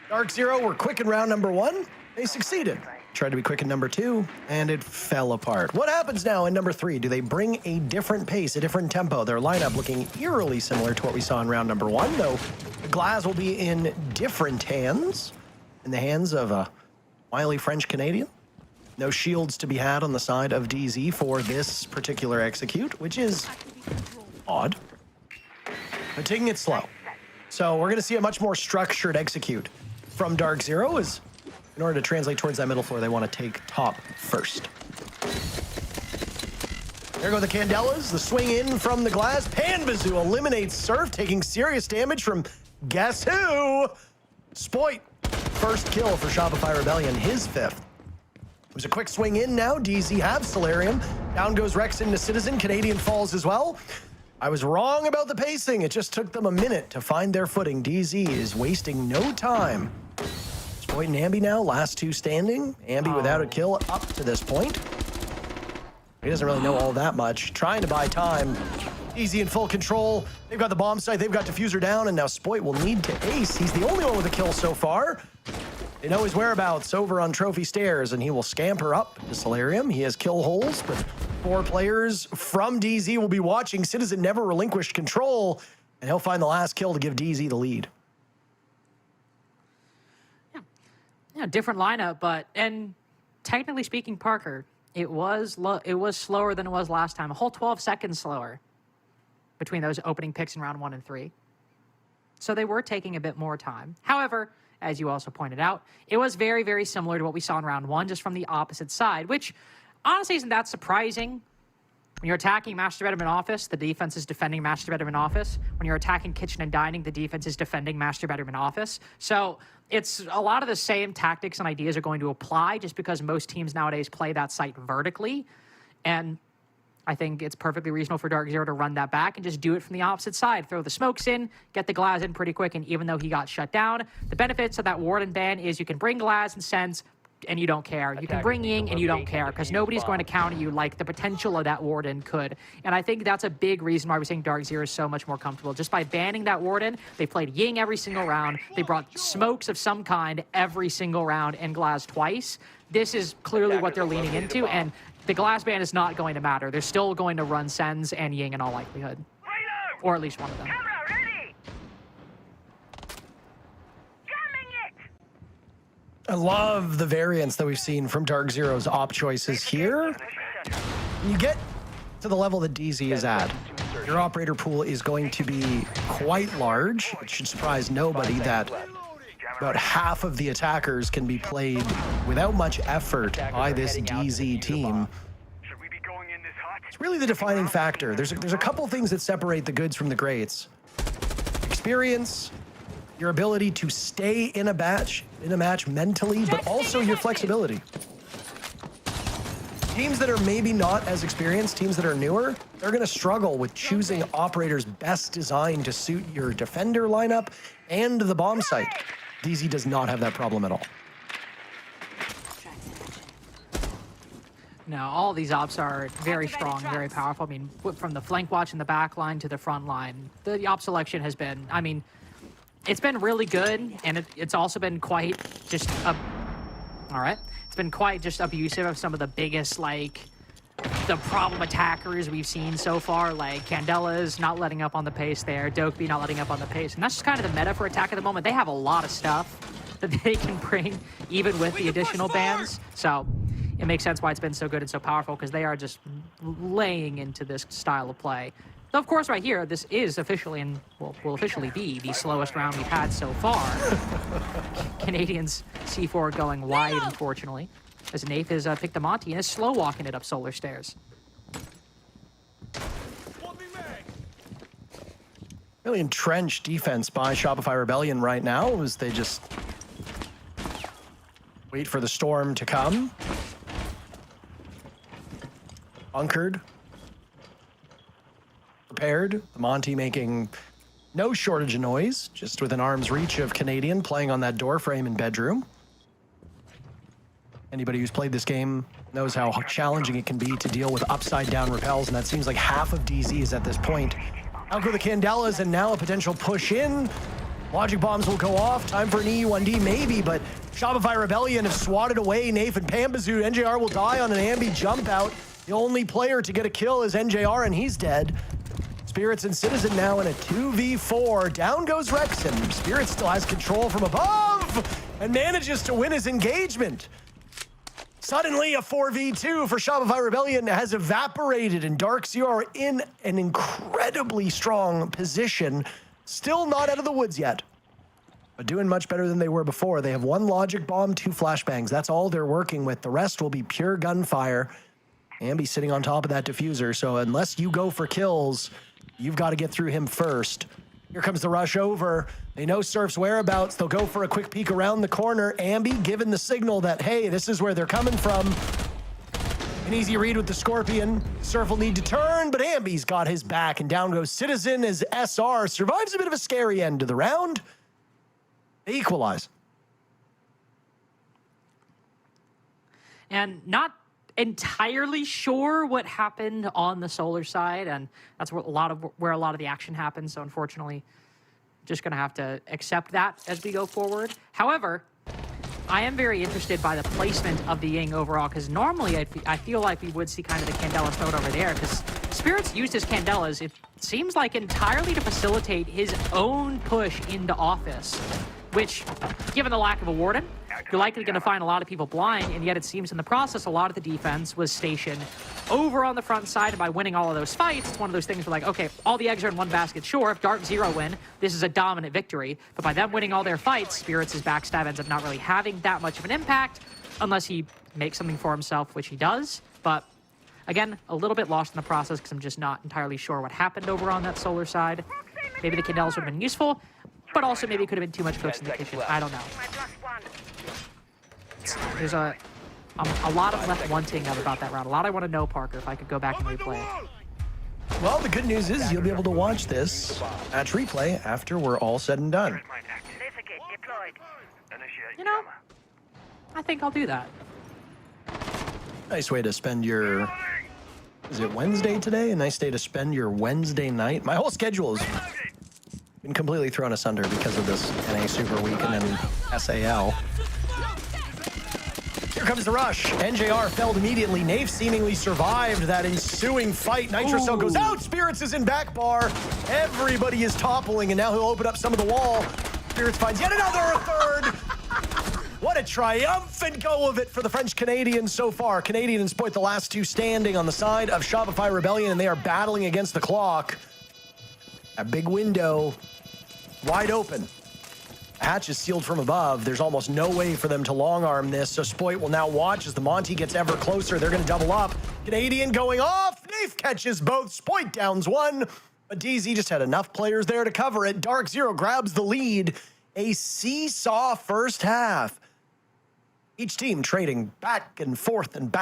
Dark Zero were quick in round number 1. They succeeded. Tried to be quick in number 2, and it fell apart. What happens now in number 3? Do they bring a different pace, a different tempo? Their lineup looking eerily similar to what we saw in round number 1, though the glass will be in different hands. In the hands of a wily French Canadian. No shields to be had on the side of DZ for this particular execute, which is odd. But taking it slow. So we're going to see a much more structured execute from Dark Zero, as in order to translate towards that middle floor, they want to take top first. There go the Candelas, the swing in from the glass. Panbazoo eliminates Surf, taking serious damage from guess who? Spoit. First kill for Shopify Rebellion, his 5th. It was a quick swing in now. DZ have Solarium. Down goes Rex into Citizen. Canadian falls as well. I was wrong about the pacing. It just took them a minute to find their footing. DZ is wasting no time. Spoit and Ambi now, last 2 standing. Ambi without a kill up to this point. He doesn't really know all that much. Trying to buy time. DZ in full control. They've got the bomb site. They've got Diffuser down, and now Spoit will need to ace. He's the only one with a kill so far. They know his whereabouts over on Trophy Stairs, and he will scamper up to Solarium. He has kill holes, but 4 players from DZ will be watching. Citizen never relinquished control, and he'll find the last kill to give DZ the lead. Yeah, different lineup, and technically speaking, Parker, it was slower than it was last time. A whole 12 seconds slower between those opening picks in round 1 and 3. So they were taking a bit more time. However, as you also pointed out. It was very, very similar to what we saw in round 1, just from the opposite side, which honestly isn't that surprising. When you're attacking Master Bedroom and Office, the defense is defending Master Bedroom and Office. When you're attacking Kitchen and Dining, the defense is defending Master Bedroom and Office. So it's a lot of the same tactics and ideas are going to apply just because most teams nowadays play that site vertically. And I think it's perfectly reasonable for Dark Zero to run that back and just do it from the opposite side. Throw the smokes in, get the Glaz in pretty quick, and even though he got shut down, the benefits of that Warden ban is you can bring Glaz and Sense and you don't care. You can bring Ying and you don't care because nobody's going to counter you like the potential of that Warden could. And I think that's a big reason why we're seeing Dark Zero is so much more comfortable. Just by banning that Warden, they played Ying every single round. They brought smokes of some kind every single round and Glaz twice. This is clearly what they're leaning into, and the Glaz ban is not going to matter. They're still going to run Sens and Ying in all likelihood. Or at least one of them. I love the variance that we've seen from Dark Zero's op choices here. When you get to the level that DZ is at, your operator pool is going to be quite large. It should surprise nobody that about half of the attackers can be played without much effort by this DZ team. It's really the defining factor. There's a couple things that separate the goods from the greats. Experience, your ability to stay in a match mentally, but also your flexibility. Teams that are maybe not as experienced, teams that are newer, they're going to struggle with choosing operators best designed to suit your defender lineup and the bomb site. DZ does not have that problem at all. No, all of these ops are very strong, very powerful. I mean, from the flank watch in the back line to the front line, the op selection has been, I mean, it's been really good, and it's also been quite just, all right, it's been quite just abusive of some of the biggest, like, the problem attackers we've seen so far, like Candela's not letting up on the pace there, Dokeby not letting up on the pace, and that's just kind of the meta for attack at the moment. They have a lot of stuff that they can bring, even with the additional bans, so it makes sense why it's been so good and so powerful, because they are just laying into this style of play. So of course, right here, this is officially, and will officially be the slowest round we've had so far. Canadians C4 going wide, unfortunately, as Nafe has picked the Monty and is slow walking it up Solar Stairs. Really entrenched defense by Shopify Rebellion right now as they just wait for the storm to come. Bunkered. Prepared. The Monty making no shortage of noise, just within arm's reach of Canadian playing on that door frame in bedroom. Anybody who's played this game knows how challenging it can be to deal with upside down repels, and that seems like half of DZ's at this point. Out go the Candelas, and now a potential push in. Logic bombs will go off. Time for an EU1D maybe, but Shopify Rebellion have swatted away Nafe and Pambazoo. NJR will die on an Ambi jump out. The only player to get a kill is NJR, and he's dead. Spirits and Citizen now in a 2v4. Down goes Rexon. Spirit still has control from above and manages to win his engagement. Suddenly, a 4v2 for Shopify Rebellion has evaporated, and Dark Zero are in an incredibly strong position. Still not out of the woods yet, but doing much better than they were before. They have one logic bomb, 2 flashbangs. That's all they're working with. The rest will be pure gunfire. Ambi sitting on top of that diffuser, so unless you go for kills, you've got to get through him first. Here comes the rush over. They know Surf's whereabouts. They'll go for a quick peek around the corner. Ambi given the signal that, hey, this is where they're coming from. An easy read with the Scorpion. Surf will need to turn, but Ambi's got his back, and down goes Citizen as SR survives a bit of a scary end to the round. They equalize. And not entirely sure what happened on the Solar side, and that's where a lot of the action happens. So unfortunately, just going to have to accept that as we go forward. However, I am very interested by the placement of the Ying overall, because normally I feel like we would see kind of the Candela thrown over there, because Spirits used his Candelas, it seems like entirely to facilitate his own push into Office, which, given the lack of a Warden, you're likely going to find a lot of people blind, and yet it seems in the process a lot of the defense was stationed over on the front side, and by winning all of those fights, it's one of those things where like, okay, all the eggs are in one basket. Sure, if Dark Zero win, this is a dominant victory. But by them winning all their fights, Spirits' backstab ends up not really having that much of an impact unless he makes something for himself, which he does. But again, a little bit lost in the process because I'm just not entirely sure what happened over on that solar side. Maybe the Candelas would have been useful, but also maybe it could have been too much cooks in the kitchen. I don't know. There's a lot of left wanting about that round. A lot I want to know, Parker, if I could go back and replay it. Well, the good news is you'll be able to watch this match replay after we're all said and done. You know, I think I'll do that. Nice way to spend your... Is it Wednesday today? A nice day to spend your Wednesday night. My whole schedule has been completely thrown asunder because of this NA Super Week and then SAL. Here comes the rush. NJR felled immediately. Nave seemingly survived that ensuing fight. Nitro Cell goes out. Spirits is in back bar. Everybody is toppling, and now he'll open up some of the wall. Spirits finds yet another third. What a triumphant go of it for the French Canadians so far. Canadian and Spoit, the last two standing on the side of Shopify Rebellion, and they are battling against the clock. A big window, wide open. The hatch is sealed from above. There's almost no way for them to long arm this, so Spoit will now watch as the Monty gets ever closer. They're going to double up. Canadian going off. Nafe catches both. Spoit downs one, but DZ just had enough players there to cover it. Dark Zero grabs the lead. A seesaw first half. Each team trading back and forth, and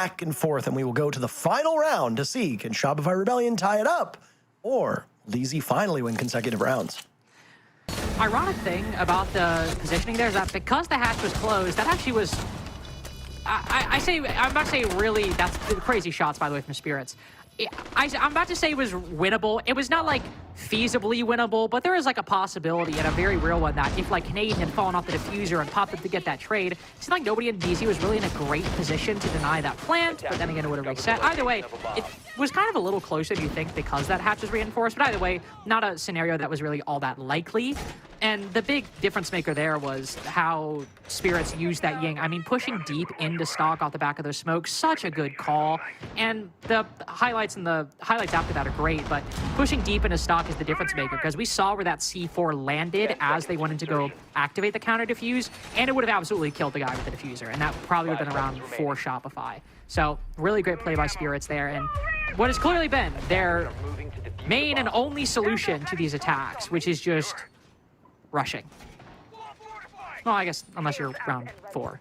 we will go to the final round to see, can Shopify Rebellion tie it up, or will DZ finally win consecutive rounds? Ironic thing about the positioning there is that because the hatch was closed, that actually was... I'm about to say really, that's crazy shots, by the way, from Spirits. I'm about to say it was winnable. It was not like feasibly winnable, but there is like a possibility and a very real one that if like Canadian had fallen off the diffuser and popped up to get that trade, it seemed like nobody in DZ was really in a great position to deny that plant, but then again it would have reset. Either way, it was kind of a little closer than you think because that hatch was reinforced, but either way, not a scenario that was really all that likely. And the big difference maker there was how Spirits used that Ying. I mean, pushing deep into stock off the back of those smokes, such a good call. And the highlights after that are great, but pushing deep into stock is the difference maker because we saw where that C4 landed as they wanted to go activate the counter diffuse, and it would have absolutely killed the guy with the diffuser, and that probably would have been around for Shopify. So really great play by Spirits there, and what has clearly been their main and only solution to these attacks, which is just rushing. Well, I guess unless you're round 4.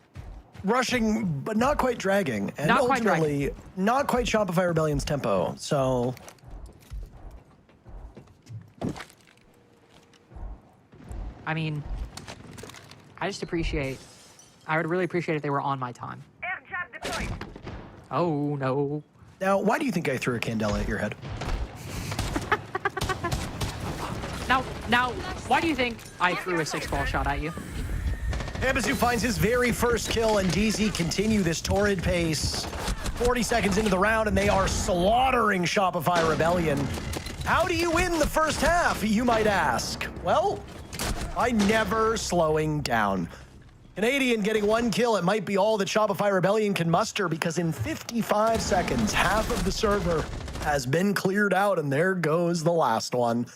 Rushing, but not quite dragging. And not quite ultimately, dragging. Not quite Shopify Rebellion's tempo. So... I mean, I would really appreciate if they were on my time. Oh, no. Now, why do you think I threw a candela at your head? Now, why do you think I threw a 6-ball shot at you? Hamazu finds his very first kill, and DZ continue this torrid pace. 40 seconds into the round, and they are slaughtering Shopify Rebellion. How do you win the first half, you might ask? Well, by never slowing down. Canadian getting 1 kill. It might be all that Shopify Rebellion can muster because in 55 seconds, half of the server has been cleared out, and there goes the last one.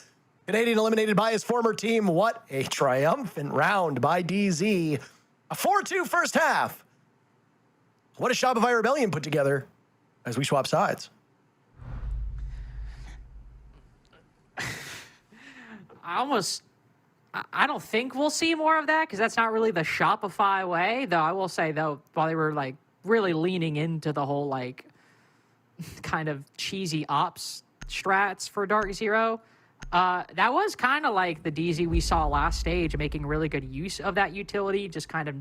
Canadian eliminated by his former team. What a triumphant round by DZ. A 4-2 first half. What does Shopify Rebellion put together as we swap sides? I don't think we'll see more of that because that's not really the Shopify way. Though I will say, though, while they were like really leaning into the whole like kind of cheesy ops strats for Dark Zero, that was kind of like the DZ we saw last stage, making really good use of that utility, just kind of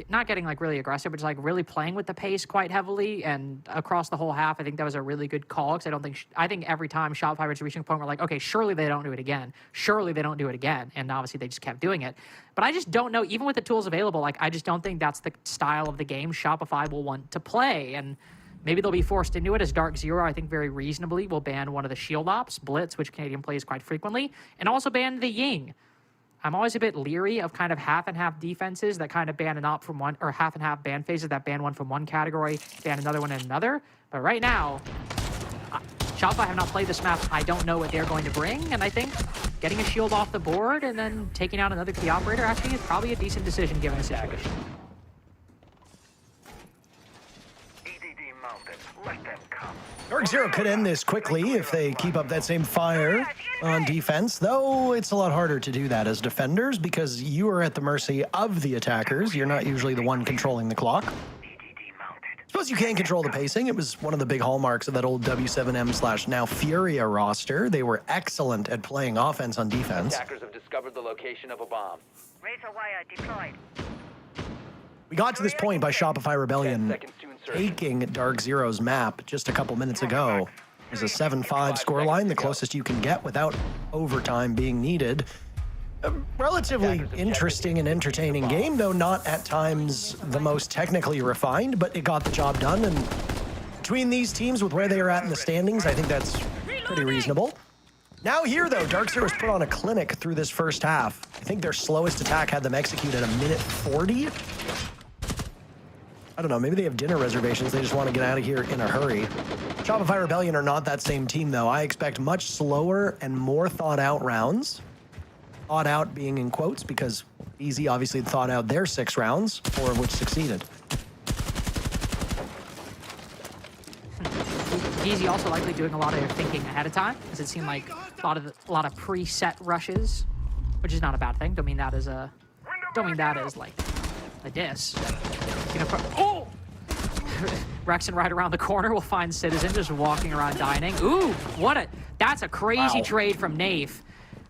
not getting like really aggressive, but just like really playing with the pace quite heavily and across the whole half. I think that was a really good call because I think every time Shopify was reaching a point where like, okay, surely they don't do it again. Surely they don't do it again. And obviously they just kept doing it. But I just don't know, even with the tools available, like I just don't think that's the style of the game Shopify will want to play. And maybe they'll be forced into it as Dark Zero, I think very reasonably, will ban one of the shield ops, Blitz, which Canadian plays quite frequently, and also ban the Ying. I'm always a bit leery of kind of half and half defenses that kind of ban an op from one, or half and half ban phases that ban one from one category, ban another one in another. But right now, Shopify have not played this map. I don't know what they're going to bring, and I think getting a shield off the board and then taking out another key operator actually is probably a decent decision given the situation. Dark Zero could end this quickly if they keep up that same fire on defense, though it's a lot harder to do that as defenders because you are at the mercy of the attackers. You're not usually the one controlling the clock. Suppose you can control the pacing. It was one of the big hallmarks of that old W7M/now Furia roster. They were excellent at playing offense on defense. Attackers have discovered the location of a bomb. Razor wire deployed. We got to this point by Shopify Rebellion taking Dark Zero's map just a couple minutes ago. It was a 7-5 scoreline, the closest you can get without overtime being needed. A relatively interesting and entertaining game, though not at times the most technically refined, but it got the job done. And between these teams with where they are at in the standings, I think that's pretty reasonable. Now here, though, Dark Zero's put on a clinic through this first half. I think their slowest attack had them execute at 1:40. I don't know, maybe they have dinner reservations. They just want to get out of here in a hurry. Shopify Rebellion are not that same team, though. I expect much slower and more thought-out rounds. Thought out being in quotes because Easy obviously thought out their 6 rounds, 4 of which succeeded. Easy also likely doing a lot of their thinking ahead of time, because it seemed like a lot of preset rushes, which is not a bad thing. Don't mean that as like a diss. You know, oh! Rexon right around the corner will find Citizen just walking around dining. Ooh, that's a crazy trade from Nafe.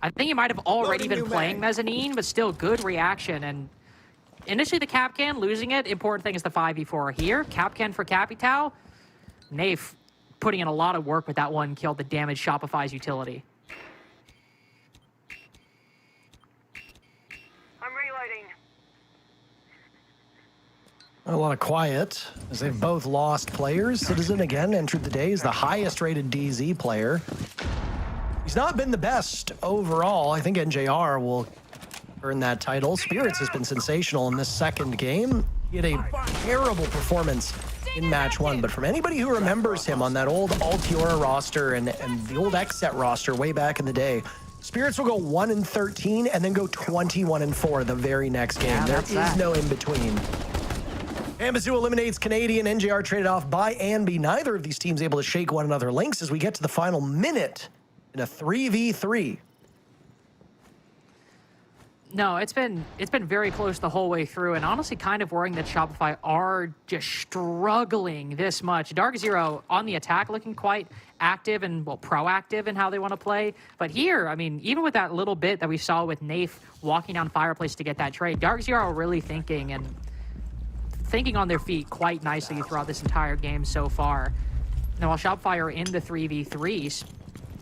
I think he might have already been playing Mezzanine, but still good reaction. And initially the Capcan, losing it. Important thing is the 5v4 here. Capcan for Capital. Nafe putting in a lot of work with that one kill that damaged Shopify's utility. I'm reloading. A lot of quiet as they've both lost players. Citizen again entered the day as the highest rated DZ player. He's not been the best overall. I think NJR will earn that title. Spirits has been sensational in this second game. He had a terrible performance in match 1, but from anybody who remembers him on that old Altiora roster and the old Xset roster way back in the day, Spirits will go 1-13 and then go 21-4 the very next game. Yeah, there is no in between. Ambazu eliminates Canadian. NJR traded off by Anby. Neither of these teams able to shake one another links as we get to the final minute in a 3v3. No, it's been very close the whole way through, and honestly kind of worrying that Shopify are just struggling this much. Dark Zero on the attack looking quite active and, well, proactive in how they want to play. But here, I mean, even with that little bit that we saw with Nafe walking down Fireplace to get that trade, Dark Zero are really thinking on their feet quite nicely throughout this entire game so far. Now, while Shopify are in the 3v3s,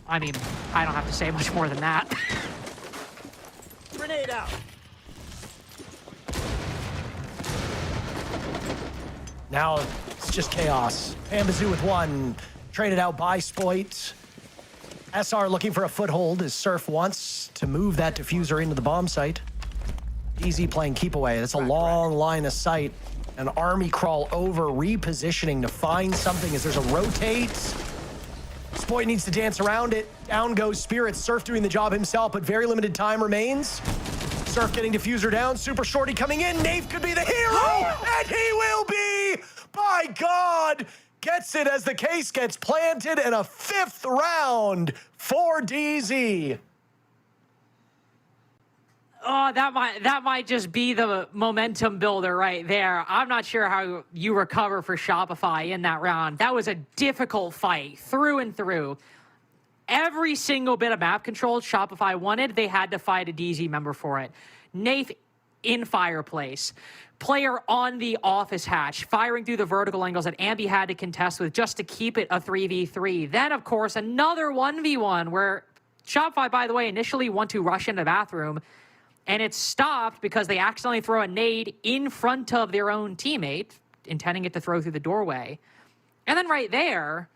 I mean, I don't have to say much more than that. Grenade out. Now it's just chaos. Ambazu with 1, traded out by Spoit. SR looking for a foothold as Surf wants to move that diffuser into the bomb site. Easy playing keep away. That's a long line of sight. An army crawl over, repositioning to find something as there's a rotate. Spoit needs to dance around it. Down goes Spirit. Surf doing the job himself, but very limited time remains. Surf getting diffuser down. Super Shorty coming in. Nafe could be the hero, and he will be! By God! Gets it as the case gets planted in a 5th round for DZ. Oh, that might just be the momentum builder right there. I'm not sure how you recover for Shopify in that round. That was a difficult fight through and through. Every single bit of map control Shopify wanted, they had to fight a DZ member for it. Nafe in Fireplace. Player on the office hatch, firing through the vertical angles that Ambi had to contest with just to keep it a 3v3. Then, of course, another 1v1 where Shopify, by the way, initially want to rush into the bathroom, and it's stopped because they accidentally throw a nade in front of their own teammate, intending it to throw through the doorway. And then right there,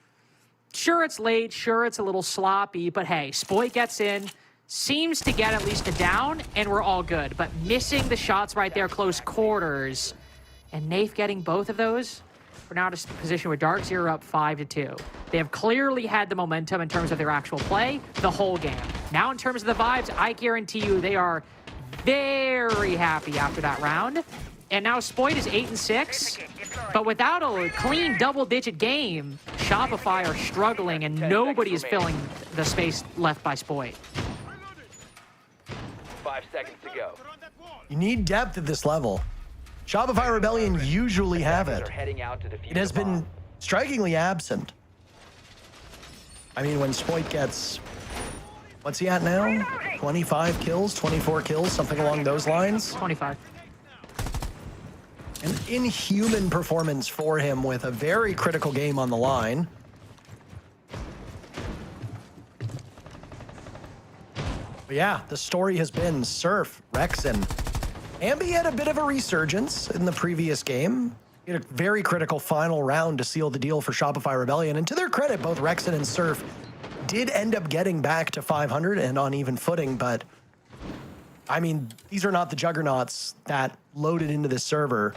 sure it's late, sure it's a little sloppy, but hey, Spoit gets in, seems to get at least a down, and we're all good. But missing the shots right there, close quarters, and Nafe getting both of those, we're now in a position where Dark Zero are up 5-2. They have clearly had the momentum in terms of their actual play the whole game. Now in terms of the vibes, I guarantee you they are very happy after that round. And now Spoit is 8-6, but without a clean double-digit game, Shopify are struggling, and nobody is filling the space left by Spoit. 5 seconds to go. You need depth at this level. Shopify Rebellion usually have it. It has been strikingly absent. I mean, when Spoit gets, what's he at now? 25 kills, 24 kills, something along those lines? 25. An inhuman performance for him with a very critical game on the line. But yeah, the story has been Surf, Rexen. Ambi had a bit of a resurgence in the previous game. He had a very critical final round to seal the deal for Shopify Rebellion. And to their credit, both Rexen and Surf did end up getting back to 500 and on even footing. But, I mean, these are not the juggernauts that loaded into this server.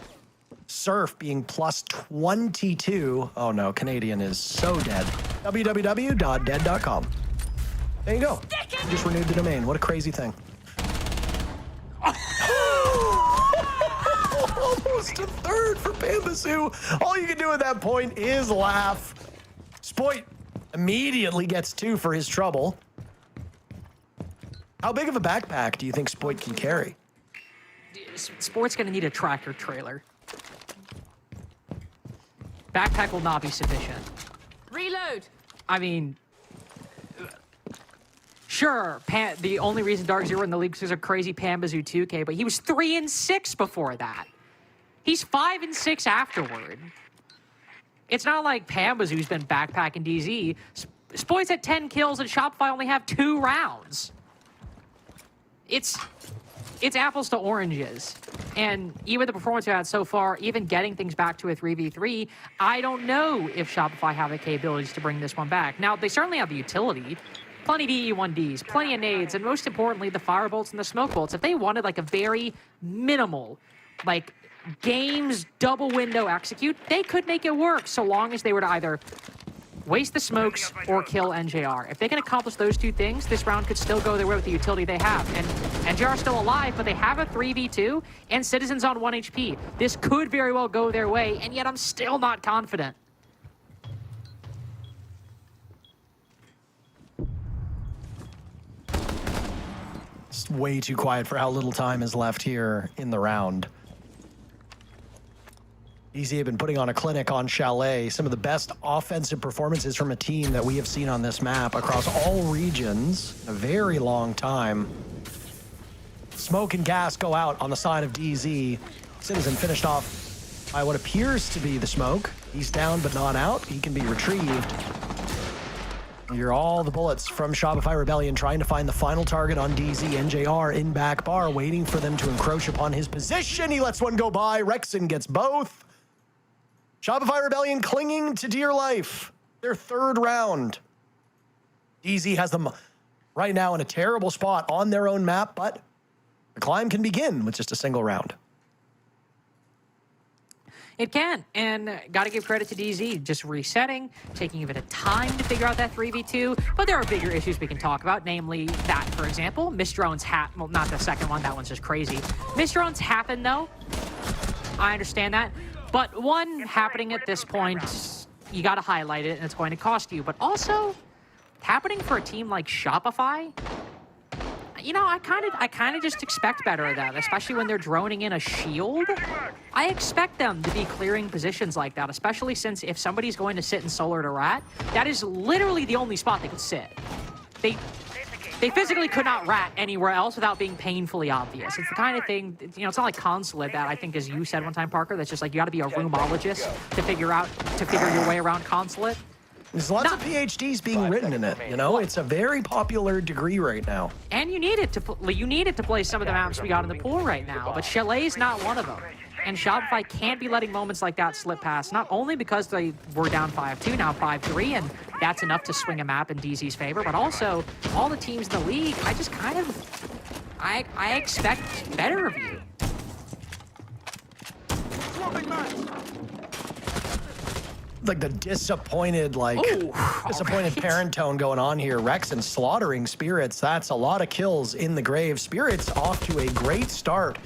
Surf being plus 22. Oh no, Canadian is so dead. www.dead.com. There you go. You just renewed the domain. What a crazy thing. Almost a third for Pambasu. All you can do at that point is laugh. Spoit immediately gets 2 for his trouble. How big of a backpack do you think Spoit can carry? Sport's going to need a tractor trailer. Backpack will not be sufficient. Reload. I mean, sure, the only reason Dark Zero in the league is a crazy Pambazoo 2K, but he was 3-6 before that. He's 5-6 afterward. It's not like Pambazoo's been backpacking DZ. Spoit's at 10 kills and Shopify only have 2 rounds. It's apples to oranges. And even the performance we had so far, even getting things back to a 3v3, I don't know if Shopify have the capabilities to bring this one back. Now, they certainly have the utility. Plenty of DE1Ds, plenty of nades, and most importantly, the firebolts and the smoke bolts. If they wanted like a very minimal, like games double window execute, they could make it work so long as they were to either waste the smokes or kill NJR. If they can accomplish those 2 things, this round could still go their way with the utility they have. And NJR is still alive, but they have a 3v2 and Citizens on 1 HP. This could very well go their way, and yet I'm still not confident. It's way too quiet for how little time is left here in the round. DZ have been putting on a clinic on Chalet. Some of the best offensive performances from a team that we have seen on this map across all regions in a very long time. Smoke and gas go out on the side of DZ. Citizen finished off by what appears to be the smoke. He's down but not out. He can be retrieved. You hear all the bullets from Shopify Rebellion trying to find the final target on DZ. NJR in back bar, waiting for them to encroach upon his position. He lets one go by. Rexen gets both. Shopify Rebellion clinging to dear life. Their 3rd round. DZ has them right now in a terrible spot on their own map, but the climb can begin with just a single round. It can, and got to give credit to DZ, just resetting, taking a bit of time to figure out that 3v2, but there are bigger issues we can talk about, namely that, for example, misdrones well, not the second one, that one's just crazy. Misdrones happen, though. I understand that. But one happening at this point, you got to highlight it, and it's going to cost you. But also, happening for a team like Shopify, you know, I kind of just expect better of that, especially when they're droning in a shield. I expect them to be clearing positions like that, especially since if somebody's going to sit in Solar to Rat, that is literally the only spot they could sit. They physically could not rat anywhere else without being painfully obvious. It's the kind of thing, you know, it's not like Consulate that I think, as you said one time, Parker, that's just like you got to be a roomologist to figure your way around Consulate. There's lots of PhDs being written in it, you know? It's a very popular degree right now. And you need it to play some of the maps we got in the pool right now, but Chalet's not one of them. And Shopify can't be letting moments like that slip past, not only because they were down 5-2, now 5-3, and that's enough to swing a map in DZ's favor, but also all the teams in the league, I just kind of, I expect better of you. Like the disappointed, disappointed parent tone going on here. Rexen slaughtering Spirits. That's a lot of kills in the grave. Spirits off to a great start,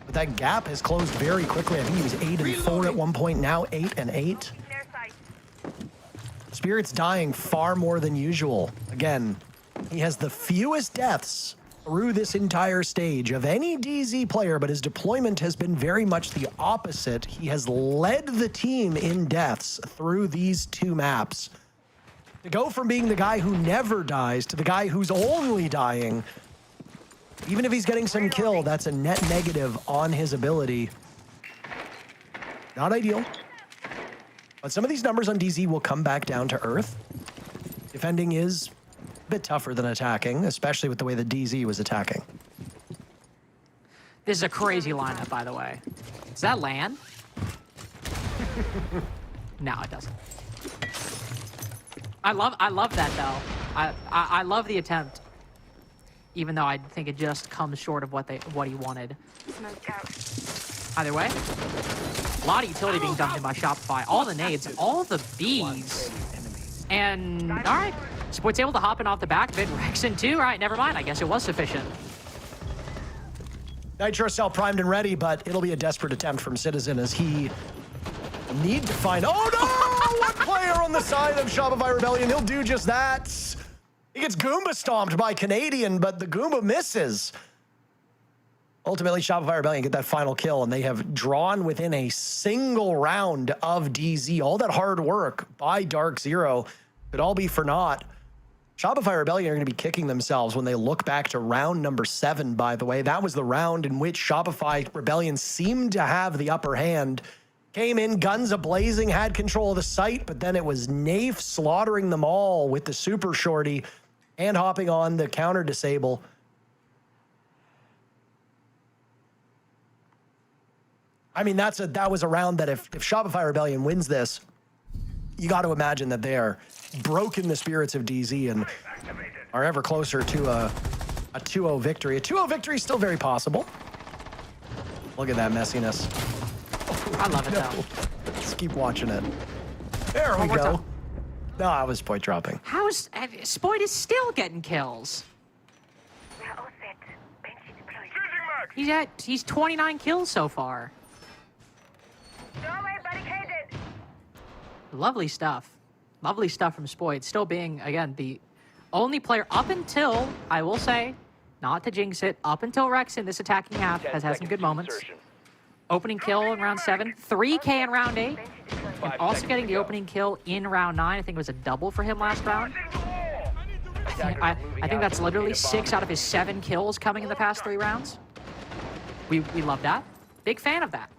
but that gap has closed very quickly. I think he was 8-4 at one point, now 8-8. Spirits dying far more than usual. Again, he has the fewest deaths through this entire stage of any DZ player, but his deployment has been very much the opposite. He has led the team in deaths through these two maps. To go from being the guy who never dies to the guy who's only dying, even if he's getting some kill, that's a net negative on his ability. Not ideal. But some of these numbers on DZ will come back down to earth. Defending is a bit tougher than attacking, especially with the way that DZ was attacking. This is a crazy lineup, by the way. Does that land? No, it doesn't. I love that though. I love the attempt, even though I think it just comes short of what he wanted. Either way, a lot of utility being dumped in by Shopify. All the nades, all the Bs, and all right. Sport's able to hop in off the back of it. Rexen too. All right, never mind. I guess it was sufficient. Nitro Cell primed and ready, but it'll be a desperate attempt from Citizen as he need to find... Oh no! One player on the side of Shopify Rebellion. He'll do just that. He gets Goomba stomped by Canadian, but the Goomba misses. Ultimately, Shopify Rebellion get that final kill, and they have drawn within a single round of DZ. All that hard work by Dark Zero could all be for naught. Shopify Rebellion are going to be kicking themselves when they look back to round number 7, by the way. That was the round in which Shopify Rebellion seemed to have the upper hand. Came in, guns a-blazing, had control of the site, but then it was Nafe slaughtering them all with the super shorty and hopping on the counter disable. I mean, that was a round that if Shopify Rebellion wins this, you got to imagine that they are broken the spirits of DZ and are ever closer to a 2-0 victory. A 2-0 victory is still very possible. Look at that messiness. I love it, though. Let's keep watching it. There we go. No, I was point dropping. How is... Spoit is still getting kills. He's 29 kills so far. Lovely stuff. Lovely stuff from Spoit. Still being, again, the only player up until, I will say, not to jinx it, up until Rexen, this attacking half has had some good moments. Opening kill in round 7, 3K in round 8, and also getting the opening kill in round 9. I think it was a double for him last round. I think that's literally 6 out of his 7 kills coming in the past 3 rounds. We love that. Big fan of that.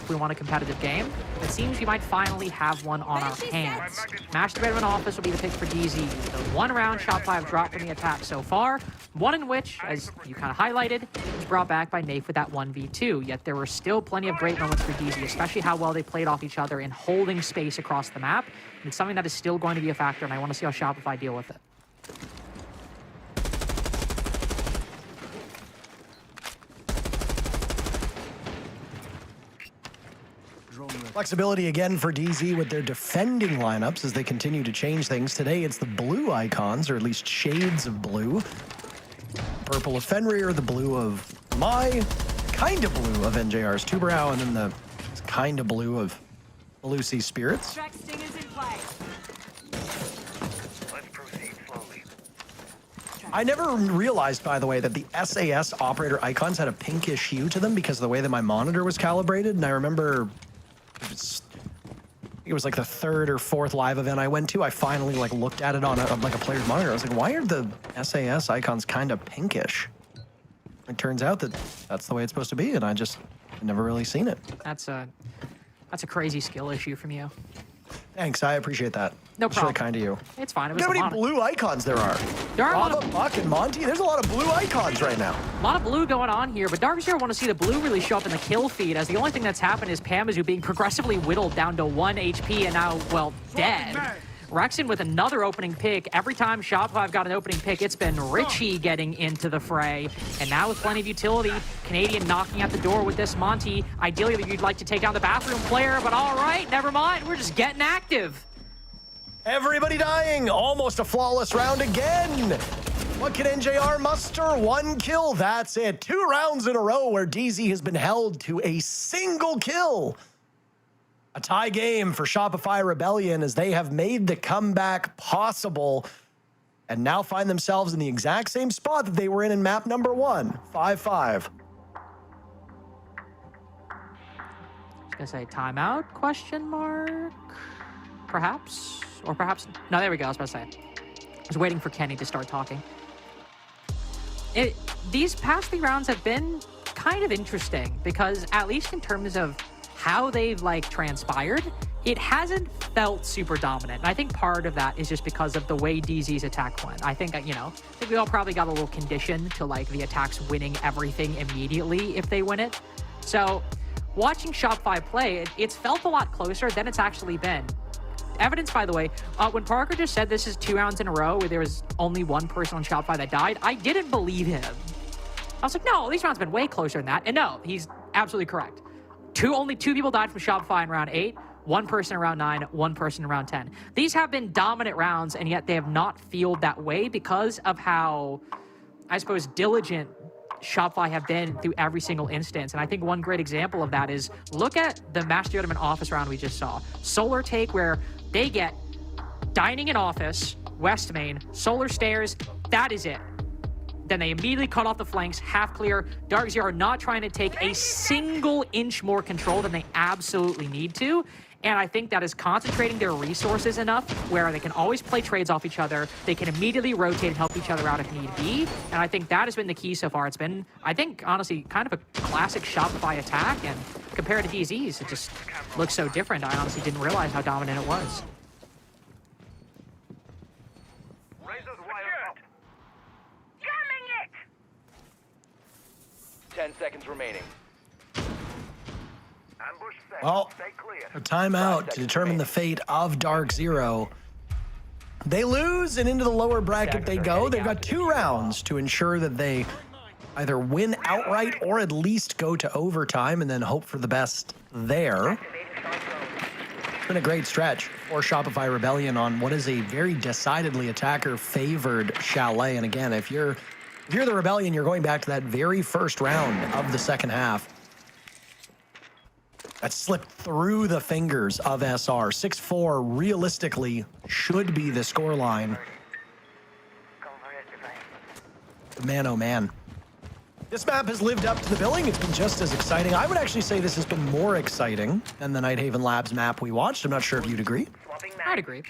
We want a competitive game. It seems we might finally have one on our hands. Master Bedroom Office will be the pick for DZ. The 1 round Shopify have dropped from the attack so far, one in which, as you kind of highlighted, was brought back by Nafe with that 1v2. Yet there were still plenty of great moments for DZ, especially how well they played off each other and holding space across the map. And it's something that is still going to be a factor, and I want to see how Shopify deal with it. Flexibility again for DZ with their defending lineups as they continue to change things. Today it's the blue icons, or at least shades of blue. Purple of Fenrir, the blue of my, kind of blue of NJR's Tuberau, and then the kind of blue of Lucy Spirits. I never realized, by the way, that the SAS operator icons had a pinkish hue to them because of the way that my monitor was calibrated, and I remember it was like the 3rd or 4th live event I went to. I finally looked at it on a player's monitor. I was like, why are the SAS icons kind of pinkish? It turns out that that's the way it's supposed to be, and I just never really seen it. That's a crazy skill issue from you. Thanks, I appreciate that. No That's problem. really kind of you. It's fine. It was Look how a many lot of- blue icons there are. There are a lot Lava, of Buck, and Monty. There's a lot of blue icons right now. A lot of blue going on here, but Dark Zero want to see the blue really show up in the kill feed, as the only thing that's happened is Pamazu being progressively whittled down to 1 HP and now, well, dead. Rexon with another opening pick. Every time Shopify have got an opening pick, it's been Richie getting into the fray. And now with plenty of utility, Canadian knocking at the door with this Monty. Ideally, you'd like to take down the bathroom player, but all right, never mind. We're just getting active. Everybody dying. Almost a flawless round again. What can NJR muster? 1 kill. That's it. 2 rounds in a row where DZ has been held to a single kill. A tie game for Shopify Rebellion as they have made the comeback possible and now find themselves in the exact same spot that they were in map number 1, 5-5. Gonna say timeout, question mark? Perhaps? Or perhaps? No, there we go, I was about to say. I was waiting for Kenny to start talking. These past 3 rounds have been kind of interesting because at least in terms of how they've transpired, it hasn't felt super dominant. And I think part of that is just because of the way DZ's attack went. I think, we all probably got a little conditioned to the attacks winning everything immediately if they win it. So watching Shopify play, it's felt a lot closer than it's actually been. Evidence, by the way, when Parker just said this is 2 rounds in a row where there was only 1 person on Shopify that died, I didn't believe him. I was like, no, these rounds have been way closer than that. And no, he's absolutely correct. Only 2 people died from Shopify in round 8, 1 person in round 9, 1 person in round 10. These have been dominant rounds, and yet they have not felt that way because of how, I suppose, diligent Shopify have been through every single instance. And I think one great example of that is look at the Master Yoda Office round we just saw. Solar take where they get Dining in Office, West Main, Solar Stairs, that is it. Then they immediately cut off the flanks, half clear. Dark Zero are not trying to take a single inch more control than they absolutely need to. And I think that is concentrating their resources enough where they can always play trades off each other. They can immediately rotate and help each other out if need be. And I think that has been the key so far. It's been, I think, honestly, kind of a classic Shopify attack. And compared to DZ's, it just looks so different. I honestly didn't realize how dominant it was. 10 seconds remaining. Well, a timeout to determine the fate of Dark Zero. They lose, and into the lower bracket they go. They've got 2 rounds to ensure that they either win outright or at least go to overtime and then hope for the best there. It's been a great stretch for Shopify Rebellion on what is a very decidedly attacker-favored Chalet. And again, if you're the Rebellion, you're going back to that very first round of the second half. That slipped through the fingers of SR. 6-4 realistically should be the scoreline. Man, oh man. This map has lived up to the billing. It's been just as exciting. I would actually say this has been more exciting than the Nighthaven Labs map we watched. I'm not sure if you'd agree. I'd agree.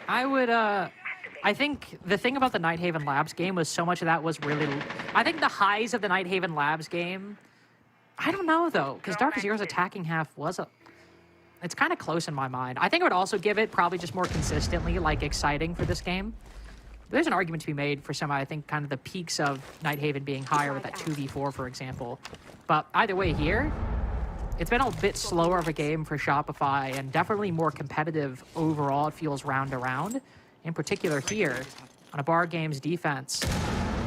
I would, I think the thing about the Nighthaven Labs game was so much of that was really... I think the highs of the Nighthaven Labs game... I don't know, though, because Dark Zero's attacking half was it's kind of close in my mind. I think it would also give it probably just more consistently, exciting for this game. There's an argument to be made for some, I think, kind of the peaks of Nighthaven being higher with that 2v4, for example. But either way here, it's been a bit slower of a game for Shopify and definitely more competitive overall, it feels round to round. In particular here, on a Bar Games defense,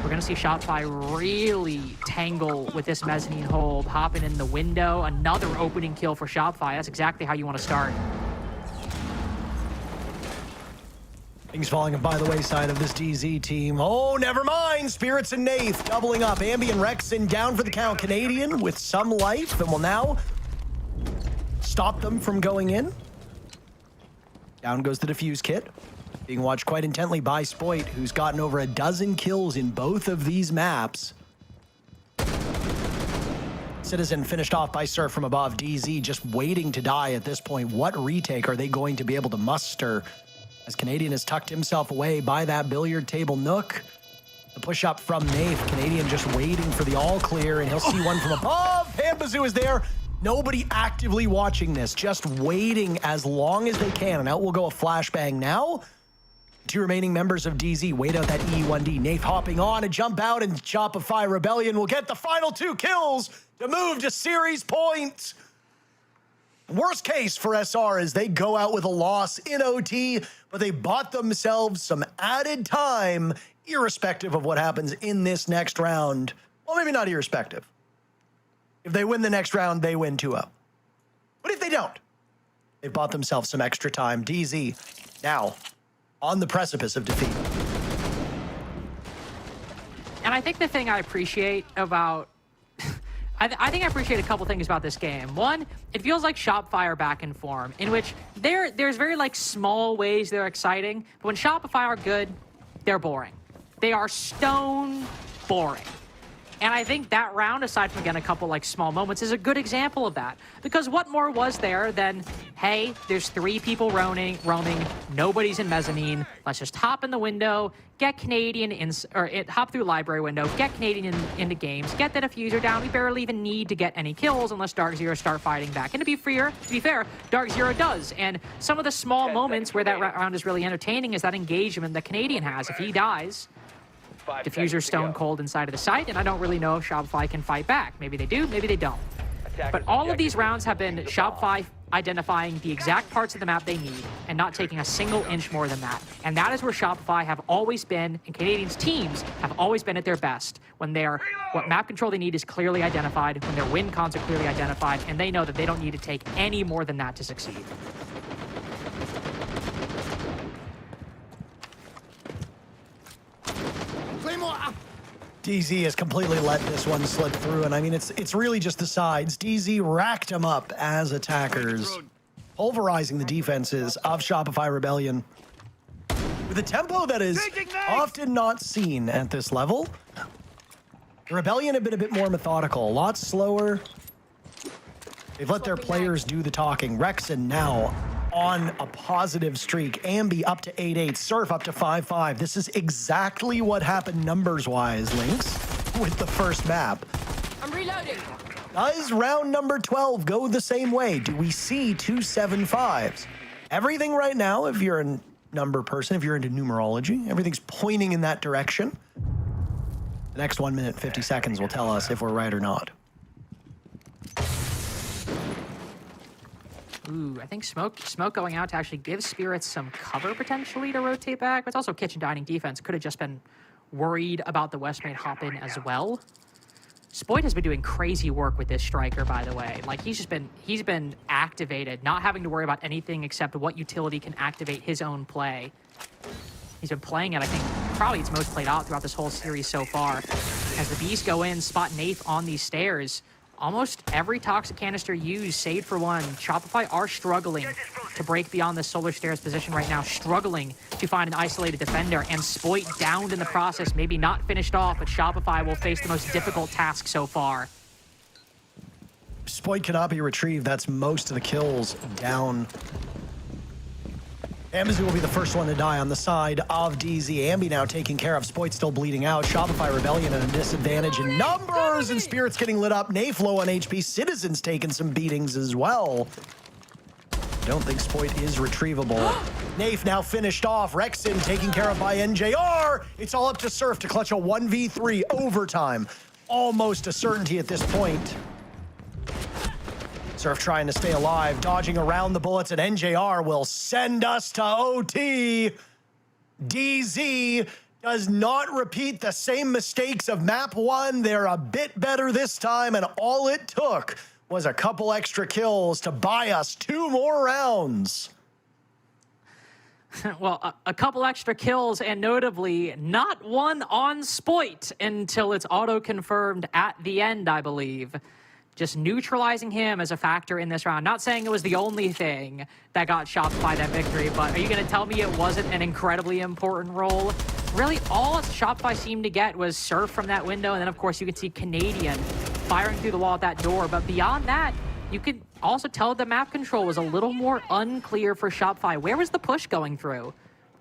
we're going to see Shopify really tangle with this mezzanine hold, hopping in the window. Another opening kill for Shopify. That's exactly how you want to start. Things falling by the wayside of this DZ team. Oh, never mind. Spirits and Nath doubling up. Ambi and Rexon down for the count. Canadian with some life and will now stop them from going in. Down goes the defuse kit. Being watched quite intently by Spoit, who's gotten over a dozen kills in both of these maps. Citizen finished off by Surf from above. DZ just waiting to die at this point. What retake are they going to be able to muster as Canadian has tucked himself away by that billiard table nook? The push up from Nath. Canadian just waiting for the all clear, and he'll see one from above. Pambazoo is there. Nobody actively watching this, just waiting as long as they can. And out will go a flashbang now. Two remaining members of DZ wait out that E1D. Nath hopping on, a jump out, and Shopify Rebellion will get the final 2 kills to move to series points. Worst case for SR is they go out with a loss in OT, but they bought themselves some added time, irrespective of what happens in this next round. Well, maybe not irrespective. If they win the next round, they win 2-0. But if they don't, they've bought themselves some extra time. DZ now on the precipice of defeat. And I think the thing I appreciate about I think I appreciate a couple things about this game. One, it feels like Shopify are back in form, in which there's very like small ways they're exciting, but when Shopify are good, they're boring. They are stone boring. And I think that round, aside from, again, a couple like small moments, is a good example of that. Because what more was there than, hey, there's 3 people roaming, nobody's in mezzanine, let's just hop in the window, get Canadian, hop through library window, get Canadian into games, get the diffuser down. We barely even need to get any kills unless Dark Zero start fighting back. And to be fair, Dark Zero does. And some of the small moments where that round is really entertaining is that engagement that Canadian has. If he dies, diffuser stone cold inside of the site, and I don't really know if Shopify can fight back. Maybe they do, maybe they don't. But all of these rounds have been Shopify identifying the exact parts of the map they need and not taking a single inch more than that. And that is where Shopify have always been, and Canadians teams have always been at their best, when what map control they need is clearly identified, when their win cons are clearly identified, and they know that they don't need to take any more than that to succeed. DZ has completely let this one slip through, and I mean, it's really just the sides. DZ racked them up as attackers, pulverizing the defenses of Shopify Rebellion with a tempo that is often not seen at this level. The Rebellion have been a bit more methodical, a lot slower. They've let their players do the talking. Rexon now on a positive streak. Ambi up to 8-8. Surf up to 5-5. This is exactly what happened numbers-wise, Lynx, with the first map. I'm reloading. Does round number 12 go the same way? Do we see 2 7-5s? Everything right now, if you're a number person, if you're into numerology, everything's pointing in that direction. The next 1 minute, 50 seconds will tell us if we're right or not. Ooh, I think smoke going out to actually give Spirits some cover potentially to rotate back. But it's also kitchen dining defense. Could have just been worried about the West main hop in as well. Spoit has been doing crazy work with this striker, by the way. Like he's been activated, not having to worry about anything except what utility can activate his own play. He's been playing it, I think, probably it's most played out throughout this whole series so far. As the Bees go in, spot Nath on these stairs. Almost every toxic canister used, save for one. Shopify are struggling to break beyond the solar stairs position right now, struggling to find an isolated defender, and Spoit downed in the process, maybe not finished off, but Shopify will face the most difficult task so far. Spoit cannot be retrieved. That's most of the kills down. Amazon will be the first one to die on the side of DZ. Ambi now taking care of. Spoit still bleeding out. Shopify Rebellion at a disadvantage in numbers, and Spirits getting lit up. Nath low on HP. Citizens taking some beatings as well. Don't think Spoit is retrievable. Nath now finished off. Rexon taken care of by NJR. It's all up to Surf to clutch a 1v3 overtime. Almost a certainty at this point. Surf trying to stay alive, dodging around the bullets, and NJR will send us to OT. DZ does not repeat the same mistakes of map 1. They're a bit better this time, and all it took was a couple extra kills to buy us 2 more rounds. Well, a couple extra kills, and notably, not one on Spoit until it's auto-confirmed at the end, I believe. Just neutralizing him as a factor in this round. Not saying it was the only thing that got Shopify that victory, but are you going to tell me it wasn't an incredibly important role? Really, all Shopify seemed to get was Surf from that window, and then, of course, you could see Canadian firing through the wall at that door. But beyond that, you could also tell the map control was a little more unclear for Shopify. Where was the push going through?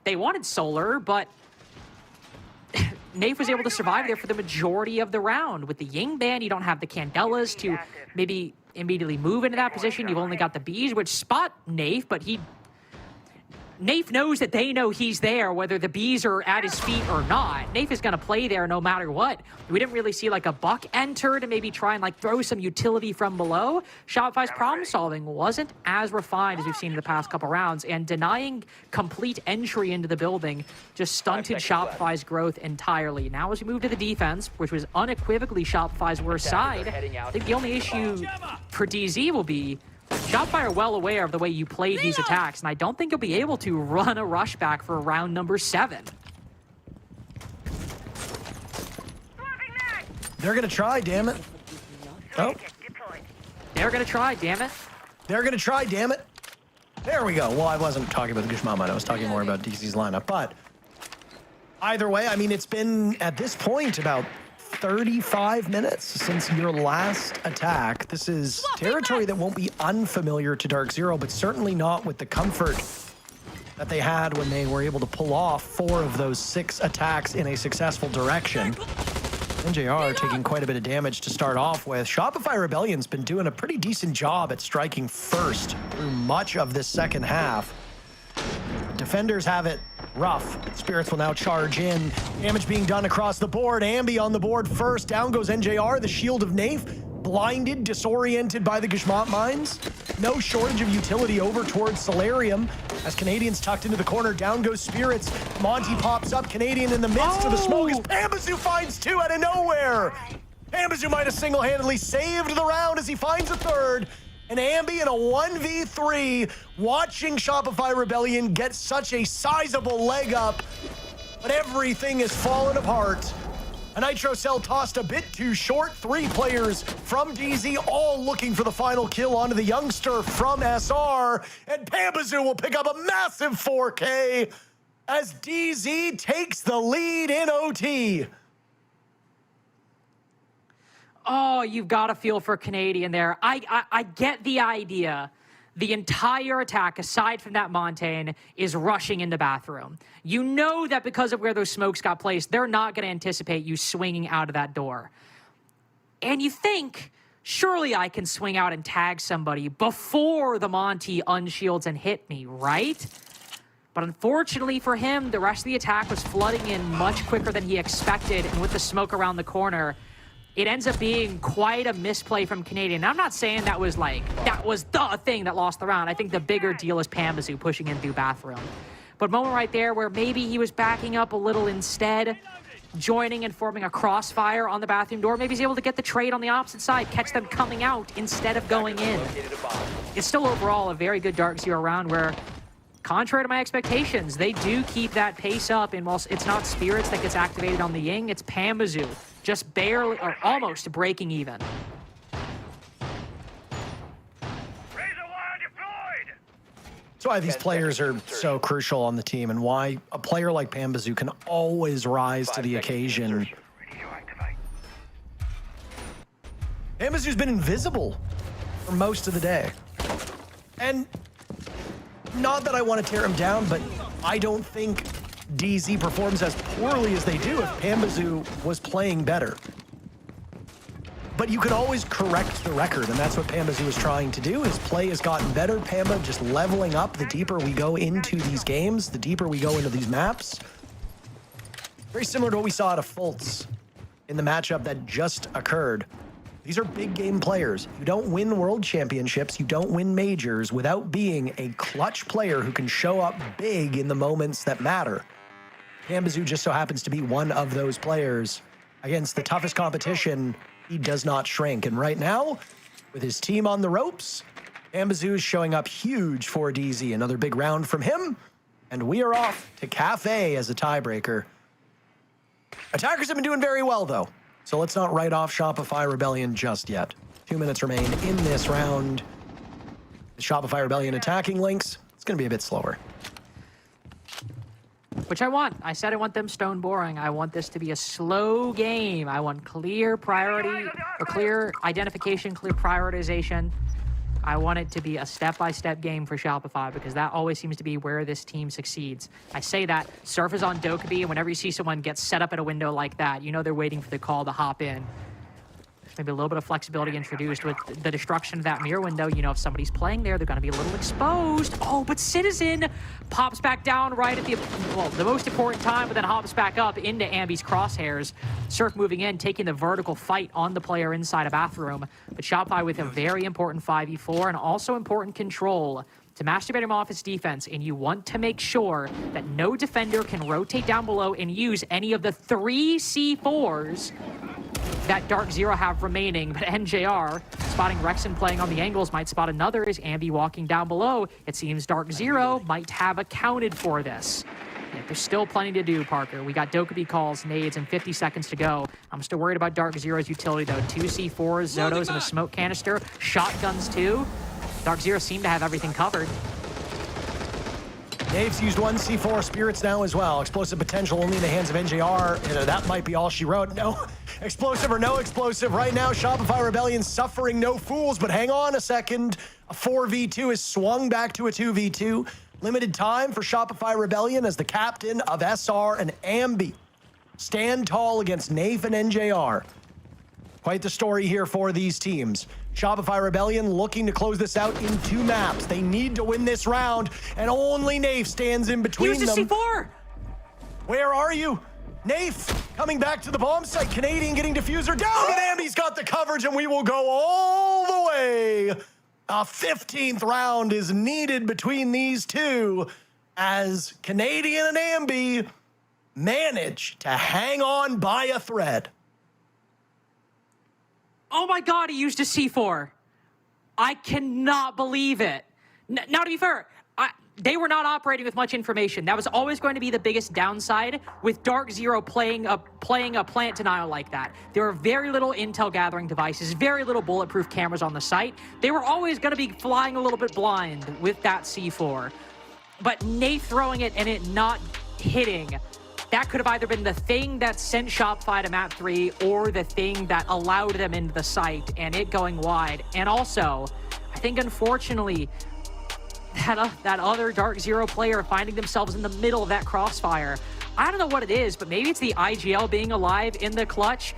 They wanted Solar, but Nath was able to survive there for the majority of the round. With the Ying ban, you don't have the Candelas to maybe immediately move into that position. You've only got the Bs, which spot Nafe, but Nafe knows that they know he's there, whether the Bs are at his feet or not. Nafe is going to play there no matter what. We didn't really see like a Buck enter to maybe try and like throw some utility from below. Shopify's problem solving wasn't as refined as we've seen in the past couple rounds, and denying complete entry into the building just stunted Shopify's growth entirely. Now as we move to the defense, which was unequivocally Shopify's worst side, I think the only issue for DZ will be Shopify are well aware of the way you played these attacks, and I don't think you'll be able to run a rush back for round number 7. They're going to try, damn it. Oh. They're going to try, damn it. They're going to try, damn it. There we go. Well, I wasn't talking about the Gushma mine. I was talking more about DC's lineup. But either way, I mean, it's been, at this point, about 35 minutes since your last attack. This is territory that won't be unfamiliar to Dark Zero, but certainly not with the comfort that they had when they were able to pull off 4 of those 6 attacks in a successful direction. NJR taking quite a bit of damage to start off with. Shopify Rebellion's been doing a pretty decent job at striking first through much of this second half. Defenders have it rough. Spirits will now charge in. Damage being done across the board. Ambi on the board first. Down goes NJR, the shield of Nafe. Blinded, disoriented by the Gishmat mines. No shortage of utility over towards Solarium. As Canadian's tucked into the corner, down goes Spirits. Monty pops up, Canadian in the midst of the smoke as Pambazu finds 2 out of nowhere. Pambazu might have single-handedly saved the round as he finds a third. And Ambi in a 1v3, watching Shopify Rebellion get such a sizable leg up, but everything is fallen apart. A Nitro Cell tossed a bit too short. 3 players from DZ all looking for the final kill onto the youngster from SR. And Pambazu will pick up a massive 4K as DZ takes the lead in OT. Oh, you've got to feel for Canadian there. I get the idea. The entire attack, aside from that Montaigne, is rushing into bathroom. You know that because of where those smokes got placed, they're not going to anticipate you swinging out of that door. And you think, surely I can swing out and tag somebody before the Monty unshields and hit me, right? But unfortunately for him, the rest of the attack was flooding in much quicker than he expected, and with the smoke around the corner, it ends up being quite a misplay from Canadian. I'm not saying that was the thing that lost the round. I think the bigger deal is Pambazu pushing in through bathroom. But moment right there where maybe he was backing up a little instead, joining and forming a crossfire on the bathroom door. Maybe he's able to get the trade on the opposite side, catch them coming out instead of going in. It's still overall a very good Dark Zero round where, contrary to my expectations, they do keep that pace up, and whilst it's not Spirits that gets activated on the Ying, it's Pambazu just barely or almost breaking even. That's why these players are so crucial on the team, and why a player like Pambazu can always rise to the occasion. Pambazu's been invisible for most of the day. And not that I want to tear him down, but I don't think DZ performs as poorly as they do if Pambazu was playing better. But you can always correct the record, and that's what Pambazu is trying to do. His play has gotten better. Pamba just leveling up the deeper we go into these games, the deeper we go into these maps. Very similar to what we saw out of Fultz in the matchup that just occurred. These are big game players. You don't win world championships, you don't win majors without being a clutch player who can show up big in the moments that matter. Pambazu just so happens to be one of those players. Against the toughest competition, he does not shrink. And right now, with his team on the ropes, Pambazu is showing up huge for DZ. Another big round from him, and we are off to Cafe as a tiebreaker. Attackers have been doing very well, though, so let's not write off Shopify Rebellion just yet. 2 minutes remain in this round. The Shopify Rebellion attacking links, it's going to be a bit slower. Which I want. I said I want them stone boring. I want this to be a slow game. I want clear priority, or clear identification, clear prioritization. I want it to be a step-by-step game for Shopify, because that always seems to be where this team succeeds. I say that, Surf is on Dokkaebi, and whenever you see someone get set up at a window like that, you know they're waiting for the call to hop in. maybe a little bit of flexibility introduced with the destruction of that mirror window. You know, if somebody's playing there, they're going to be a little exposed. Oh, but Citizen pops back down right at the most important time, but then hops back up into Ambi's crosshairs. Surf moving in, taking the vertical fight on the player inside a bathroom. But Shopify with a very important 5v4 and also important control to masturbate him off his defense, and you want to make sure that no defender can rotate down below and use any of the 3 C4s that Dark Zero have remaining. But NJR, spotting Rexon playing on the angles, might spot another as Ambi walking down below. It seems Dark Zero might have accounted for this. Yet there's still plenty to do, Parker. We got Dokkaebi calls, nades, and 50 seconds to go. I'm still worried about Dark Zero's utility, though. 2 C4s, Zotos, and a smoke canister. Shotguns, too. Dark Zero seemed to have everything covered. Dave's used 1 C4 Spirits now as well. Explosive potential only in the hands of NJR. That might be all she wrote. No explosive or no explosive. Right now, Shopify Rebellion suffering no fools, but hang on a second. A 4v2 is swung back to a 2v2. Limited time for Shopify Rebellion as the captain of SR and Ambi stand tall against Nafe and NJR. Quite the story here for these teams. Shopify Rebellion looking to close this out in 2 maps. They need to win this round, and only Nafe stands in between them. C4! Where are you? Nafe coming back to the bomb site. Canadian getting diffuser down, but Ambi's got the coverage, and we will go all the way. A 15th round is needed between these two as Canadian and Ambi manage to hang on by a thread. Oh my God, he used a C4. I cannot believe it. Now, to be fair, they were not operating with much information. That was always going to be the biggest downside with Dark Zero playing a plant denial like that. There were very little intel gathering devices, very little bulletproof cameras on the site. They were always going to be flying a little bit blind with that C4. But Nafe throwing it and it not hitting, that could have either been the thing that sent Shopify to map 3 or the thing that allowed them into the site and it going wide. And also, I think unfortunately, that other Dark Zero player finding themselves in the middle of that crossfire. I don't know what it is, but maybe it's the IGL being alive in the clutch.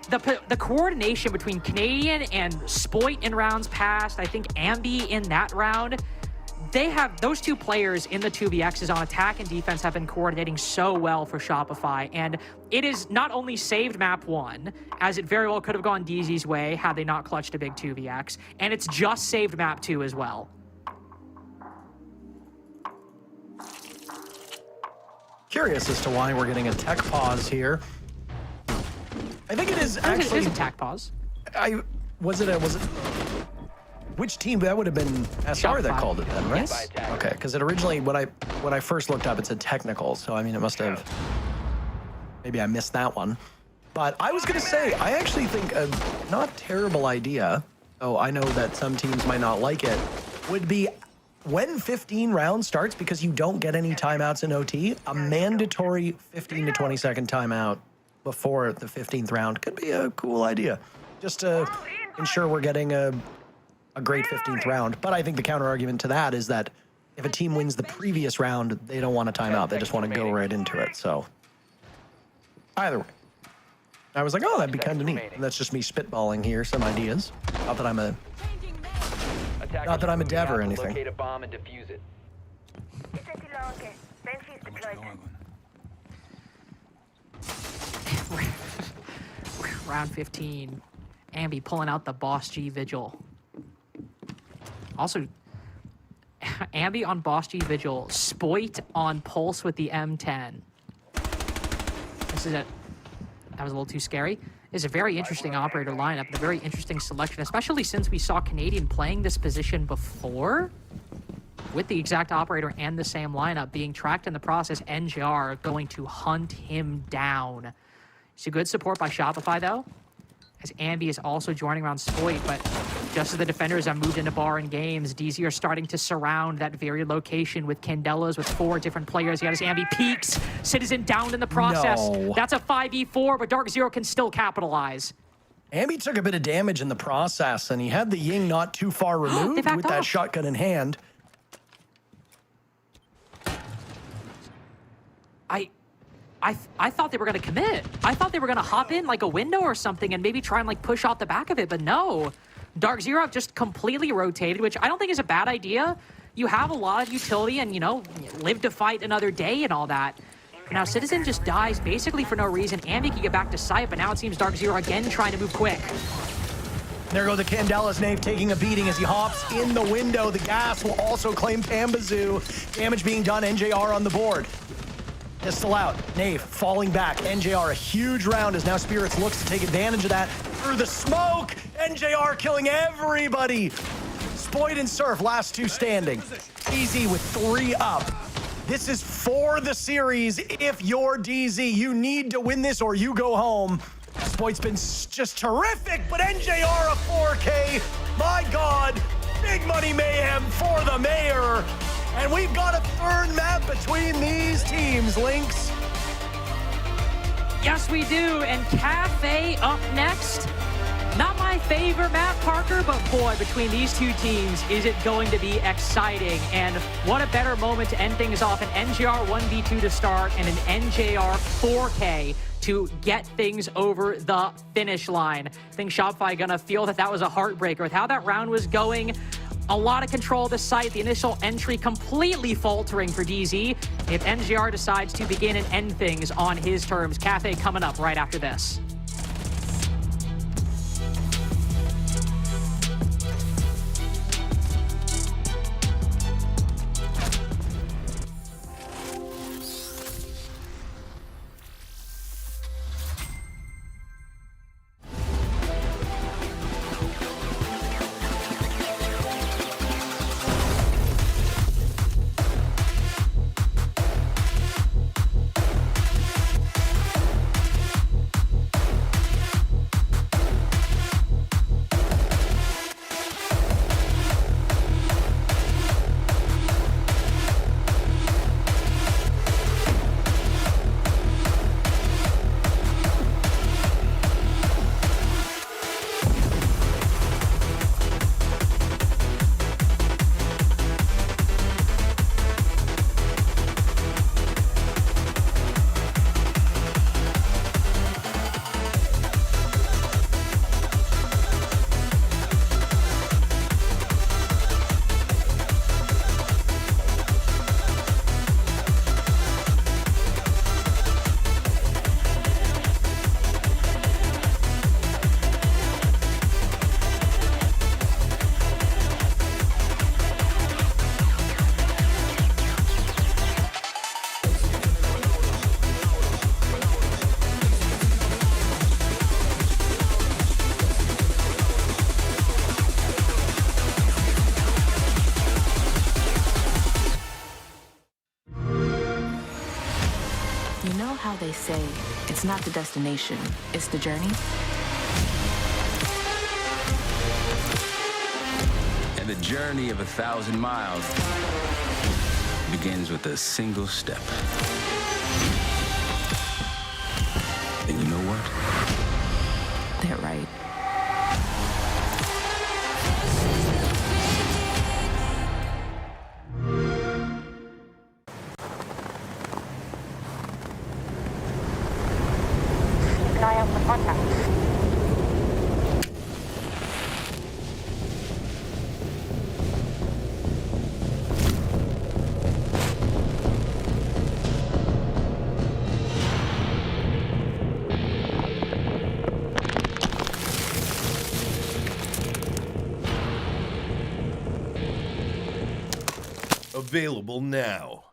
The coordination between Canadian and Spoit in rounds past, I think Ambi in that round, they have those 2 players in the 2vx's on attack and defense have been coordinating so well for Shopify, and it is not only saved map 1, as it very well could have gone DZ's way had they not clutched a big 2vx, and it's just saved map 2 as well. Curious as to why we're getting a tech pause here. I think it is actually... It is a tech pause. Was it which team? That would have been SR that called it then, right? Yes. Okay, because it originally, when I first looked up, it said technical. So, I mean, it must have... Maybe I missed that one. But I was going to say, I actually think a not terrible idea, though I know that some teams might not like it, would be when 15 rounds starts, because you don't get any timeouts in OT, a mandatory 15 to 20 second timeout before the 15th round could be a cool idea. Just to ensure we're getting a great 15th round. But I think the counter argument to that is that if a team wins the previous round, they don't want a timeout. They just want to go right into it. So either way, I was like, oh, that'd be kind of neat. And that's just me spitballing here some ideas. Not that I'm a dev or anything. Locate a bomb and defuse it. Round 15. Ambi pulling out the Boss G Vigil. Also, Ambi on Boss G Vigil. Spoit on Pulse with the M10. This is it. That was a little too scary. Is a very interesting operator lineup and a very interesting selection, especially since we saw Canadian playing this position before with the exact operator and the same lineup being tracked in the process. NJR going to hunt him down. It's a good support by Shopify, though, as Ambi is also joining around Spoit, but just as the defenders have moved into bar and games, DZ are starting to surround that very location with Candelas with 4 different players. He has Ambi peeks, Citizen down in the process. No. That's a 5v4, but Dark Zero can still capitalize. Ambi took a bit of damage in the process, and he had the Ying not too far removed with that shotgun in hand. I thought they were going to commit. I thought they were going to hop in like a window or something and maybe try and like push off the back of it, but no. Dark Zero just completely rotated, which I don't think is a bad idea. You have a lot of utility and, you know, live to fight another day and all that. Now, Citizen just dies basically for no reason. Ambi can get back to site, but now it seems Dark Zero again trying to move quick. There go the Candela's Nave taking a beating as he hops in the window. The gas will also claim Pambazoo. Damage being done, NJR on the board. Pistol out, Nave falling back. NJR, a huge round as now Spirits looks to take advantage of that. Through the smoke, NJR killing everybody. Spoid and Surf, last two standing. Easy with 3 up. This is for the series. If you're DZ, you need to win this or you go home. Spoid's been just terrific, but NJR a 4K. My God, big money mayhem for the mayor. And we've got a third map between these teams, Lynx. Yes, we do. And Cafe up next. Not my favorite map, Parker, but boy, between these two teams, is it going to be exciting. And what a better moment to end things off. An NJR 1v2 to start and an NJR 4K to get things over the finish line. I think Shopify gonna feel that was a heartbreaker with how that round was going. A lot of control of the site, the initial entry completely faltering for DZ. If NJR decides to begin and end things on his terms, Cafe coming up right after this. You know how they say, it's not the destination, it's the journey? And the journey of 1,000 miles begins with a single step. And you know what? They're right. Available now.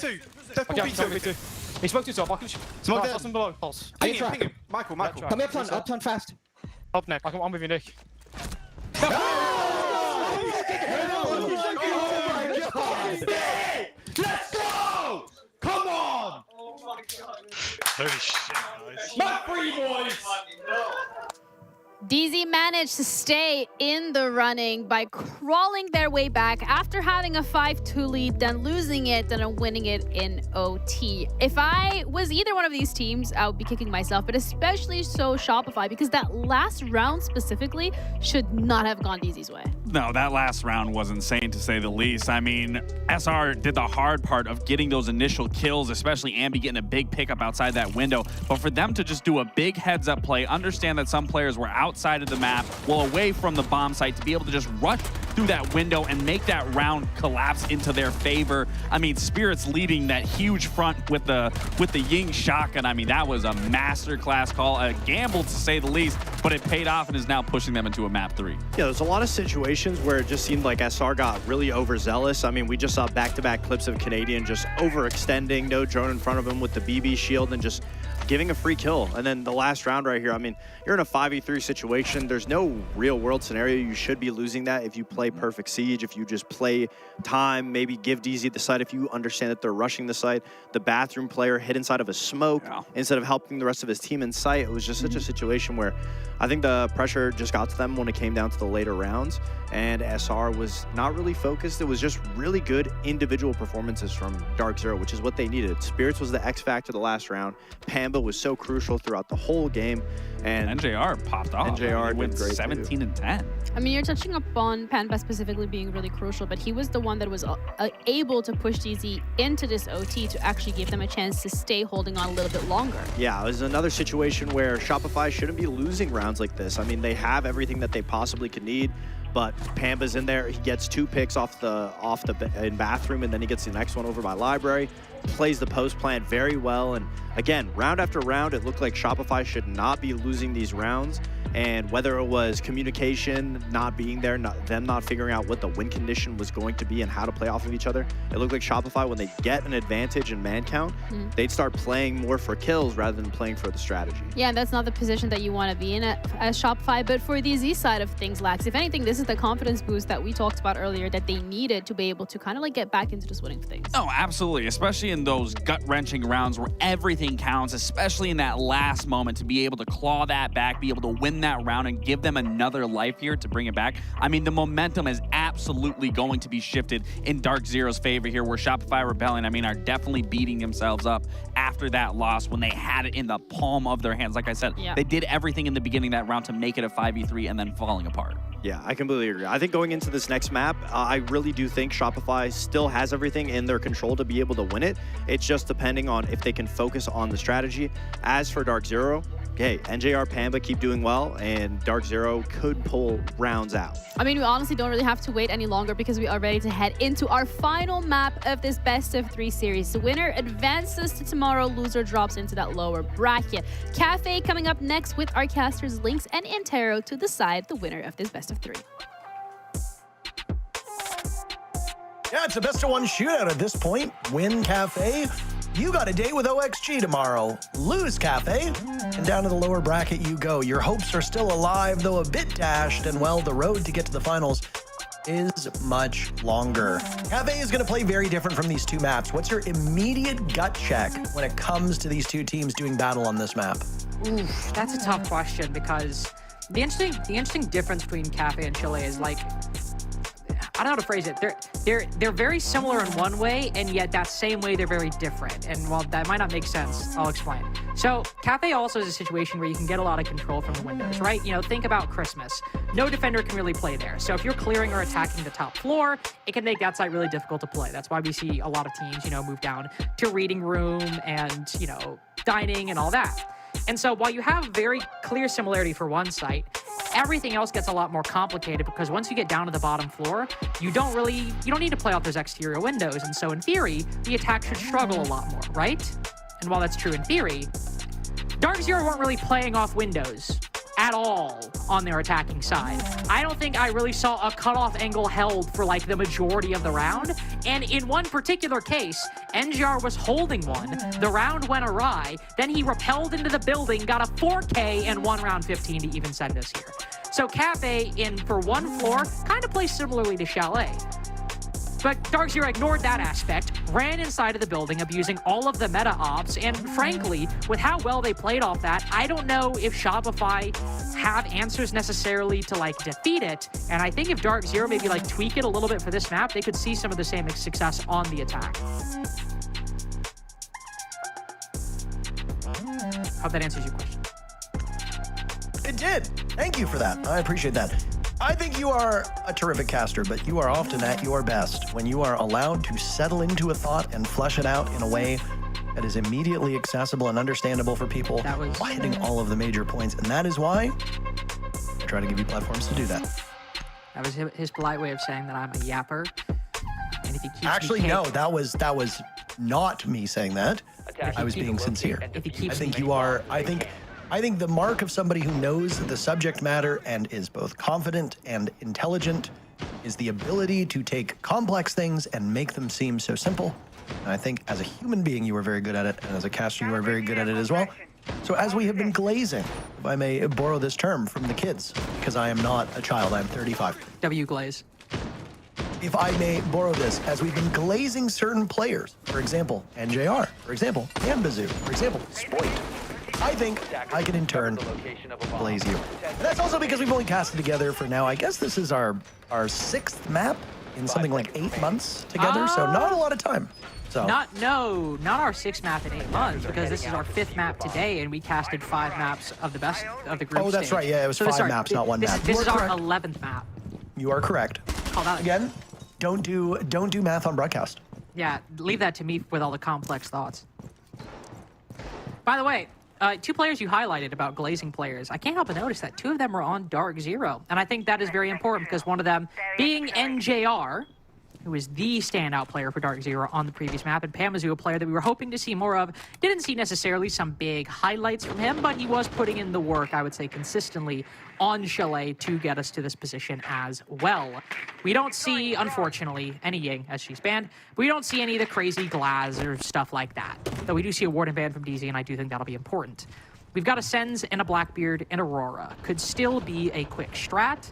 V2. Definitely V2. He smoked his top. I can Smoke nice, them. below. Pulse. Ping him. Michael. Come here, plan. Plan fast. Up neck. I'm with you, Nick. Let's go! Come on! Holy shit, guys. Map 3, boys! DZ managed to stay in the running by crawling their way back after having a 5-2 lead, then losing it, then winning it in OT. If I was either one of these teams, I would be kicking myself, but especially so Shopify, because that last round specifically should not have gone DZ's way. No, that last round was insane to say the least. I mean, SR did the hard part of getting those initial kills, especially Ambi getting a big pickup outside that window. But for them to just do a big heads-up play, understand that some players were outside of the map, well away from the bomb site, to be able to just rush through that window and make that round collapse into their favor. I mean, Spirits leading that huge front with the Ying shotgun. I mean, that was a masterclass call, a gamble to say the least, but it paid off and is now pushing them into a map 3. Yeah, there's a lot of situations where it just seemed like SR got really overzealous. I mean, we just saw back-to-back clips of Canadian just overextending, no drone in front of him with the BB shield and just giving a free kill. And then the last round right here, I mean, you're in a 5v3 situation. There's no real world scenario you should be losing that if you play perfect siege, if you just play time, maybe give DZ the site if you understand that they're rushing the site. The bathroom player hid inside of a smoke instead of helping the rest of his team in sight. It was just such a situation where I think the pressure just got to them when it came down to the later rounds, and SR was not really focused. It was just really good individual performances from Dark Zero, which is what they needed. Spirits was the X factor the last round. Pamba was so crucial throughout the whole game, and NJR popped off. NJR went 17 and 10. I mean, you're touching upon Pamba specifically being really crucial, but he was the one that was able to push DZ into this OT to actually give them a chance to stay holding on a little bit longer. Yeah, it was another situation where Shopify shouldn't be losing rounds like this. I mean, they have everything that they possibly could need, but Pamba's in there. He gets 2 picks off the in bathroom, and then he gets the next one over by library. Plays the post plant very well, and again, round after round, it looked like Shopify should not be losing these rounds. And whether it was communication not being there, them not figuring out what the win condition was going to be and how to play off of each other, it looked like Shopify, when they get an advantage in man count, they'd start playing more for kills rather than playing for the strategy. Yeah, and that's not the position that you want to be in as Shopify, but for the Z side of things, Lax, if anything, this is the confidence boost that we talked about earlier that they needed to be able to kind of like get back into just winning things. Oh, absolutely, especially in those gut-wrenching rounds where everything counts, especially in that last moment, to be able to claw that back, be able to win that round and give them another life here to bring it back. I mean, the momentum is absolutely going to be shifted in Dark Zero's favor here, where Shopify Rebellion, I mean, are definitely beating themselves up after that loss when they had it in the palm of their hands. Like I said, they did everything in the beginning of that round to make it a 5v3 and then falling apart. Yeah, I completely agree. I think going into this next map, I really do think Shopify still has everything in their control to be able to win it. It's just depending on if they can focus on the strategy. As for Dark Zero, hey, NJR Pamba keep doing well, and Dark Zero could pull rounds out. I mean, we honestly don't really have to wait any longer because we are ready to head into our final map of this best of 3 series. The winner advances to tomorrow, loser drops into that lower bracket. Cafe coming up next with our casters Lynx and Intero to decide the winner of this best of 3. Yeah, it's a best of 1 shootout at this point. Win Cafe. You got a date with OXG tomorrow. Lose Cafe, and down to the lower bracket you go. Your hopes are still alive, though a bit dashed, and well, the road to get to the finals is much longer. Cafe is going to play very different from these 2 maps. What's your immediate gut check when it comes to these 2 teams doing battle on this map? Oof, that's a tough question, because the interesting difference between Cafe and Chile is, like, I don't know how to phrase it. They're very similar in one way, and yet that same way they're very different. And while that might not make sense, I'll explain. So Cafe also is a situation where you can get a lot of control from the windows, right? You know, think about Christmas. No defender can really play there. So if you're clearing or attacking the top floor, it can make that site really difficult to play. That's why we see a lot of teams, you know, move down to reading room and, you know, dining and all that. And so while you have very clear similarity for one site, everything else gets a lot more complicated, because once you get down to the bottom floor, you don't need to play off those exterior windows. And so in theory, the attack should struggle a lot more, right? And while that's true in theory, Dark Zero weren't really playing off windows at all on their attacking side. I don't think I really saw a cutoff angle held for like the majority of the round. And in one particular case, NGR was holding one, the round went awry, then he repelled into the building, got a 4K and won round 15 to even send us here. So Cafe in for one floor kind of plays similarly to Chalet. But Dark Zero ignored that aspect, ran inside of the building, abusing all of the meta ops, and frankly, with how well they played off that, I don't know if Shopify have answers necessarily to like defeat it, and I think if Dark Zero maybe like tweak it a little bit for this map, they could see some of the same success on the attack. Hope that answers your question. It did. Thank you for that. I appreciate that. I think you are a terrific caster, but you are often at your best when you are allowed to settle into a thought and flesh it out in a way that is immediately accessible and understandable for people while hitting all of the major points. And that is why I try to give you platforms to do that. That was his polite way of saying that I'm a yapper. And if he keeps Actually, no, that was not me saying that. I was being sincere. I think you are, I think the mark of somebody who knows the subject matter and is both confident and intelligent is the ability to take complex things and make them seem so simple. And I think as a human being, you are very good at it, and as a caster, you are very good at it as well. So as we have been glazing, if I may borrow this term from the kids, because I am not a child, I am 35. W glaze. If I may borrow this, as we've been glazing certain players, for example, NJR, for example, Ambazoo, for example, Spoit, I think I can in turn blaze you. And that's also because we've only casted together for now, I guess this is our 6th map in something like 8 months together, so not a lot of time. So Not our 6th map in 8 months, because this is our 5th map today, and we casted 5 maps of the best of the group Oh, that's stage. right, yeah, it was 5 maps, not 1 map. This is our 11th map. You are correct. Again, don't do math on broadcast. Yeah, leave that to me with all the complex thoughts. By the way, 2 players you highlighted about glazing players, I can't help but notice that 2 of them were on Dark Zero. And I think that is very important because one of them being NJR, who is the standout player for Dark Zero on the previous map, and Pamazoo, a player that we were hoping to see more of. Didn't see necessarily some big highlights from him, but he was putting in the work, I would say, consistently on Chalet to get us to this position as well. We don't see, unfortunately, any Ying, as she's banned, we don't see any of the crazy Glaz or stuff like that. Though we do see a Warden ban from DZ, and I do think that'll be important. We've got a Sens and a Blackbeard and Aurora. Could still be a quick strat,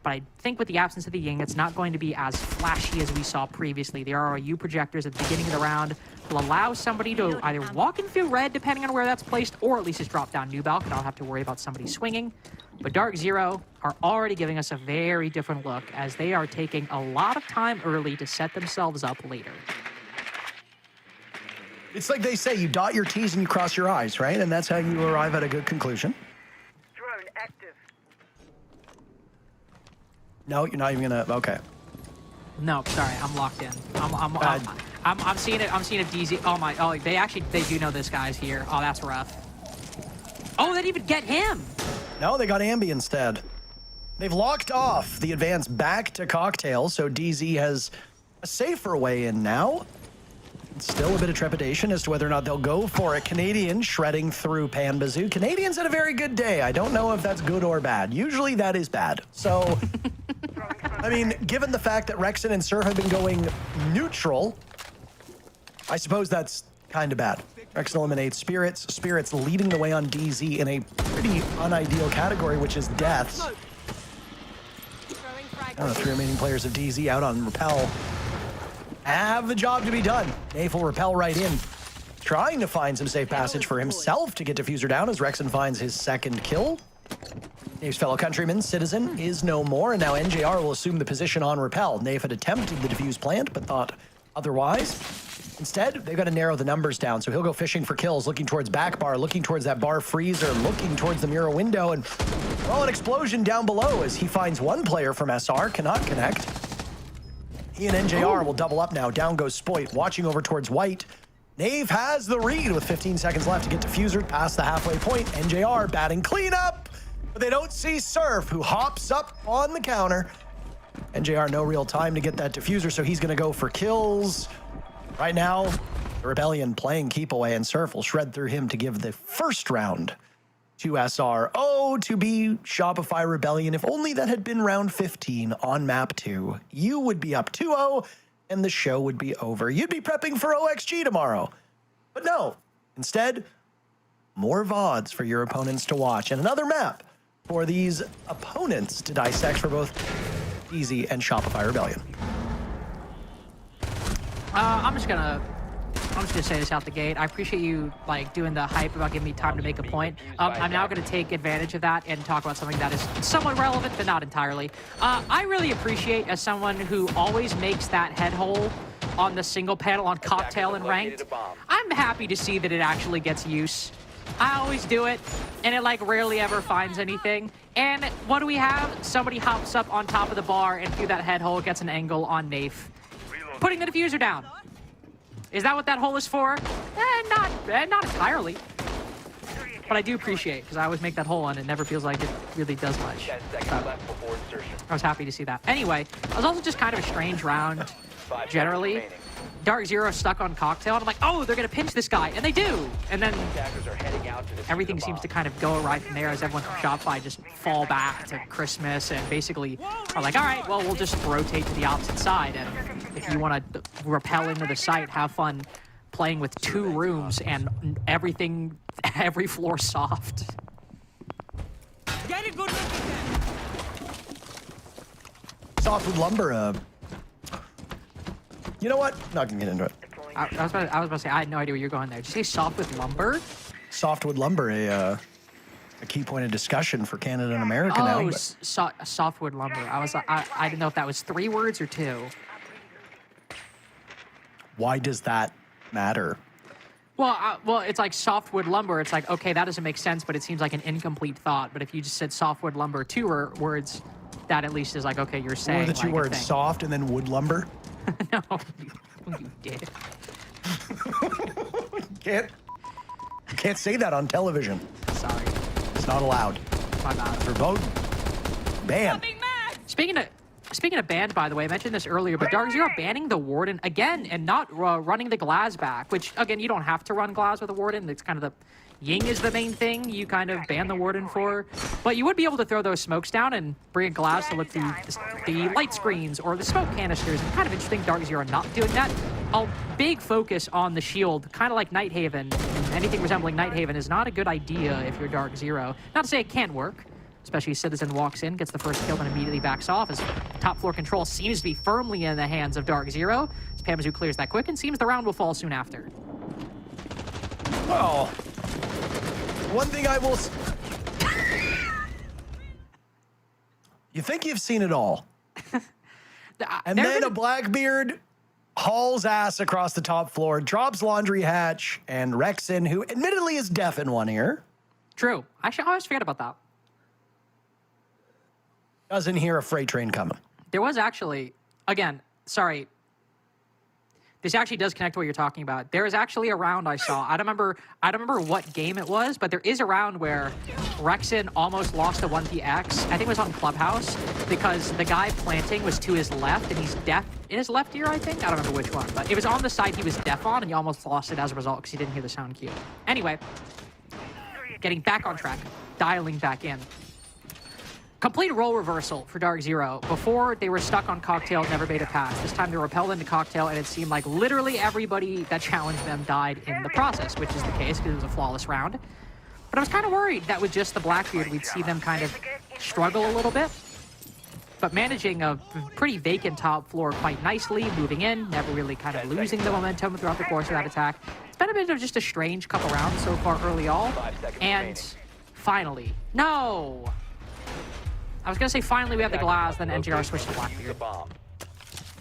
but I think with the absence of the Ying, it's not going to be as flashy as we saw previously. The ROU projectors at the beginning of the round will allow somebody to either walk in through red, depending on where that's placed, or at least just drop down new balk, and I'll have to worry about somebody swinging. But Dark Zero are already giving us a very different look, as they are taking a lot of time early to set themselves up later. It's like they say, you dot your T's and you cross your I's, right? And that's how you arrive at a good conclusion. Drone active. No, you're not even gonna, okay. No, sorry, I'm locked in. I'm seeing it. I'm seeing a DZ. Oh, they do know this guy's here. Oh, that's rough. Oh, they didn't even get him. No, they got Ambi instead. They've locked off the advance back to Cocktail, so DZ has a safer way in now. Still a bit of trepidation as to whether or not they'll go for it. Canadian shredding through Pamazoo. Canadians had a very good day. I don't know if that's good or bad. Usually that is bad. So, I mean, given the fact that Rexon and Sir have been going neutral, I suppose that's kind of bad. Rexon eliminates Spirits. Spirits leading the way on DZ in a pretty unideal category, which is deaths. 3 remaining players of DZ out on Repel have the job to be done. Nafe will repel right in, trying to find some safe passage for himself to get Diffuser down as Rexon finds his 2nd kill. Nafe's fellow countryman, Citizen, is no more, and now NJR will assume the position on Repel. Nafe had attempted the defuse plant, but thought otherwise. Instead, they've got to narrow the numbers down, so he'll go fishing for kills, looking towards back bar, looking towards that bar freezer, looking towards the mirror window, and an explosion down below as he finds 1 player from SR, cannot connect. He and NJR will double up now. Down goes Spoit, watching over towards White. Nave has the read with 15 seconds left to get Diffuser past the halfway point. NJR batting cleanup, but they don't see Surf, who hops up on the counter. NJR no real time to get that Diffuser, so he's going to go for kills. Right now, the Rebellion playing keep away, and Surf will shred through him to give the first round to SRO to be Shopify Rebellion. If only that had been round 15 on map 2, you would be up 2-0 and the show would be over. You'd be prepping for OXG tomorrow. But no, instead, more VODs for your opponents to watch and another map for these opponents to dissect for both Easy and Shopify Rebellion. I'm just gonna say this out the gate. I appreciate you like doing the hype about giving me time to make a point. I'm now gonna take advantage of that and talk about something that is somewhat relevant, but not entirely. I really appreciate, as someone who always makes that head hole on the single panel on Cocktail and Ranked, I'm happy to see that it actually gets use. I always do it, and it like rarely ever finds anything. And what do we have? Somebody hops up on top of the bar and through that head hole gets an angle on Nafe, putting the diffuser down. Is that what that hole is for? Not entirely. But I do appreciate, because I always make that hole and it never feels like it really does much. I was happy to see that. Anyway, it was also just kind of a strange round generally. Dark Zero stuck on Cocktail, and I'm like, oh, they're going to pinch this guy, and they do. And then everything seems to kind of go right from there as everyone from Shopify just fall back to Christmas and basically are like, all right, well, we'll just rotate to the opposite side. And if you want to rappel into the site, have fun playing with 2 rooms and everything, every floor soft. Get a good look Softwood Lumber, you know what? Not gonna get into it. I was about to say, I had no idea where you're going there. Did you say Softwood Lumber? Softwood Lumber, a key point of discussion for Canada and America now. Oh, Softwood Lumber. I didn't know if that was 3 words or 2. Why does that matter? Well, it's like Softwood Lumber. It's like, okay, that doesn't make sense, but it seems like an incomplete thought. But if you just said Softwood Lumber 2 words, that at least is like, okay, you're saying. Or the 2 like words, soft and then wood lumber. No, you did. Can't say that on television. Sorry. It's not allowed. My bad. Verboten. Banned. Speaking of banned, by the way, I mentioned this earlier, but Dark Zero banning the Warden again and not running the Glass back, which, again, you don't have to run Glass with a Warden. It's kind of the... Ying is the main thing you kind of ban the Warden for, but you would be able to throw those smokes down and bring a Glass to look through the light screens or the smoke canisters. And kind of interesting Dark Zero not doing that. A big focus on the shield, kind of like Nighthaven, and anything resembling Nighthaven is not a good idea if you're Dark Zero. Not to say it can't work, especially Citizen walks in, gets the first kill, and immediately backs off as top floor control seems to be firmly in the hands of Dark Zero. As Pamazu clears that quick and seems the round will fall soon after. Well, one thing I will... You think you've seen it all. And then a Blackbeard hauls ass across the top floor, drops Laundry Hatch, and Rexen, who admittedly is deaf in one ear. True. Actually, I always forget about that. Doesn't hear a freight train coming. There was actually, again, sorry. This actually does connect to what you're talking about. There is actually a round I saw. I don't remember what game it was, but there is a round where Rexen almost lost a 1PX. I think it was on Clubhouse because the guy planting was to his left and he's deaf in his left ear, I think. I don't remember which one, but it was on the side he was deaf on and he almost lost it as a result because he didn't hear the sound cue. Anyway, getting back on track, dialing back in. Complete role reversal for Dark Zero. Before, they were stuck on Cocktail, never made it past. This time, they were repelled into Cocktail, and it seemed like literally everybody that challenged them died in the process, which is the case because it was a flawless round. But I was kind of worried that with just the Blackbeard, we'd see them kind of struggle a little bit. But managing a pretty vacant top floor quite nicely, moving in, never really kind of losing the momentum throughout the course of that attack. It's been a bit of just a strange couple rounds so far early on. And finally, no! I was going to say finally we have the Glass, then NGR switched to Blackbeard.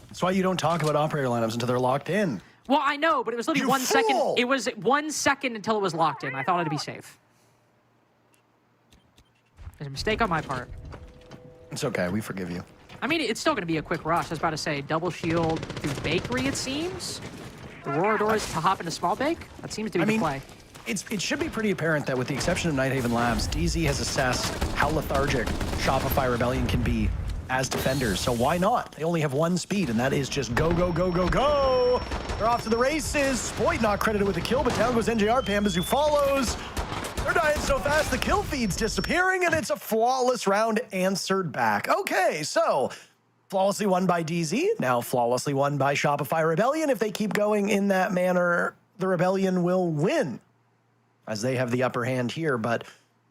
That's why you don't talk about operator lineups until they're locked in. Well, I know, but it was literally 1 second. It was 1 second until it was locked in. I thought it'd be safe. There's a mistake on my part. It's okay. We forgive you. I mean, it's still going to be a quick rush. I was about to say double shield through Bakery, it seems. The Aurora doors to hop into Small Bake. That seems to be the play. It should be pretty apparent that with the exception of Nighthaven Labs, DZ has assessed how lethargic Shopify Rebellion can be as defenders. So why not? They only have 1 speed, and that is just go, go, go, go, go. They're off to the races. Spoit not credited with a kill, but down goes NJR. Pambazu follows. They're dying so fast, the kill feed's disappearing, and it's a flawless round answered back. Okay, so flawlessly won by DZ, now flawlessly won by Shopify Rebellion. If they keep going in that manner, the Rebellion will win, as they have the upper hand here. But,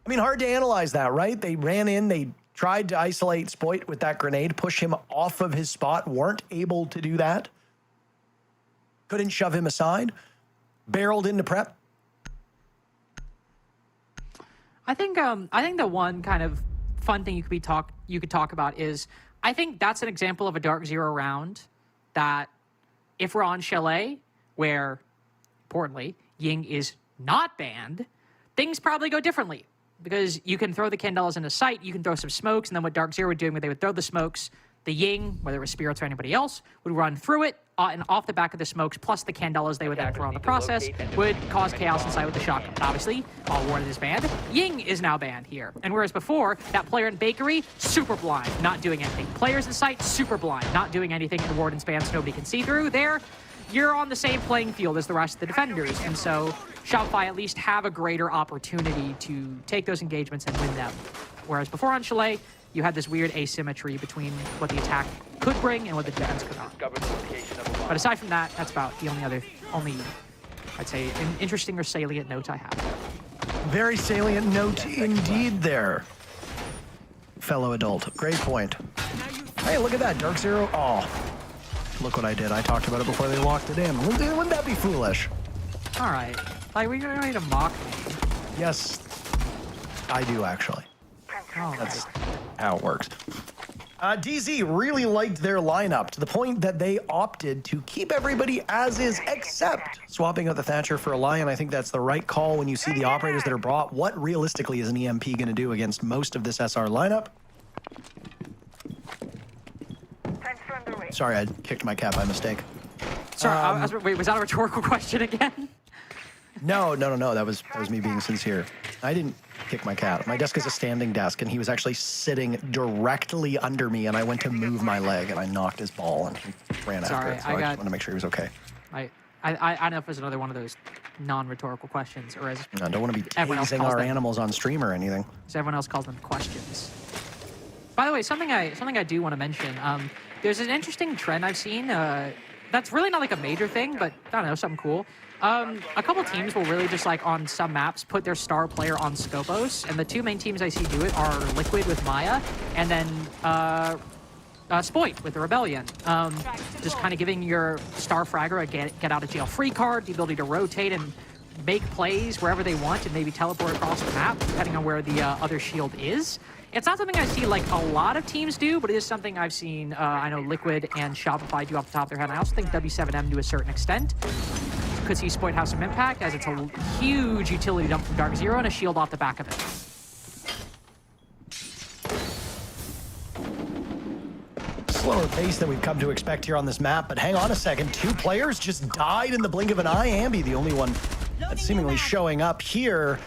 I mean, hard to analyze that, right? They ran in, they tried to isolate Spoit with that grenade, push him off of his spot, weren't able to do that. Couldn't shove him aside, barreled into prep. I think the one kind of fun thing you could talk about is, I think that's an example of a Dark Zero round that if we're on Chalet, where importantly Ying is not banned, things probably go differently, because you can throw the Candelas into sight, you can throw some smokes, and then what Dark Zero would do, they would throw the smokes, the Ying, whether it was Spirits or anybody else, would run through it, and off the back of the smokes, plus the Candelas they would then throw in the process, would cause chaos inside with the shotgun. Obviously, all Warden is banned. Ying is now banned here. And whereas before, that player in Bakery, super blind, not doing anything. Players in sight, super blind, not doing anything, and Warden's banned so nobody can see through. There, you're on the same playing field as the rest of the defenders, and so Shopify at least have a greater opportunity to take those engagements and win them. Whereas before on Chalet, you had this weird asymmetry between what the attack could bring and what the defense could not. But aside from that, that's about the only, I'd say, an interesting or salient note I have. Very salient note indeed there, fellow adult. Great point. Hey, look at that, Dark Zero. Oh, look what I did. I talked about it before they locked it in. Wouldn't that be foolish? All right. Like, were you ready to mock me? Yes, I do, actually. Oh, that's how it works. DZ really liked their lineup to the point that they opted to keep everybody as is, except swapping out the Thatcher for a Lion. I think that's the right call when you see the operators that are brought. What realistically is an EMP going to do against most of this SR lineup? Sorry, I kicked my cat by mistake. Sorry, wait, was that a rhetorical question again? No. That was me being sincere. I didn't kick my cat. My desk is a standing desk, and he was actually sitting directly under me, and I went to move my leg, and I knocked his ball, and he ran after it. So I just wanted to make sure he was okay. I don't know if it was another one of those non-rhetorical questions, or as I don't want to be tasing our animals on stream or anything. As everyone else calls them, questions. By the way, something I do want to mention. There's an interesting trend I've seen. That's really not like a major thing, but I don't know, something cool. A couple teams will really just, like, on some maps, put their star player on Scopos, and the two main teams I see do it are Liquid with Maya, and then Spoit with the Rebellion. Just kind of giving your star fragger a get-out-of-jail-free card, the ability to rotate and make plays wherever they want, and maybe teleport across the map, depending on where the other shield is. It's not something I see, like, a lot of teams do, but it is something I've seen, I know Liquid and Shopify do off the top of their head, and I also think W7M to a certain extent. Could see Spoit have some impact, as it's a huge utility dump from Dark Zero and a shield off the back of it. Slower pace than we've come to expect here on this map, but hang on a second. Two players just died in the blink of an eye. Ambi, the only one that's seemingly showing up here.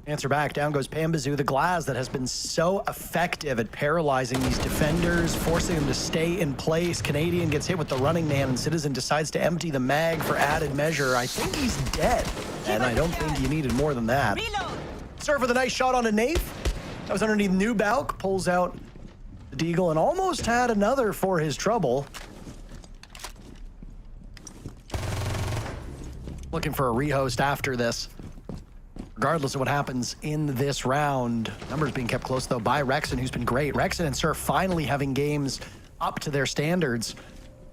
Answer back, down goes Pambazoo, the Glass that has been so effective at paralyzing these defenders, forcing them to stay in place. Canadian gets hit with the running man, and Citizen decides to empty the mag for added measure. I think he's dead, and I don't think you needed more than that. Serve with a nice shot on a Nafe. That was underneath New Balk, pulls out the Deagle, and almost had another for his trouble. Looking for a rehost after this. Regardless of what happens in this round, numbers being kept close, though, by Rexon, who's been great. Rexon and Surf finally having games up to their standards.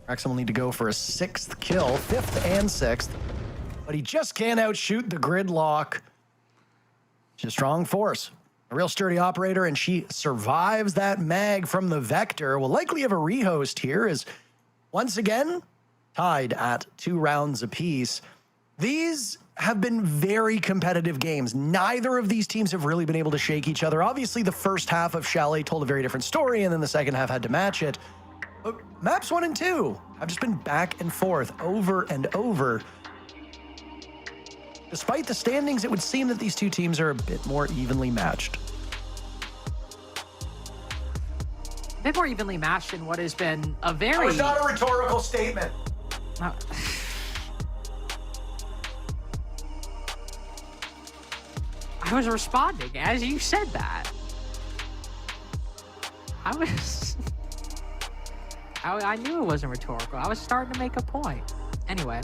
Rexon will need to go for a 6th kill, 5th and 6th. But he just can't outshoot the Gridlock. She's a strong force. A real sturdy operator, and she survives that mag from the Vector. Will likely have a rehost here, as once again, tied at 2 rounds apiece. These have been very competitive games. Neither of these teams have really been able to shake each other. Obviously, the first half of Chalet told a very different story, and then the second half had to match it. But maps 1 and 2 have just been back and forth over and over. Despite the standings, it would seem that these two teams are a bit more evenly matched. A bit more evenly matched in what has been a very... That was not a rhetorical statement. I was responding as you said that. I knew it wasn't rhetorical. I was starting to make a point. Anyway,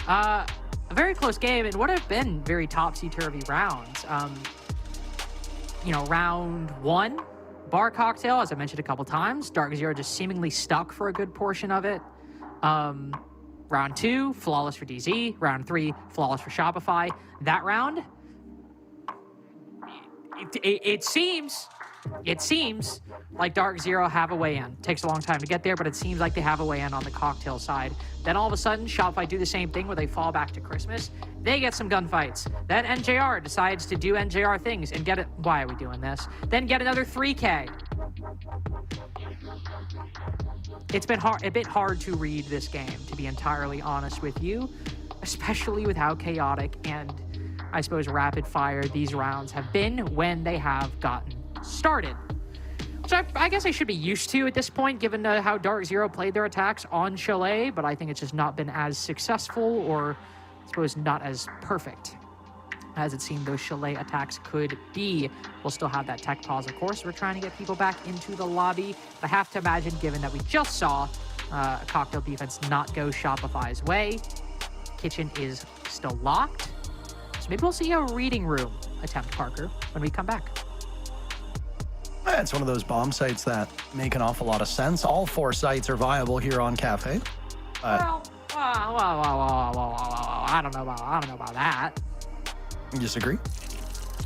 a very close game and what have been very topsy-turvy rounds. You know, round 1, bar cocktail, as I mentioned a couple times. Dark Zero just seemingly stuck for a good portion of it. Round 2, flawless for DZ. Round 3, flawless for Shopify. That round, it seems like Dark Zero have a way in. Takes a long time to get there, but it seems like they have a way in on the cocktail side. Then all of a sudden, Shopify do the same thing where they fall back to Christmas. They get some gunfights. Then NJR decides to do NJR things and get it. Why are we doing this? Then get another 3K. It's been a bit hard to read this game, to be entirely honest with you, especially with how chaotic and, I suppose, rapid fire these rounds have been when they have gotten started. Which I guess I should be used to at this point, given how Dark Zero played their attacks on Chalet, but I think it's just not been as successful, or I suppose not as perfect as it seemed those Chalet attacks could be. We'll still have that tech pause, of course. We're trying to get people back into the lobby. I have to imagine, given that we just saw a cocktail defense not go Shopify's way, kitchen is still locked. So maybe we'll see a reading room attempt, Parker, when we come back. It's one of those bomb sites that make an awful lot of sense. All 4 sites are viable here on Cafe. Well, I don't know about that. You disagree?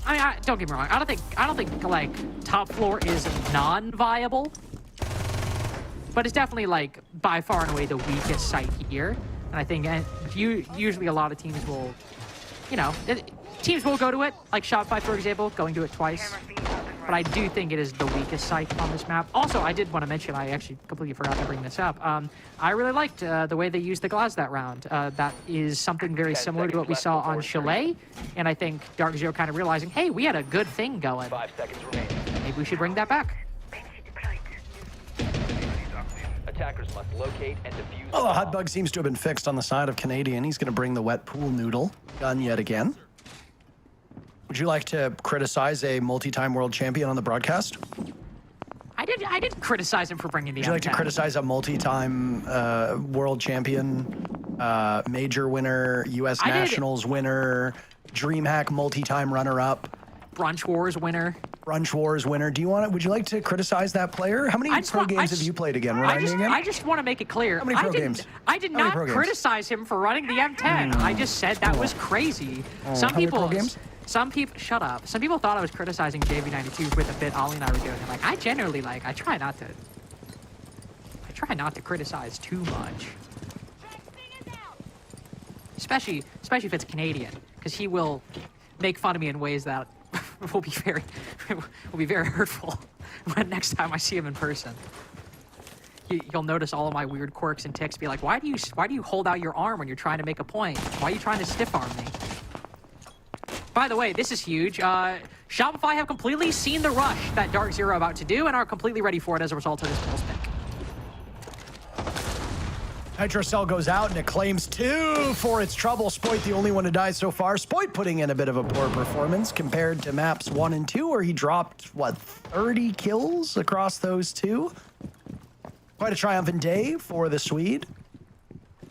I mean, don't get me wrong. I don't think like top floor is non-viable, but it's definitely like by far and away the weakest site here. And I think usually a lot of teams will, you know, teams will go to it. Like Shopify, for example, going to it twice. But I do think it is the weakest site on this map. Also, I did want to mention, I actually completely forgot to bring this up. I really liked the way they used the glass that round. That is something very similar to what we saw on Chalet. And I think Dark Zero kind of realizing, hey, we had a good thing going. 5 seconds remaining. Maybe we should bring that back. Attackers must locate and defuse. Well, the hot bug seems to have been fixed on the side of Canadian. He's going to bring the wet pool noodle gun yet again. Would you like to criticize a multi-time world champion on the broadcast? I did criticize him for bringing the. Would you like to criticize a multi-time world champion, major winner, U.S. Nationals winner, DreamHack multi-time runner-up, Brunch Wars winner? Brunch Wars winner. Do you want to? Would you like to criticize that player? How many pro games have you played again? I just want to make it clear. How many pro games? I did not criticize him for running the M10. I just said that was crazy. How many pro games? Some people, shut up. Some people thought I was criticizing JV92 with the bit Ollie and I were doing. I'm like, I generally I try not to criticize too much. Especially if it's Canadian, because he will make fun of me in ways that will be very hurtful when next time I see him in person. You'll notice all of my weird quirks and tics. Be like, why do you hold out your arm when you're trying to make a point? Why are you trying to stiff arm me? By the way, this is huge. Shopify have completely seen the rush that Dark Zero are about to do and are completely ready for it as a result of this pulse pick. Nitrocell goes out and it claims 2 for its trouble. Spoit the only one to die so far. Spoit putting in a bit of a poor performance compared to maps 1 and 2, where he dropped, what, 30 kills across those 2? Quite a triumphant day for the Swede.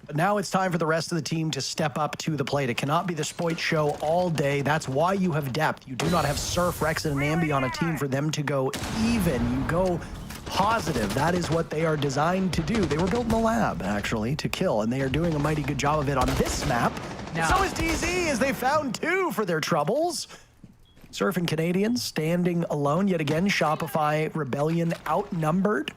But now it's time for the rest of the team to step up to the plate. It cannot be the Spoit show all day. That's why you have depth. You do not have Surf, Rex, and Ambi on a team for them to go even. You go positive. That is what they are designed to do. They were built in the lab, actually, to kill, and they are doing a mighty good job of it on this map. No. So is DZ, as they found 2 for their troubles. Surf and Canadians standing alone yet again. Shopify Rebellion outnumbered.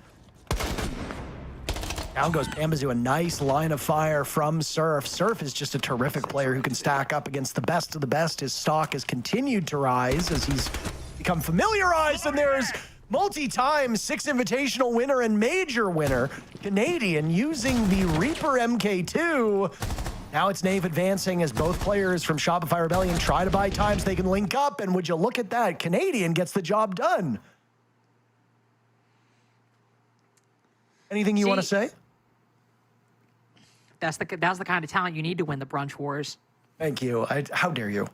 Down goes Pambazu, a nice line of fire from Surf. Surf is just a terrific player who can stack up against the best of the best. His stock has continued to rise as he's become familiarized, and there's multi-time 6 invitational winner and major winner, Canadian, using the Reaper MK2. Now it's Nave advancing as both players from Shopify Rebellion try to buy time so they can link up, and would you look at that, Canadian gets the job done. Anything you want to say? That's the kind of talent you need to win the Brunch Wars. Thank you. How dare you?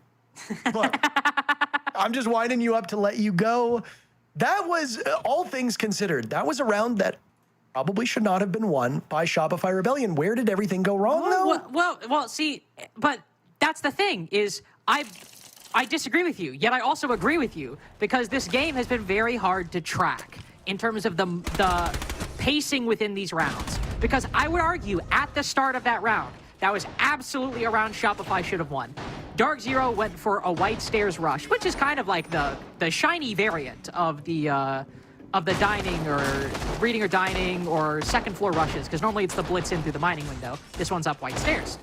Look, I'm just winding you up to let you go. That was, all things considered, that was a round that probably should not have been won by Shopify Rebellion. Where did everything go wrong, though? Well, see, but that's the thing, is I disagree with you, yet I also agree with you, because this game has been very hard to track in terms of the pacing within these rounds. Because I would argue, at the start of that round, that was absolutely a round Shopify should have won. Dark Zero went for a white stairs rush, which is kind of like the shiny variant of the dining or reading or dining or second floor rushes, because normally it's the blitz in through the mining window. This one's up white stairs.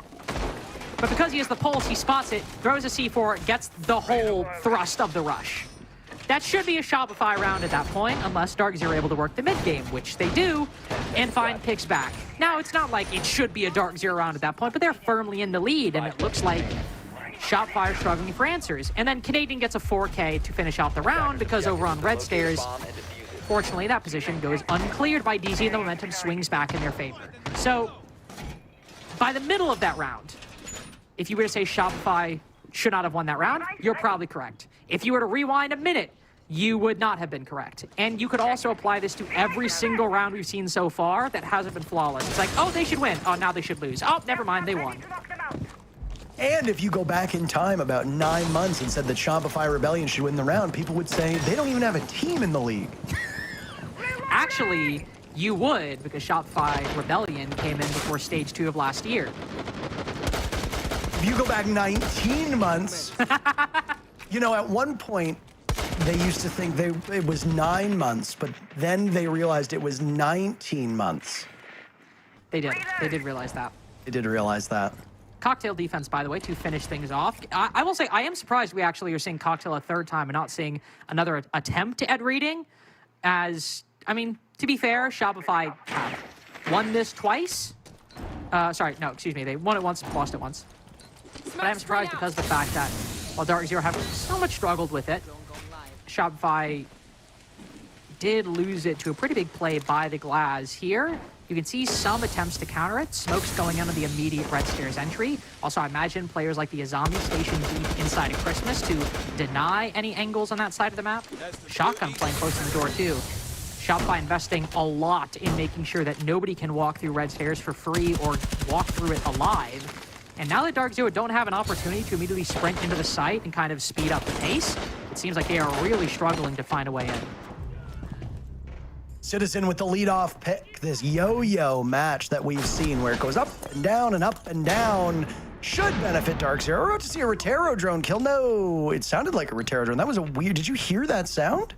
But because he has the pulse, he spots it, throws a C4, gets the whole thrust of the rush. That should be a Shopify round at that point, unless Dark Zero are able to work the mid game, which they do, and find picks back. Now, it's not like it should be a Dark Zero round at that point, but they're firmly in the lead, and it looks like Shopify are struggling for answers. And then Canadian gets a 4K to finish out the round, because over on red stairs, fortunately, that position goes uncleared by DZ, and the momentum swings back in their favor. So, by the middle of that round, if you were to say Shopify should not have won that round, you're probably correct. If you were to rewind a minute, you would not have been correct. And you could also apply this to every single round we've seen so far that hasn't been flawless. It's like, oh, they should win. Oh, now they should lose. Oh, never mind, they won. And if you go back in time about 9 months and said that Shopify Rebellion should win the round, people would say they don't even have a team in the league. Actually, you would, because Shopify Rebellion came in before Stage 2 of last year. If you go back 19 months, you know, at one point, they used to think it was 9 months, but then they realized it was 19 months. They did. They did realize that. They did realize that. Cocktail defense, by the way, to finish things off. I will say, I am surprised we actually are seeing Cocktail a third time and not seeing another attempt at reading. As, I mean, to be fair, Shopify have won this twice. Sorry, no, excuse me. They won it once, lost it once. But I'm surprised because of the fact that while Dark Zero have so much struggled with it, Shopify did lose it to a pretty big play by the Glaz here. You can see some attempts to counter it. Smoke's going into the immediate red stairs entry. Also, I imagine players like the Azami stationed deep inside of Christmas to deny any angles on that side of the map. Shotgun playing close to the door too. Shopify investing a lot in making sure that nobody can walk through red stairs for free or walk through it alive. And now that Dark Zero don't have an opportunity to immediately sprint into the site and kind of speed up the pace, it seems like they are really struggling to find a way in. Citizen with the leadoff pick, this yo-yo match that we've seen where it goes up and down, should benefit Dark Zero. We're about to see a Rotero drone kill. No, it sounded like a Rotero drone. That was a weird, did you hear that sound?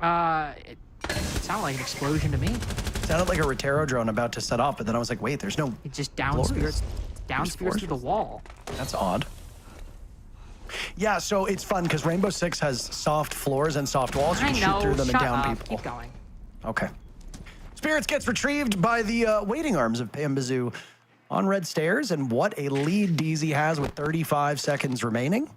It sounded like an explosion to me. It sounded like a Rotero drone about to set off, but then I was like, wait, there's no... It just down spirits through the wall. That's odd. Yeah, so it's fun because Rainbow Six has soft floors and soft walls. You can shoot through them and down people. Keep going. Okay. Spirits gets retrieved by the waiting arms of Pambazoo on red stairs, and what a lead DZ has with 35 seconds remaining.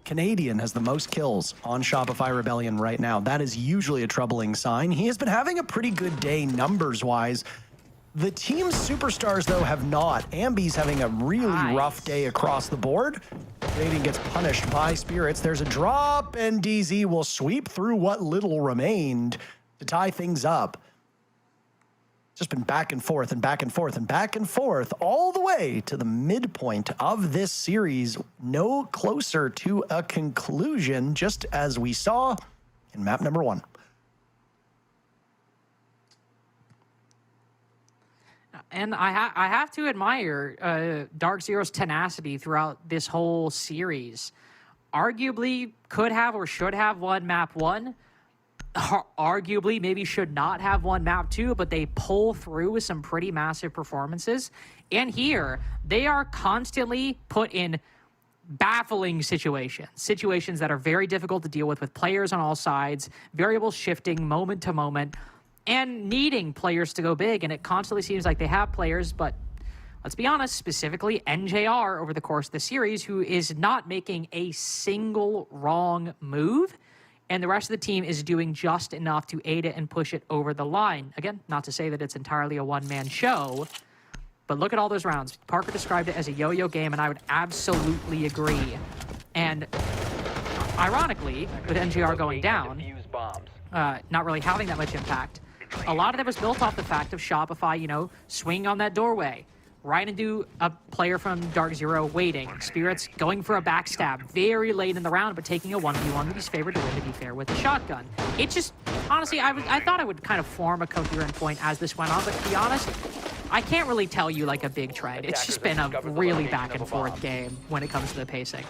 Canadian has the most kills on Shopify Rebellion right now. That is usually a troubling sign. He has been having a pretty good day numbers-wise. The team's superstars, though, have not. Ambi's having a really rough day across the board. Canadian gets punished by Spirits. There's a drop, and DZ will sweep through what little remained to tie things up. Just been back and forth and back and forth and back and forth all the way to the midpoint of this series. No closer to a conclusion, just as we saw in map number 1. And I have to admire Dark Zero's tenacity throughout this whole series. Arguably could have or should have won map 1. Arguably maybe should not have won map 2, but they pull through with some pretty massive performances. And here, they are constantly put in baffling situations that are very difficult to deal with players on all sides, variables shifting moment to moment, and needing players to go big. And it constantly seems like they have players, but let's be honest, specifically NJR over the course of the series, who is not making a single wrong move. And the rest of the team is doing just enough to aid it and push it over the line. Again, not to say that it's entirely a one-man show, But look at all those rounds. Parker described it as a yo-yo game, and I would absolutely agree. And ironically, with NGR going down, not really having that much impact, a lot of that was built off the fact of Shopify, you know, swinging on that doorway, right into a player from Dark Zero waiting. Spirits going for a backstab very late in the round, but taking a 1v1 that he's favored to win, to be fair, with the shotgun. It just, honestly, I thought I would kind of form a coherent point as this went on, but to be honest, I can't really tell you like a big trend. It's just been a really back and forth game when it comes to the pacing.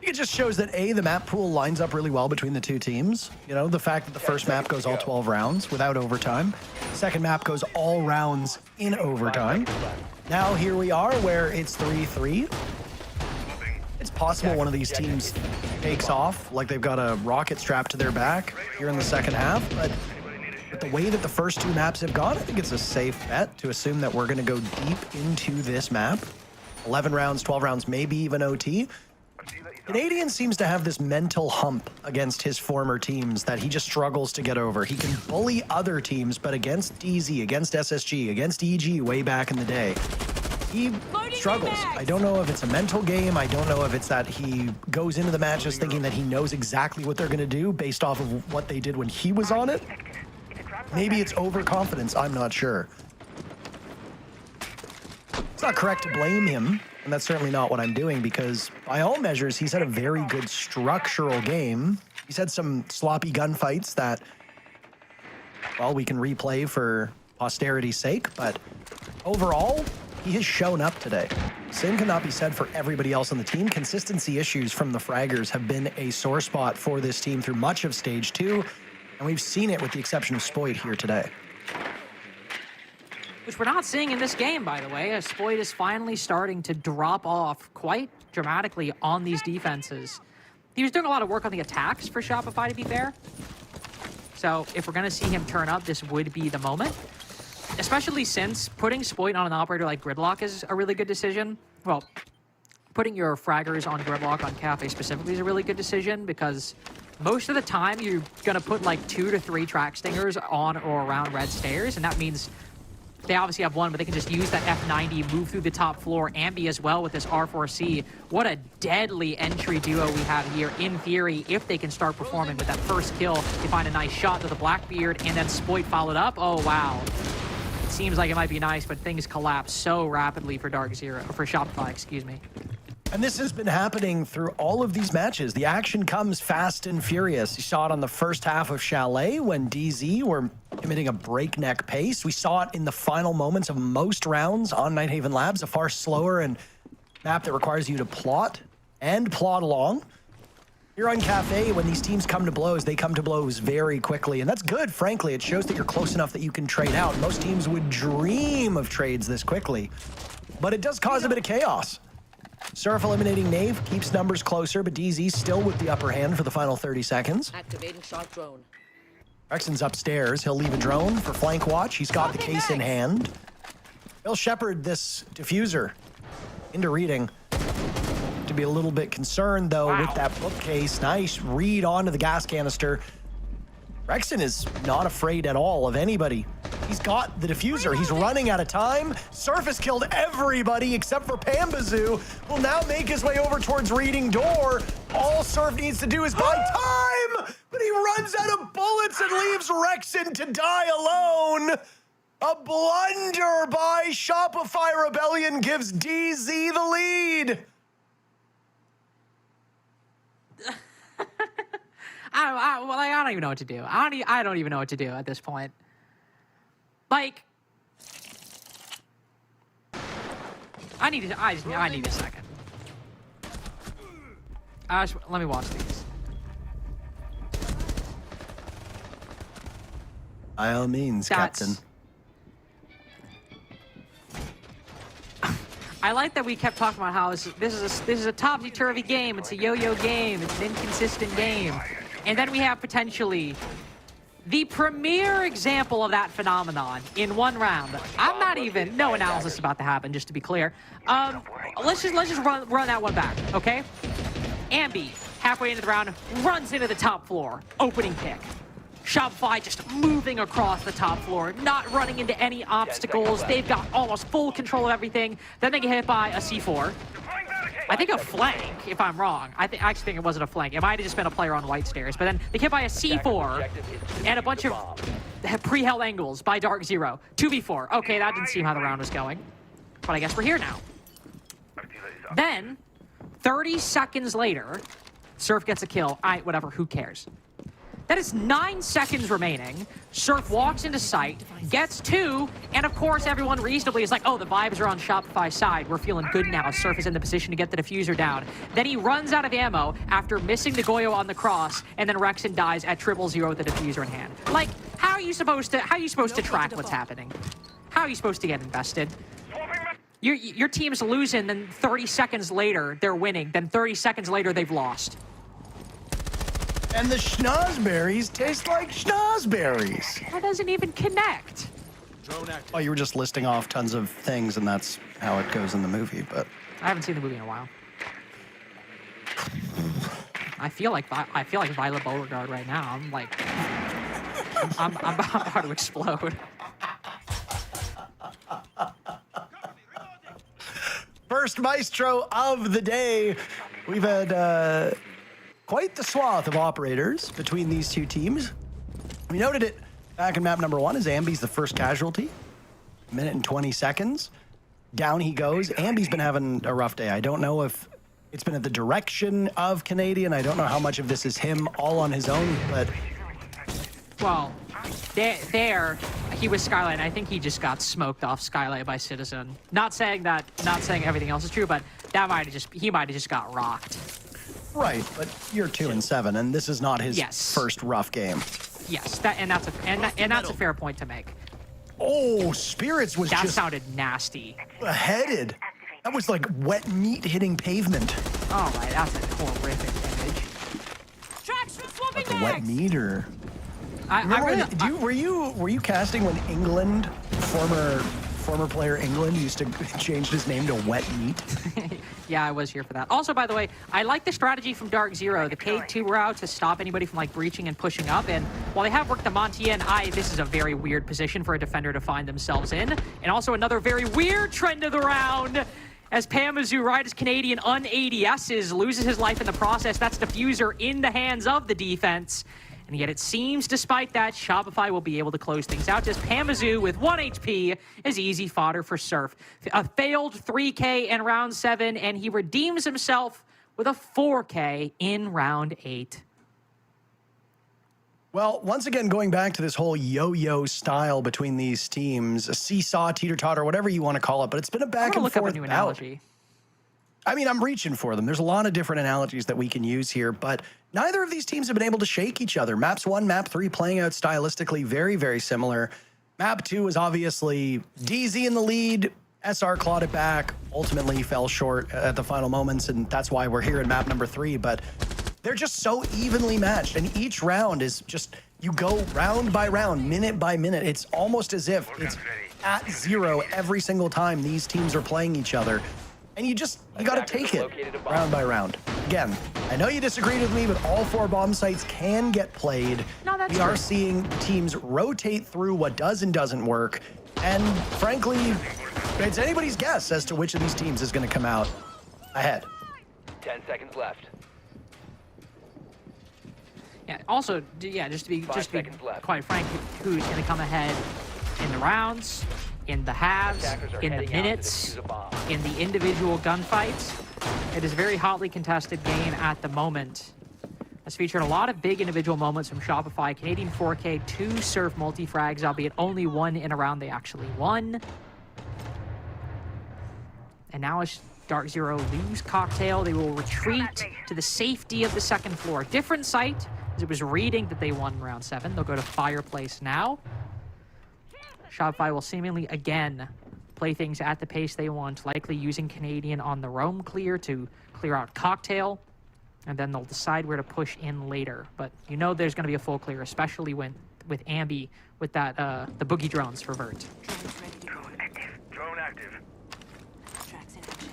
It just shows that the map pool lines up really well between the two teams. You know, the fact that the first map goes all 12 rounds without overtime. Second map goes all rounds in overtime. Now here we are where it's 3-3. It's possible one of these teams takes off, like they've got a rocket strapped to their back here in the second half, but with the way that the first two maps have gone, I think it's a safe bet to assume that we're going to go deep into this map. 11 rounds, 12 rounds, maybe even OT. Canadian seems to have this mental hump against his former teams that he just struggles to get over. He can bully other teams, but against DZ, against SSG, against EG way back in the day, he struggles. I don't know if it's a mental game. I don't know if it's that he goes into the matches thinking that he knows exactly what they're going to do based off of what they did when he was on it. Maybe it's overconfidence. I'm not sure. It's not correct to blame him. And that's certainly not what I'm doing, because by all measures, he's had a very good structural game. He's had some sloppy gunfights that, well, we can replay for posterity's sake, but overall, he has shown up today. Same cannot be said for everybody else on the team. Consistency issues from the fraggers have been a sore spot for this team through much of Stage 2, and we've seen it with the exception of Spoit here today. Which we're not seeing in this game, by the way, as Spoit is finally starting to drop off quite dramatically on these defenses. He was doing a lot of work on the attacks for Shopify, to be fair. So if we're going to see him turn up, this would be the moment. Especially since putting Spoit on an operator like Gridlock is a really good decision. Well, putting your fraggers on Gridlock on Cafe specifically is a really good decision, because most of the time you're going to put like 2 to 3 track stingers on or around red stairs, and that means they obviously have one, but they can just use that F90, move through the top floor, Ambi as well with this R4C. What a deadly entry duo we have here, in theory, if they can start performing with that first kill. They find a nice shot to the Blackbeard, and then Spoit followed up. Oh, wow. It seems like it might be nice, but things collapse so rapidly for Dark Zero, or for Shopify, excuse me. And this has been happening through all of these matches. The action comes fast and furious. You saw it on the first half of Chalet when DZ were committing a breakneck pace. We saw it in the final moments of most rounds on Nighthaven Labs, a far slower and map that requires you to plot and plot along. Here on Cafe, when these teams come to blows, they come to blows very quickly. And that's good, frankly. It shows that you're close enough that you can trade out. Most teams would dream of trades this quickly. But it does cause a bit of chaos. Surf eliminating Knave keeps numbers closer, but DZ still with the upper hand for the final 30 seconds. Activating shock drone. Rexon's upstairs. He'll leave a drone for flank watch. He's got the case in hand. He'll shepherd this diffuser into reading. To be a little bit concerned, though, with that bookcase. Nice read onto the gas canister. Rexon is not afraid at all of anybody. He's got the diffuser. He's running out of time. Surf has killed everybody except for Pambazoo, will now make his way over towards reading door. All Surf needs to do is buy time, but he runs out of bullets and leaves Rexon to die alone. A blunder by Shopify Rebellion gives DZ the lead. I don't even know what to do. I don't even know what to do at this point. Like, I need a second. Let me watch these. By all means, Captain. I like that we kept talking about how this is a topsy-turvy game. It's a yo-yo game. It's an inconsistent game. And then we have potentially the premier example of that phenomenon in one round. No analysis about to happen, just to be clear. Let's just run that one back, okay? Ambi, halfway into the round, runs into the top floor. Opening pick. Shopify just moving across the top floor, not running into any obstacles. They've got almost full control of everything. Then they get hit by a C4. I think a flank, if I'm wrong. I actually think it wasn't a flank. It might have just been a player on white stairs. But then they get hit by a C4 and a bunch of pre-held angles by Dark Zero. 2v4. Okay, that didn't seem how the round was going. But I guess we're here now. Then, 30 seconds later, Surf gets a kill. Whatever, who cares? That is 9 seconds remaining. Surf walks into sight, gets 2, and of course everyone reasonably is like, oh, the vibes are on Shopify's side. We're feeling good now. Surf is in the position to get the diffuser down. Then he runs out of ammo after missing the Goyo on the cross, and then Rexon dies at 000 with the diffuser in hand. Like, how are you supposed to track what's happening? How are you supposed to get invested? Your team's losing, then 30 seconds later they're winning, then 30 seconds later they've lost. And the schnozberries taste like schnozberries. That doesn't even connect. Oh, you were just listing off tons of things, and that's how it goes in the movie, but... I haven't seen the movie in a while. I feel like Violet Beauregard right now. I'm like... I'm about to explode. First Maestro of the day. We've had... quite the swath of operators between these two teams. We noted it back in map number 1 as Ambi's the first casualty. Minute and 20 seconds. Down he goes. Ambi's been having a rough day. I don't know if it's been at the direction of Canadian. I don't know how much of this is him all on his own, but... Well, there he was Skylight. I think he just got smoked off Skylight by Citizen. Not saying everything else is true, but he might have just got rocked. Right, but you're 2-7, and this is not his first rough game. Yes, that's a fair point to make. Oh, Spirits was that just... That sounded nasty. Headed. That was like wet meat hitting pavement. Oh, my, that's a horrific image. Tracks for swapping like a wet meat, or... were you casting when England, former player England, used to change his name to Wet Meat? Yeah, I was here for that. Also, by the way, I like the strategy from Dark Zero, the K2 route to stop anybody from like breaching and pushing up. And while they have worked the Montier, this is a very weird position for a defender to find themselves in. And also another very weird trend of the round. As Pamazu, right as Canadian un-ADSs, loses his life in the process. That's diffuser in the hands of the defense. And yet it seems, despite that, Shopify will be able to close things out. Just Pamazu with 1 HP is easy fodder for Surf. A failed 3K in round 7, and he redeems himself with a 4K in round 8. Well, once again, going back to this whole yo-yo style between these teams, a seesaw, teeter-totter, whatever you want to call it, but it's been a back and forth look up a new analogy. I mean, I'm reaching for them. There's a lot of different analogies that we can use here, but neither of these teams have been able to shake each other. Maps 1, Map 3 playing out stylistically very, very similar. Map 2 is obviously DZ in the lead. SR clawed it back, ultimately fell short at the final moments, and that's why we're here in map number 3. But they're just so evenly matched, and each round is just, you go round by round, minute by minute. It's almost as if it's at 0 every single time these teams are playing each other. And you got to take it round by round. Again, I know you disagreed with me, but all 4 bomb sites can get played. No, that's we are seeing teams rotate through what does and doesn't work. And frankly, it's anybody's guess as to which of these teams is going to come out ahead. 10 seconds left. Yeah, also, just to be quite frank, who's going to come ahead in the rounds, in the halves, in the minutes, in the individual gunfights. It is a very hotly contested game at the moment. It's featured a lot of big individual moments from Shopify. Canadian 4K, 2 Surf multi-frags, albeit only 1 in a round they actually won. And now as Dark Zero lose Cocktail, they will retreat to the safety of the second floor. Different site, as it was reading that they won round 7. They'll go to Fireplace now. Shopify will seemingly, again, play things at the pace they want, likely using Canadian on the roam clear to clear out Cocktail, and then they'll decide where to push in later. But you know there's going to be a full clear, especially with Ambi, with that the boogie drones for Vert. Drone active. Drone active. Tracks in action.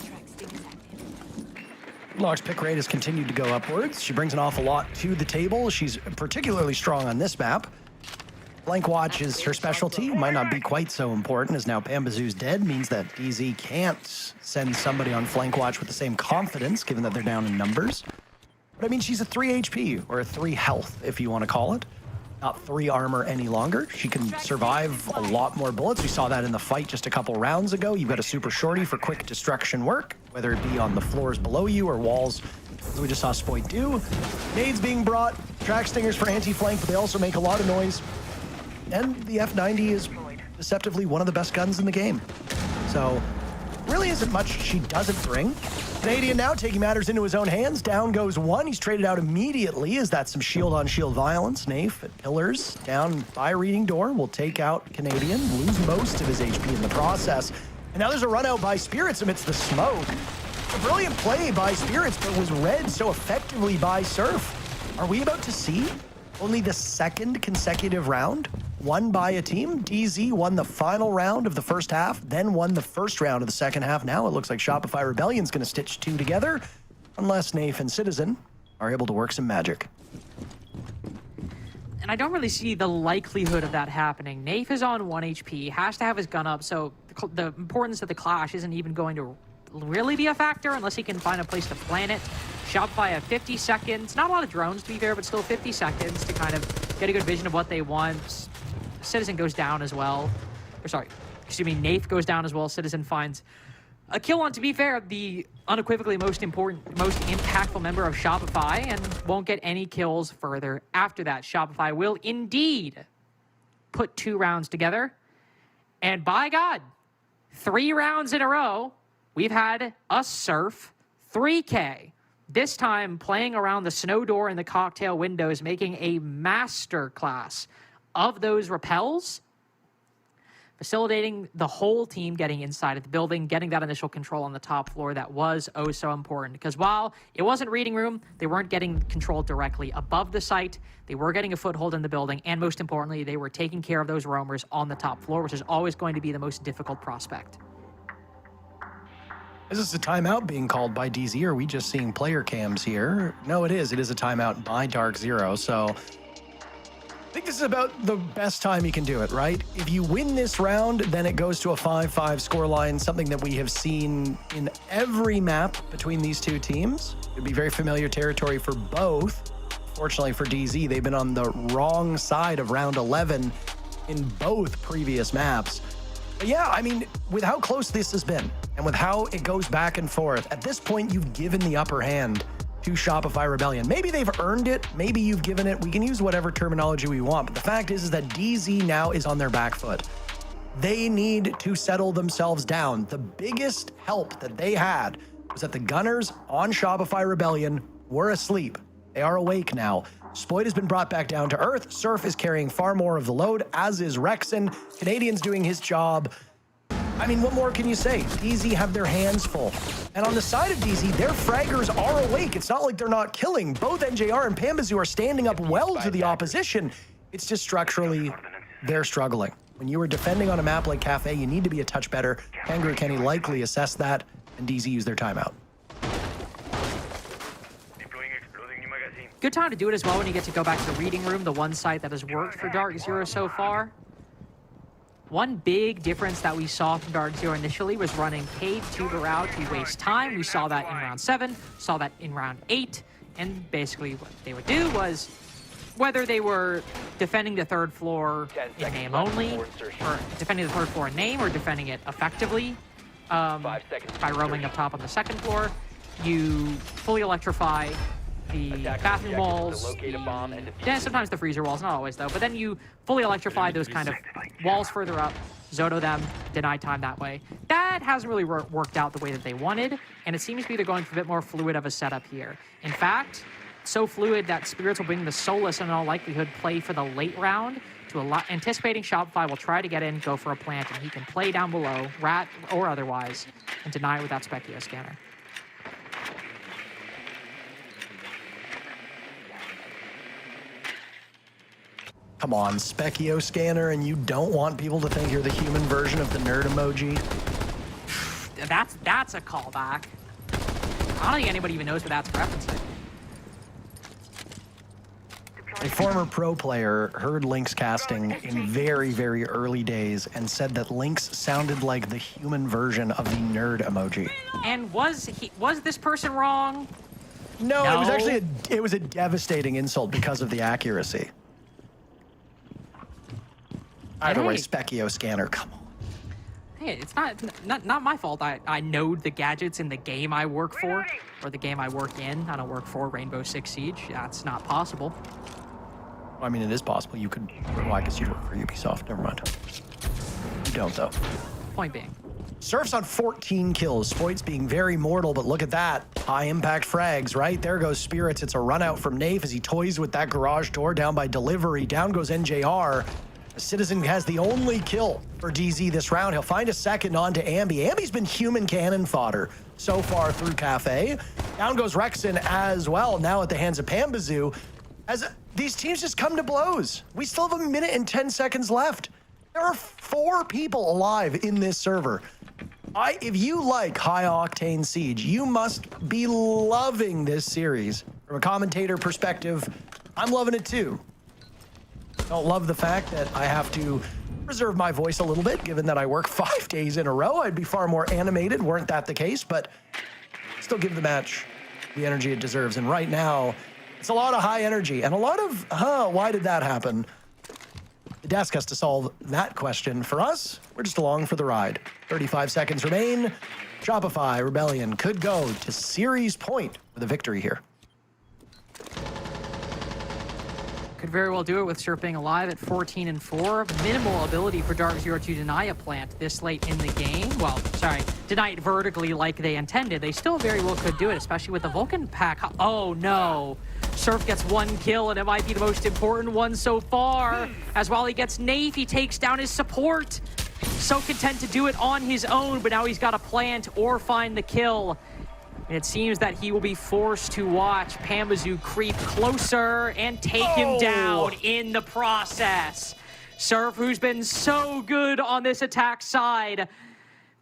Track sting is active. Lock's pick rate has continued to go upwards. She brings an awful lot to the table. She's particularly strong on this map. Flank watch is her specialty. Might not be quite so important as now Pambazoo's dead. Means that DZ can't send somebody on flank watch with the same confidence, given that they're down in numbers. But I mean, she's a 3 HP, or a 3 health, if you want to call it. Not 3 armor any longer. She can survive a lot more bullets. We saw that in the fight just a couple rounds ago. You've got a super shorty for quick destruction work, whether it be on the floors below you or walls, as we just saw Spoit do. Nades being brought, track stingers for anti-flank, but they also make a lot of noise. And the F90 is deceptively one of the best guns in the game. So, really isn't much she doesn't bring. Canadian now taking matters into his own hands. Down goes one. He's traded out immediately. Is that some shield-on-shield violence? Nafe at pillars, down by reading door, will take out Canadian, lose most of his HP in the process. And now there's a run out by Spirits amidst the smoke. A brilliant play by Spirits, but was read so effectively by Surf. Are we about to see only the 2nd consecutive round won by a team? DZ won the final round of the first half, then won the first round of the second half. Now it looks like Shopify Rebellion's going to stitch 2 together, unless Nafe and Citizen are able to work some magic. And I don't really see the likelihood of that happening. Nafe is on 1 HP, has to have his gun up, so the importance of the clash isn't even going to really be a factor unless he can find a place to plant it. Shopify at 50 seconds. Not a lot of drones, to be fair, but still 50 seconds to kind of get a good vision of what they want. Citizen goes down as well. Or sorry, excuse me, Nafe goes down as well. Citizen finds a kill on, to be fair, the unequivocally most important, most impactful member of Shopify, and won't get any kills further after that. Shopify will indeed put 2 rounds together. And by God, 3 rounds in a row, we've had a Surf 3K. This time playing around the snow door and the cocktail windows, making a master class of those repels, facilitating the whole team getting inside of the building, getting that initial control on the top floor that was oh so important. Because while it wasn't reading room, they weren't getting control directly above the site. They were getting a foothold in the building, and most importantly, they were taking care of those roamers on the top floor, which is always going to be the most difficult prospect. Is this a timeout being called by DZ, or are we just seeing player cams here? No, it is. It is a timeout by Dark Zero, so I think this is about the best time you can do it, right? If you win this round, then it goes to a 5-5 scoreline, something that we have seen in every map between these two teams. It'd be very familiar territory for both. Fortunately for DZ, they've been on the wrong side of round 11 in both previous maps. But yeah, I mean, with how close this has been and with how it goes back and forth, at this point, you've given the upper hand to Shopify Rebellion. Maybe they've earned it. Maybe you've given it. We can use whatever terminology we want. But the fact is that DZ now is on their back foot. They need to settle themselves down. The biggest help that they had was that the gunners on Shopify Rebellion were asleep. They are awake now. Spoit has been brought back down to earth. Surf is carrying far more of the load, as is Rexon. Canadian's doing his job. I mean, what more can you say? DZ have their hands full. And on the side of DZ, their fraggers are awake. It's not like they're not killing. Both NJR and Pambazoo are standing up well to the opposition. It's just structurally, they're struggling. When you are defending on a map like Cafe, you need to be a touch better. Kangaroo Kenny likely assessed that, and DZ used their timeout. Good time to do it as well when you get to go back to the reading room, the one site that has worked for Dark Zero so far. One big difference that we saw from Dark Zero initially was running Cade Tuber out to waste time. We saw that in round 7, saw that in round 8, and basically what they would do was, whether they were defending the 3rd floor in name only, or defending the 3rd floor in name, or defending it effectively by roaming up top on the 2nd floor, you fully electrify the bathroom walls, sometimes the freezer walls, not always though, but then you fully electrify those kind of walls further up, Zoto them, deny time that way. That hasn't really worked out the way that they wanted, and it seems to be they're going for a bit more fluid of a setup here. In fact, so fluid that Spirits will bring the Solus and in all likelihood play for the late round, to anticipating Shopify will try to get in, go for a plant, and he can play down below, rat or otherwise, and deny it with that Specchio scanner. Come on, Specchio scanner, and you don't want people to think you're the human version of the nerd emoji? That's a callback. I don't think anybody even knows what that's referencing. A former pro player heard Lynx casting in very, very early days and said that Lynx sounded like the human version of the nerd emoji. And was this person wrong? No, it was actually a devastating insult because of the accuracy. Either way, Specchio scanner, come on. Hey, it's not my fault. I know the gadgets in the game I work for, or the game I work in. I don't work for Rainbow Six Siege. That's not possible. I mean, it is possible. You could, well, I guess you'd work for Ubisoft. Never mind. You don't, though. Point being. Surf's on 14 kills. Spoit's being very mortal, but look at that. High impact frags, right? There goes Spirits. It's a run out from Nafe as he toys with that garage door down by Delivery. Down goes NJR. The Citizen has the only kill for DZ this round. He'll find a second on to Ambi. Ambi's been human cannon fodder so far through Cafe. Down goes Rexon as well, now at the hands of Pambazoo. As these teams just come to blows. We still have 1 minute and 10 seconds left. There are 4 people alive in this server. If you like high-octane Siege, you must be loving this series. From a commentator perspective, I'm loving it too. Don't love the fact that I have to reserve my voice a little bit, given that I work 5 days in a row. I'd be far more animated, weren't that the case, but still give the match the energy it deserves. And right now, it's a lot of high energy and a lot of, why did that happen? The desk has to solve that question. For us, we're just along for the ride. 35 seconds remain. Shopify Rebellion could go to series point with a victory here. Could very well do it with Surf being alive at 14-4. Minimal ability for Dark Zero to deny a plant this late in the game. Well, sorry, deny it vertically like they intended. They still very well could do it, especially with the Vulcan pack. Oh no. Surf gets 1 kill, and it might be the most important one so far. As while he gets Nafe, he takes down his support. So content to do it on his own, but now he's got to plant or find the kill. And it seems that he will be forced to watch Pambazoo creep closer and take him down in the process. Surf, who's been so good on this attack side,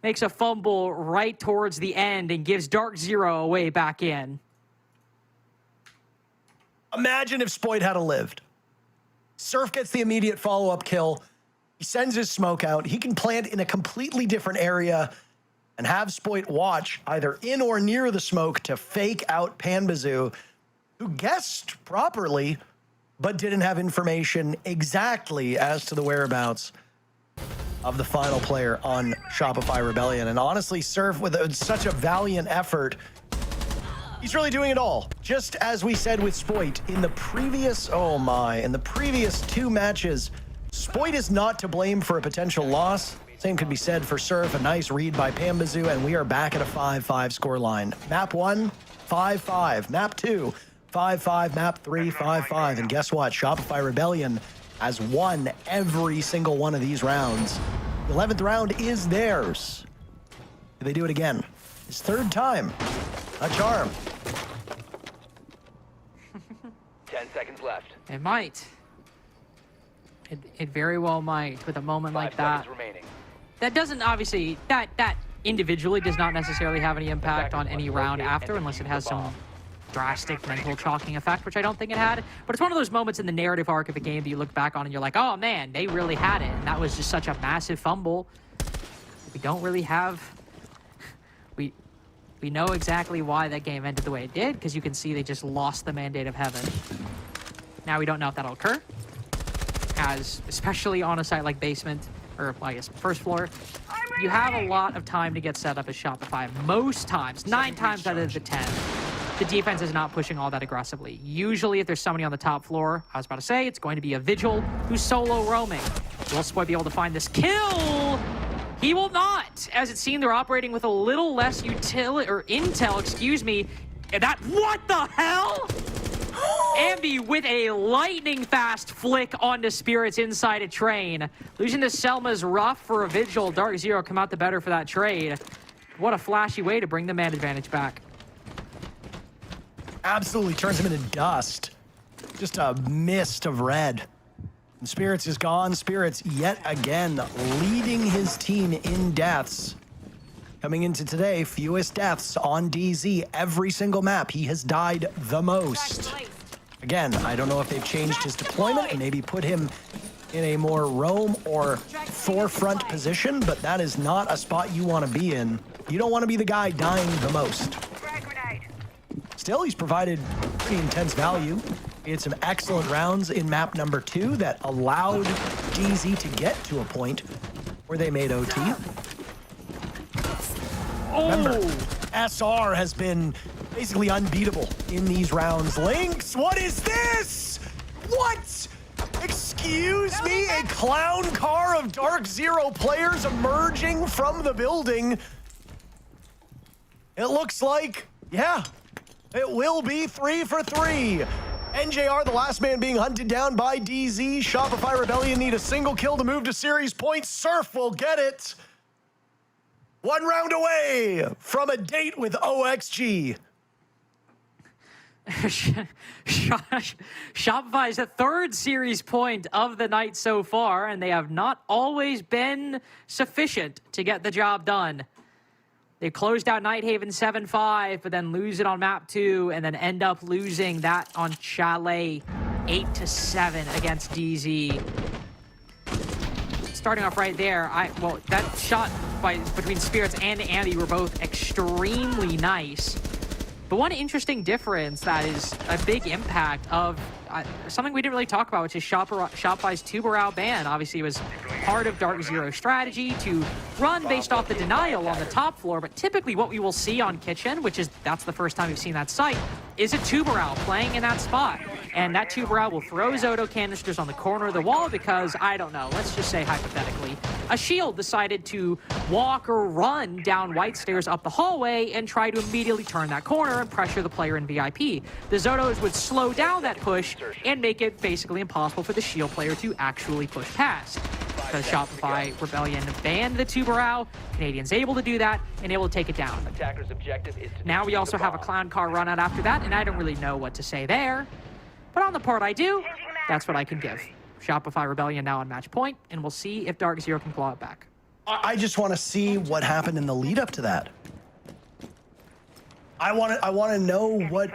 makes a fumble right towards the end and gives Dark Zero away back in. Imagine if Spoit had lived. Surf gets the immediate follow-up kill. He sends his smoke out. He can plant in a completely different area and have Spoit watch either in or near the smoke to fake out Pambazoo, who guessed properly, but didn't have information exactly as to the whereabouts of the final player on Shopify Rebellion. And honestly, Surf, with such a valiant effort, he's really doing it all. Just as we said with Spoit in the previous, in the previous 2 matches, Spoit is not to blame for a potential loss. Same could be said for Surf. A nice read by Pambazoo, and we are back at a 5-5 score line. Map 1, 5-5. Map 2, 5-5. Map 3, 5-5. And guess what? Shopify Rebellion has won every single one of these rounds. The 11th round is theirs. Do they do it again? It's 3rd time. A charm. 10 seconds left. It might. It very well might with a moment like that. Remaining. That doesn't obviously, that individually does not necessarily have any impact on any round after unless it has some drastic mental chalking effect, which I don't think it had. But it's one of those moments in the narrative arc of a game that you look back on and you're like, oh man, they really had it. And that was just such a massive fumble. We don't really have, we know exactly why that game ended the way it did, because you can see they just lost the mandate of heaven. Now we don't know if that'll occur, as especially on a site like basement, or I guess first floor, you have a lot of time to get set up as Shopify. Most times, 9 times out of the 10, the defense is not pushing all that aggressively. Usually if there's somebody on the top floor, I was about to say, it's going to be a Vigil who's solo roaming. Will Spoit be able to find this kill? He will not, as it seemed they're operating with a little less intel, excuse me. What the hell? Ambi with a lightning-fast flick onto Spirits inside a train. Losing to Selma's rough for a Vigil. Dark Zero come out the better for that trade. What a flashy way to bring the man advantage back. Absolutely turns him into dust. Just a mist of red. And Spirits is gone. Spirits yet again leading his team in deaths. Coming into today, fewest deaths on DZ. Every single map, he has died the most. Again, I don't know if they've changed his deployment and maybe put him in a more roam or forefront position, but that is not a spot you want to be in. You don't want to be the guy dying the most. Still, he's provided pretty intense value. He had some excellent rounds in map number 2 that allowed DZ to get to a point where they made OT. Remember, SR has been basically unbeatable in these rounds. Lynx, what is this? What? Excuse me, a clown car of Dark Zero players emerging from the building. It looks like, yeah, it will be 3 for 3. NJR, the last man being hunted down by DZ. Shopify Rebellion need a single kill to move to series points. Surf will get it. 1 round away from a date with OXG. Shopify's a 3rd series point of the night so far, and they have not always been sufficient to get the job done. They closed out Nighthaven 7-5, but then lose it on map 2, and then end up losing that on Chalet 8-7 against DZ. Starting off right there, well, that shot between Spirits and Andy were both extremely nice. But one interesting difference that is a big impact of something we didn't really talk about, which is Shopify's Tubarao ban. Obviously, it was part of Dark Zero's strategy to run based off the denial on the top floor, but typically what we will see on Kitchen, that's the first time we've seen that site, is a Tubarao playing in that spot. And that Tubarao will throw Zoto canisters on the corner of the wall because, I don't know, let's just say hypothetically, a Shield decided to walk or run down White Stairs up the hallway and try to immediately turn that corner and pressure the player in VIP. The Zotos would slow down that push and make it basically impossible for the Shield player to actually push past. Because Shopify Rebellion banned the Tubarao, Canadians able to do that and able to take it down. Attacker's objective is to now we also have a clown car run out after that, and I don't really know what to say there. But on the part I do, that's what I can give. Shopify Rebellion now on match point, and we'll see if Dark Zero can claw it back. I just want to see what happened in the lead up to that. I want to know what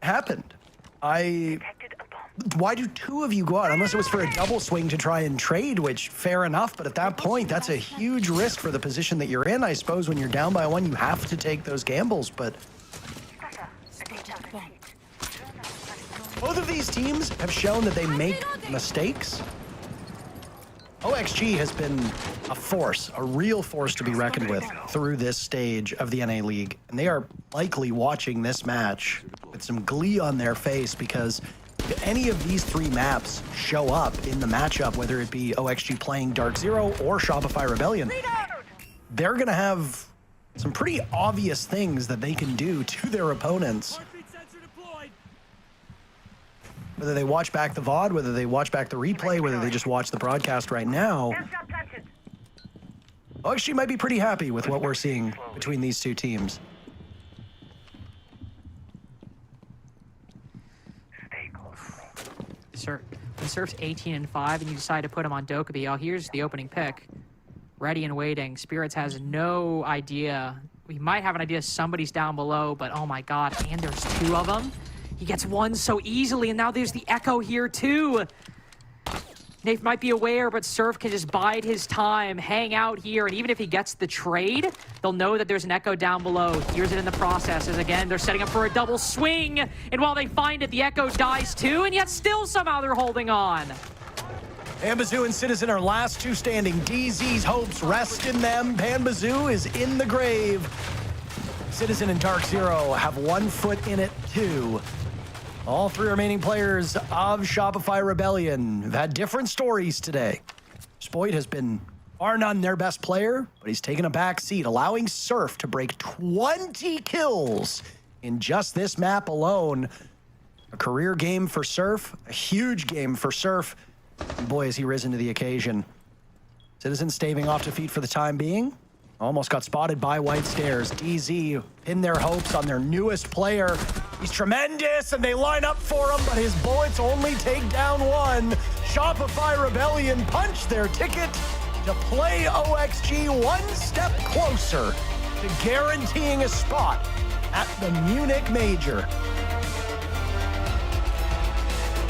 happened. Why do 2 of you go out? Unless it was for a double swing to try and trade, which fair enough, but at that point, that's a huge risk for the position that you're in. I suppose when you're down by 1, you have to take those gambles, but both of these teams have shown that they make mistakes. OXG has been a force, a real force to be reckoned with through this stage of the NA League. And they are likely watching this match with some glee on their face because if any of these 3 maps show up in the matchup, whether it be OXG playing Dark Zero or Shopify Rebellion, they're going to have some pretty obvious things that they can do to their opponents. Whether they watch back the VOD, whether they watch back the replay, whether they just watch the broadcast right now, OXG might be pretty happy with what we're seeing between these 2 teams. When Surf's 18-5 and you decide to put him on Dokkaebi, here's the opening pick. Ready and waiting. Spirits has no idea. We might have an idea somebody's down below, but oh my god, and there's 2 of them. He gets 1 so easily, and now there's the Echo here too. Nate might be aware, but Surf can just bide his time, hang out here, and even if he gets the trade, they'll know that there's an Echo down below. Here's it in the process, as again, they're setting up for a double swing, and while they find it, the Echo dies too, and yet still somehow they're holding on. Panbazoo and Citizen are last 2 standing. DZ's hopes rest in them. Panbazoo is in the grave. Citizen and Dark Zero have 1 foot in it too. All 3 remaining players of Shopify Rebellion have had different stories today. Spoit has been bar none their best player, but he's taken a back seat, allowing Surf to break 20 kills in just this map alone. A career game for Surf, a huge game for Surf. And boy, has he risen to the occasion. Citizen staving off defeat for the time being. Almost got spotted by White Stairs. DZ pin their hopes on their newest player. He's tremendous, and they line up for him, but his bullets only take down 1. Shopify Rebellion punch their ticket to play OXG one step closer to guaranteeing a spot at the Munich Major.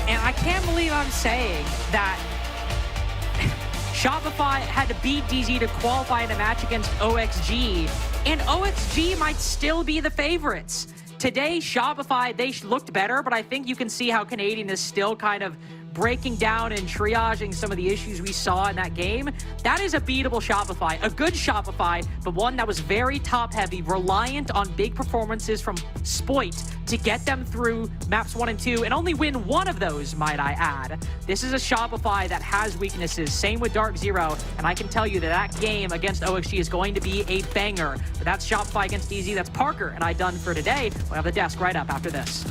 And I can't believe I'm saying that Shopify had to beat DZ to qualify in a match against OXG, and OXG might still be the favorites. Today, Shopify, they looked better, but I think you can see how Canadian is still kind of breaking down and triaging some of the issues we saw in that game. That is a beatable Shopify, a good Shopify, but one that was very top-heavy, reliant on big performances from Spoit to get them through maps 1 and 2, and only win one of those, might I add. This is a Shopify that has weaknesses, same with Dark Zero, and I can tell you that that game against OXG is going to be a banger. But that's Shopify against DZ, that's Parker, and I done for today. We'll have the desk right up after this.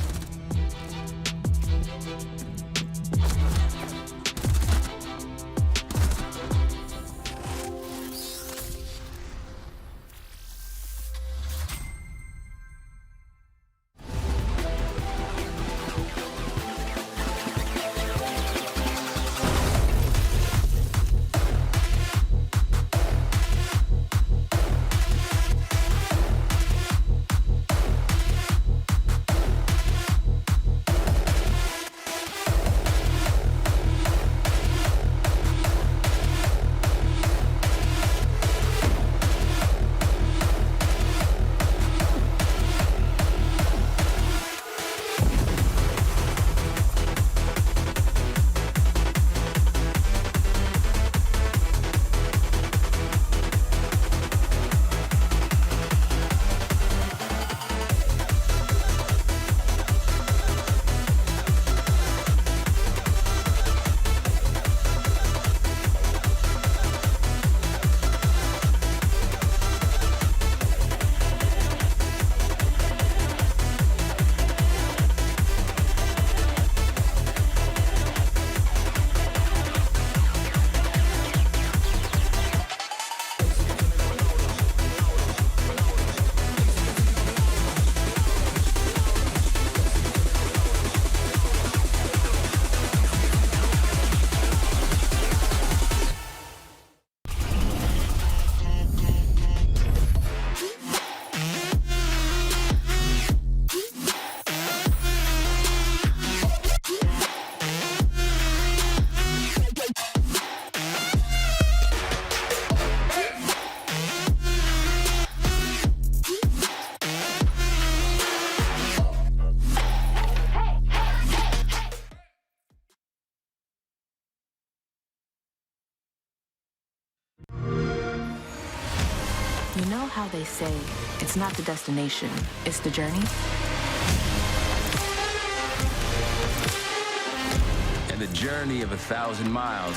You know how they say, it's not the destination, it's the journey? And the journey of 1,000 miles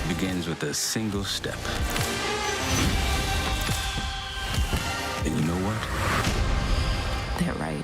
begins with a single step. And you know what? They're right.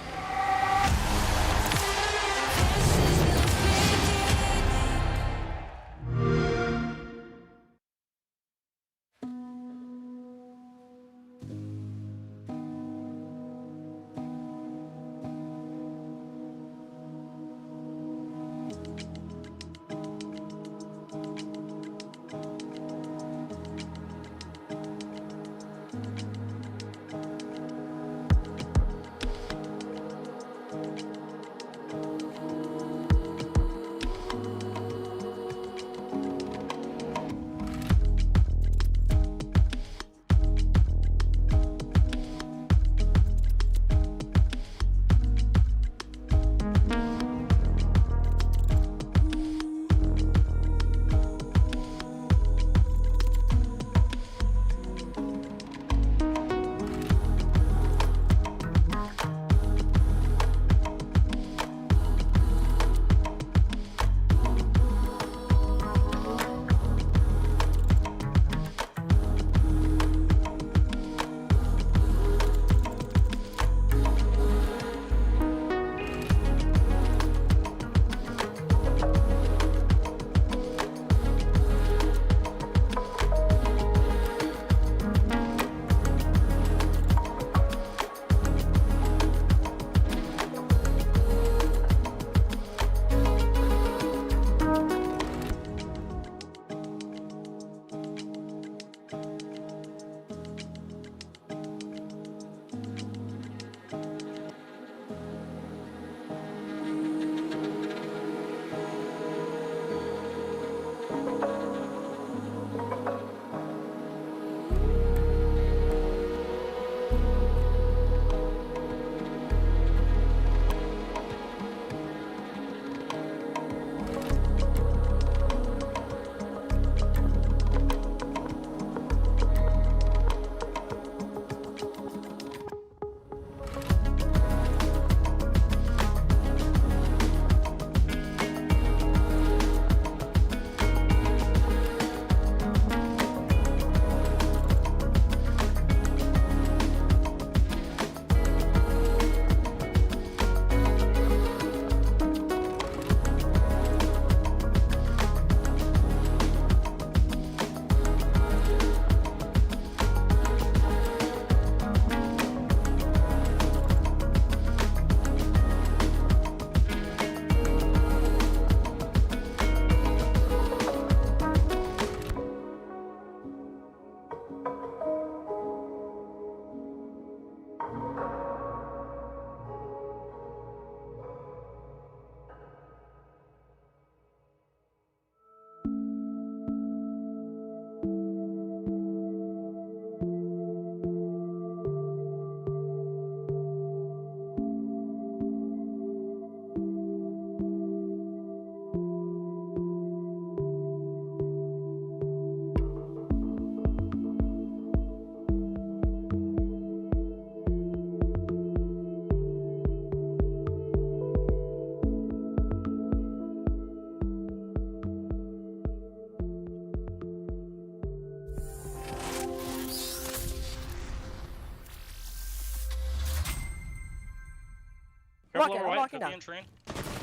Walking, I'm walking down. Train.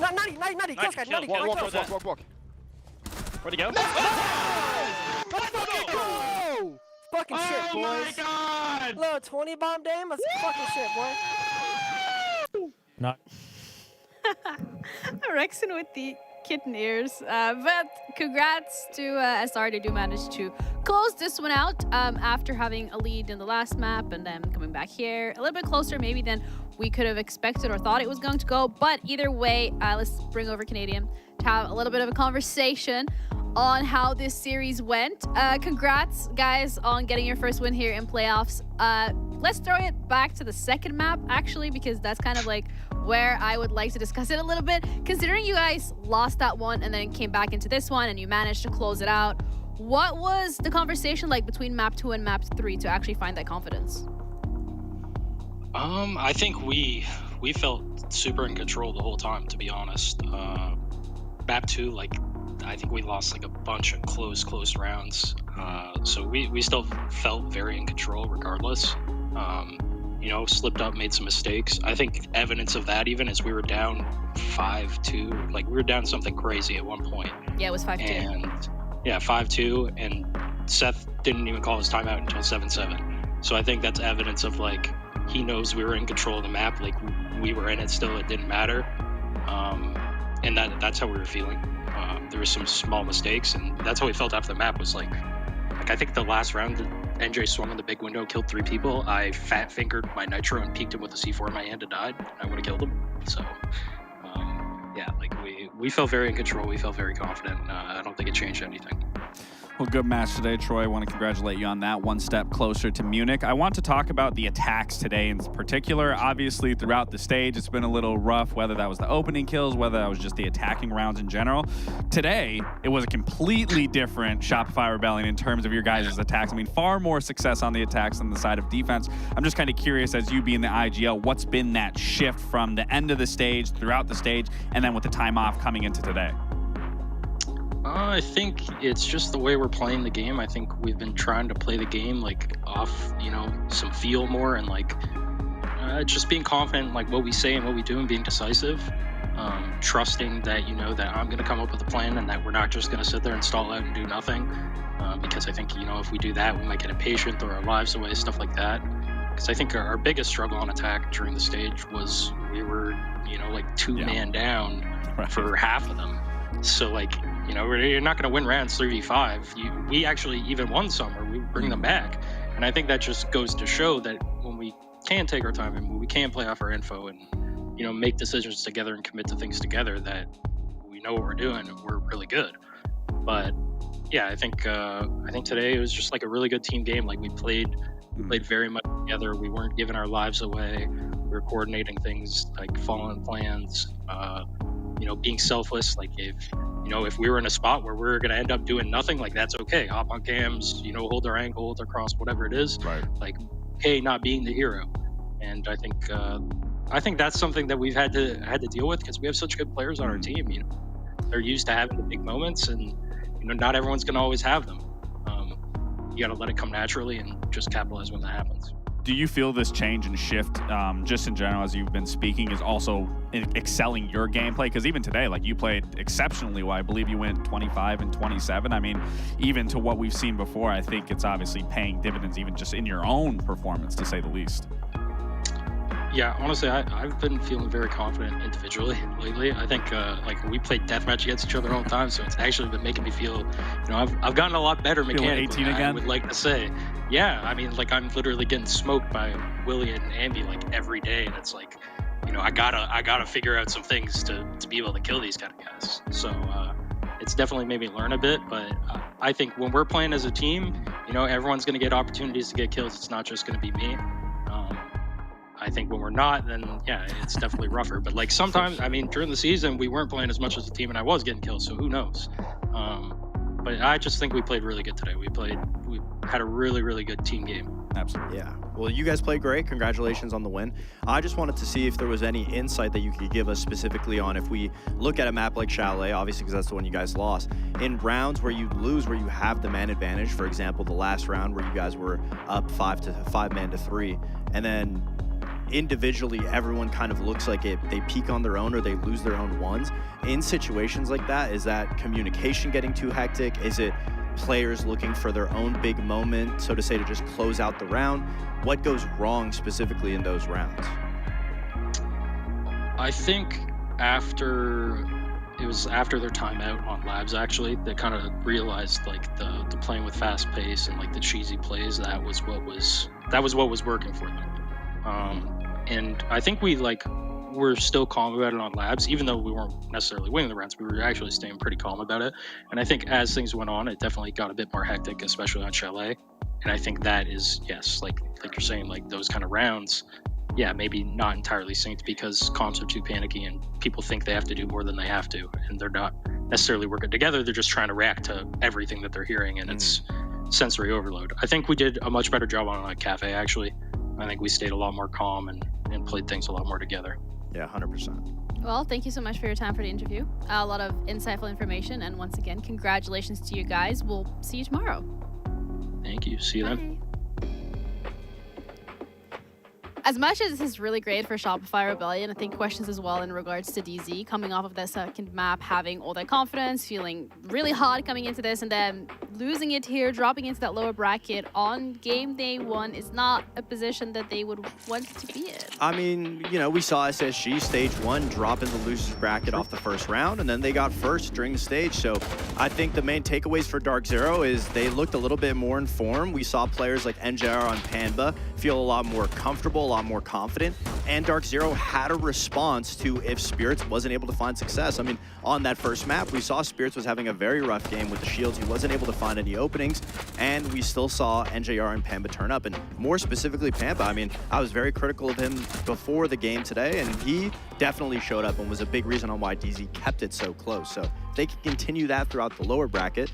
No, 90, kills, guys, 90 kills. Walk. Where'd he go? Let's fucking go! Fucking shit, boys. Oh my god! Little 20 bomb dame? Let's fucking shit, boy. Not. Rexon with the kitten ears. But congrats to SR. They do manage to close this one out after having a lead in the last map and then coming back here. A little bit closer maybe than we could have expected or thought it was going to go. But either way, let's bring over Canadian to have a little bit of a conversation on how this series went. Congrats, guys, on getting your first win here in playoffs. Let's throw it back to the second map, actually, because that's kind of like where I would like to discuss it a little bit. Considering you guys lost that one and then came back into this one and you managed to close it out, what was the conversation like between map 2 and map 3 to actually find that confidence? I think we felt super in control the whole time, to be honest. Map 2, like, I think we lost like a bunch of close rounds. So we still felt very in control regardless. You know, slipped up, made some mistakes. I think evidence of that even is we were down 5-2. Like, we were down something crazy at one point. Yeah, it was 5-2. And yeah, 5-2, and Seth didn't even call his timeout until 7-7. So I think that's evidence of, like, he knows we were in control of the map. Like, we were in it still, it didn't matter. And that's how we were feeling. There were some small mistakes, and that's how we felt after the map. Was like I think the last round, NJ swung in the big window, killed 3 people. I fat fingered my nitro and peeked him with a C4 in my hand and died. I would have killed him. So yeah, like we felt very in control. We felt very confident. I don't think it changed anything. Well, good match today, Troy. I want to congratulate you on that, one step closer to Munich. I want to talk about the attacks today in particular. Obviously, throughout the stage, it's been a little rough, whether that was the opening kills, whether that was just the attacking rounds in general. Today, it was a completely different Shopify Rebellion in terms of your guys' attacks. I mean, far more success on the attacks than the side of defense. I'm just kind of curious, as you being the IGL, what's been that shift from the end of the stage, throughout the stage, and then with the time off coming into today? I think it's just the way we're playing the game. I think we've been trying to play the game like off, you know, some feel more, and like just being confident in like what we say and what we do, and being decisive. Trusting that, you know, that I'm going to come up with a plan and that we're not just going to sit there and stall out and do nothing. Because I think, you know, if we do that, we might get impatient, throw our lives away, stuff like that. Because I think our biggest struggle on attack during the stage was we were, you know, like 2-man down for half of them. So like, you know, you're not going to win rounds 3v5. We actually even won some, or we bring them back. And I think that just goes to show that when we can take our time and when we can play off our info and, you know, make decisions together and commit to things together, that we know what we're doing and we're really good. But yeah, I think today it was just like a really good team game. Like we played very much together. We weren't giving our lives away. We were coordinating things, like following plans, you know, being selfless. Like if we were in a spot where we're going to end up doing nothing, like that's okay. Hop on cams, you know, hold our ankle, hold our cross, whatever it is. Right. Like, okay, not being the hero. And I think that's something that we've had to deal with, because we have such good players on our team. You know, they're used to having the big moments, and you know, not everyone's going to always have them. You got to let it come naturally and just capitalize when that happens. Do you feel this change and shift, just in general, as you've been speaking, is also excelling your gameplay? Because even today, like, you played exceptionally well. I believe you went 25 and 27. I mean, even to what we've seen before, I think it's obviously paying dividends, even just in your own performance, to say the least. Yeah, honestly, I've been feeling very confident individually lately. I think like we played deathmatch against each other all the time, so it's actually been making me feel, you know, I've gotten a lot better mechanically. 18 again? I would like to say, yeah. I mean, like, I'm literally getting smoked by Willie and Ambi like every day, and it's like, you know, I gotta figure out some things to be able to kill these kind of guys. So it's definitely made me learn a bit, but I think when we're playing as a team, you know, everyone's gonna get opportunities to get kills. It's not just gonna be me. I think when we're not, then yeah, it's definitely rougher. But like sometimes, I mean, during the season, we weren't playing as much as a team, and I was getting kills, so who knows? But I just think we played really good today. We had a really, really good team game. Absolutely. Yeah. Well, you guys played great. Congratulations on the win. I just wanted to see if there was any insight that you could give us specifically on, if we look at a map like Chalet, obviously because that's the one you guys lost, in rounds where you lose, where you have the man advantage. For example, the last round where you guys were up 5-man to 3, and then individually everyone kind of looks like they peak on their own or they lose their own ones. In situations like that, is that communication getting too hectic? Is it players looking for their own big moment, so to say, to just close out the round? What goes wrong specifically in those rounds? I think after their timeout on Labs, actually, they kind of realized like the playing with fast pace and like the cheesy plays, that was what was working for them. And I think we're still calm about it on Labs, even though we weren't necessarily winning the rounds. We were actually staying pretty calm about it. And I think as things went on, it definitely got a bit more hectic, especially on Chalet. And I think that is, yes, like you're saying, like those kind of rounds, yeah, maybe not entirely synced because comps are too panicky and people think they have to do more than they have to, and they're not necessarily working together. They're just trying to react to everything that they're hearing, and it's sensory overload. I think we did a much better job on Cafe, actually. I think we stayed a lot more calm and played things a lot more together. Yeah, 100%. Well, thank you so much for your time for the interview. A lot of insightful information, and once again, congratulations to you guys. We'll see you tomorrow. Thank you. See you then. As much as this is really great for Shopify Rebellion, I think questions as well in regards to DZ coming off of the second map, having all that confidence, feeling really hot coming into this, and then losing it here, dropping into that lower bracket on game day 1 is not a position that they would want to be in. I mean, you know, we saw SSG stage 1 drop in the losers bracket off the first round, and then they got first during the stage. So I think the main takeaways for Dark Zero is they looked a little bit more in form. We saw players like NJR on Panba feel a lot more comfortable, a lot more confident, and Dark Zero had a response to if Spirits wasn't able to find success. I mean, on that first map, we saw Spirits was having a very rough game with the shields. He wasn't able to find any openings, and we still saw NJR and Pamba turn up, and more specifically Pamba. I mean, I was very critical of him before the game today, and he definitely showed up and was a big reason on why DZ kept it so close. So if they can continue that throughout the lower bracket,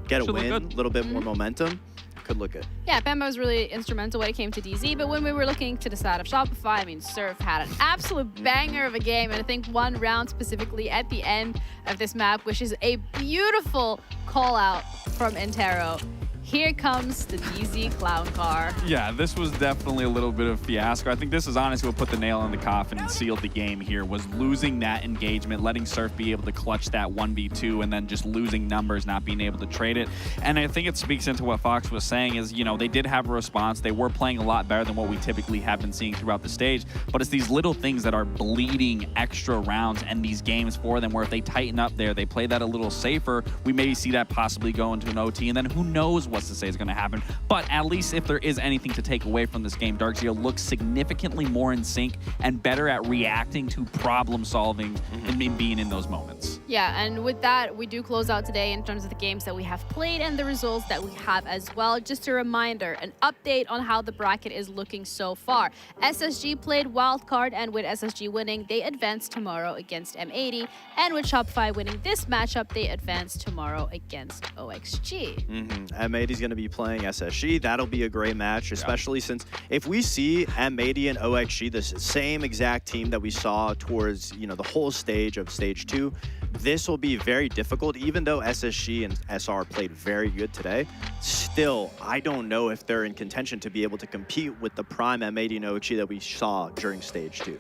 get a win, a little bit more momentum, could look good. Yeah, Pamba was really instrumental when it came to DZ, but when we were looking to the side of Shopify, I mean, Surf had an absolute banger of a game, and I think one round specifically at the end of this map, which is a beautiful call out from Intero. Here comes the DZ clown car. Yeah, this was definitely a little bit of a fiasco. I think this is honestly what put the nail in the coffin and sealed the game here, was losing that engagement, letting Surf be able to clutch that 1v2, and then just losing numbers, not being able to trade it. And I think it speaks into what Fox was saying is, you know, they did have a response. They were playing a lot better than what we typically have been seeing throughout the stage, but it's these little things that are bleeding extra rounds and these games for them, where if they tighten up there, they play that a little safer, we maybe see that possibly go into an OT, and then who knows what's to say is going to happen. But at least if there is anything to take away from this game, Dark Zero looks significantly more in sync and better at reacting to problem solving and being in those moments. Yeah, and with that, we do close out today in terms of the games that we have played and the results that we have as well. Just a reminder, an update on how the bracket is looking so far. SSG played Wildcard, and with SSG winning, they advance tomorrow against M80, and with Shopify winning this matchup, they advance tomorrow against OXG. M80 is going to be playing SSG. That'll be a great match, especially since if we see M80 and OXG, the same exact team that we saw towards, you know, the whole stage of stage 2, this will be very difficult. Even though SSG and SR played very good today, still, I don't know if they're in contention to be able to compete with the prime M80 and OXG that we saw during stage 2.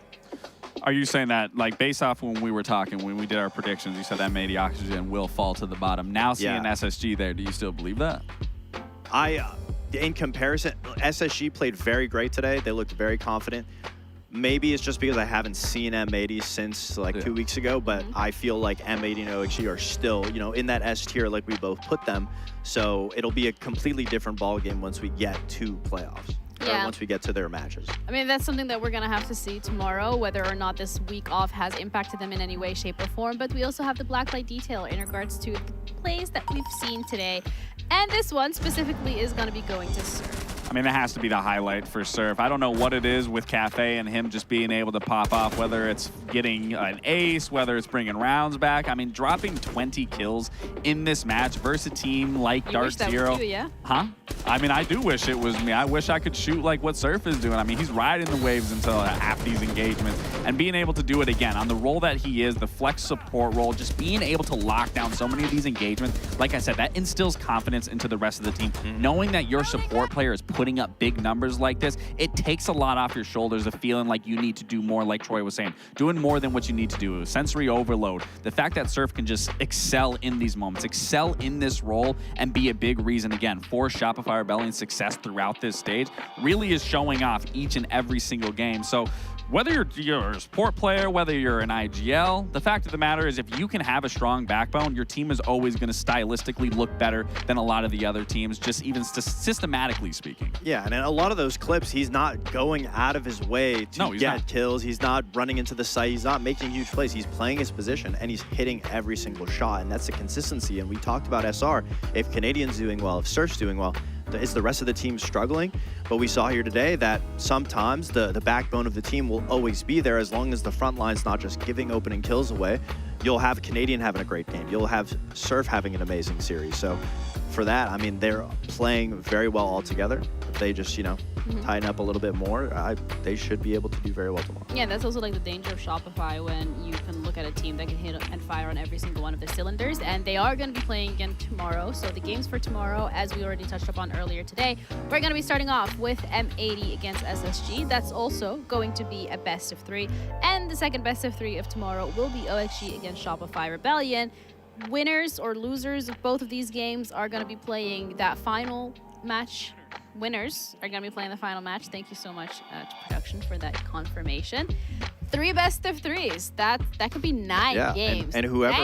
Are you saying that, like, based off when we were talking, when we did our predictions, you said M80 Oxygen will fall to the bottom. Now seeing SSG there, do you still believe that? In comparison, SSG played very great today. They looked very confident. Maybe it's just because I haven't seen M80 since like 2 weeks ago, but I feel like M80 and OXG are still, you know, in that S tier like we both put them. So it'll be a completely different ball game once we get to playoffs. Or once we get to their matches. I mean, that's something that we're going to have to see tomorrow, whether or not this week off has impacted them in any way, shape, or form. But we also have the blacklight detail in regards to the plays that we've seen today. And this one specifically is going to be going to Surf. I mean, that has to be the highlight for Surf. I don't know what it is with Cafe and him just being able to pop off, whether it's getting an ace, whether it's bringing rounds back. I mean, dropping 20 kills in this match versus a team like Dark Zero. You, yeah? Huh? I mean, I do wish it was me. I wish I could shoot like what Surf is doing. I mean, he's riding the waves until half these engagements and being able to do it again on the role that he is, the flex support role, just being able to lock down so many of these engagements. Like I said, that instills confidence into the rest of the team. Knowing that your support player is putting up big numbers like this, it takes a lot off your shoulders of feeling like you need to do more, like Troy was saying, doing more than what you need to do. Sensory overload. The fact that Surf can just excel in these moments, excel in this role, and be a big reason, again, for Shopify Rebellion's success throughout this stage really is showing off each and every single game. So whether you're a support player, whether you're an IGL, the fact of the matter is if you can have a strong backbone, your team is always going to stylistically look better than a lot of the other teams, just even systematically speaking. Yeah, and in a lot of those clips, he's not going out of his way to get kills. He's not running into the site. He's not making huge plays. He's playing his position, and he's hitting every single shot, and that's the consistency. And we talked about SR. If Canadian's doing well, if Surf's doing well, is the rest of the team struggling? But we saw here today that sometimes the backbone of the team will always be there as long as the front line's not just giving opening kills away. You'll have Canadian having a great game. You'll have Surf having an amazing series. So for that, I mean, they're playing very well all together. If they just, you know, tighten up a little bit more, they should be able to do very well tomorrow. Yeah, that's also like the danger of Shopify when you can look at a team that can hit and fire on every single one of the cylinders, and they are going to be playing again tomorrow. So the games for tomorrow, as we already touched upon earlier today, we're going to be starting off with M80 against SSG. That's also going to be a best of 3, and the second best of 3 of tomorrow will be OXG against Shopify Rebellion. Winners or losers of both of these games are going to be playing that final match. Winners are going to be playing the final match. Thank you so much to production for that confirmation. 3 best of 3s. That could be 9 games. And whoever,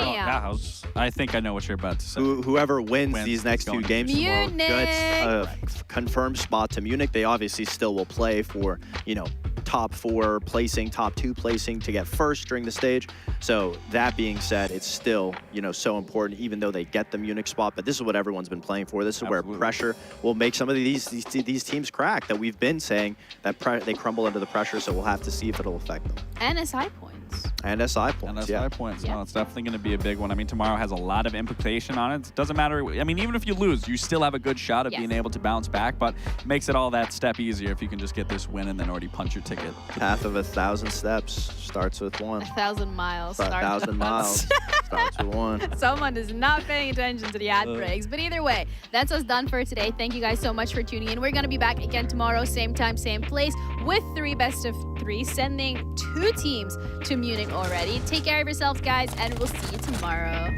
I think I know what you're about to say. Whoever wins these next 2 games tomorrow gets a confirmed spot to Munich. They obviously still will play for, you know, top 4 placing, top 2 placing to get first during the stage. So that being said, it's still, you know, so important, even though they get the Munich spot. But this is what everyone's been playing for. This is where pressure will make some of these teams crack that we've been saying that they crumble under the pressure. So we'll have to see if it'll affect them. And SI points. And SI points. And SI points. No, it's definitely going to be a big one. I mean, tomorrow has a lot of implication on it. It doesn't matter. I mean, even if you lose, you still have a good shot at being able to bounce back, but it makes it all that step easier if you can just get this win and then already punch your ticket. Path of 1,000 steps starts with 1. 1,000 miles. 1,000 miles starts with 1. Someone is not paying attention to the ad breaks. But either way, that's us done for today. Thank you guys so much for tuning in. We're going to be back again tomorrow, same time, same place, with 3 best of 3, sending 2 teams to Munich already. Take care of yourselves, guys, and we'll see you tomorrow.